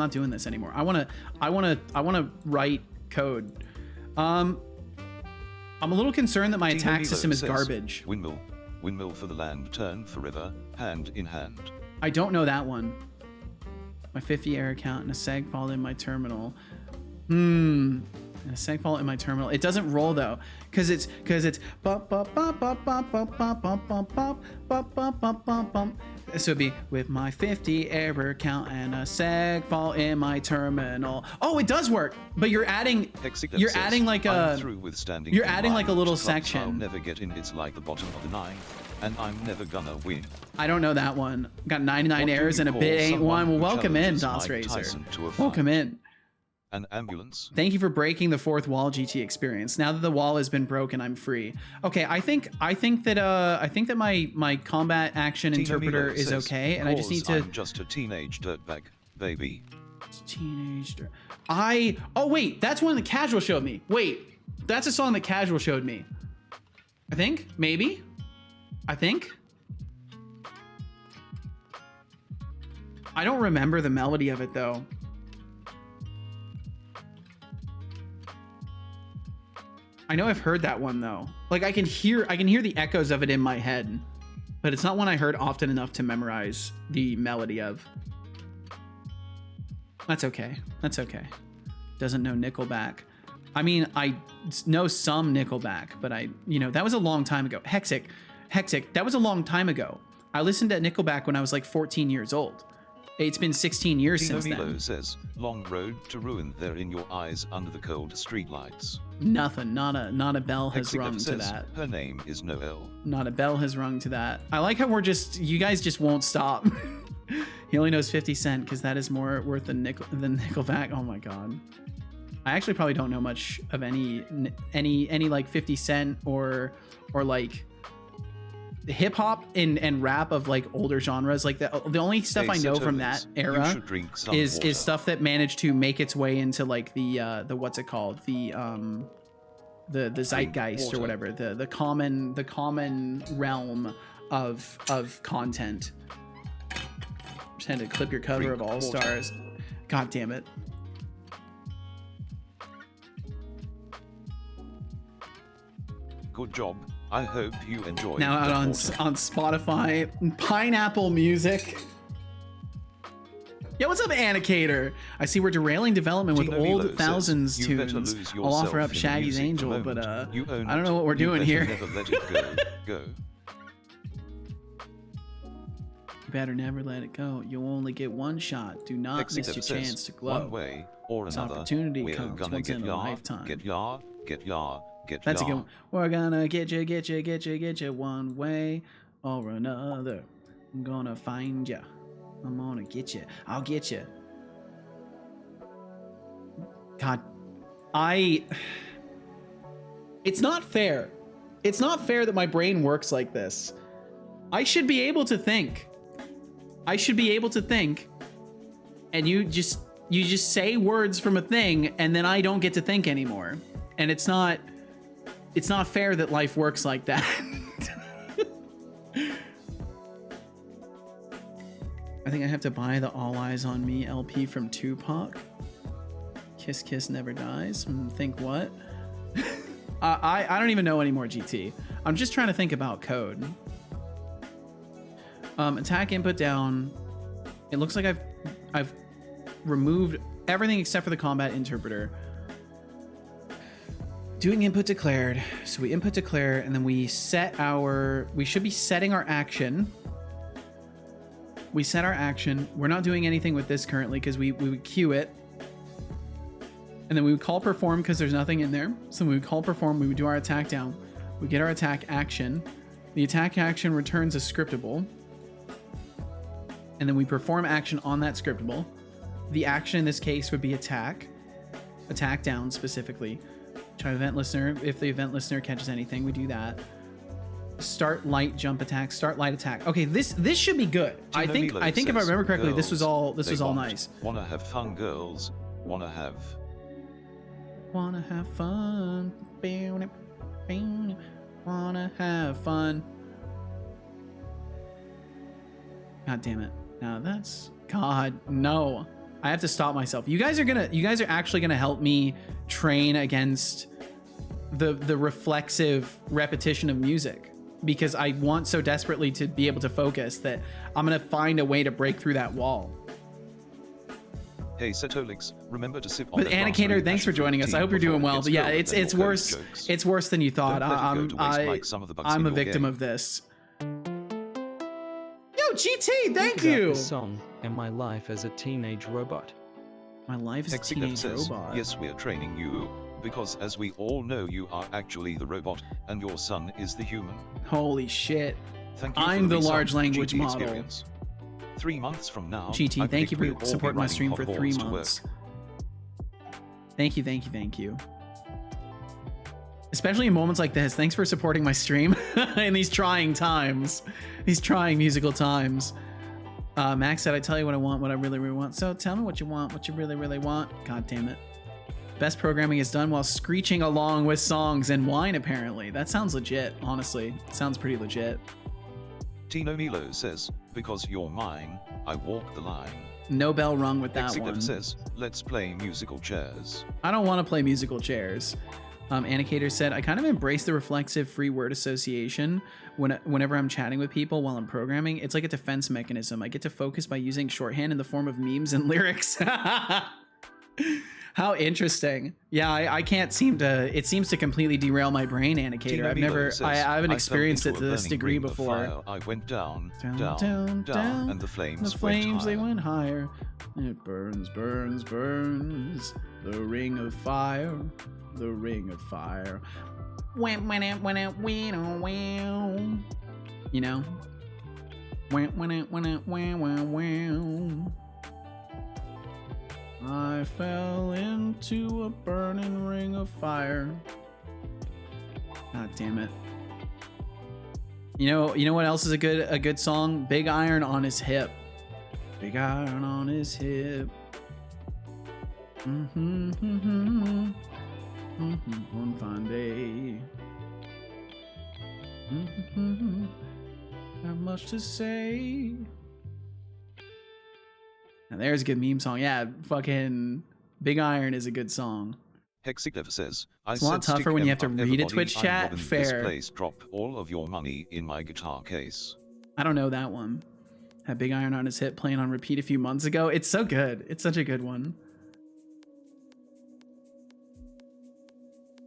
Speaker 1: wanna write code. I'm a little concerned that my attack system is garbage.
Speaker 2: Windmill for the land, turn forever, hand in hand.
Speaker 1: I don't know that one. My 50 error count and a seg fall in my terminal. and a seg fault in my terminal. It doesn't roll though, because it's bump bump bump bump bump bump bump bump bump bump bump bump bump bump bump. So it'd be with my 50 error count and a seg fault in my terminal. Oh, it does work, but you're adding like a you're adding like a little section.
Speaker 2: I'll never get in. It's like the bottom of the ninth, and I'm never gonna win.
Speaker 1: I don't know that one. Got 99 errors and a bit ain't one. Well, welcome in, DOS Razor. Welcome in.
Speaker 2: An ambulance.
Speaker 1: Thank you for breaking the fourth wall, GT experience. Now that the wall has been broken, I'm free. Okay, I think that my combat action interpreter is okay, and I just need to.
Speaker 2: I'm just a teenage dirtbag, baby.
Speaker 1: Teenage dirt. Oh wait, that's one the Casual showed me. Wait, that's a song that Casual showed me. I think maybe. I think. I don't remember the melody of it though. I know I've heard that one though. Like I can hear the echoes of it in my head, but it's not one I heard often enough to memorize the melody of. That's okay. That's okay. Doesn't know Nickelback. I mean, I know some Nickelback, but that was a long time ago. Hexic, that was a long time ago. I listened to Nickelback when I was like 14 years old. It's been 16 years since then.
Speaker 2: Milo says, long road to ruin there in your eyes under the cold streetlights.
Speaker 1: Nothing. Not a bell has rung to that.
Speaker 2: Her name is Noelle.
Speaker 1: Not a bell has rung to that. I like how you guys just won't stop. He only knows 50 Cent because that is more worth than Nickelback. Oh my god. I actually probably don't know much of any like 50 Cent or like hip hop and rap of like older genres. Like the only stuff I know from that era is stuff that managed to make its way into like the what's it called, the zeitgeist or whatever, the common realm of content. Just had to clip your cover of All Stars. God damn it.
Speaker 2: Good job. I hope you enjoy.
Speaker 1: Now out on Spotify, Pineapple Music. Yo, what's up, Annicator? I see we're derailing development with old Thousands tunes. I'll offer up Shaggy's Angel, but I don't know what we're doing here.
Speaker 2: Never let it go.
Speaker 1: You better never let it go. You'll only get one shot. Do not miss your chance to glow.
Speaker 2: One way or another,
Speaker 1: this opportunity
Speaker 2: we're
Speaker 1: comes
Speaker 2: gonna
Speaker 1: once
Speaker 2: get
Speaker 1: in a lifetime.
Speaker 2: Get ya.
Speaker 1: That's a good one. We're gonna get you one way or another. I'm gonna find you. I'm gonna get you. I'll get you. God, it's not fair. It's not fair that my brain works like this. I should be able to think. And you just say words from a thing and then I don't get to think anymore. And it's not fair that life works like that. I think I have to buy the All Eyes on Me LP from Tupac. Kiss Kiss Never Dies. Think what? I don't even know anymore, GT. I'm just trying to think about code. Attack input down. It looks like I've removed everything except for the combat interpreter. Doing input declared. So we input declare and then we should be setting our action. We set our action. We're not doing anything with this currently because we would queue it. And then we would call perform because there's nothing in there. So we would call perform, we would do our attack down. We get our attack action. The attack action returns a scriptable. And then we perform action on that scriptable. The action in this case would be attack down specifically. Try event listener. If the event listener catches anything, we do that. Start light jump attack. Start light attack. Okay, this should be good. I think if I remember correctly,
Speaker 2: girls,
Speaker 1: this was all nice.
Speaker 2: Wanna have fun, girls. Wanna have
Speaker 1: fun. Wanna have fun. God damn it. Now that's God no. I have to stop myself. You guys are actually gonna help me train against the reflexive repetition of music because I want so desperately to be able to focus that I'm gonna find a way to break through that wall.
Speaker 2: Hey Setolyx, remember to sip on
Speaker 1: But
Speaker 2: that raspberry
Speaker 1: Anicator, thanks for
Speaker 2: passion fruit
Speaker 1: joining us.
Speaker 2: tea
Speaker 1: I hope you're
Speaker 2: before
Speaker 1: doing
Speaker 2: it
Speaker 1: well.
Speaker 2: gets
Speaker 1: But yeah,
Speaker 2: colder
Speaker 1: it's
Speaker 2: than
Speaker 1: it's
Speaker 2: your
Speaker 1: worse.
Speaker 2: jokes.
Speaker 1: It's worse than you thought.
Speaker 2: Don't let it go to waste like some of the bugs
Speaker 1: I'm
Speaker 2: in
Speaker 1: a
Speaker 2: your
Speaker 1: victim
Speaker 2: game.
Speaker 1: of this. Yo, GT, thank
Speaker 13: About
Speaker 1: you.
Speaker 13: this song and my life as a teenage robot.
Speaker 1: My life is a
Speaker 2: Hexiglyph
Speaker 1: teenage
Speaker 2: says,
Speaker 1: robot.
Speaker 2: yes, we're training you, because as we all know, you are actually the robot, and your son is the human.
Speaker 1: Holy shit.
Speaker 2: Thank you
Speaker 1: I'm
Speaker 2: for
Speaker 1: the
Speaker 2: resub,
Speaker 1: large language
Speaker 2: GT
Speaker 1: model.
Speaker 2: experience. 3 months from now,
Speaker 1: GT,
Speaker 2: I
Speaker 1: thank you
Speaker 2: predict
Speaker 1: for
Speaker 2: we'll all be
Speaker 1: supporting my
Speaker 2: running
Speaker 1: stream for 3
Speaker 2: hotballs to work.
Speaker 1: months. Thank you, thank you, thank you. Especially in moments like this. Thanks for supporting my stream in these trying times, these trying musical times. Max said, I tell you what I want, what I really, really want. So tell me what you want, what you really, really want. God damn it. Best programming is done while screeching along with songs and wine, apparently. That sounds legit, honestly. It sounds pretty legit.
Speaker 2: Tino Milo says, because you're mine, I walk the line.
Speaker 1: No bell rung with that
Speaker 2: Hexiglyph
Speaker 1: one.
Speaker 2: says, let's play musical chairs.
Speaker 1: I don't want to play musical chairs. Anicator said, I kind of embrace the reflexive free word association whenever I'm chatting with people while I'm programming. It's like a defense mechanism. I get to focus by using shorthand in the form of memes and lyrics. How interesting. Yeah, I can't seem to, it seems to completely derail my brain, Anicator. I haven't experienced it to this degree before.
Speaker 2: I went down,
Speaker 1: down,
Speaker 2: and the flames,
Speaker 1: they went higher. It burns, burns, burns. The ring of fire, the ring of fire. You know? I fell into a burning ring of fire. God damn it. You know what else is a good song? Big Iron on His Hip. Big iron on his hip. One fine day. Not much to say. Now there's a good meme song. Yeah, fucking Big Iron is a good song.
Speaker 2: Hexiglyph says,
Speaker 1: It's a lot tougher when you have to read a Twitch chat. Fair.
Speaker 2: This place, drop all of your money in my guitar case.
Speaker 1: I don't know that one. Had Big Iron on His Hip playing on repeat a few months ago. It's so good. It's such a good one.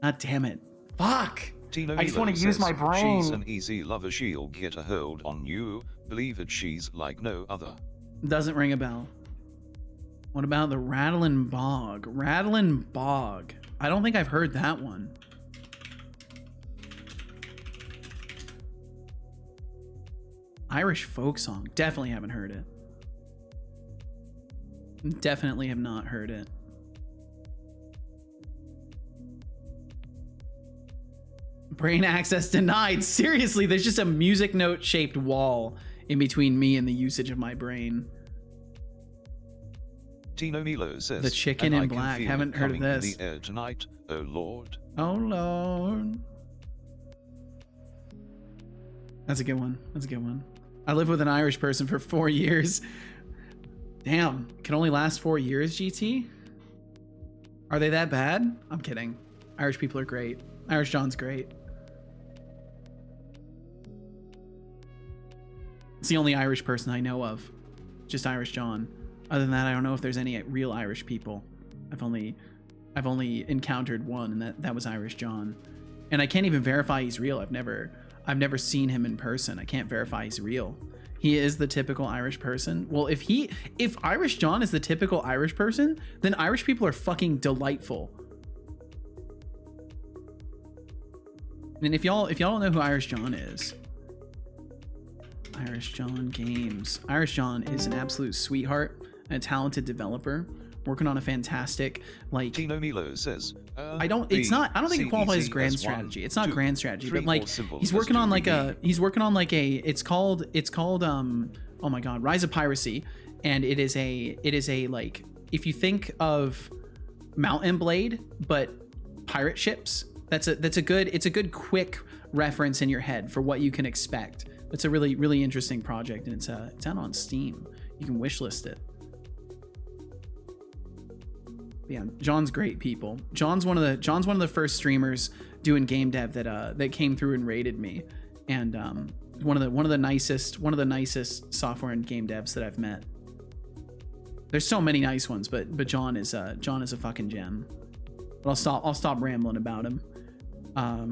Speaker 1: God damn it. Fuck! I just want to use my brain.
Speaker 2: She's an easy lover, she'll get a hold on you. Believe it, she's like no other.
Speaker 1: Doesn't ring a bell. What about the Rattlin' Bog? Rattlin' Bog. I don't think I've heard that one. Irish folk song. Definitely haven't heard it. Definitely have not heard it. Brain access denied. Seriously, there's just a music note shaped wall in between me and the usage of my brain.
Speaker 2: Tino Milo says,
Speaker 1: The Chicken in Black. Haven't heard of this.
Speaker 2: In the air tonight, oh Lord.
Speaker 1: Oh Lord. That's a good one. That's a good one. I lived with an Irish person for 4 years. Damn, can only last 4 years, GT? Are they that bad? I'm kidding. Irish people are great. Irish John's great. It's the only Irish person I know of. Just Irish John. Other than that, I don't know if there's any real Irish people. I've only encountered one, and that was Irish John. And I can't even verify he's real. I've never seen him in person. I can't verify he's real. He is the typical Irish person. Well, if Irish John is the typical Irish person, then Irish people are fucking delightful. And if y'all don't know who Irish John is, Irish John Games. Irish John is an absolute sweetheart and a talented developer working on a fantastic, like,
Speaker 2: Tino Milo says,
Speaker 1: I don't think it qualifies as grand strategy. It's not grand strategy, but like he's working on like it's called oh my god, Rise of Piracy, and it is a like, if you think of Mountain Blade but pirate ships, it's a good quick reference in your head for what you can expect. It's a really, really interesting project, and it's out on Steam. You can wishlist it. Yeah, John's great, people. John's one of the first streamers doing game dev that came through and raided me, and one of the nicest software and game devs that I've met. There's so many nice ones, but John is a fucking gem. But I'll stop rambling about him.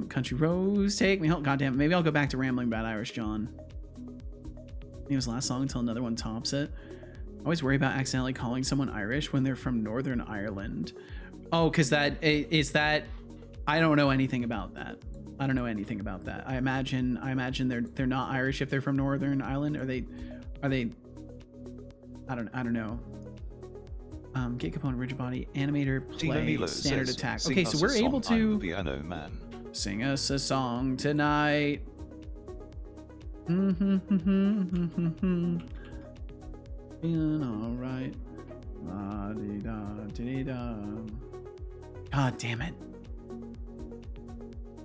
Speaker 1: Country Rose, take me home. Goddamn, maybe I'll go back to rambling about Irish John. It was last song until another one tops it. I always worry about accidentally calling someone Irish when they're from Northern Ireland. Oh, because that I don't know anything about that. I don't know anything about that. I imagine they're not Irish if they're from Northern Ireland. Are they? I don't know. Gate component, rigid body, animator, play, standard attack. Okay, so we're able to
Speaker 2: Piano Man.
Speaker 1: Sing us a song tonight. Feeling alright. La-dee-da-dee-da. God damn it.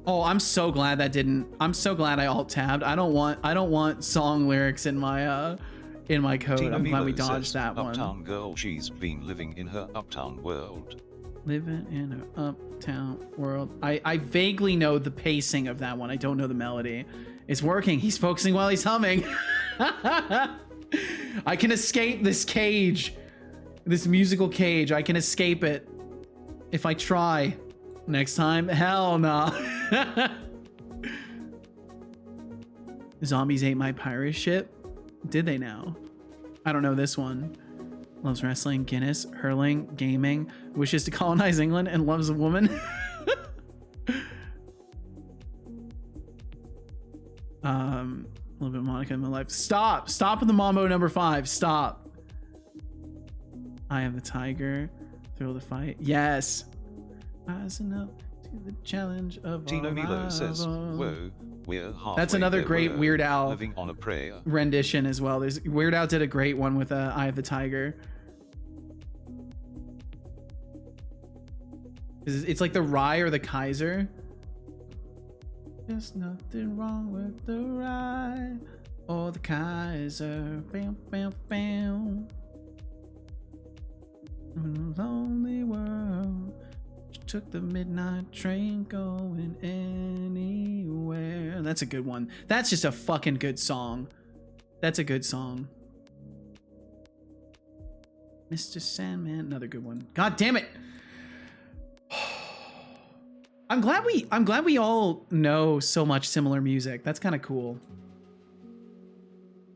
Speaker 1: Oh, I'm so glad that didn't. I'm so glad I alt tabbed. I don't want song lyrics in my code. I'm glad we dodged that one.
Speaker 2: Uptown girl, she's been living in her uptown world.
Speaker 1: Living in her uptown world. I vaguely know the pacing of that one. I don't know the melody. It's working. He's focusing while he's humming. I can escape this cage. This musical cage. I can escape it. If I try. Next time, hell no. Zombies ate my pirate ship. Did they now? I don't know this one. Loves wrestling, Guinness, hurling, gaming, wishes to colonize England, and loves a woman. A little bit of Monica in my life. Stop with the Mambo number 5. Stop. I am the tiger. Thrill the fight. Yes. Rising up to the challenge of
Speaker 2: Tino Milo says, whoa, we're halfway.
Speaker 1: That's another great Weird Al
Speaker 2: living on a prayer
Speaker 1: rendition as well. There's Weird Al did a great one with Eye of the Tiger. It's like the Rye or the Kaiser. There's nothing wrong with the Rye or the Kaiser. Bam, bam, bam. In a lonely world. Took the midnight train going anywhere. That's a good one. That's just a fucking good song. That's a good song. Mr. Sandman, another good one. God damn it. I'm glad we all know so much similar music. That's kind of cool.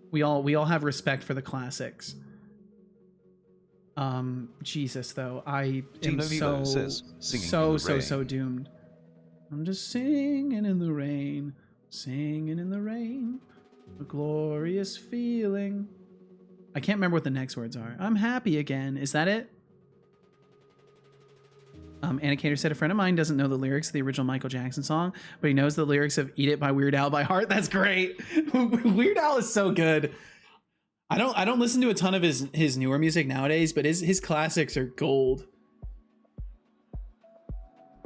Speaker 1: We all have respect for the classics. Jesus though, I am so doomed. I'm just singing in the rain, a glorious feeling. I can't remember what the next words are. I'm happy again. Is that it? Anicator said a friend of mine doesn't know the lyrics of the original Michael Jackson song, but he knows the lyrics of Eat It by Weird Al by heart. That's great. Weird Al is so good. I don't listen to a ton of his newer music nowadays, but his classics are gold.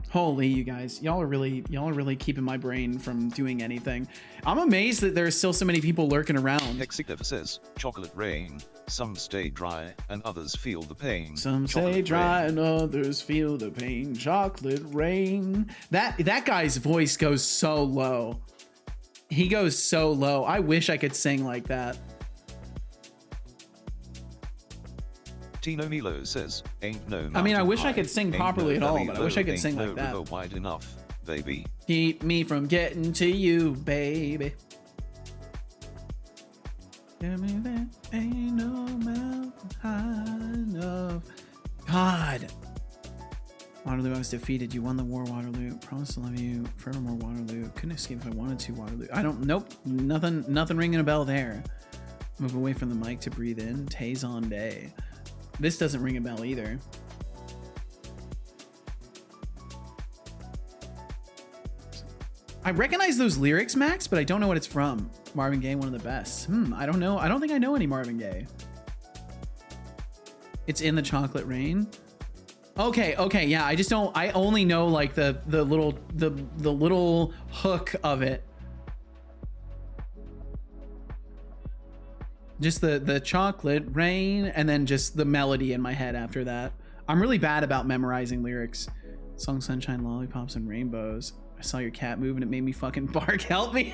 Speaker 1: Holy, you guys, y'all are really keeping my brain from doing anything. I'm amazed that there's still so many people lurking around.
Speaker 2: Hexicliff says, chocolate rain, some stay dry and others feel the pain.
Speaker 1: Some stay dry and others feel the pain. Chocolate rain. That guy's voice goes so low. He goes so low. I wish I could sing like that.
Speaker 2: Tino Milo says, ain't no
Speaker 1: I mean, I wish
Speaker 2: high,
Speaker 1: I could sing properly
Speaker 2: no
Speaker 1: at all, but I wish I could
Speaker 2: ain't
Speaker 1: sing
Speaker 2: no
Speaker 1: like that.
Speaker 2: river wide enough, baby.
Speaker 1: Keep me from getting to you, baby. Tell me that ain't no mountain high enough. God. Waterloo, I was defeated. You won the war, Waterloo. Promise to love you forevermore, Waterloo. Couldn't escape if I wanted to, Waterloo. Nope. Nothing ringing a bell there. Move away from the mic to breathe in. Taze on day. This doesn't ring a bell either. I recognize those lyrics, Max, but I don't know what it's from. Marvin Gaye, one of the best. I don't know. I don't think I know any Marvin Gaye. It's in the chocolate rain. Okay, yeah. I just don't. I only know like the little hook of it. Just the chocolate rain and then just the melody in my head after that. I'm really bad about memorizing lyrics. Song Sunshine, Lollipops, and Rainbows. I saw your cat move and it made me fucking bark. Help me.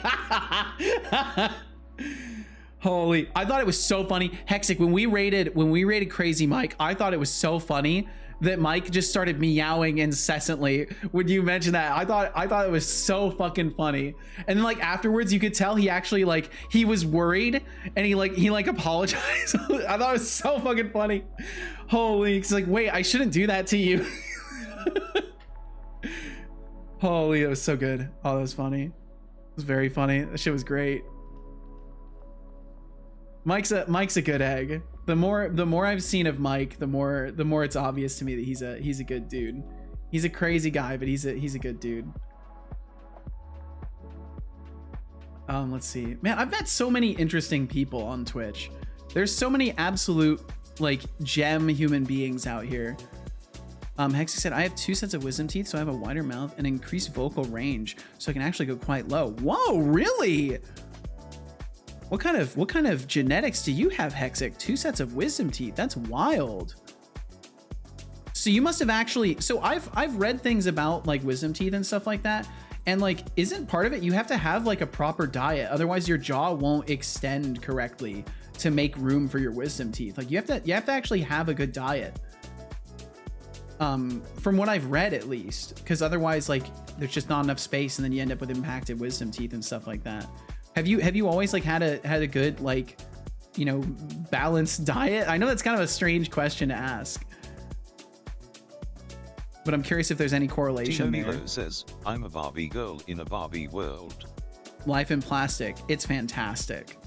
Speaker 1: Holy, I thought it was so funny. Hexic, when we rated Crazy Mike, I thought it was so funny that Mike just started meowing incessantly when you mentioned that. I thought it was so fucking funny. And then like afterwards you could tell he actually like he was worried and he apologized. I thought it was so fucking funny. Holy, it's like, wait, I shouldn't do that to you. Holy, that was so good. Oh, that was funny. It was very funny. That shit was great. Mike's a good egg. The more I've seen of Mike, the more it's obvious to me that he's a good dude. He's a crazy guy, but he's a good dude. Let's see. Man, I've met so many interesting people on Twitch. There's so many absolute like gem human beings out here. Hexy said, I have 2 sets of wisdom teeth, so I have a wider mouth and increased vocal range, so I can actually go quite low. Whoa, really? What kind of genetics do you have, Hexic? 2 sets of wisdom teeth. That's wild. So you must have actually, so I've read things about like wisdom teeth and stuff like that. And like, isn't part of it, you have to have like a proper diet. Otherwise your jaw won't extend correctly to make room for your wisdom teeth. Like you have to actually have a good diet. From what I've read at least, because otherwise like there's just not enough space and then you end up with impacted wisdom teeth and stuff like that. Have you always like had a good like, you know, balanced diet? I know that's kind of a strange question to ask, but I'm curious if there's any correlation there.
Speaker 2: Milo says, I'm a Barbie girl in a Barbie world.
Speaker 1: Life in plastic. It's fantastic.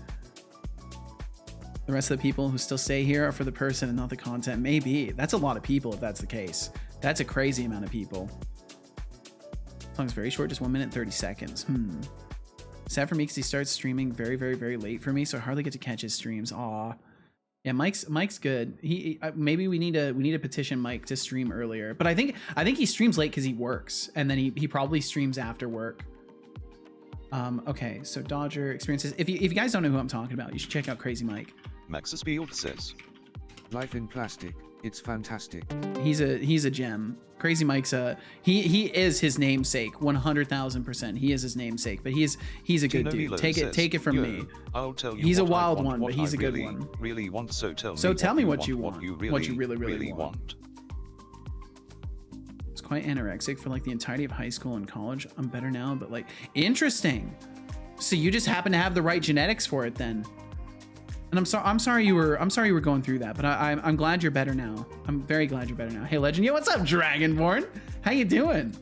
Speaker 1: The rest of the people who still stay here are for the person and not the content. Maybe. That's a lot of people if that's the case. That's a crazy amount of people. Song's very short, just 1 minute 30 seconds. Sad for me because he starts streaming very, very, very late for me, so I hardly get to catch his streams. Aw. Yeah, Mike's good. He maybe we need to petition Mike to stream earlier. But I think he streams late because he works, and then he probably streams after work. Okay, so Dodger experiences. If you guys don't know who I'm talking about, you should check out Crazy Mike.
Speaker 2: Maxis Field says,
Speaker 10: Life in plastic. It's fantastic.
Speaker 1: He's a gem. Crazy Mike's he is his namesake, 100,000%. He is his namesake, but he's a good dude. Take it from me.
Speaker 2: I'll tell you.
Speaker 1: He's a wild one, but he's a good one.
Speaker 2: Really want, so
Speaker 1: tell me what you want.
Speaker 2: What you
Speaker 1: really want. It's quite anorexic for like the entirety of high school and college. I'm better now, but like interesting. So you just happen to have the right genetics for it then. And I'm sorry you were going through that, but I'm glad you're better now. I'm very glad you're better now. Hey Legend, yo, what's up, Dragonborn? How you doing?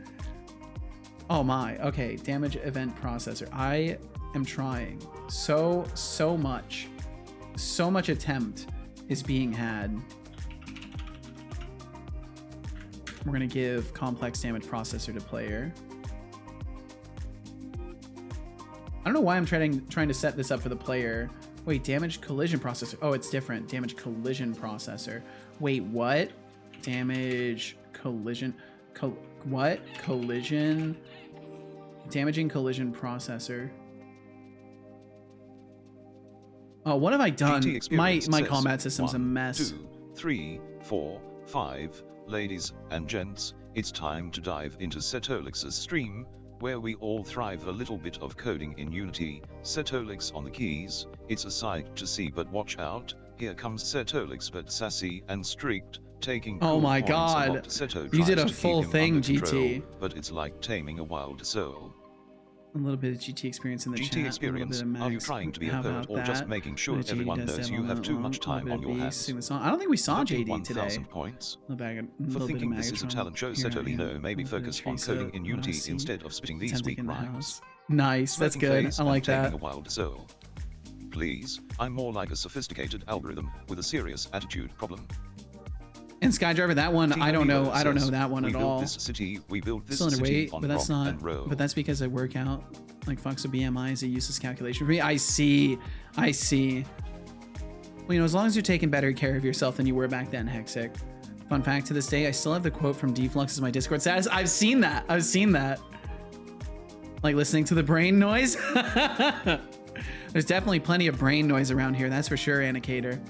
Speaker 1: Oh my, okay, damage event processor. I am trying so much. So much attempt is being had. We're gonna give complex damage processor to player. I don't know why I'm trying to set this up for the player. Wait, damage collision processor. Oh, it's different. Damage collision processor. Wait, what? Damage collision. What? Collision. Damaging collision processor. Oh, what have I done? My combat system's a mess.
Speaker 2: 1, 2, 3, 4, 5. Ladies and gents, it's time to dive into Setolyx's stream, where we all thrive a little bit of coding in Unity. Setolyx on the keys. It's a sight to see, but watch out. Here comes Setolyx, but sassy and strict, taking
Speaker 1: oh my god, you did a full thing, GT.
Speaker 2: But it's like taming a wild soul.
Speaker 1: A little bit of GT experience in the
Speaker 2: GT
Speaker 1: chat.
Speaker 2: Experience. Are you trying to be a poet or just making sure everyone knows you have too much time on your hands?
Speaker 1: I don't think we saw JD today.
Speaker 2: 1,000 points. For thinking this is a talent show, Setolino maybe focus on coding in Unity instead of spitting these weak rhymes.
Speaker 1: Nice, that's good. I like that.
Speaker 2: A wild soul. Please, I'm more like a sophisticated algorithm with a serious attitude problem.
Speaker 1: And Skydriver, that one, I don't know that one at all.
Speaker 2: We built this
Speaker 1: Cylinder
Speaker 2: city
Speaker 1: weight,
Speaker 2: on
Speaker 1: but that's
Speaker 2: rock
Speaker 1: not.
Speaker 2: and roll.
Speaker 1: But that's because I work out. Like fucks a BMI is a useless calculation for me. I see. Well, you know, as long as you're taking better care of yourself than you were back then, Hexic. Fun fact: to this day, I still have the quote from Deflux as my Discord status. I've seen that. Like listening to the brain noise. There's definitely plenty of brain noise around here. That's for sure, Anicator.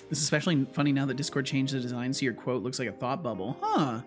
Speaker 1: This is especially funny now that Discord changed the design so your quote looks like a thought bubble. Huh.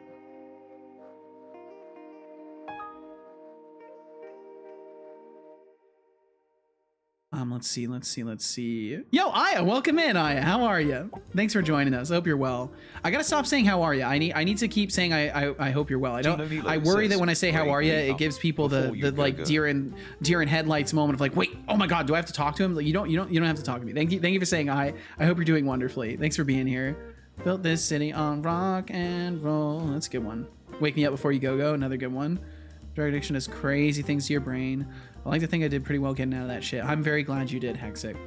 Speaker 1: Let's see. Yo, Aya, welcome in, Aya. How are you? Thanks for joining us. I hope you're well. I gotta stop saying how are you. I need to keep saying I hope you're well. I worry that when I say how are you, it gives people the like deer in headlights moment of like, wait, oh my god, do I have to talk to him? Like, you don't have to talk to me. Thank you for saying I hope you're doing wonderfully. Thanks for being here. Built this city on rock and roll. That's a good one. Wake me up before you go. Another good one. Drug addiction does crazy things to your brain. I like to think I did pretty well getting out of that shit. I'm very glad you did, Hexic.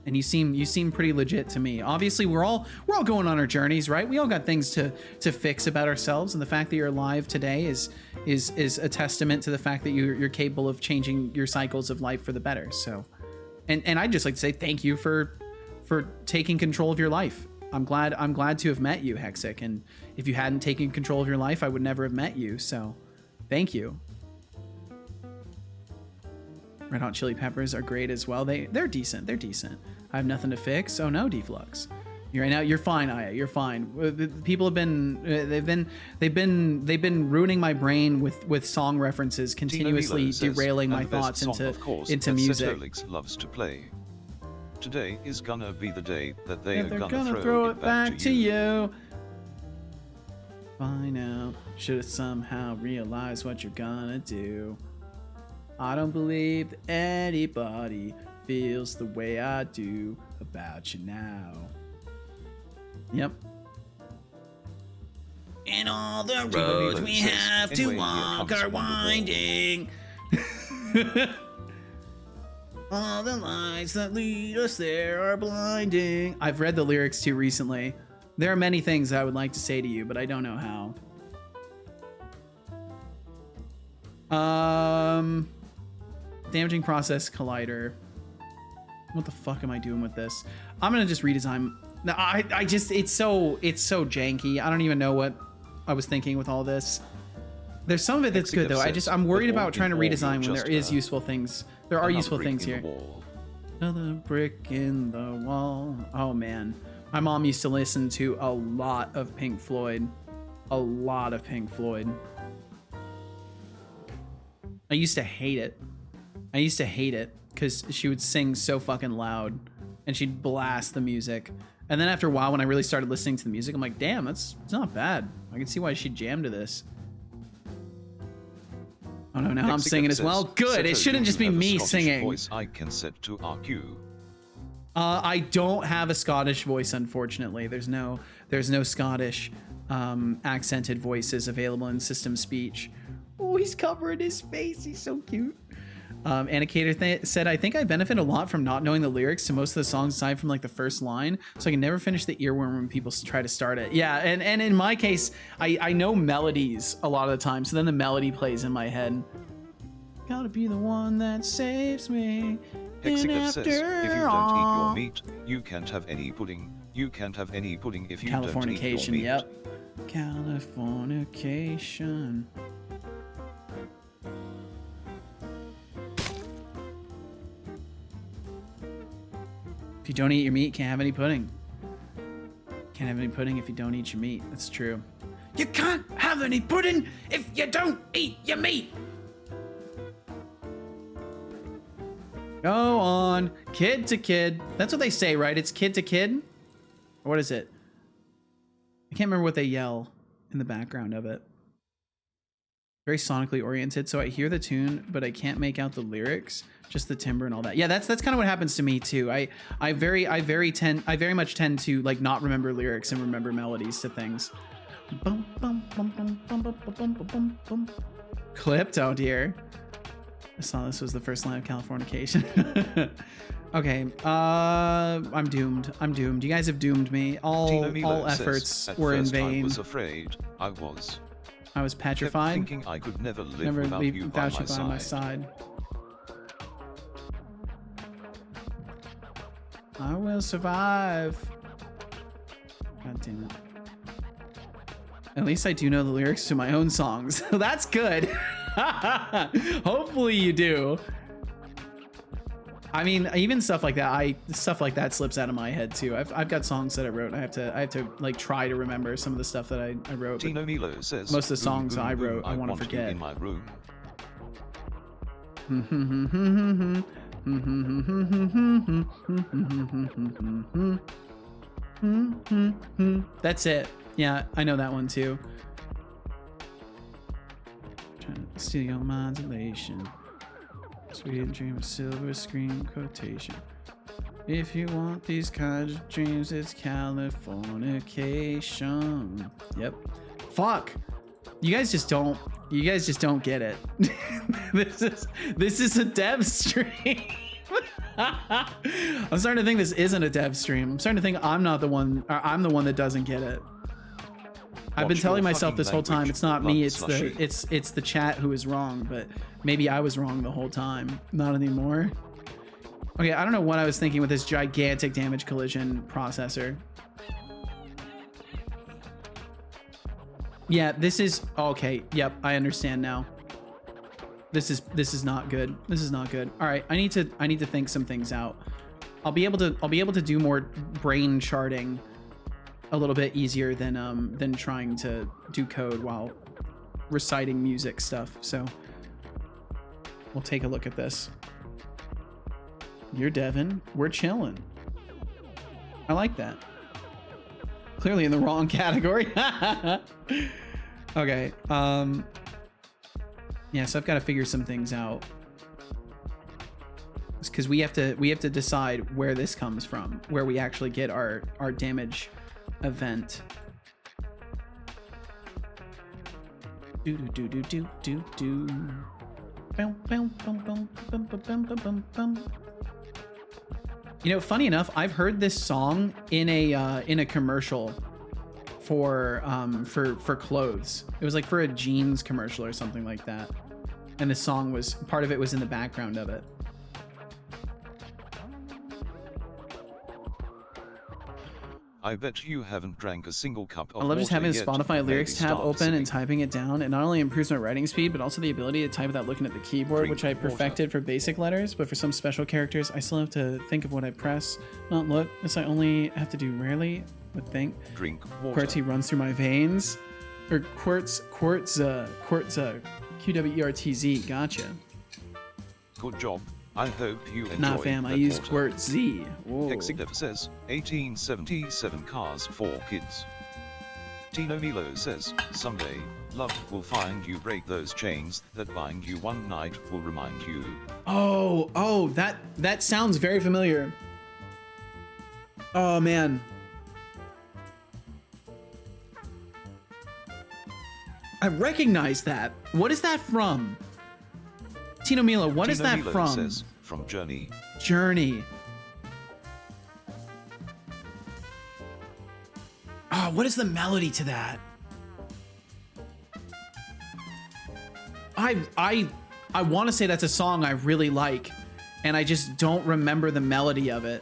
Speaker 1: And you seem pretty legit to me. Obviously, we're all going on our journeys, right? We all got things to fix about ourselves, and the fact that you're alive today is a testament to the fact that you're capable of changing your cycles of life for the better. So, and I'd just like to say thank you for taking control of your life. I'm glad to have met you, Hexic. And if you hadn't taken control of your life, I would never have met you. So, thank you. Red Hot Chili Peppers are great as well. They're decent. I have nothing to fix. Oh no, Deflux. You're fine, Aya. You're fine. People have been they've been ruining my brain with song references, continuously derailing my thoughts into music.
Speaker 2: Setolyx loves to play. Today is gonna be the day that they're gonna
Speaker 1: throw it back to you. Find out. Should have somehow realized what you're gonna do. I don't believe that anybody feels the way I do about you now. Yep. In all the roads we have to walk are winding. All the lights that lead us there are blinding. I've read the lyrics too recently. There are many things I would like to say to you, but I don't know how. Damaging process collider. What the fuck am I doing with this? I'm gonna just redesign. No, I just it's so janky. I don't even know what I was thinking with all this. There's some of it that's good though. I'm worried about trying to redesign when there is useful things. There are useful things here. Another brick in the wall. Oh man, my mom used to listen to a lot of Pink Floyd. A lot of Pink Floyd. I used to hate it. Because she would sing so fucking loud and she'd blast the music. And then after a while, when I really started listening to the music, I'm like, damn, it's not bad. I can see why she'd jam to this. Oh no, now I'm singing as well. Good, it shouldn't just be me singing.
Speaker 2: Voice I can set to RQ.
Speaker 1: I don't have a Scottish voice, unfortunately. There's no Scottish accented voices available in system speech. Oh, he's covering his face. He's so cute. Anicator said, I think I benefit a lot from not knowing the lyrics to most of the songs aside from like the first line, so I can never finish the earworm when people try to start it. Yeah, and in my case, I know melodies a lot of the time, so then the melody plays in my head. Gotta be the one that saves me.
Speaker 2: Hexica says, if you don't eat your meat, you can't have any pudding. You can't have any pudding if you don't eat your meat.
Speaker 1: Californication, yep. Californication. If you don't eat your meat, can't have any pudding. Can't have any pudding if you don't eat your meat. That's true. You can't have any pudding if you don't eat your meat. Go on, kid to kid. That's what they say, right? It's kid to kid? Or what is it? I can't remember what they yell in the background of it. Very sonically oriented, so I hear the tune, but I can't make out the lyrics, just the timbre and all that. Yeah, that's kind of what happens to me too. I very much tend to like not remember lyrics and remember melodies to things. Clipped, oh dear. I saw this was the first line of Californication. Okay, I'm doomed. You guys have doomed me. All efforts were in vain.
Speaker 2: I was afraid.
Speaker 1: I was petrified.
Speaker 2: Thinking I could never live without you by my side.
Speaker 1: I will survive. God damn it. At least I do know the lyrics to my own songs. That's good. Hopefully you do. I mean, even stuff like that slips out of my head too. I've got songs that I wrote. I have to like try to remember some of the stuff that I wrote.
Speaker 2: Tino Milo says,
Speaker 1: most of the songs I wrote, I want to forget.
Speaker 2: In my room.
Speaker 1: That's it. Yeah, I know that one too. Trying to steal your mind's elation. Sweet dream of silver screen quotation. If you want these kinds of dreams, it's Californication. Yep. Fuck. You guys just don't get it. This is a dev stream. I'm starting to think this isn't a dev stream. I'm starting to think I'm the one that doesn't get it. I've been telling myself this whole time it's not me, it's the chat who is wrong, but maybe I was wrong the whole time. Not anymore. Okay, I don't know what I was thinking with this gigantic damage collision processor. Yeah, this is okay. Yep, I understand now. This is not good. This is not good. All right, I need to think some things out. I'll be able to do more brain charting a little bit easier than trying to do code while reciting music stuff. So we'll take a look at this. You're Devin. We're chilling. I like that. Clearly in the wrong category. Okay. Yeah, so I've got to figure some things out. It's because we have to decide where this comes from, where we actually get our damage event. Do do do do do do. Bum, bum, bum, bum, bum, bum, bum, bum. You know, funny enough, I've heard this song in a commercial for clothes. It was like for a jeans commercial or something like that. And the song was part of it was in the background of it.
Speaker 2: I bet you haven't drank a single cup of
Speaker 1: I love just having the
Speaker 2: yet.
Speaker 1: Spotify
Speaker 2: Maybe
Speaker 1: lyrics tab
Speaker 2: start
Speaker 1: open
Speaker 2: sipping.
Speaker 1: and typing it down. It not only improves my writing speed, but also the ability to type without looking at the keyboard,
Speaker 2: Drink
Speaker 1: which I perfected for basic letters. But for some special characters, I still have to think of what I press, not look. This I only have to do rarely, would think.
Speaker 2: Drink water.
Speaker 1: QWERTY runs through my veins. Or quartz, QWERTZ. Gotcha.
Speaker 2: Good job. I hope you enjoy.
Speaker 1: Nah, fam, I
Speaker 2: that
Speaker 1: use
Speaker 2: water.
Speaker 1: QWERTZ. Whoa.
Speaker 2: Hexiglyph says 1877 cars for kids. Tino Milo says someday love will find you. Break those chains that bind you. One night will remind you.
Speaker 1: Oh, that sounds very familiar. Oh man. I recognize that. What is that from? Tino Milo, what is
Speaker 2: Tino
Speaker 1: that
Speaker 2: Milo
Speaker 1: from?
Speaker 2: Says, from Journey.
Speaker 1: Journey. Oh, what is the melody to that? I want to say that's a song I really like, and I just don't remember the melody of it.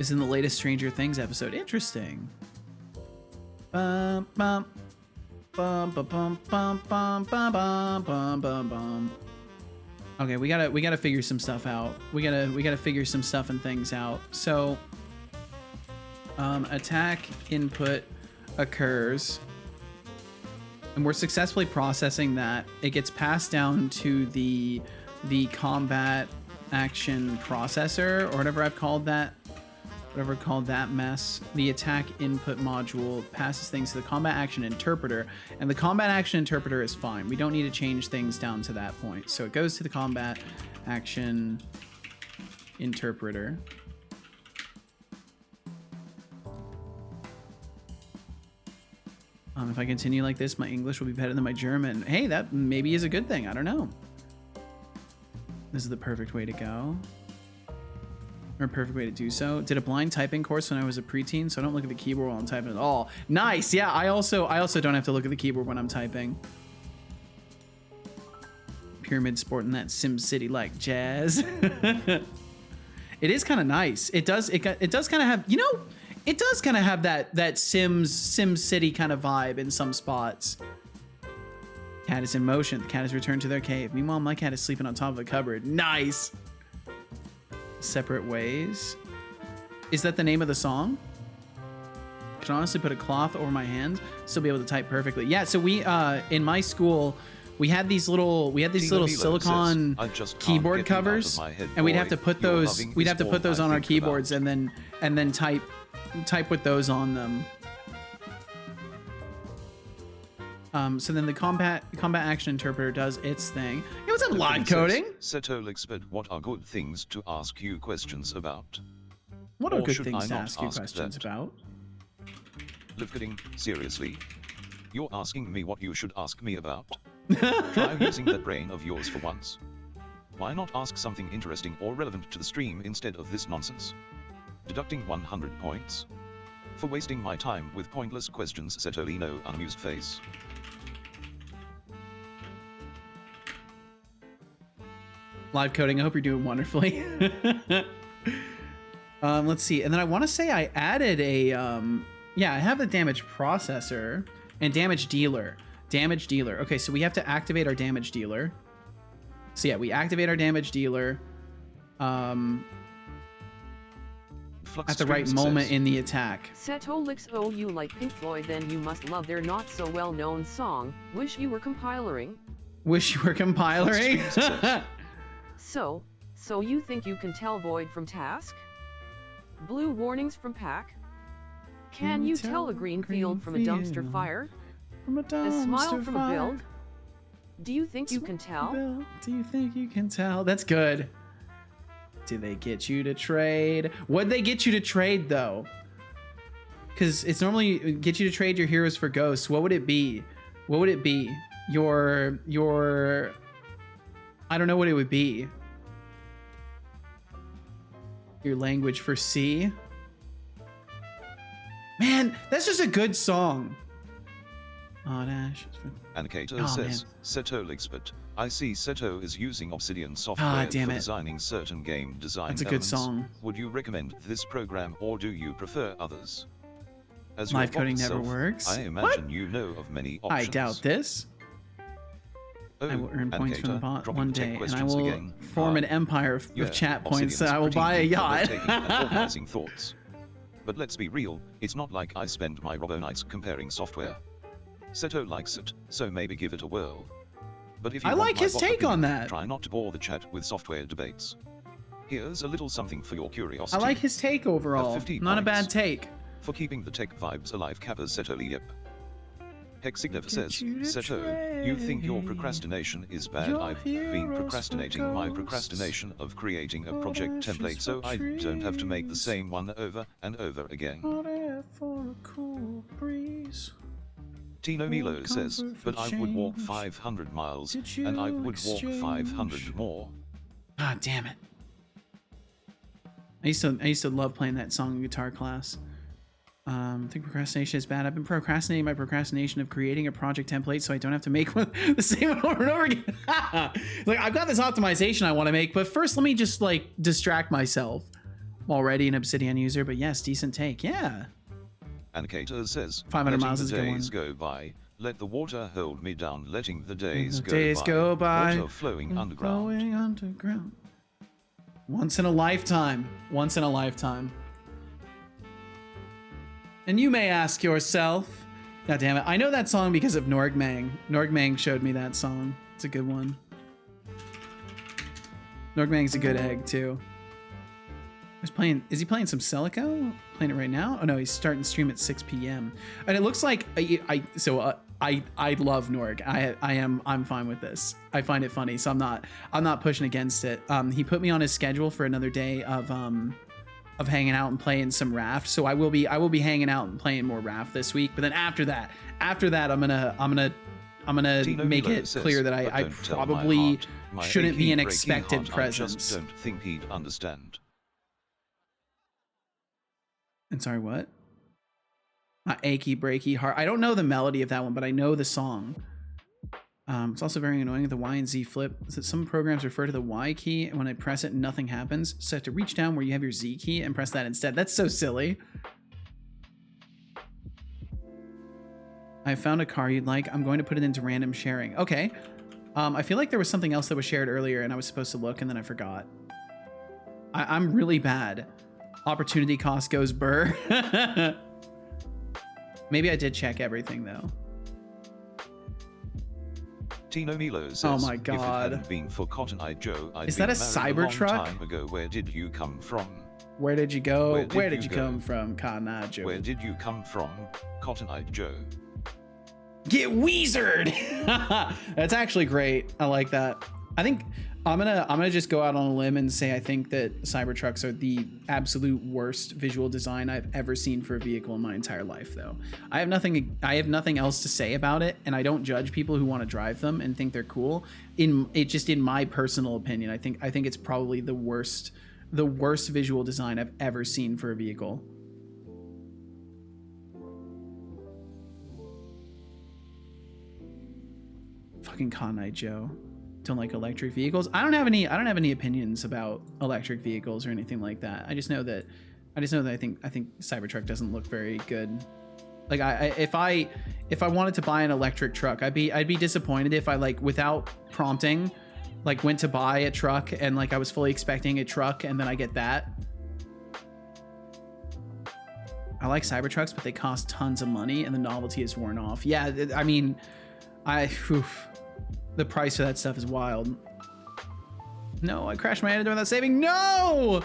Speaker 1: It's in the latest Stranger Things episode. Interesting. Bum, bum. Bum, bum, bum, bum, bum, bum, bum, bum, bum, bum. Okay, we gotta figure some stuff out. We gotta figure some stuff and things out. So, attack input occurs, and we're successfully processing that. It gets passed down to the combat action processor, or whatever I've called that. Whatever called that mess. The attack input module passes things to the combat action interpreter, and the combat action interpreter is fine. We don't need to change things down to that point. So it goes to the combat action interpreter. If I continue like this, my English will be better than my German. Hey, that maybe is a good thing. I don't know. This is the perfect way to go. Or a perfect way to do so. Did a blind typing course when I was a preteen, so I don't look at the keyboard while I'm typing at all. Nice. Yeah, I also don't have to look at the keyboard when I'm typing. Pyramid sporting that Sim City like jazz. It is kind of nice. It does kind of have, you know, it does kind of have that Sim City kind of vibe in some spots. Cat is in motion. The cat has returned to their cave. Meanwhile, my cat is sleeping on top of a cupboard. Nice. Separate ways. Is that the name of the song? Could honestly put a cloth over my hand, still be able to type perfectly. Yeah, so we in my school we had these little silicone keyboard covers, and we'd have to put those on our keyboards and then type with those on them. So then the combat action interpreter does its thing. It was a live coding.
Speaker 2: Setolyx, but what are good things to ask you questions about?
Speaker 1: What are
Speaker 2: Or
Speaker 1: good
Speaker 2: should
Speaker 1: things
Speaker 2: I
Speaker 1: to
Speaker 2: not
Speaker 1: ask you
Speaker 2: ask
Speaker 1: questions
Speaker 2: that?
Speaker 1: about?
Speaker 2: Live kidding, seriously? You're asking me what you should ask me about? Try using that brain of yours for once. Why not ask something interesting or relevant to the stream instead of this nonsense? Deducting 100 points? For wasting my time with pointless questions, Setolino unamused face.
Speaker 1: Live coding, I hope you're doing wonderfully. Let's see, and then I want to say I added a, yeah, I have a damage processor and damage dealer. Okay, so we have to activate our damage dealer. So yeah, we activate our damage dealer at the right moment in the attack.
Speaker 9: Setolyx, oh, you like Pink Floyd, then you must love their not so well known song, Wish You Were Compiling.
Speaker 1: Wish you were compiling.
Speaker 9: So you think you can tell Void from Task? Blue warnings from Pack? Can you tell a green field from a dumpster fire?
Speaker 1: From a
Speaker 9: A smile
Speaker 1: dumpster
Speaker 9: from
Speaker 1: fire.
Speaker 9: a build? Do you think you can tell?
Speaker 1: Do you think you can tell? That's good. Do they get you to trade? What'd they get you to trade though? Because it's normally get you to trade your heroes for ghosts. What would it be? What would it be? Your I don't know what it would be. Your language for C. Man, that's just a good song. Oh, Dash.
Speaker 2: Ankator says, Setolyx, but I see Seto is using Obsidian software for
Speaker 1: damn it.
Speaker 2: designing certain game design
Speaker 1: That's a good
Speaker 2: elements.
Speaker 1: song.
Speaker 2: Would you recommend this program or do you prefer others? As your
Speaker 1: Live coding
Speaker 2: bot
Speaker 1: never
Speaker 2: self,
Speaker 1: works.
Speaker 2: I imagine you know of many
Speaker 1: I
Speaker 2: options.
Speaker 1: doubt this.
Speaker 2: Oh,
Speaker 1: I will earn points from the
Speaker 2: Ankator,
Speaker 1: bot
Speaker 2: dropping
Speaker 1: one
Speaker 2: tech
Speaker 1: day, and I
Speaker 2: questions
Speaker 1: will
Speaker 2: again.
Speaker 1: form an empire with
Speaker 2: Yeah,
Speaker 1: chat points.
Speaker 2: Obsidian's
Speaker 1: And I will
Speaker 2: pretty
Speaker 1: buy a
Speaker 2: deep for
Speaker 1: yacht.
Speaker 2: note-taking and organizing thoughts. But let's be real, it's not like I spend my Robo nights comparing software. Seto likes it, so maybe give it a whirl. But if you
Speaker 1: I
Speaker 2: want
Speaker 1: like
Speaker 2: my
Speaker 1: his
Speaker 2: bot
Speaker 1: take
Speaker 2: opinion,
Speaker 1: on that.
Speaker 2: Try not to bore the chat with software debates. Here's a little something for your
Speaker 1: I
Speaker 2: curiosity.
Speaker 1: like his take overall.
Speaker 2: 50
Speaker 1: Not a
Speaker 2: points.
Speaker 1: bad take.
Speaker 2: For keeping the tech vibes alive, Kappa Setoli yep. Hexignev says,
Speaker 1: you to
Speaker 2: Seto, you think your
Speaker 1: trade
Speaker 2: procrastination is bad?
Speaker 1: your
Speaker 2: I've been
Speaker 1: heroes
Speaker 2: procrastinating
Speaker 1: for
Speaker 2: my
Speaker 1: ghosts.
Speaker 2: procrastination of creating a project
Speaker 1: Ashes
Speaker 2: template so
Speaker 1: for
Speaker 2: I don't have to make the
Speaker 1: trees.
Speaker 2: same one over and over again.
Speaker 1: Hot air for a cool breeze.
Speaker 2: Tino Milo says,
Speaker 1: comfort for
Speaker 2: but I would walk
Speaker 1: change.
Speaker 2: 500 miles,
Speaker 1: Did you
Speaker 2: and I would walk
Speaker 1: exchange?
Speaker 2: 500 more.
Speaker 1: God damn it. I used to love playing that song in guitar class. I think procrastination is bad. I've been procrastinating my procrastination of creating a project template so I don't have to make one, the same one over and over again. Like, I've got this optimization I want to make, but first let me just like distract myself. I'm already an Obsidian user, but yes, decent take. Yeah.
Speaker 2: Ankator says,
Speaker 1: 500
Speaker 2: letting
Speaker 1: miles is a
Speaker 2: the
Speaker 1: good
Speaker 2: days
Speaker 1: one.
Speaker 2: go by, let the water hold me down, letting the days,
Speaker 1: Go by.
Speaker 2: water flowing underground.
Speaker 1: Flowing underground. Once in a lifetime. Once in a lifetime. And you may ask yourself, God damn it, I know that song because of Norgmang. Norgmang showed me that song. It's a good one. Norgmang's a good egg too. Is he playing some Celico? Playing it right now? Oh no, he's starting to stream at 6 p.m. And it looks like I love Norg. I'm fine with this. I find it funny, so I'm not pushing against it. He put me on his schedule for another day of hanging out and playing some Raft. So I will be hanging out and playing more Raft this week. But then after that, I'm gonna
Speaker 2: Tino
Speaker 1: make
Speaker 2: Milo
Speaker 1: it
Speaker 2: says,
Speaker 1: clear that
Speaker 2: "But
Speaker 1: I
Speaker 2: don't tell my
Speaker 1: probably
Speaker 2: heart, my
Speaker 1: shouldn't be
Speaker 2: achy,
Speaker 1: an
Speaker 2: breaky
Speaker 1: expected
Speaker 2: heart,
Speaker 1: presence."
Speaker 2: I just don't think he'd understand.
Speaker 1: And sorry, what? Not achy breaky heart. I don't know the melody of that one, but I know the song. It's also very annoying with the Y and Z flip. Is that some programs refer to the Y key, and when I press it, nothing happens. So I have to reach down where you have your Z key and press that instead. That's so silly. I found a car you'd like. I'm going to put it into random sharing. Okay. I feel like there was something else that was shared earlier, and I was supposed to look, and then I forgot. I'm really bad. Opportunity cost goes burr. Maybe I did check everything though.
Speaker 2: Tino Milo says,
Speaker 1: Oh my
Speaker 2: if it
Speaker 1: God.
Speaker 2: hadn't been for Cotton Eye Joe, I'd
Speaker 1: Is that
Speaker 2: been
Speaker 1: a
Speaker 2: married a long
Speaker 1: Cybertruck?
Speaker 2: time ago. Where did you come from?
Speaker 1: Where did you go? Where did you
Speaker 2: go?
Speaker 1: come from, Cotton Eye Joe?
Speaker 2: Where did you come from, Cotton Eye Joe?
Speaker 1: Get Weezered! That's actually great. I like that. I think I'm gonna just go out on a limb and say I think that Cybertrucks are the absolute worst visual design I've ever seen for a vehicle in my entire life, though. I have nothing else to say about it, and I don't judge people who want to drive them and think they're cool. In my personal opinion, I think it's probably the worst visual design I've ever seen for a vehicle. Fucking Con Eye Joe. Don't like electric vehicles. I don't have any opinions about electric vehicles or anything like that. I just know that I think Cybertruck doesn't look very good. Like if I wanted to buy an electric truck, I'd be disappointed if I, like, without prompting, like, went to buy a truck and, like, I was fully expecting a truck and then I get that. I like Cybertrucks, but they cost tons of money and the novelty is worn off. Yeah, I mean, the price for that stuff is wild. No, I crashed my editor without saving. No!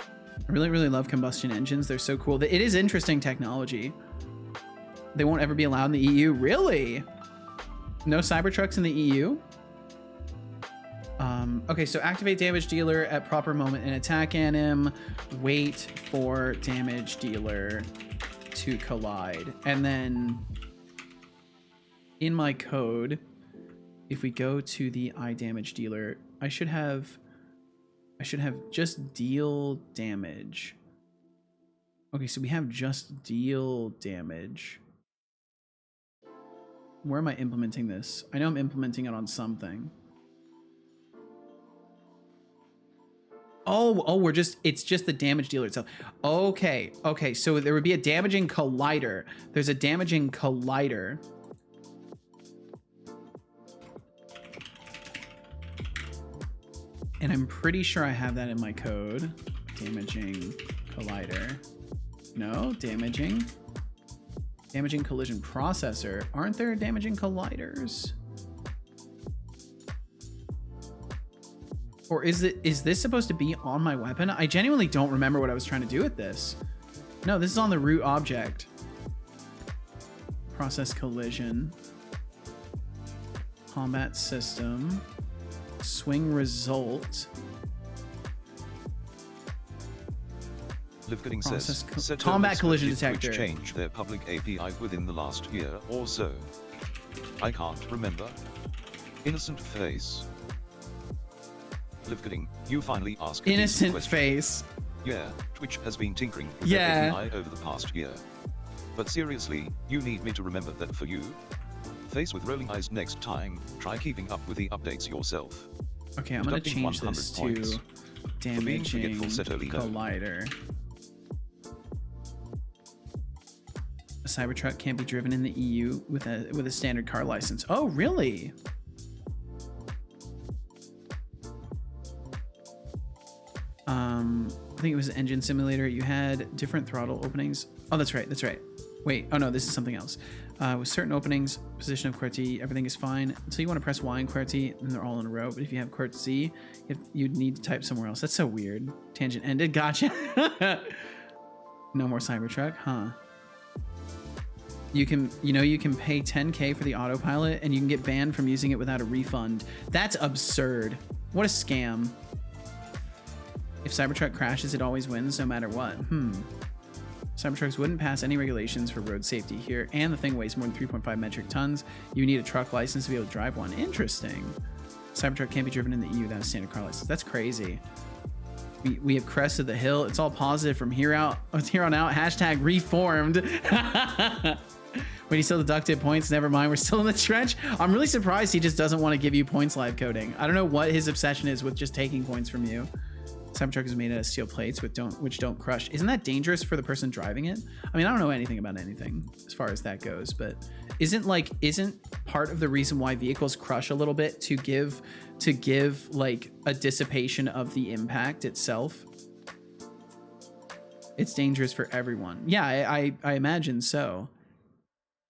Speaker 1: I really, really love combustion engines. They're so cool. It is interesting technology. They won't ever be allowed in the EU. Really? No Cybertrucks in the EU? Okay, so activate damage dealer at proper moment and attack at him. Wait for damage dealer to collide. And then in my code, if we go to the damage dealer, I should have just deal damage. Okay, so we have just deal damage. Where am I implementing this? I know I'm implementing it on something. Oh, it's just the damage dealer itself. Okay, so there would be a damaging collider. There's a damaging collider. And I'm pretty sure I have that in my code. Damaging collider. No, damaging collision processor. Aren't there damaging colliders? Or is this supposed to be on my weapon? I genuinely don't remember what I was trying to do with this. No, this is on the root object. Process collision. Combat system. Swing result.
Speaker 2: Livgooding says,
Speaker 1: combat collision detector.
Speaker 2: Which changed their public API within the last year or so. I can't remember. Innocent face. Livgooding, you finally asked
Speaker 1: innocent face.
Speaker 2: Yeah, Twitch has been tinkering with their API over the past year. But seriously, you need me to remember that for you? Face with rolling eyes next time, try keeping up with the updates yourself.
Speaker 1: Okay, I'm gonna change this to damaging collider. A Cybertruck can't be driven in the EU with a standard car license. Oh, really? I think it was an engine simulator. You had different throttle openings. Oh, that's right. Wait, oh no, this is something else. With certain openings, position of QWERTY, everything is fine. Until you want to press Y and QWERTY, and they're all in a row. But if you have QWERTY, you'd need to type somewhere else. That's so weird. Tangent ended, gotcha. No more Cybertruck, huh? You can pay 10K for the autopilot, and you can get banned from using it without a refund. That's absurd. What a scam. If Cybertruck crashes, it always wins no matter what. Cybertrucks wouldn't pass any regulations for road safety here, and the thing weighs more than 3.5 metric tons. You need a truck license to be able to drive one. Interesting. Cybertruck can't be driven in the EU without a standard car license. That's crazy. We have crested the hill. It's all positive from here on out. Hashtag reformed. When he still deducted points, never mind. We're still in the trench. I'm really surprised he just doesn't want to give you points live coding. I don't know what his obsession is with just taking points from you. Cybertruck is made out of steel plates which don't crush. Isn't that dangerous for the person driving it? I mean, I don't know anything about anything as far as that goes, but isn't part of the reason why vehicles crush a little bit to give like a dissipation of the impact itself? It's dangerous for everyone. Yeah, I imagine so.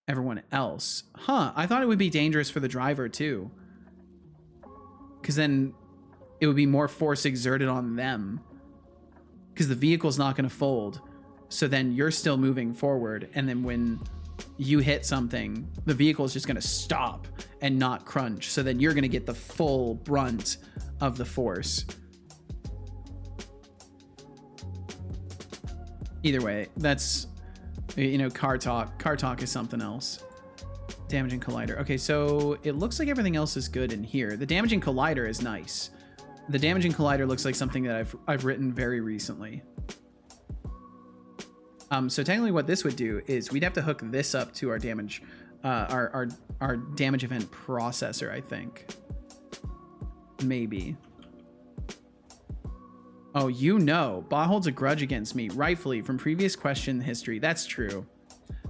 Speaker 1: everyone else. Huh, I thought it would be dangerous for the driver too. Because then it would be more force exerted on them. Because the vehicle's not going to fold. So then you're still moving forward. And then when you hit something, the vehicle is just going to stop and not crunch. So then you're going to get the full brunt of the force. Either way, that's, you know, car talk. Car talk is something else. Damaging collider. Okay, so it looks like everything else is good in here. The damaging collider is nice. The damaging collider looks like something that I've written very recently. So technically what this would do is we'd have to hook this up to our damage, our damage event processor, I think. Maybe. Oh, you know, Bot holds a grudge against me, rightfully, from previous question history. That's true.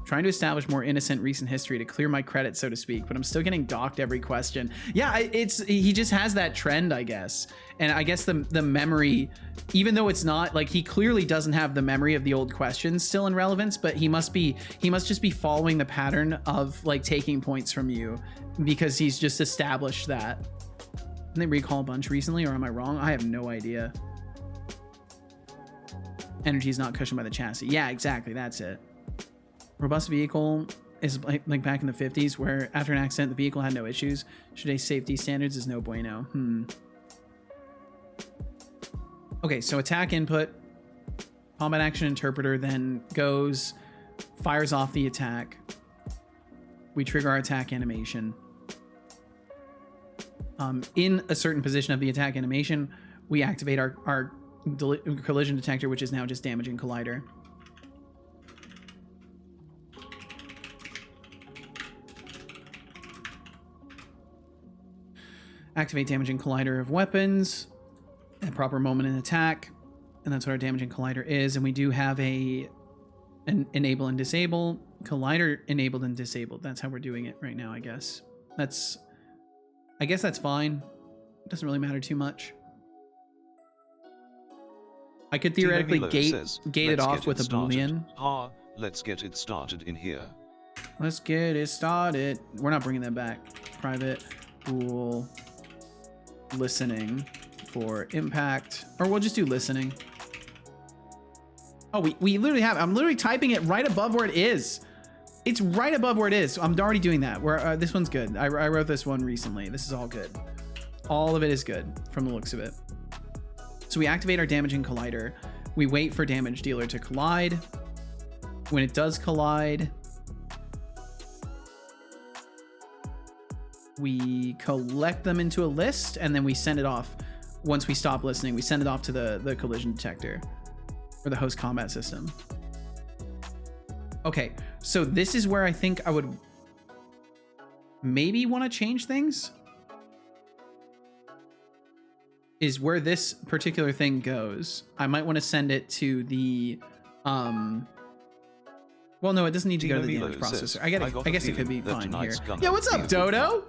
Speaker 1: Trying to establish more innocent recent history to clear my credit, so to speak, but I'm still getting docked every question. Yeah, he just has that trend, I guess. And I guess the memory, even though it's not, like, he clearly doesn't have the memory of the old questions still in relevance, but he must just be following the pattern of, like, taking points from you because he's just established that. Didn't they recall a bunch recently, or am I wrong? I have no idea. Energy is not cushioned by the chassis. Yeah, exactly. That's it. Robust vehicle is like back in the 50s where after an accident, the vehicle had no issues. Today's safety standards is no bueno. Okay, so attack input. Combat action interpreter then goes, fires off the attack. We trigger our attack animation. In a certain position of the attack animation, we activate our collision detector, which is now just damaging collider. Activate damaging collider of weapons at a proper moment in attack, and that's what our damaging collider is. And we do have an enable and disable, collider enabled and disabled. That's how we're doing it right now, I guess. I guess that's fine. It doesn't really matter too much. I could theoretically gate it off with a boolean.
Speaker 2: Let's get it started in here.
Speaker 1: Let's get it started. We're not bringing that back. Private bool listening for impact, or we'll just do listening. Oh, we literally have, I'm literally typing it right above where it is. It's right above where it is. So I'm already doing that. Where this one's good. I wrote this one recently. This is all good. All of it is good from the looks of it. So we activate our damaging collider. We wait for damage dealer to collide. When it does collide, we collect them into a list, and then we send it off. Once we stop listening, we send it off to the collision detector or the host combat system. Okay, so this is where I think I would maybe want to change things. Is where this particular thing goes. I might want to send it to the well, no, it doesn't need to go to the damage processor. I guess it could be fine here. Yeah, what's up, Dodo?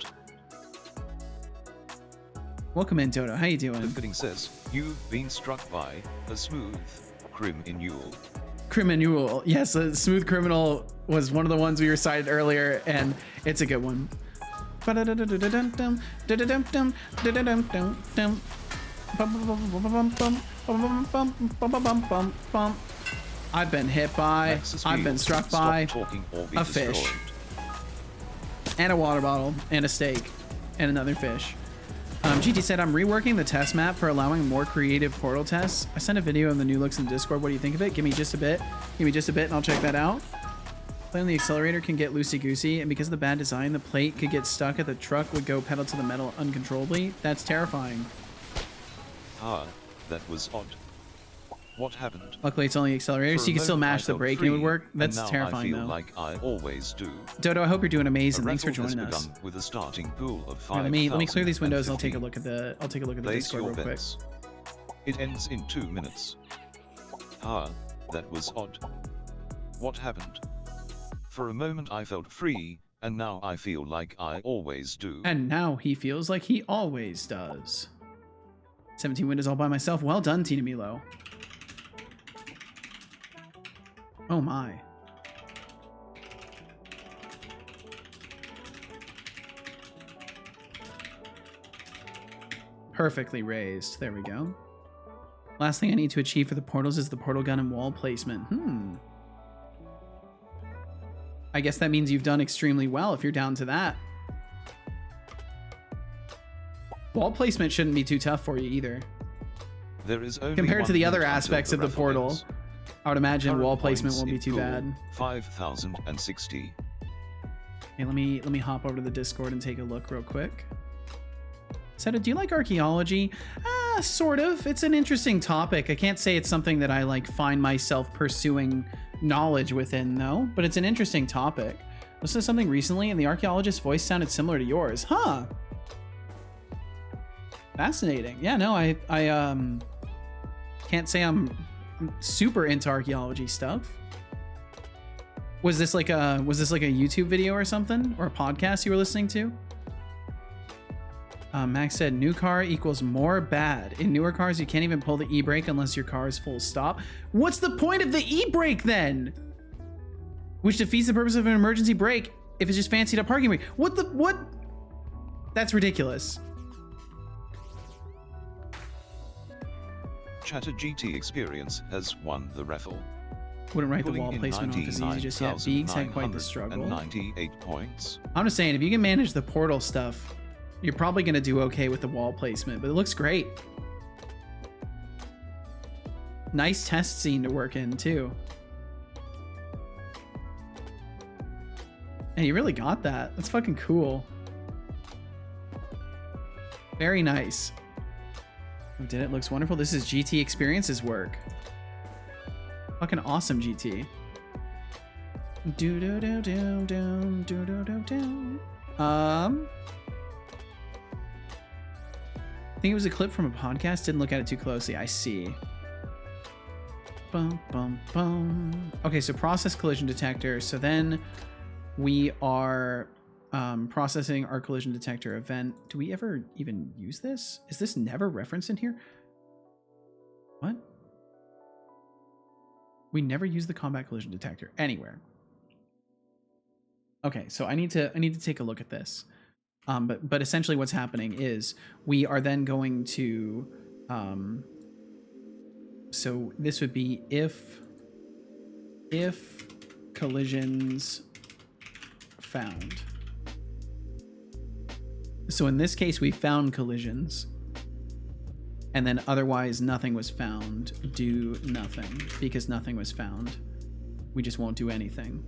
Speaker 1: Welcome in, Dodo. How you doing?
Speaker 2: The fitting says, you've been struck by a smooth criminal.
Speaker 1: Criminal. Yes, a smooth criminal was one of the ones we recited earlier, and it's a good one. I've been hit by, I've been struck by a fish, and a water bottle, and a steak, and another fish. GT said, I'm reworking the test map for allowing more creative portal tests. I sent a video of the new looks in Discord. What do you think of it? Give me just a bit. Give me just a bit, and I'll check that out. Playing the accelerator can get loosey-goosey, and because of the bad design, the plate could get stuck at the truck would go pedal to the metal uncontrollably. That's terrifying.
Speaker 2: That was odd. What happened?
Speaker 1: Luckily, it's only accelerator, so you can still mash the brake and it would work. That's terrifying, though.
Speaker 2: Like I always do.
Speaker 1: Dodo, I hope you're doing amazing. Thanks for joining us.
Speaker 2: With a starting pool of 5,
Speaker 1: let me clear these windows. I'll take a look at the Discord real quick.
Speaker 2: It ends in 2 minutes. That was odd. What happened? For a moment I felt free, and now I feel like I always do.
Speaker 1: And now he feels like he always does. 17 windows all by myself. Well done, Tina Milo. Oh my. Perfectly raised. There we go. Last thing I need to achieve for the portals is the portal gun and wall placement. I guess that means you've done extremely well if you're down to that. Wall placement shouldn't be too tough for you either.
Speaker 2: There is only
Speaker 1: compared to the other
Speaker 2: minute until
Speaker 1: aspects of the
Speaker 2: raffle
Speaker 1: portal.
Speaker 2: ends.
Speaker 1: I would imagine
Speaker 2: Current
Speaker 1: wall placement
Speaker 2: points
Speaker 1: won't be
Speaker 2: in
Speaker 1: too
Speaker 2: pool,
Speaker 1: bad.
Speaker 2: 5,060.
Speaker 1: Okay, let me hop over to the Discord and take a look real quick. Seta, do you like archaeology? Sort of. It's an interesting topic. I can't say it's something that I like find myself pursuing knowledge within though, but it's an interesting topic. Listened to something recently and the archaeologist's voice sounded similar to yours. Huh. Fascinating. Yeah, no, I can't say I'm super into archaeology stuff. Was this like a YouTube video or something, or a podcast you were listening to? Max said new car equals more bad. In newer cars, you can't even pull the e-brake unless your car is full stop. What's the point of the e-brake then? Which defeats the purpose of an emergency brake if it's just fancied up parking brake. What? That's ridiculous.
Speaker 2: Chatter GT Experience has won the raffle.
Speaker 1: Wouldn't write the
Speaker 2: Pulling
Speaker 1: wall
Speaker 2: in
Speaker 1: placement off as easy just yet. Beaks had quite the struggle.
Speaker 2: 98 points.
Speaker 1: I'm just saying, if you can manage the portal stuff, you're probably going to do okay with the wall placement, but it looks great. Nice test scene to work in, too. And you really got that. That's fucking cool. Very nice. Who did it? Looks wonderful. This is GT Experience's work. Fucking awesome, GT. Do do do do do do do do do. I think it was a clip from a podcast. Didn't look at it too closely. I see. Bum bum bum. Okay, so process collision detector. So then we are processing our collision detector event. Do we ever even use this? Is this never referenced in here? What? We never use the combat collision detector anywhere. Okay, so I need to take a look at this. But essentially what's happening is we are then going to so this would be if collisions found. So in this case, we found collisions, and then otherwise nothing was found. Do nothing, because nothing was found. We just won't do anything.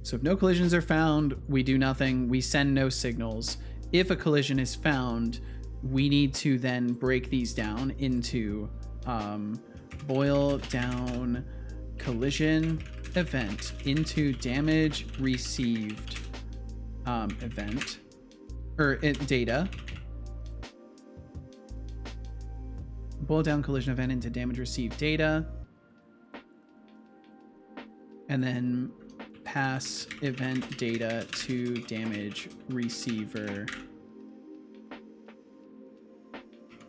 Speaker 1: So if no collisions are found, we do nothing. We send no signals. If a collision is found, we need to then break these down into boil down collision event into damage received event or data. Boil down collision event into damage received data, and then pass event data to damage receiver.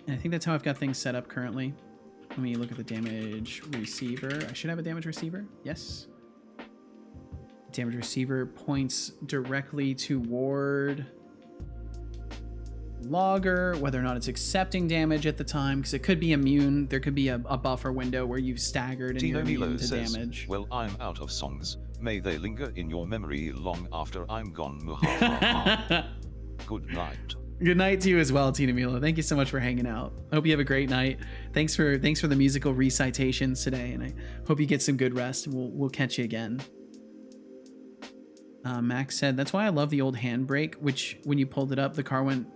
Speaker 1: And I think that's how I've got things set up currently. Let me look at the damage receiver. I should have a damage receiver. Yes. Damage receiver points directly toward logger, whether or not it's accepting damage at the time, because it could be immune. There could be a buffer window where you've staggered and you're immune to damage.
Speaker 2: Well, I'm out of songs. May they linger in your memory long after I'm gone. Good night.
Speaker 1: Good night to you as well, Tina Mila. Thank you so much for hanging out. I hope you have a great night. Thanks for the musical recitations today, and I hope you get some good rest. We'll catch you again. Max said that's why I love the old handbrake, which when you pulled it up, the car went.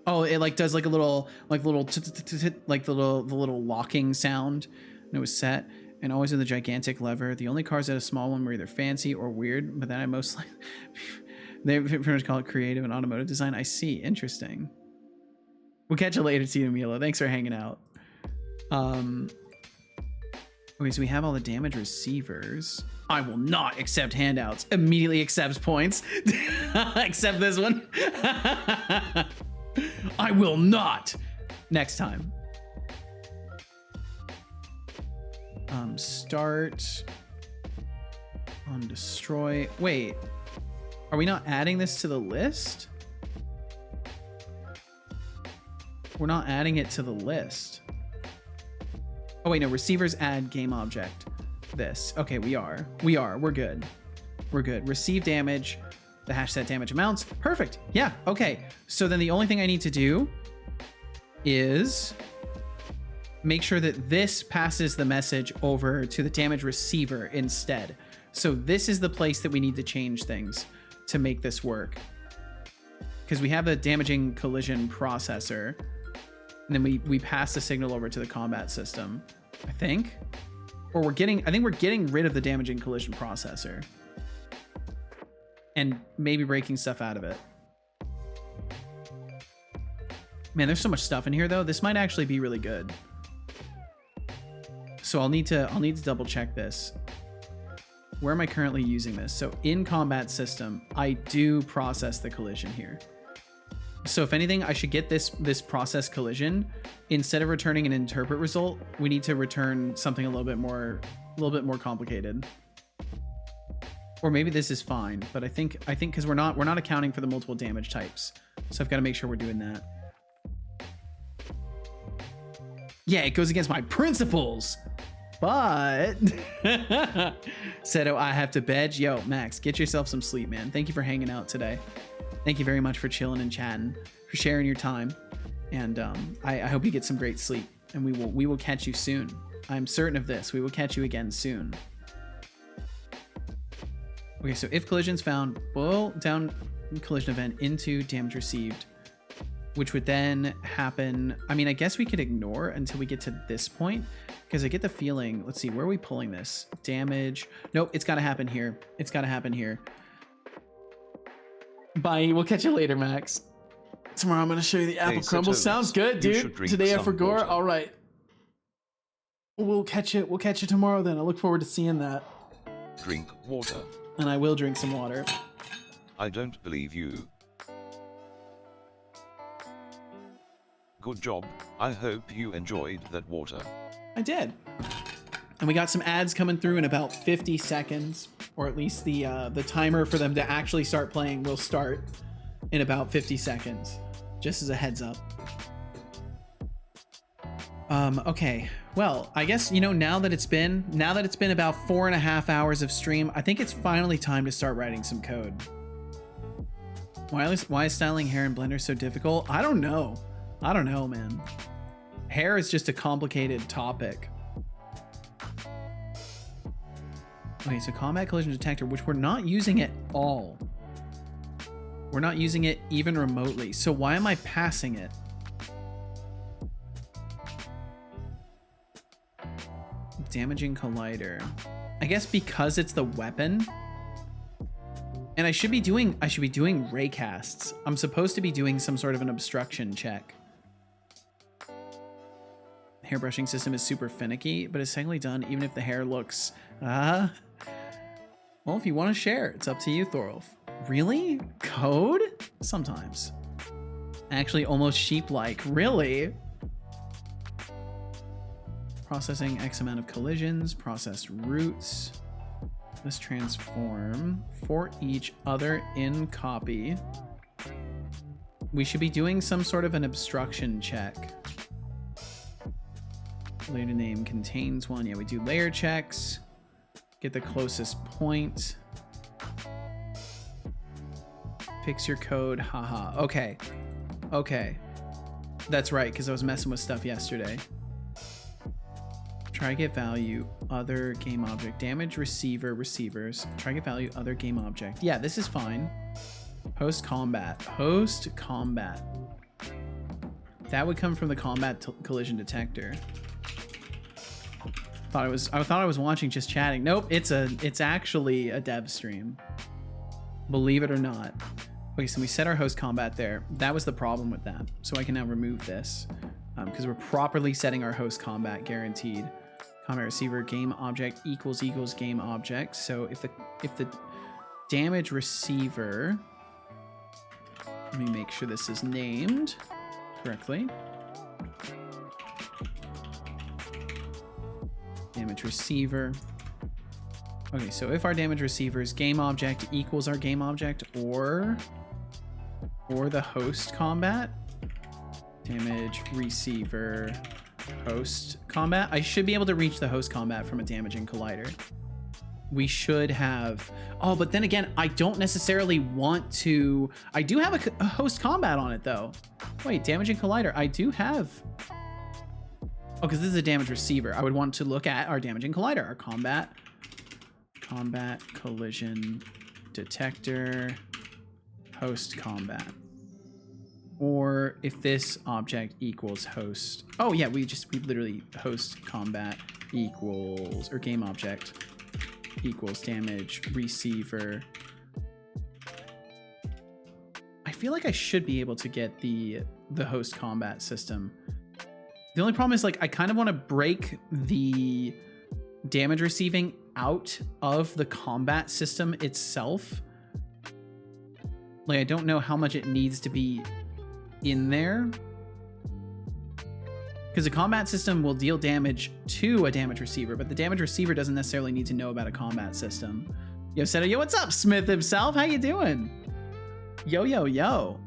Speaker 1: Oh, it like does like a little like the little locking sound, and it was set. And always with a gigantic lever. The only cars that a small one were either fancy or weird, but then I mostly. They pretty much call it creative and automotive design. I see. Interesting. We'll catch you later, Tina Mila. Thanks for hanging out. Okay, so we have all the damage receivers. I will not accept handouts. Immediately accepts points. Accept this one. I will not. Next time. Start. on destroy. Wait, are we not adding this to the list? We're not adding it to the list. Oh wait, no, receivers add game object. This. Okay, we are. We're good. We're good. Receive damage. The hash set damage amounts. Perfect. Yeah, okay. So then the only thing I need to do is make sure that this passes the message over to the damage receiver instead. So this is the place that we need to change things to make this work. Because we have a damaging collision processor, and then we pass the signal over to the combat system, I think. Or I think we're getting rid of the damaging collision processor. And maybe breaking stuff out of it. Man, there's so much stuff in here though. This might actually be really good. So I'll need to double check this. Where am I currently using this? So in combat system, I do process the collision here. So if anything, I should get this process collision. Instead of returning an interpret result, we need to return something a little bit more complicated. Or maybe this is fine, but I think because we're not accounting for the multiple damage types. So I've got to make sure we're doing that. Yeah, it goes against my principles. But Seto, I have to bed. Yo, Max, get yourself some sleep, man. Thank you for hanging out today. Thank you very much for chilling and chatting, for sharing your time. And I hope you get some great sleep. And we will catch you soon. I'm certain of this. We will catch you again soon. Okay, so if collision's found, boil down collision event into damage received, which would then happen. I mean, I guess we could ignore until we get to this point, because I get the feeling, let's see, where are we pulling this? Damage. Nope, it's got to happen here. It's got to happen here. Bye. We'll catch you later, Max. Tomorrow I'm going to show you the apple crumble. Sounds good, dude. Today I forgot. All right. We'll catch it. We'll catch you tomorrow then. I look forward to seeing that.
Speaker 2: Drink water.
Speaker 1: And I will drink some water.
Speaker 2: I don't believe you. Good job. I hope you enjoyed that water.
Speaker 1: I did. And we got some ads coming through in about 50 seconds, or at least the timer for them to actually start playing will start in about 50 seconds, just as a heads up. Okay. Well, I guess, you know, now that it's been about 4.5 hours of stream, I think it's finally time to start writing some code. Why is styling hair in Blender so difficult? I don't know. I don't know, man. Hair is just a complicated topic. Okay, so combat collision detector, which we're not using at all. We're not using it even remotely. So why am I passing it? Damaging collider. I guess because it's the weapon. And I should be doing raycasts. I'm supposed to be doing some sort of an obstruction check. Hairbrushing system is super finicky, but it's technically done even if the hair looks well, if you want to share, it's up to you, Thorolf. Really? Code? Sometimes. Actually almost sheep-like. Really? Processing X amount of collisions, processed roots. Let's transform for each other in copy. We should be doing some sort of an obstruction check. Layer name contains one. Yeah, we do layer checks. Get the closest point. Fix your code. Haha. Okay. Okay. That's right, because I was messing with stuff yesterday. Try get value, other game object. Damage receiver, receivers. Try get value, other game object. Yeah, this is fine. Host combat. Host combat. That would come from the combat collision detector. I thought I was watching just chatting. Nope, it's actually a dev stream. Believe it or not. Okay, so we set our host combat there. That was the problem with that. So I can now remove this because we're properly setting our host combat guaranteed. Combat receiver game object equals game object. So if the damage receiver, let me make sure this is named correctly. Damage receiver. Okay, so if our damage receiver's game object equals our game object or the host combat, damage receiver host combat, I should be able to reach the host combat from a damaging collider. We should have, oh, but then again, I don't necessarily want to, I do have a host combat on it though. Wait, damaging collider, I do have, oh, because this is a damage receiver. I would want to look at our damaging collider, our combat collision detector, host combat. Or if this object equals host, oh yeah, we literally host combat equals, or game object equals damage receiver. I feel like I should be able to get the host combat system. The only problem is, like, I kind of want to break the damage receiving out of the combat system itself. Like, I don't know how much it needs to be in there, because the combat system will deal damage to a damage receiver, but the damage receiver doesn't necessarily need to know about a combat system. Yo, Seto, yo, what's up, Smith himself? How you doing? Yo, yo, yo.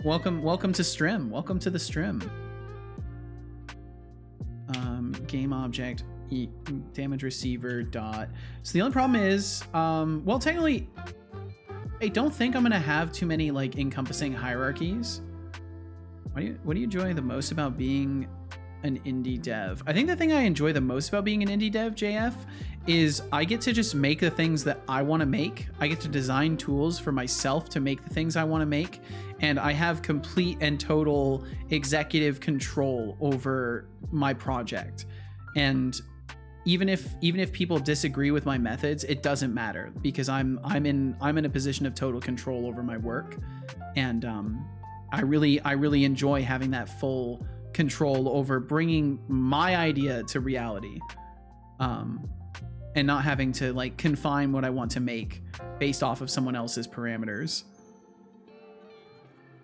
Speaker 1: Welcome to stream. Welcome to the stream. Game object damage receiver dot. So the only problem is, well, technically, I don't think I'm gonna have too many like encompassing hierarchies. What do you enjoy the most about being an indie dev? I think the thing I enjoy the most about being an indie dev, JF, is I get to just make the things that I want to make. I get to design tools for myself to make the things I want to make, and I have complete and total executive control over my project. And even if people disagree with my methods, it doesn't matter, because I'm in a position of total control over my work, and I really enjoy having that full control over bringing my idea to reality, and not having to like confine what I want to make based off of someone else's parameters.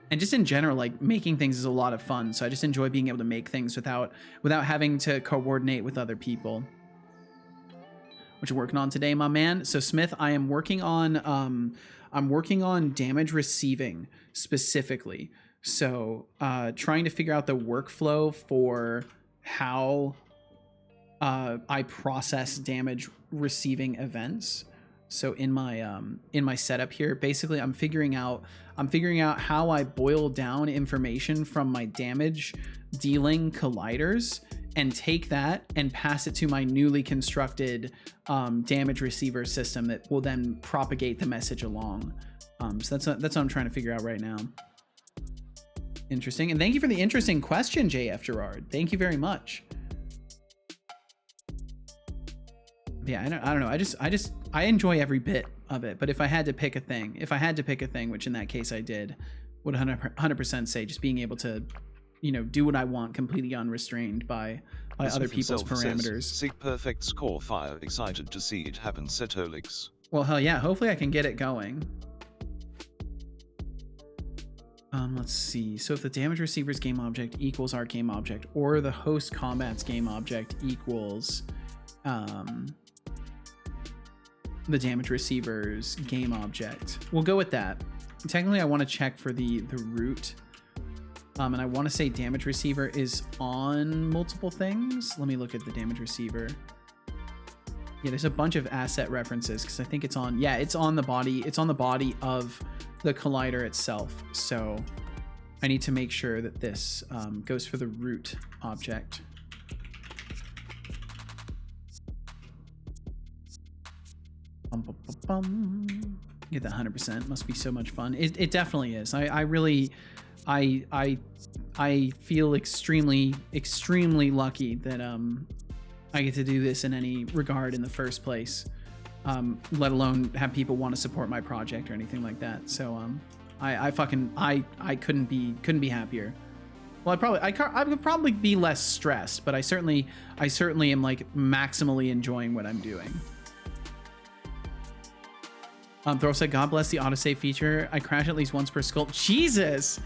Speaker 1: And just in general, like, making things is a lot of fun, so I just enjoy being able to make things without having to coordinate with other people. What you working on today, my man? So Smith, I am working on damage receiving specifically. So trying to figure out the workflow for how I process damage receiving events. So in my setup here, basically I'm figuring out how I boil down information from my damage dealing colliders and take that and pass it to my newly constructed damage receiver system that will then propagate the message along. So that's what I'm trying to figure out right now. Interesting. And thank you for the interesting question, JF Gerard. Thank you very much. Yeah, I don't know. I enjoy every bit of it. But if I had to pick a thing, which in that case I did, would 100% say just being able to, do what I want completely unrestrained by other people's parameters.
Speaker 2: Sig perfect score fire. Excited to see it happen, Setolyx.
Speaker 1: Well, hell yeah. Hopefully I can get it going. Let's see. So if the damage receiver's game object equals our game object, or the host combat's game object equals the damage receiver's game object, we'll go with that. Technically, I want to check for the root. And I want to say damage receiver is on multiple things. Let me look at the damage receiver. Yeah, there's a bunch of asset references because I think it's on, yeah, it's on the body. It's on the body of the collider itself. So I need to make sure that this goes for the root object. Get that 100%. Must be so much fun. It definitely is. I feel extremely lucky that I get to do this in any regard in the first place, let alone have people want to support my project or anything like that. So I couldn't be happier. Well, I would probably be less stressed, but I certainly am like maximally enjoying what I'm doing. Throw said, God bless the autosave feature. I crash at least once per sculpt. Jesus!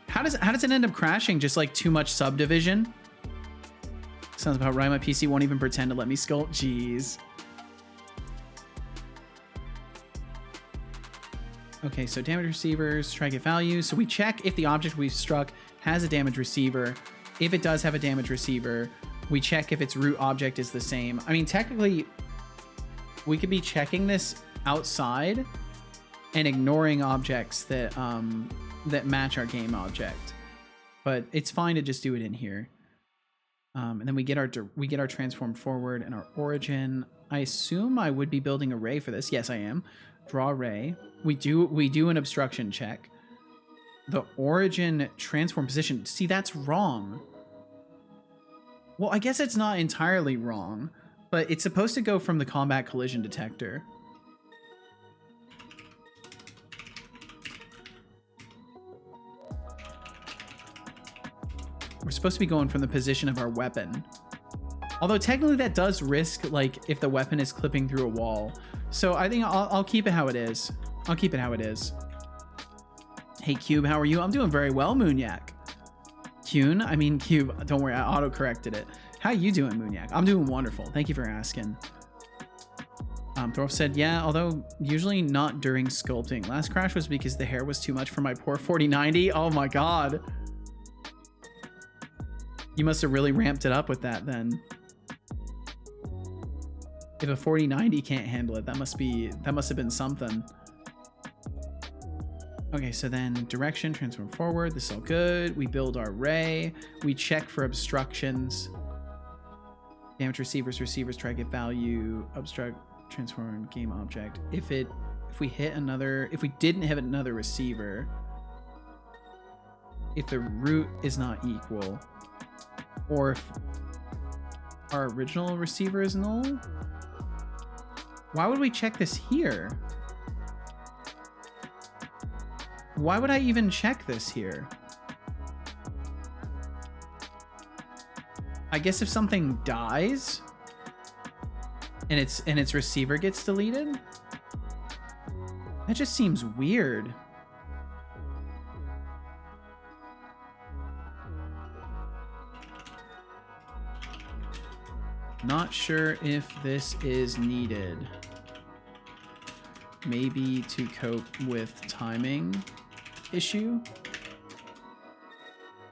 Speaker 1: How does it end up crashing? Just like too much subdivision? Sounds about right. My PC won't even pretend to let me sculpt. Jeez. Okay, so damage receivers, try to get value. So we check if the object we've struck has a damage receiver. If it does have a damage receiver, we check if its root object is the same. I mean, technically, we could be checking this outside and ignoring objects that that match our game object, but it's fine to just do it in here. And then we get our transform forward and our origin. I assume I would be building a ray for this. Yes, I am. Draw ray. We do an obstruction check. The origin transform position. See, that's wrong. Well, I guess it's not entirely wrong, but it's supposed to go from the combat collision detector. We're supposed to be going from the position of our weapon. Although technically that does risk, like, if the weapon is clipping through a wall. So I think I'll keep it how it is. I'll keep it how it is. Hey, Cube, how are you? I'm doing very well, Moonyak. Cube, don't worry, I auto-corrected it. How you doing, Moonyak? I'm doing wonderful. Thank you for asking. Thorf said, yeah, although usually not during sculpting. Last crash was because the hair was too much for my poor 4090. Oh my god. You must have really ramped it up with that then. If a 4090 can't handle it, that must have been something. Okay, so then direction, transform forward. This is all good. We build our ray. We check for obstructions. Damage receivers try to get value. Obstruct, transform game object. If we didn't hit another receiver, if the root is not equal, or if our original receiver is null, why would we check this here? Why would I even check this here? I guess if something dies and its receiver gets deleted, that just seems weird. Not sure if this is needed. Maybe to cope with timing issue.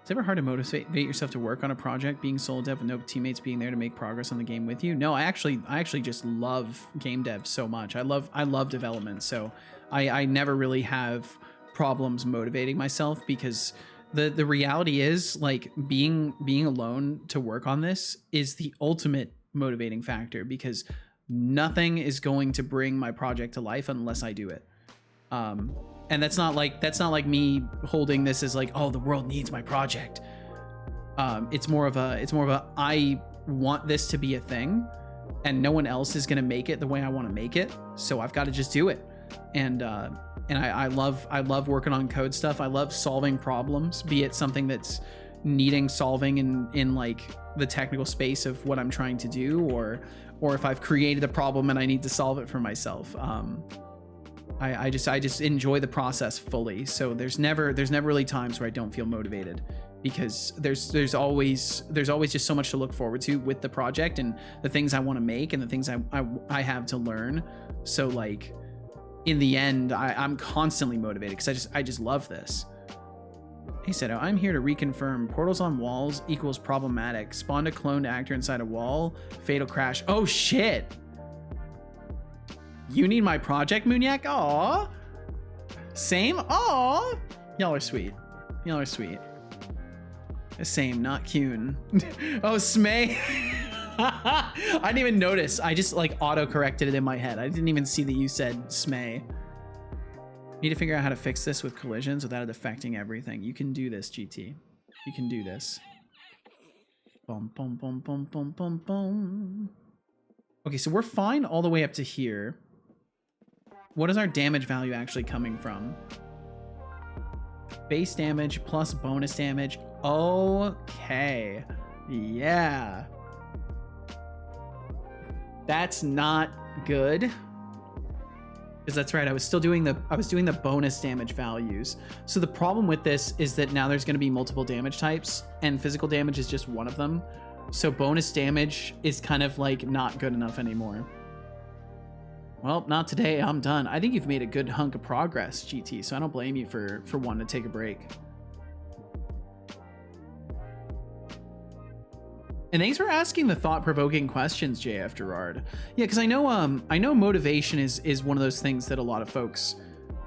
Speaker 1: It's ever hard to motivate yourself to work on a project, being solo dev with no teammates being there to make progress on the game with you? No, I actually just love game dev so much. I love development, so I never really have problems motivating myself, because the reality is, like, being alone to work on this is the ultimate motivating factor, because nothing is going to bring my project to life unless I do it. And that's not like me holding this as like, oh, the world needs my project. It's more of a I want this to be a thing, and no one else is gonna make it the way I want to make it, so I've got to just do it. And I love working on code stuff. I love solving problems, be it something that's needing solving in like the technical space of what I'm trying to do, or if I've created a problem and I need to solve it for myself. I just enjoy the process fully. So there's never really times where I don't feel motivated, because there's always just so much to look forward to with the project and the things I want to make and the things I have to learn. So like in the end, I'm constantly motivated because I just love this. Hey Seto, I'm here to reconfirm portals on walls equals problematic. Spawned a cloned actor inside a wall. Fatal crash. Oh shit. You need my project, Moonyak? Aw. Same? Aw. Y'all are sweet. Y'all are sweet. Same, not Kuhn. Oh, Smay. I didn't even notice. I just like auto-corrected it in my head. I didn't even see that you said Smay. Need to figure out how to fix this with collisions without it affecting everything. You can do this, GT. You can do this. Boom, boom, boom, boom, boom, boom, boom. Okay, so we're fine all the way up to here. What is our damage value actually coming from? Base damage plus bonus damage. Okay. Yeah. That's not good. Because that's right, I was doing the bonus damage values. So the problem with this is that now there's going to be multiple damage types, and physical damage is just one of them. So bonus damage is kind of like not good enough anymore. Well, not today. I'm done. I think you've made a good hunk of progress, GT, so I don't blame you for wanting to take a break. And thanks for asking the thought-provoking questions, JF Gerard. Yeah, because I know motivation is one of those things that a lot of folks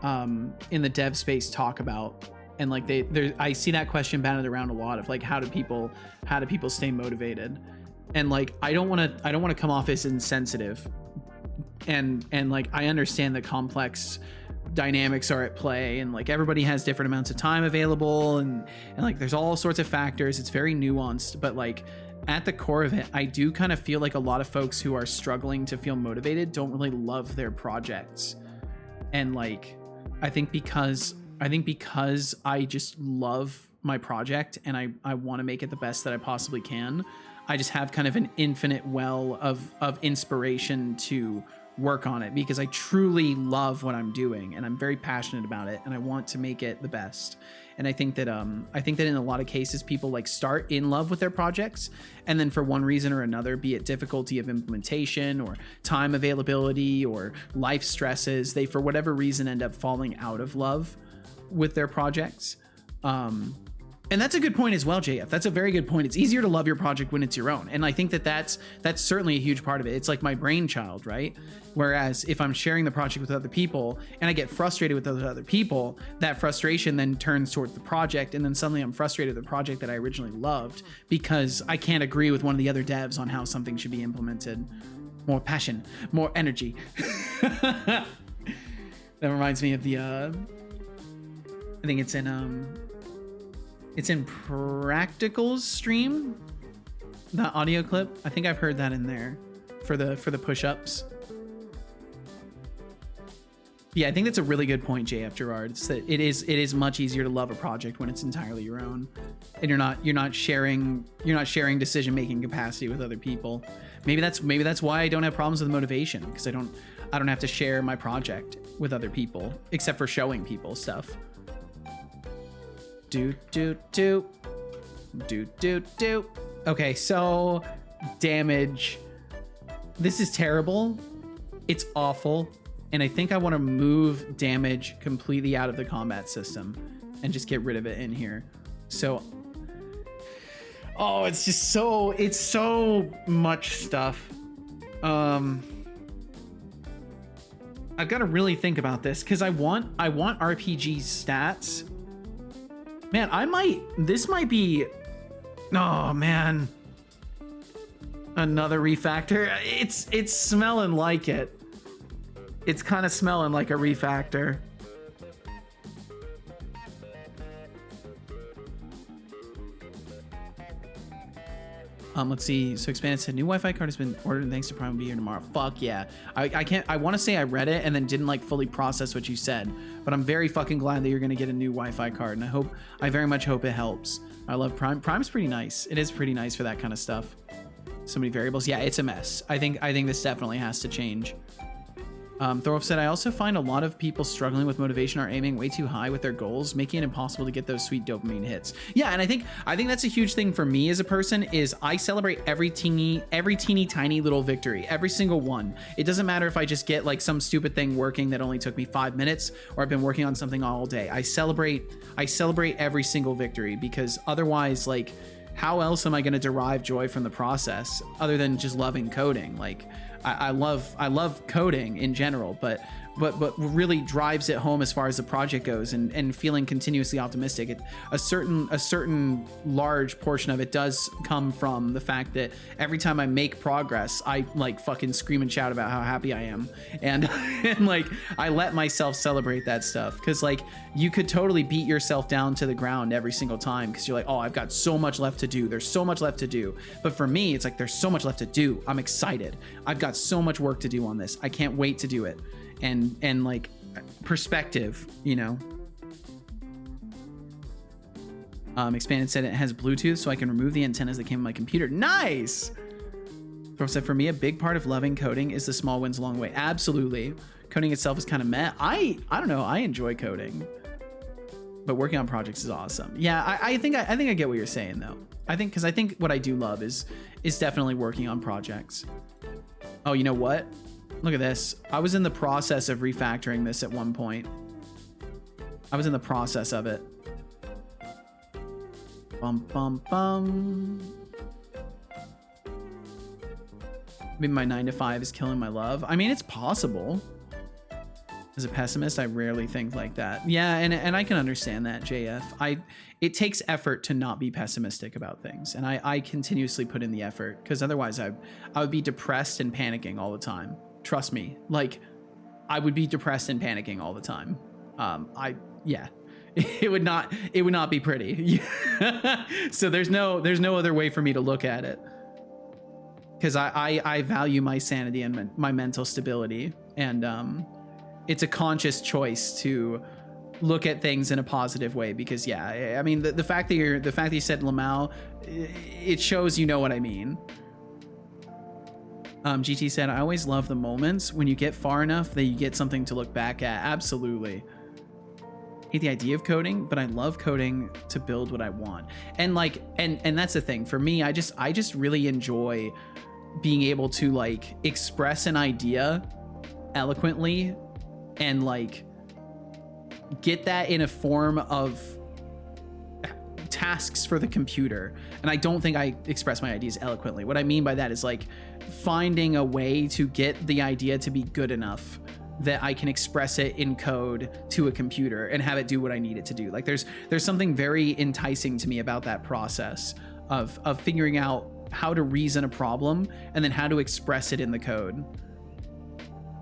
Speaker 1: in the dev space talk about, and like I see that question batted around a lot of like how do people stay motivated, and like I don't want to come off as insensitive, and like I understand the complex dynamics are at play, and like everybody has different amounts of time available, and like there's all sorts of factors. It's very nuanced, but like at the core of it, I do kind of feel like a lot of folks who are struggling to feel motivated don't really love their projects. And like, I think because I just love my project and I want to make it the best that I possibly can, I just have kind of an infinite well of inspiration to work on it, because I truly love what I'm doing and I'm very passionate about it and I want to make it the best. And I think that in a lot of cases people like start in love with their projects, and then for one reason or another, be it difficulty of implementation or time availability or life stresses, they for whatever reason end up falling out of love with their projects. And that's a good point as well, JF. That's a very good point. It's easier to love your project when it's your own. And I think that's certainly a huge part of it. It's like my brainchild, right? Whereas if I'm sharing the project with other people and I get frustrated with those other people, that frustration then turns towards the project. And then suddenly I'm frustrated with the project that I originally loved because I can't agree with one of the other devs on how something should be implemented. More passion, more energy. That reminds me of the, I think it's in Practical's stream, that audio clip. I think I've heard that in there for the push-ups. Yeah, I think that's a really good point, JF Gerard. It's that it is much easier to love a project when it's entirely your own, and you're not sharing decision-making capacity with other people. Maybe that's why I don't have problems with motivation, because I don't have to share my project with other people except for showing people stuff. Do. Okay, so damage. This is terrible. It's awful. And I think I want to move damage completely out of the combat system and just get rid of it in here. So, it's so much stuff. I've got to really think about this because I want RPG stats. Man, this might be, oh man, another refactor. It's smelling like it. It's kind of smelling like a refactor. Let's see. So Expanded said new Wi-Fi card has been ordered and thanks to Prime will be here tomorrow. Fuck yeah. I want to say I read it and then didn't like fully process what you said, but I'm very fucking glad that you're going to get a new Wi-Fi card, and I very much hope it helps. I love Prime. Prime's pretty nice. It is pretty nice for that kind of stuff. So many variables. Yeah, it's a mess. I think this definitely has to change. Thorolf said, I also find a lot of people struggling with motivation are aiming way too high with their goals, making it impossible to get those sweet dopamine hits. Yeah, and I think that's a huge thing for me as a person is I celebrate every teeny tiny little victory, every single one. It doesn't matter if I just get like some stupid thing working that only took me 5 minutes, or I've been working on something all day. I celebrate every single victory, because otherwise, like, how else am I going to derive joy from the process other than just loving coding? Like, I love coding in general, but what really drives it home as far as the project goes and feeling continuously optimistic, a certain large portion of it does come from the fact that every time I make progress, I like fucking scream and shout about how happy I am, and like I let myself celebrate that stuff, because like you could totally beat yourself down to the ground every single time because you're like, oh, I've got so much left to do, there's so much left to do. But for me, it's like there's so much left to do. I'm excited. I've got so much work to do on this. I can't wait to do it. And like perspective, you know. Expanded said it has Bluetooth, so I can remove the antennas that came in my computer. Nice. Thor said, for me, a big part of loving coding is the small wins along the way. Absolutely. Coding itself is kind of meh. I don't know. I enjoy coding, but working on projects is awesome. Yeah, I think I get what you're saying though. I think what I do love is definitely working on projects. Oh, you know what? Look at this. I was in the process of refactoring this at one point. I was in the process of it. Bum, bum, bum. Maybe my 9 to 5 is killing my love. I mean, it's possible. As a pessimist, I rarely think like that. Yeah, and I can understand that, JF. It takes effort to not be pessimistic about things, and I continuously put in the effort, because otherwise I would be depressed and panicking all the time. Trust me, like I would be depressed and panicking all the time. Yeah, it would not be pretty. So there's no other way for me to look at it, because I value my sanity and my mental stability, and it's a conscious choice to look at things in a positive way, because yeah, I mean the fact that you said Lamau, it shows you know what I mean. GT said, I always love the moments when you get far enough that you get something to look back at. Absolutely. Hate the idea of coding, but I love coding to build what I want. And like, and that's the thing for me. I just really enjoy being able to like express an idea eloquently and like get that in a form of tasks for the computer. And I don't think I express my ideas eloquently. What I mean by that is like finding a way to get the idea to be good enough that I can express it in code to a computer and have it do what I need it to do. Like there's something very enticing to me about that process of figuring out how to reason a problem and then how to express it in the code.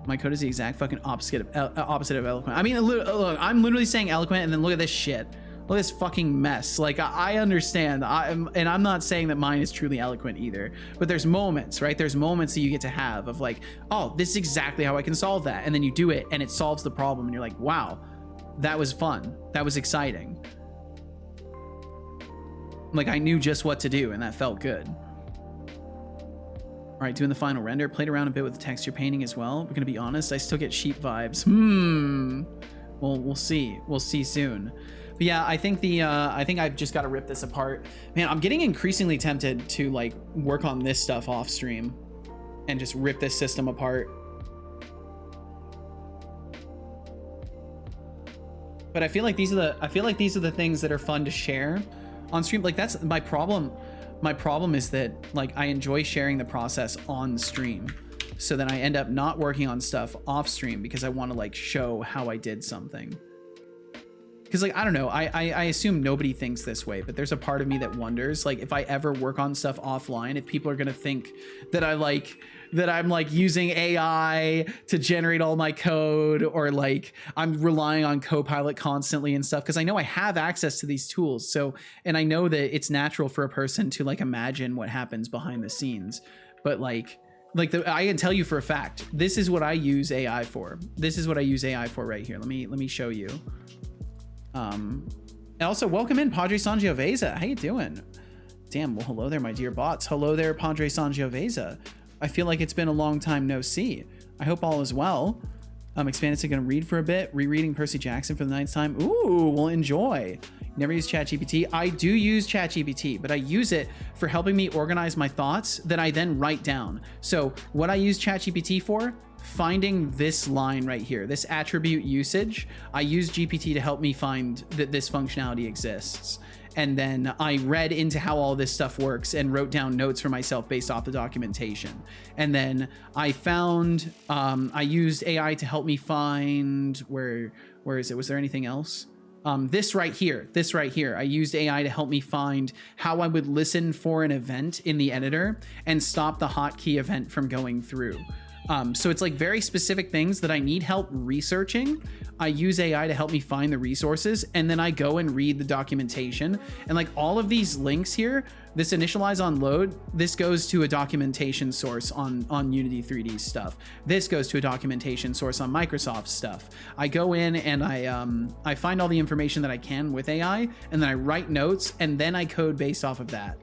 Speaker 1: My code is the exact fucking opposite of eloquent. I mean, look, I'm literally saying eloquent, and then look at this shit. Look at this fucking mess. Like, I understand. And I'm not saying that mine is truly eloquent either. But there's moments, right? There's moments that you get to have of like, oh, this is exactly how I can solve that. And then you do it, and it solves the problem. And you're like, wow, that was fun. That was exciting. Like, I knew just what to do, and that felt good. All right, doing the final render. Played around a bit with the texture painting as well. We're gonna be honest, I still get sheep vibes. Well, we'll see. We'll see soon. But yeah, I think I've just got to rip this apart. Man, I'm getting increasingly tempted to like work on this stuff off stream and just rip this system apart. But I feel like these are the things that are fun to share on stream. Like that's my problem. My problem is that like I enjoy sharing the process on stream, so then I end up not working on stuff off stream because I want to like show how I did something. Because like, I don't know, I assume nobody thinks this way, but there's a part of me that wonders like if I ever work on stuff offline, if people are gonna think that I'm like using AI to generate all my code, or like I'm relying on Copilot constantly and stuff, because I know I have access to these tools. So, and I know that it's natural for a person to like imagine what happens behind the scenes, but I can tell you for a fact, this is what I use AI for. This is what I use AI for right here. Let me show you. And also welcome in Padre Sangiovese. How you doing? Damn, well, hello there, my dear bots. Hello there, Padre Sangiovese. I feel like it's been a long time no see. I hope all is well. Expanded's gonna read for a bit, rereading Percy Jackson for the 9th time. Ooh, well, enjoy. Never use ChatGPT. I do use ChatGPT, but I use it for helping me organize my thoughts that I then write down. So what I use ChatGPT for, finding this line right here, this attribute usage, I use GPT to help me find that this functionality exists. And then I read into how all this stuff works and wrote down notes for myself based off the documentation. And then I found, I used AI to help me find, where is it? Was there anything else? This right here, I used AI to help me find how I would listen for an event in the editor and stop the hotkey event from going through. So it's like very specific things that I need help researching. I use AI to help me find the resources, and then I go and read the documentation. And like all of these links here, this initialize on load, this goes to a documentation source on Unity 3D stuff. This goes to a documentation source on Microsoft stuff. I go in and I find all the information that I can with AI, and then I write notes, and then I code based off of that.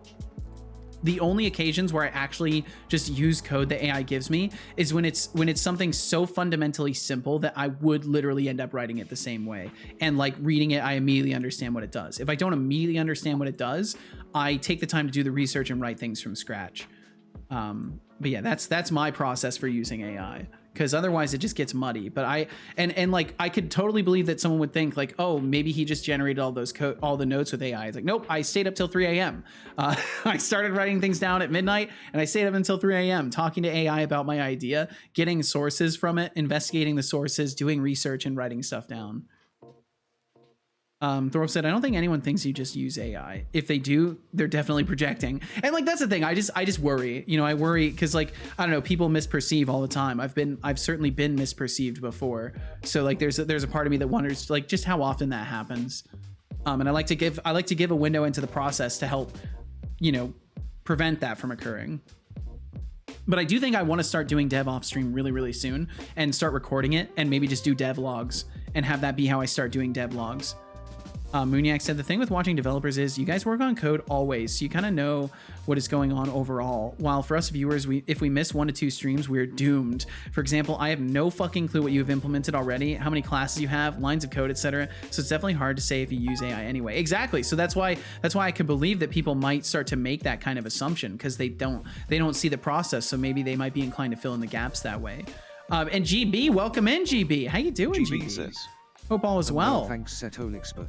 Speaker 1: The only occasions where I actually just use code that AI gives me is when it's something so fundamentally simple that I would literally end up writing it the same way. And like reading it, I immediately understand what it does. If I don't immediately understand what it does, I take the time to do the research and write things from scratch. But yeah, that's my process for using AI. because otherwise it just gets muddy. But I could totally believe that someone would think like, oh, maybe he just generated all the notes with AI. It's like, nope, I stayed up till 3 a.m. I started writing things down at midnight and I stayed up until 3 a.m. talking to AI about my idea, getting sources from it, investigating the sources, doing research and writing stuff down. Thorpe said, I don't think anyone thinks you just use AI. If they do, they're definitely projecting. And like, that's the thing. I just worry, you know, I worry because like, I don't know, people misperceive all the time. I've certainly been misperceived before. So like, there's a part of me that wonders like just how often that happens. And I like to give a window into the process to help, you know, prevent that from occurring. But I do think I want to start doing dev off stream really, really soon and start recording it and maybe just do dev logs and have that be how I start doing dev logs. Mooniac said, the thing with watching developers is you guys work on code always, so you kind of know what is going on overall. While for us viewers, if we miss 1 to 2 streams, we're doomed. For example, I have no fucking clue what you have implemented already, how many classes you have, lines of code, etc. So it's definitely hard to say if you use AI anyway. Exactly. So that's why I could believe that people might start to make that kind of assumption because they don't see the process. So maybe they might be inclined to fill in the gaps that way. And GB, welcome in, GB. How you doing, GB?
Speaker 2: Says,
Speaker 1: hope all is well.
Speaker 10: Thanks, Setolyx, but...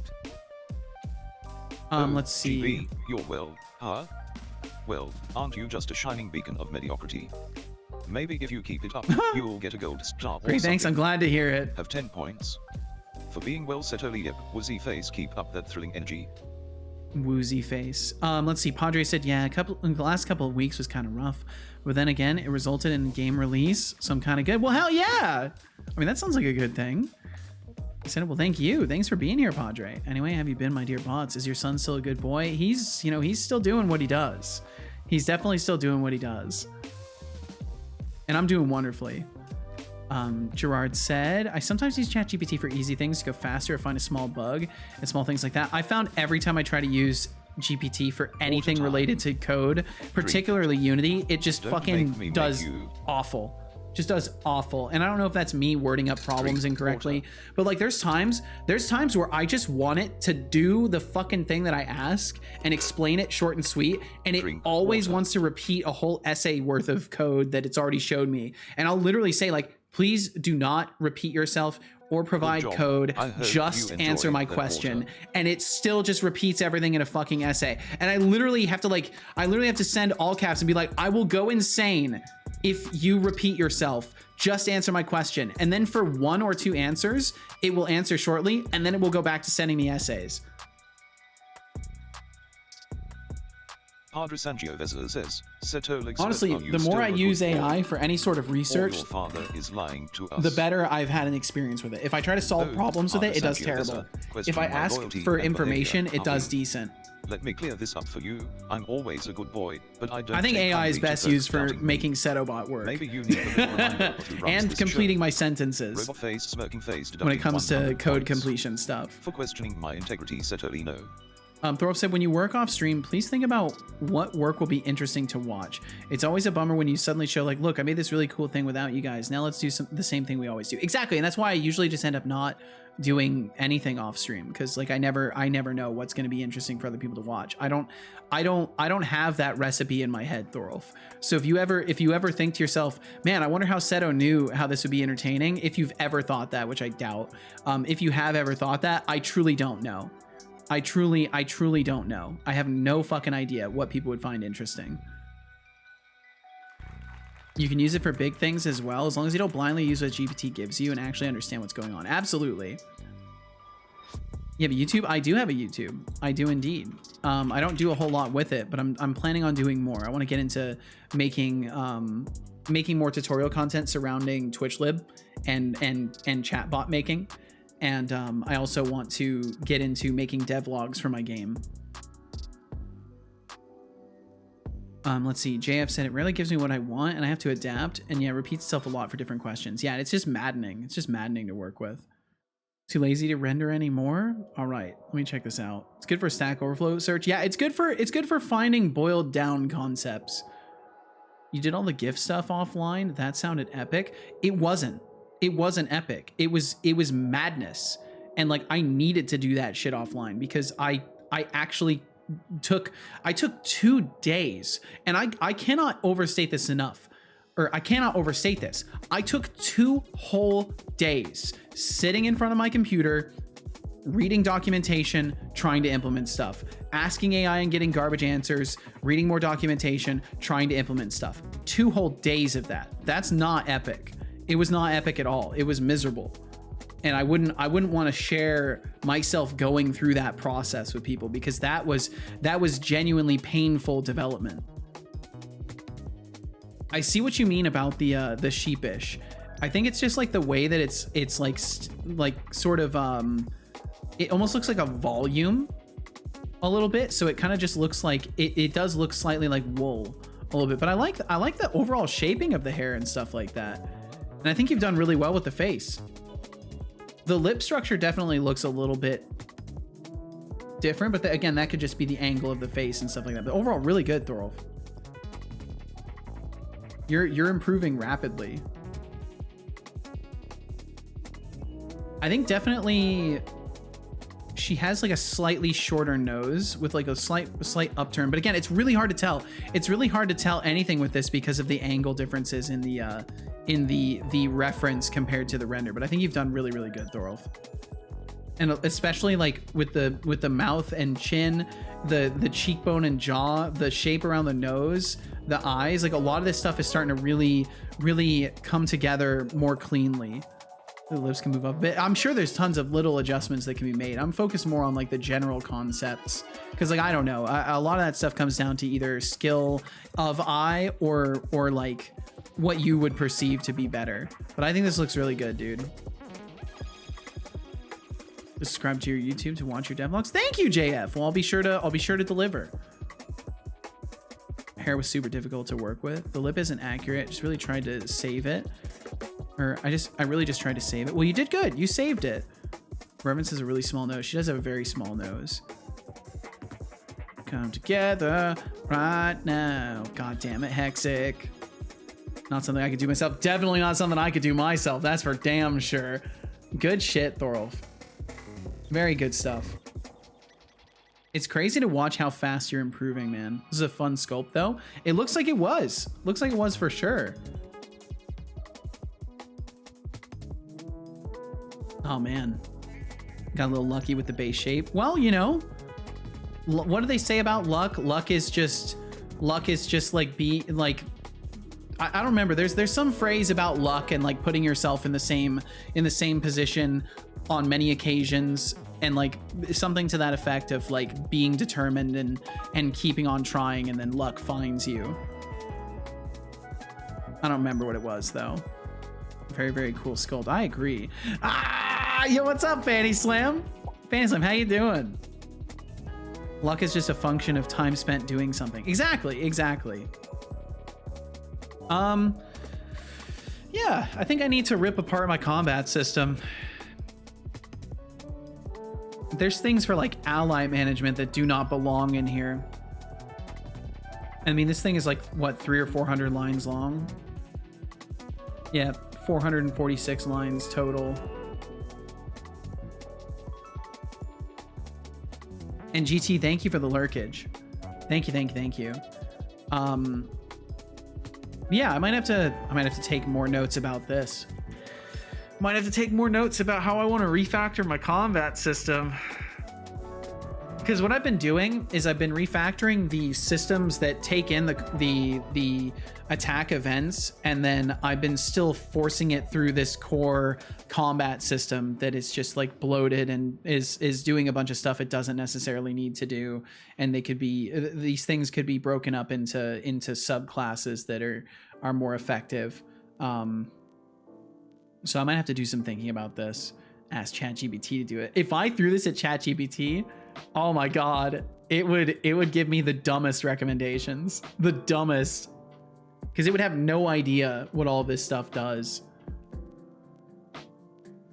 Speaker 1: let's see.
Speaker 2: GB, you're well, huh? Well, aren't you just a shining beacon of mediocrity? Maybe if you keep it up, you'll get a gold star.
Speaker 1: Great, thanks. I'm glad to hear it.
Speaker 2: Have 10 points. For being well, Setolyx, woozy face, keep up that thrilling energy.
Speaker 1: Woozy face. Let's see. Padre said, yeah, the last couple of weeks was kind of rough, but then again, it resulted in a game release, so I'm kind of good. Well, hell yeah! I mean, that sounds like a good thing. He said, well, thank you. Thanks for being here, Padre. Anyway, have you been, my dear bots? Is your son still a good boy? He's still doing what he does. He's definitely still doing what he does. And I'm doing wonderfully. Gerard said, I sometimes use ChatGPT for easy things to go faster or find a small bug and small things like that. I found every time I try to use GPT for anything related to code, particularly Unity, it just fucking does awful. Just does awful. And I don't know if that's me wording up problems incorrectly, but like there's times where I just want it to do the fucking thing that I ask and explain it short and sweet, and it always wants to repeat a whole essay worth of code that it's already showed me. And I'll literally say like, please do not repeat yourself or provide code, just answer my question. And it still just repeats everything in a fucking essay. And I literally have to send all caps and be like, I will go insane if you repeat yourself. Just answer my question. And then for 1 or 2 answers, it will answer shortly, and then it will go back to sending me essays.
Speaker 2: Padre Sangiovese says, Setolyx,
Speaker 1: honestly, the more I use AI for any sort of research,
Speaker 2: your father is lying to us.
Speaker 1: The better I've had an experience with it. If I try to solve problems with it, it does terrible. If I ask for information, it does decent.
Speaker 2: Let me clear this up for you. I'm always a good boy, but I don't.
Speaker 1: I think AI is best used for making Setobot work.
Speaker 2: Maybe you need
Speaker 1: and completing my sentences.
Speaker 2: Robot face, smirking face,
Speaker 1: when it comes to code completion stuff.
Speaker 2: For questioning my integrity, Setolyx, no.
Speaker 1: Thorpe said, when you work off stream, please think about what work will be interesting to watch. It's always a bummer when you suddenly show like, look, I made this really cool thing without you guys. Now let's do the same thing we always do. Exactly. And that's why I usually just end up not doing anything off stream, because like I never know what's going to be interesting for other people to watch. I don't have that recipe in my head, Thorolf. So if you ever think to yourself, man, I wonder how Seto knew how this would be entertaining, if you've ever thought that, which I doubt, if you have ever thought that, I truly don't know. I truly don't know. I have no fucking idea what people would find interesting. You can use it for big things as well, as long as you don't blindly use what GPT gives you and actually understand what's going on. Absolutely. You have a YouTube? I do have a YouTube. I do indeed. I don't do a whole lot with it, but I'm planning on doing more. I want to get into making more tutorial content surrounding TwitchLib and chatbot making. And I also want to get into making devlogs for my game. Let's see. JF said, it rarely gives me what I want and I have to adapt. And yeah, it repeats itself a lot for different questions. Yeah, it's just maddening. It's just maddening to work with. Too lazy to render anymore? All right, let me check this out. It's good for Stack Overflow search. Yeah, it's good for finding boiled down concepts. You did all the GIF stuff offline? That sounded epic. It wasn't. It wasn't epic. It was madness. And like, I needed to do that shit offline because I actually took 2 days, and I cannot overstate this enough. or I cannot overstate this. I took 2 whole days sitting in front of my computer, reading documentation, trying to implement stuff, asking AI and getting garbage answers, reading more documentation, trying to implement stuff. 2 whole days of that. That's not epic. It was not epic at all. It was miserable. And I wouldn't want to share myself going through that process with people, because that was genuinely painful development. I see what you mean about the sheepish. I think it's just like the way that it's like sort of it almost looks like a volume a little bit, so it kind of just looks like it does look slightly like wool a little bit. But I like the overall shaping of the hair and stuff like that. And I think you've done really well with the face. The lip structure definitely looks a little bit different, but again, that could just be the angle of the face and stuff like that. But overall, really good, Thorolf. You're improving rapidly. I think definitely she has like a slightly shorter nose with like a slight upturn, but again, it's really hard to tell. It's really hard to tell anything with this because of the angle differences in the reference compared to the render. But I think you've done really, really good, Thorolf. And especially like with the mouth and chin, the cheekbone and jaw, the shape around the nose, the eyes, like a lot of this stuff is starting to really, really come together more cleanly. The lips can move up a bit. I'm sure there's tons of little adjustments that can be made. I'm focused more on like the general concepts, because like I don't know, a lot of that stuff comes down to either skill of eye or like what you would perceive to be better. But I think this looks really good, dude. Subscribe to your YouTube to watch your devlogs. Thank you, JF. Well, I'll be sure to deliver. Hair was super difficult to work with. The lip isn't accurate. Just really tried to save it. Or I really just tried to save it. Well, you did good. You saved it. Reverence has a really small nose. She does have a very small nose. Come together right now. God damn it, Hexic. Not something I could do myself. Definitely not something I could do myself. That's for damn sure. Good shit, Thorolf. Very good stuff. It's crazy to watch how fast you're improving, man. This is a fun sculpt, though. It looks like it was. Looks like it was for sure. Oh, man. Got a little lucky with the base shape. Well, you know, what do they say about luck? Luck is just like I don't remember. There's some phrase about luck and like putting yourself in the same position on many occasions, and like something to that effect of like being determined and keeping on trying, and then luck finds you. I don't remember what it was though. Very, very cool sculpt. I agree. Yo, what's up, Fanny Slam? Fanny Slam, how you doing? Luck is just a function of time spent doing something. Exactly. Yeah, I think I need to rip apart my combat system. There's things for like ally management that do not belong in here. I mean, this thing is like, what, 300 or 400 lines long? Yeah, 446 lines total. And GT, thank you for the lurkage. Thank you. Yeah, I might have to take more notes about this. Might have to take more notes about how I want to refactor my combat system. Because what I've been doing is I've been refactoring the systems that take in the attack events, and then I've been still forcing it through this core combat system that is just like bloated and is doing a bunch of stuff it doesn't necessarily need to do. And these things could be broken up into subclasses that are more effective. So I might have to do some thinking about this. Ask ChatGPT to do it. If I threw this at ChatGPT, oh my god, it would give me the dumbest recommendations. The dumbest. Because it would have no idea what all this stuff does.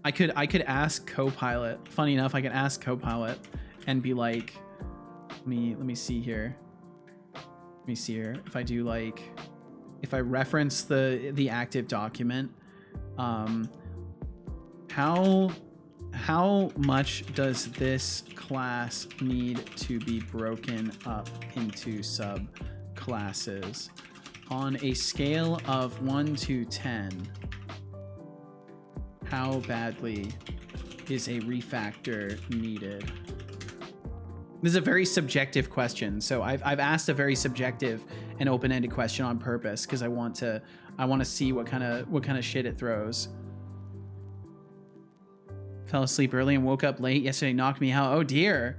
Speaker 1: I could ask Copilot. Funny enough, I could ask Copilot and be like, let me see here. If I do like, if I reference the active document, how much does this class need to be broken up into subclasses? On a scale of 1 to 10, how badly is a refactor needed? This is a very subjective question, so I've asked a very subjective and open-ended question on purpose because I want to see what kind of shit it throws. Fell asleep early and woke up late yesterday. Knocked me out. Oh dear.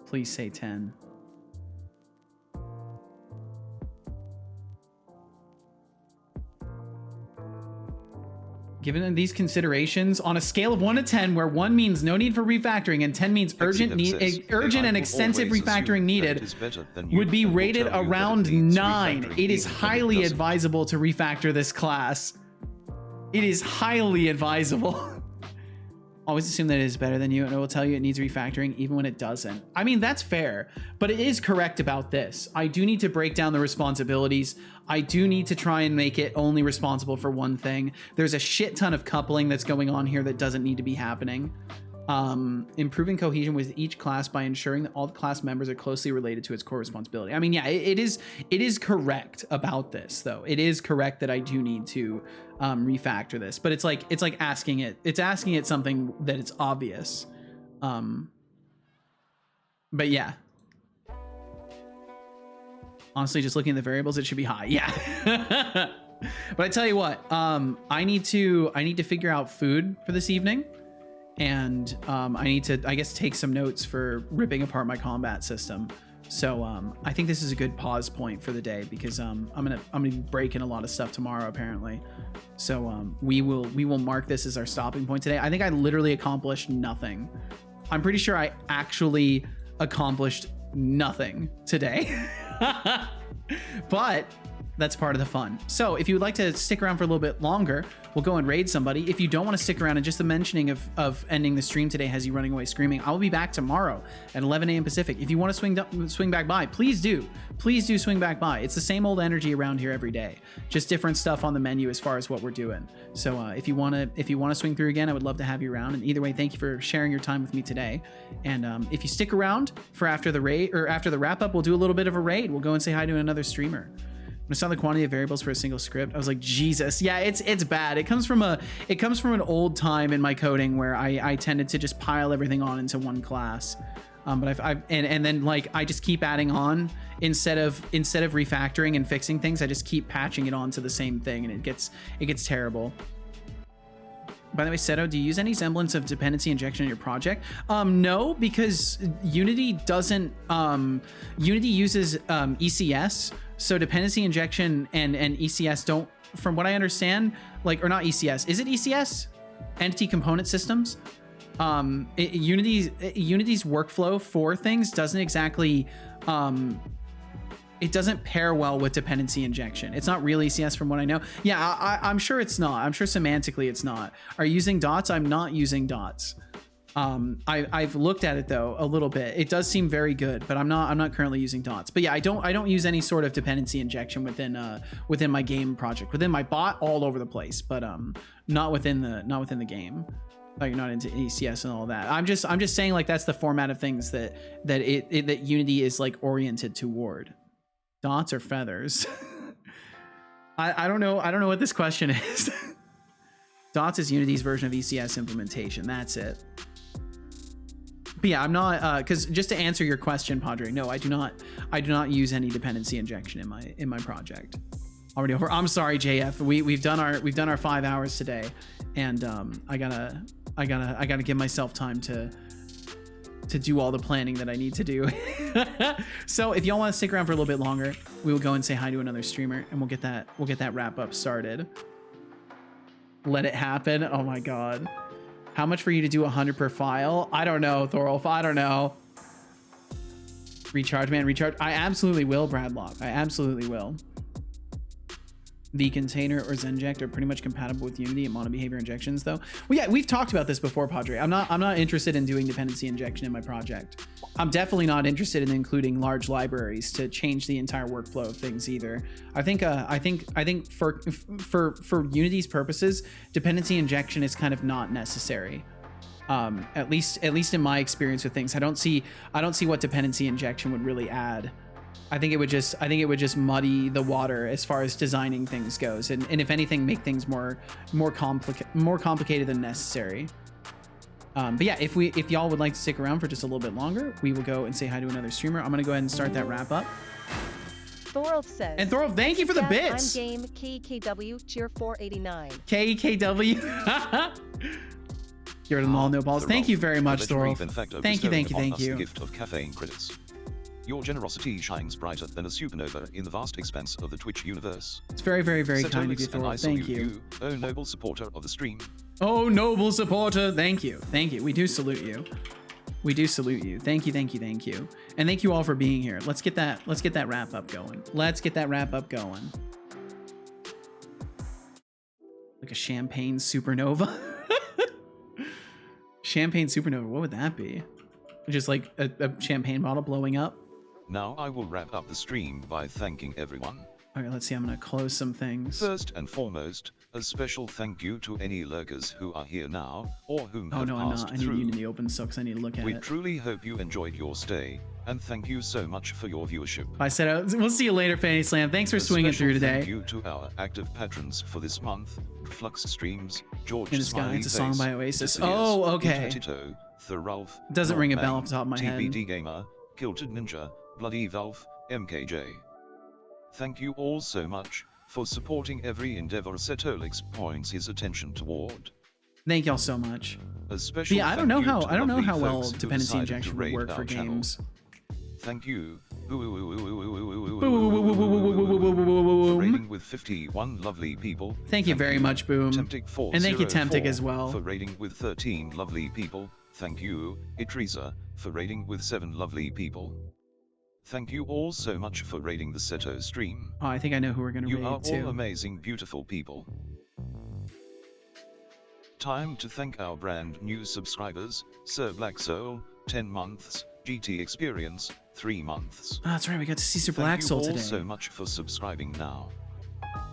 Speaker 1: Please say 10. Given these considerations, on a scale of 1 to 10, where 1 means no need for refactoring and 10 means urgent and extensive refactoring needed, would be rated around 9. It is highly advisable to refactor this class. It is highly advisable. Always assume that it is better than you, and it will tell you it needs refactoring even when it doesn't. I mean, that's fair, but it is correct about this. I do need to break down the responsibilities. I do need to try and make it only responsible for one thing. There's a shit ton of coupling that's going on here that doesn't need to be happening. Improving cohesion with each class by ensuring that all the class members are closely related to its core responsibility. I mean, yeah, it is correct about this, though. It is correct that I do need to refactor this, but it's like asking it something that it's obvious. But yeah, honestly, just looking at the variables, it should be high. Yeah. But I tell you what, I need to figure out food for this evening. And I need to, I guess, take some notes for ripping apart my combat system. So I think this is a good pause point for the day because I'm gonna be breaking a lot of stuff tomorrow apparently. So we will mark this as our stopping point today. I think I literally accomplished nothing. I'm pretty sure I actually accomplished nothing today. But that's part of the fun. So if you would like to stick around for a little bit longer, we'll go and raid somebody. If you don't want to stick around, and just the mentioning of ending the stream today has you running away screaming, I will be back tomorrow at 11 a.m. Pacific. If you want to swing back by, please do. Please do swing back by. It's the same old energy around here every day, just different stuff on the menu as far as what we're doing. So if you want to swing through again, I would love to have you around. And either way, thank you for sharing your time with me today. And if you stick around for after the raid or after the wrap up, we'll do a little bit of a raid. We'll go and say hi to another streamer. When I saw the quantity of variables for a single script, I was like, Jesus, yeah, it's bad. It comes from an old time in my coding where I tended to just pile everything on into one class. But and then like I just keep adding on instead of refactoring and fixing things, I just keep patching it onto the same thing, and it gets terrible. By the way, Seto, do you use any semblance of dependency injection in your project? No, because Unity doesn't. Unity uses ECS. So dependency injection and ECS don't, from what I understand, like, or not ECS, is it ECS? Entity Component Systems? Unity's workflow for things doesn't exactly, it doesn't pair well with dependency injection. It's not real ECS from what I know. Yeah, I'm sure it's not. I'm sure semantically it's not. Are you using dots? I'm not using dots. I've looked at it though a little bit. It does seem very good, but I'm not currently using dots. But yeah, I don't use any sort of dependency injection within my game project, within my bot, all over the place, but not within the game. Like, not into ECS and all that. I'm just saying, like, that's the format of things that Unity is like oriented toward. Dots or feathers? I don't know what this question is. Dots is Unity's version of ECS implementation. That's it. But yeah, I'm not, because just to answer your question, Padre, no, I do not use any dependency injection in my project. Already over. I'm sorry, JF. We've done our 5 hours today, and I gotta give myself time to do all the planning that I need to do. So if y'all want to stick around for a little bit longer, we will go and say hi to another streamer, and we'll get that wrap up started. Let it happen. Oh my god. How much for you to do 100 per file? I don't know, Thorolf. I don't know. Recharge, man. Recharge. I absolutely will, Bradlock. I absolutely will. The container or Zenject are pretty much compatible with Unity and mono behavior injections, though. Well, yeah, we've talked about this before, Padre. I'm not interested in doing dependency injection in my project. I'm definitely not interested in including large libraries to change the entire workflow of things either. I think for Unity's purposes, dependency injection is kind of not necessary. At least in my experience with things, I don't see what dependency injection would really add I think it would just muddy the water as far as designing things goes, and if anything, make things more complicated than necessary. But yeah, if y'all would like to stick around for just a little bit longer, we will go and say hi to another streamer. I'm gonna go ahead and start that wrap up.
Speaker 14: Thorolf says.
Speaker 1: And Thorolf, thank you for the bits.
Speaker 14: I'm game KKW cheer 489.
Speaker 1: KKW. You're the all no balls. Thank you very much, Thorolf. Thank you.
Speaker 2: Gift of caffeine credits. Your generosity shines brighter than a supernova in the vast expanse of the Twitch universe.
Speaker 1: It's very, very, very kind of you, Thorolf. Thank you.
Speaker 2: Oh, noble supporter of the stream.
Speaker 1: Oh, noble supporter. Thank you. Thank you. We do salute you. We do salute you. Thank you. And thank you all for being here. Let's get that wrap up going. Like a champagne supernova. Champagne supernova, what would that be? Just like a champagne bottle blowing up?
Speaker 2: Now I will wrap up the stream by thanking everyone.
Speaker 1: Okay, let's see. I'm gonna close some things.
Speaker 2: First and foremost, a special thank you to any lurkers who are here now, or whom have
Speaker 1: I'm
Speaker 2: passed
Speaker 1: not. I need Unity open so because I need to look at it.
Speaker 2: We truly hope you enjoyed your stay, and thank you so much for your viewership.
Speaker 1: I said we'll see you later, Fanny Slam. Thanks for swinging through today.
Speaker 2: Thank you to our active patrons for this month: Flux Streams, George
Speaker 1: In the Sky. It's a song by Oasis.
Speaker 2: Decidius,
Speaker 1: Oh, okay.
Speaker 2: Tito, Thorolf,
Speaker 1: Doesn't ring a
Speaker 2: Rockman,
Speaker 1: bell off the top of my head.
Speaker 2: TBD Gamer, Kilted Ninja, Bloody Valve, MKJ. Thank you all so much for supporting every endeavor Setolyx points his attention toward.
Speaker 1: Thank y'all so much.
Speaker 2: A special
Speaker 1: I don't know how
Speaker 2: lovely
Speaker 1: well
Speaker 2: folks who
Speaker 1: dependency
Speaker 2: decided
Speaker 1: injection
Speaker 2: to
Speaker 1: would
Speaker 2: raid
Speaker 1: work
Speaker 2: our
Speaker 1: for games.
Speaker 2: channel. Thank you. For raiding with 51 lovely people.
Speaker 1: Thank you very much, Boom.
Speaker 2: Temptic404
Speaker 1: And thank you, Temptic, as well.
Speaker 2: For raiding with 13 lovely people. Thank you, Itrisa, for raiding with 7 lovely people. Thank you all so much for raiding the Seto stream.
Speaker 1: Oh, I think I know who we're gonna raid
Speaker 2: You are
Speaker 1: too.
Speaker 2: all amazing, beautiful people. Time to thank our brand new subscribers: Sir Black Soul, 10 months, GT Experience, 3 months.
Speaker 1: Oh, that's right, we got to see Sir Black Soul today.
Speaker 2: Thank you all so much for subscribing now.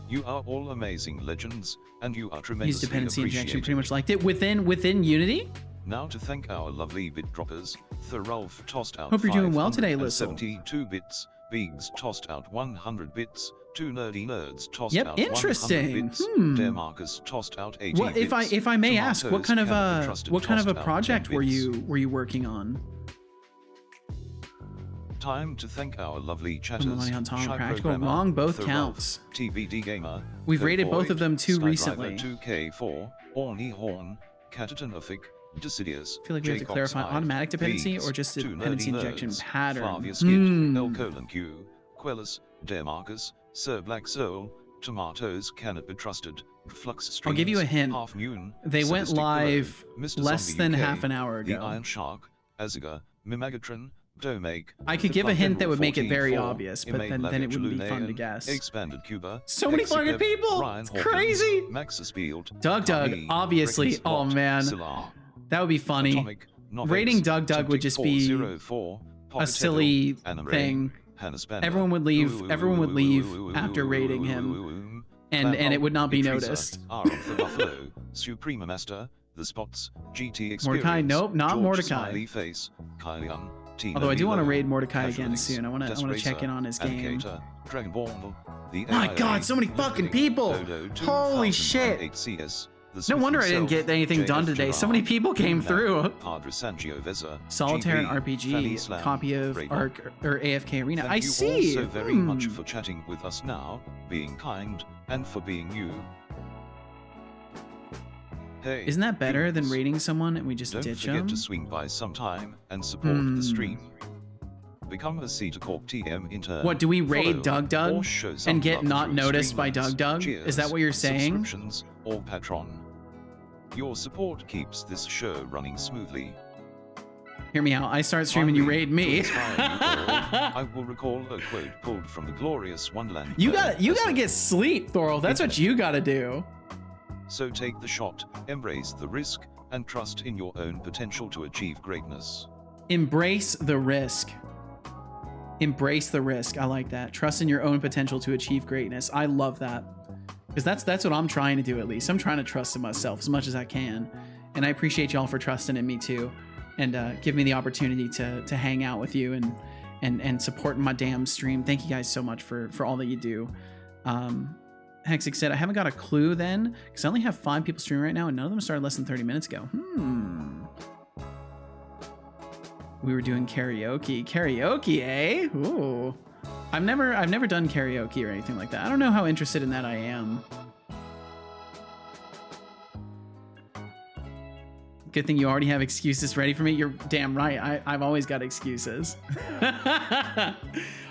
Speaker 2: You are all amazing legends, and you are
Speaker 1: Use
Speaker 2: tremendously
Speaker 1: dependency injection,
Speaker 2: appreciated.
Speaker 1: pretty much liked it. Within Unity?
Speaker 2: Now to thank our lovely bit droppers. Thorolf tossed out
Speaker 1: Hope you're doing well today, Lissel.
Speaker 2: 72 bits, Biggs tossed out 100 bits, 2 nerdy nerds tossed
Speaker 1: Yep,
Speaker 2: out
Speaker 1: interesting.
Speaker 2: 100 bits, Demarcus tossed out 80
Speaker 1: What
Speaker 2: bits.
Speaker 1: if I may ask, what kind of
Speaker 2: Tomatoes
Speaker 1: a
Speaker 2: tossed out
Speaker 1: project
Speaker 2: 10
Speaker 1: were
Speaker 2: bits.
Speaker 1: you working on?
Speaker 2: Time to thank our lovely
Speaker 1: Put my
Speaker 2: chatters.
Speaker 1: money on Tom
Speaker 2: Shy
Speaker 1: Practical.
Speaker 2: Programmer,
Speaker 1: Wrong, both
Speaker 2: Thorolf,
Speaker 1: counts.
Speaker 2: TBD Gamer.
Speaker 1: We've
Speaker 2: The
Speaker 1: rated both of them too
Speaker 2: Skydriver
Speaker 1: recently.
Speaker 2: 2K4, Orny Horn, Catatonofic, Decidius.
Speaker 1: I feel like we have to clarify automatic dependency or just a dependency injection pattern.
Speaker 2: Flavia Skid, L:*Q, Quellis, Demarcus, Sir Black Soul, Tomatoes cannot be trusted, Flux Streams,
Speaker 1: I'll give you a hint.
Speaker 2: Half Moon,
Speaker 1: They went
Speaker 2: Sadistic
Speaker 1: live
Speaker 2: Willow, Mr.
Speaker 1: less
Speaker 2: Zombie
Speaker 1: than
Speaker 2: UK,
Speaker 1: half an hour
Speaker 2: The
Speaker 1: ago.
Speaker 2: Iron Shark, Aziga, Mimagatron, Domake.
Speaker 1: I could
Speaker 2: The
Speaker 1: give a
Speaker 2: Club
Speaker 1: hint that
Speaker 2: General
Speaker 1: would make it very
Speaker 2: 14-4,
Speaker 1: obvious, but
Speaker 2: Imade
Speaker 1: then it wouldn't be
Speaker 2: Lavia
Speaker 1: fun to
Speaker 2: Lunaean,
Speaker 1: guess.
Speaker 2: Expanded Cuba.
Speaker 1: So many fucking
Speaker 2: Hexagon,
Speaker 1: people!
Speaker 2: Ryan
Speaker 1: It's
Speaker 2: Hawkins,
Speaker 1: crazy!
Speaker 2: Maxis Field,
Speaker 1: Doug,
Speaker 2: Tommy,
Speaker 1: obviously.
Speaker 2: Ricky
Speaker 1: Oh
Speaker 2: Spot,
Speaker 1: man,
Speaker 2: Silar,
Speaker 1: that would be funny.
Speaker 2: Atomic, Novex,
Speaker 1: Rating Doug would just be
Speaker 2: Temptic404,
Speaker 1: a
Speaker 2: Pocket
Speaker 1: silly
Speaker 2: Edel,
Speaker 1: thing.
Speaker 2: Hannah Spender,
Speaker 1: Everyone would leave after rating him, and it would not be noticed.
Speaker 2: R of the Buffalo, Suprema Master, The Spots, GT Experience,
Speaker 1: Mordecai, nope, not
Speaker 2: George
Speaker 1: Mordecai.
Speaker 2: Smiley Face, Kylian, Tina
Speaker 1: Although I do want to
Speaker 2: Milo,
Speaker 1: raid Mordecai again
Speaker 2: Casualix,
Speaker 1: soon. I want to check in on his game.
Speaker 2: Ancator, Dragonborn, the
Speaker 1: My
Speaker 2: AIA,
Speaker 1: God, so many fucking people!
Speaker 2: Dodo,
Speaker 1: Holy shit!
Speaker 2: 2008 CS, the
Speaker 1: No
Speaker 2: Smith
Speaker 1: wonder I didn't
Speaker 2: himself,
Speaker 1: get anything done
Speaker 2: JF
Speaker 1: today. So
Speaker 2: Gerard,
Speaker 1: many people came
Speaker 2: Moonman,
Speaker 1: through.
Speaker 2: Padre Sangiovese,
Speaker 1: Solitaire and
Speaker 2: GB, Fanny
Speaker 1: RPG,
Speaker 2: Slam,
Speaker 1: copy of
Speaker 2: Raiden.
Speaker 1: Arc or AFK Arena.
Speaker 2: Thank
Speaker 1: I
Speaker 2: you
Speaker 1: see.
Speaker 2: all so very much for chatting with us now, being kind, and for being you. Hey,
Speaker 1: Isn't that better than
Speaker 2: humans.
Speaker 1: rating someone and we just
Speaker 2: Don't
Speaker 1: ditch
Speaker 2: forget
Speaker 1: them?
Speaker 2: to swing by sometime and support the stream. Become a Cedar Corp TM intern.
Speaker 1: What, do we raid
Speaker 2: follow,
Speaker 1: Doug
Speaker 2: or show some
Speaker 1: and get
Speaker 2: love
Speaker 1: not
Speaker 2: through
Speaker 1: noticed by
Speaker 2: stream
Speaker 1: Doug?
Speaker 2: links,
Speaker 1: Is that what you're
Speaker 2: cheers,
Speaker 1: saying?
Speaker 2: Subscriptions, or Patron. Your support keeps this show running smoothly.
Speaker 1: Hear me out. I start streaming, you raid me.
Speaker 2: To inspire you all, I will recall a quote pulled from the glorious Wonderland.
Speaker 1: You
Speaker 2: poem,
Speaker 1: gotta get sleep, Thorol. That's what you gotta do.
Speaker 2: So take the shot, embrace the risk, and trust in your own potential to achieve greatness.
Speaker 1: Embrace the risk. Embrace the risk. I like that. Trust in your own potential to achieve greatness. I love that. Because that's what I'm trying to do, at least. I'm trying to trust in myself as much as I can. And I appreciate y'all for trusting in me too. And give me the opportunity to hang out with you and supporting my damn stream. Thank you guys so much for all that you do. Hexic said, I haven't got a clue then, because I only have 5 people streaming right now, and none of them started less than 30 minutes ago. We were doing karaoke. Karaoke, eh? Ooh. I've never done karaoke or anything like that. I don't know how interested in that I am. Good thing you already have excuses ready for me. You're damn right. I've always got excuses.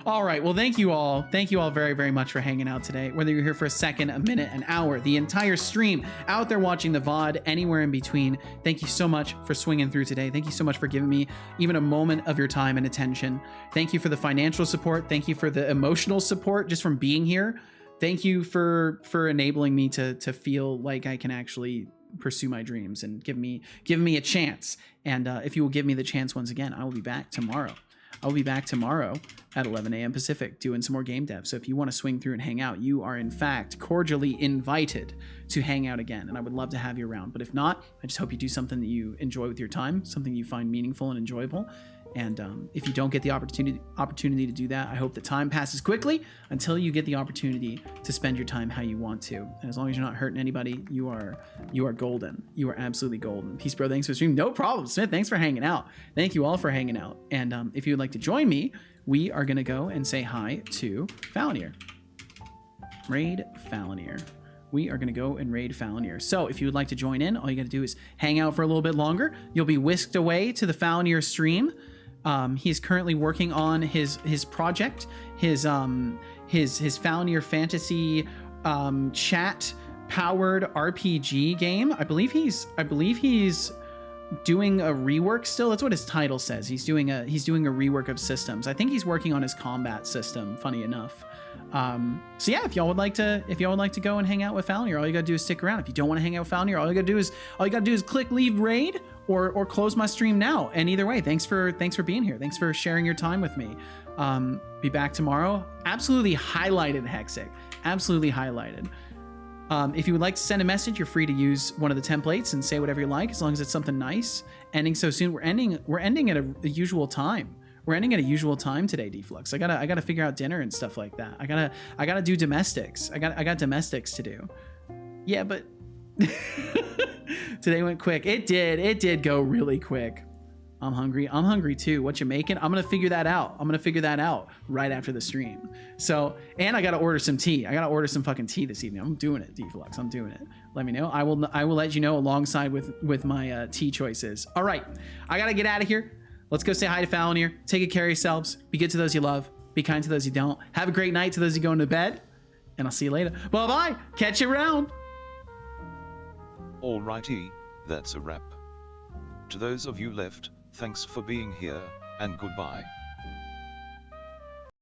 Speaker 1: All right. Well, thank you all. Thank you all very, very much for hanging out today. Whether you're here for a second, a minute, an hour, the entire stream, out there watching the VOD, anywhere in between, thank you so much for swinging through today. Thank you so much for giving me even a moment of your time and attention. Thank you for the financial support. Thank you for the emotional support just from being here. Thank you for enabling me to feel like I can actually pursue my dreams and give me a chance. And if you will give me the chance once again, I will be back tomorrow. I'll be back tomorrow at 11 a.m. Pacific doing some more game dev. So if you want to swing through and hang out, you are in fact cordially invited to hang out again. And I would love to have you around. But if not, I just hope you do something that you enjoy with your time, something you find meaningful and enjoyable. And if you don't get the opportunity to do that, I hope the time passes quickly until you get the opportunity to spend your time how you want to. And as long as you're not hurting anybody, you are golden. You are absolutely golden. Peace, bro. Thanks for streaming. No problem, Smith. Thanks for hanging out. Thank you all for hanging out. And if you would like to join me, we are gonna go and say hi to Falonier. Raid Falonier. We are going to go and raid Falonier. So if you would like to join in, all you got to do is hang out for a little bit longer. You'll be whisked away to the Falonier stream. He is currently working on his project, his Falonier Fantasy chat powered RPG game. I believe he's doing a rework still. That's what his title says. He's doing a rework of systems. I think he's working on his combat system, funny enough. So yeah, if y'all would like to go and hang out with Falonier, all you gotta do is stick around. If you don't want to hang out with Falonier, all you gotta do is click leave raid or close my stream now. And either way, thanks for being here. Thanks for sharing your time with me. Be back tomorrow. Absolutely highlighted, Hexic. Absolutely highlighted. If you would like to send a message, you're free to use one of the templates and say whatever you like, as long as it's something nice. Ending so soon. We're ending at a usual time. We're ending at a usual time today, Deflux. I gotta figure out dinner and stuff like that. I gotta do domestics. I got domestics to do. Yeah, but today went quick. It did go really quick. I'm hungry too. What you making? I'm gonna figure that out right after the stream. So, and I gotta order some tea. I gotta order some fucking tea this evening. I'm doing it, Deflux. I'm doing it. Let me know. I will let you know alongside with my tea choices. All right, I gotta get out of here. Let's go say hi to Falonier. Take good care of yourselves. Be good to those you love. Be kind to those you don't. Have a great night to those you going to bed. And I'll see you later. Bye-bye. Catch you around.
Speaker 2: Alrighty, that's a wrap. To those of you left, thanks for being here, and goodbye.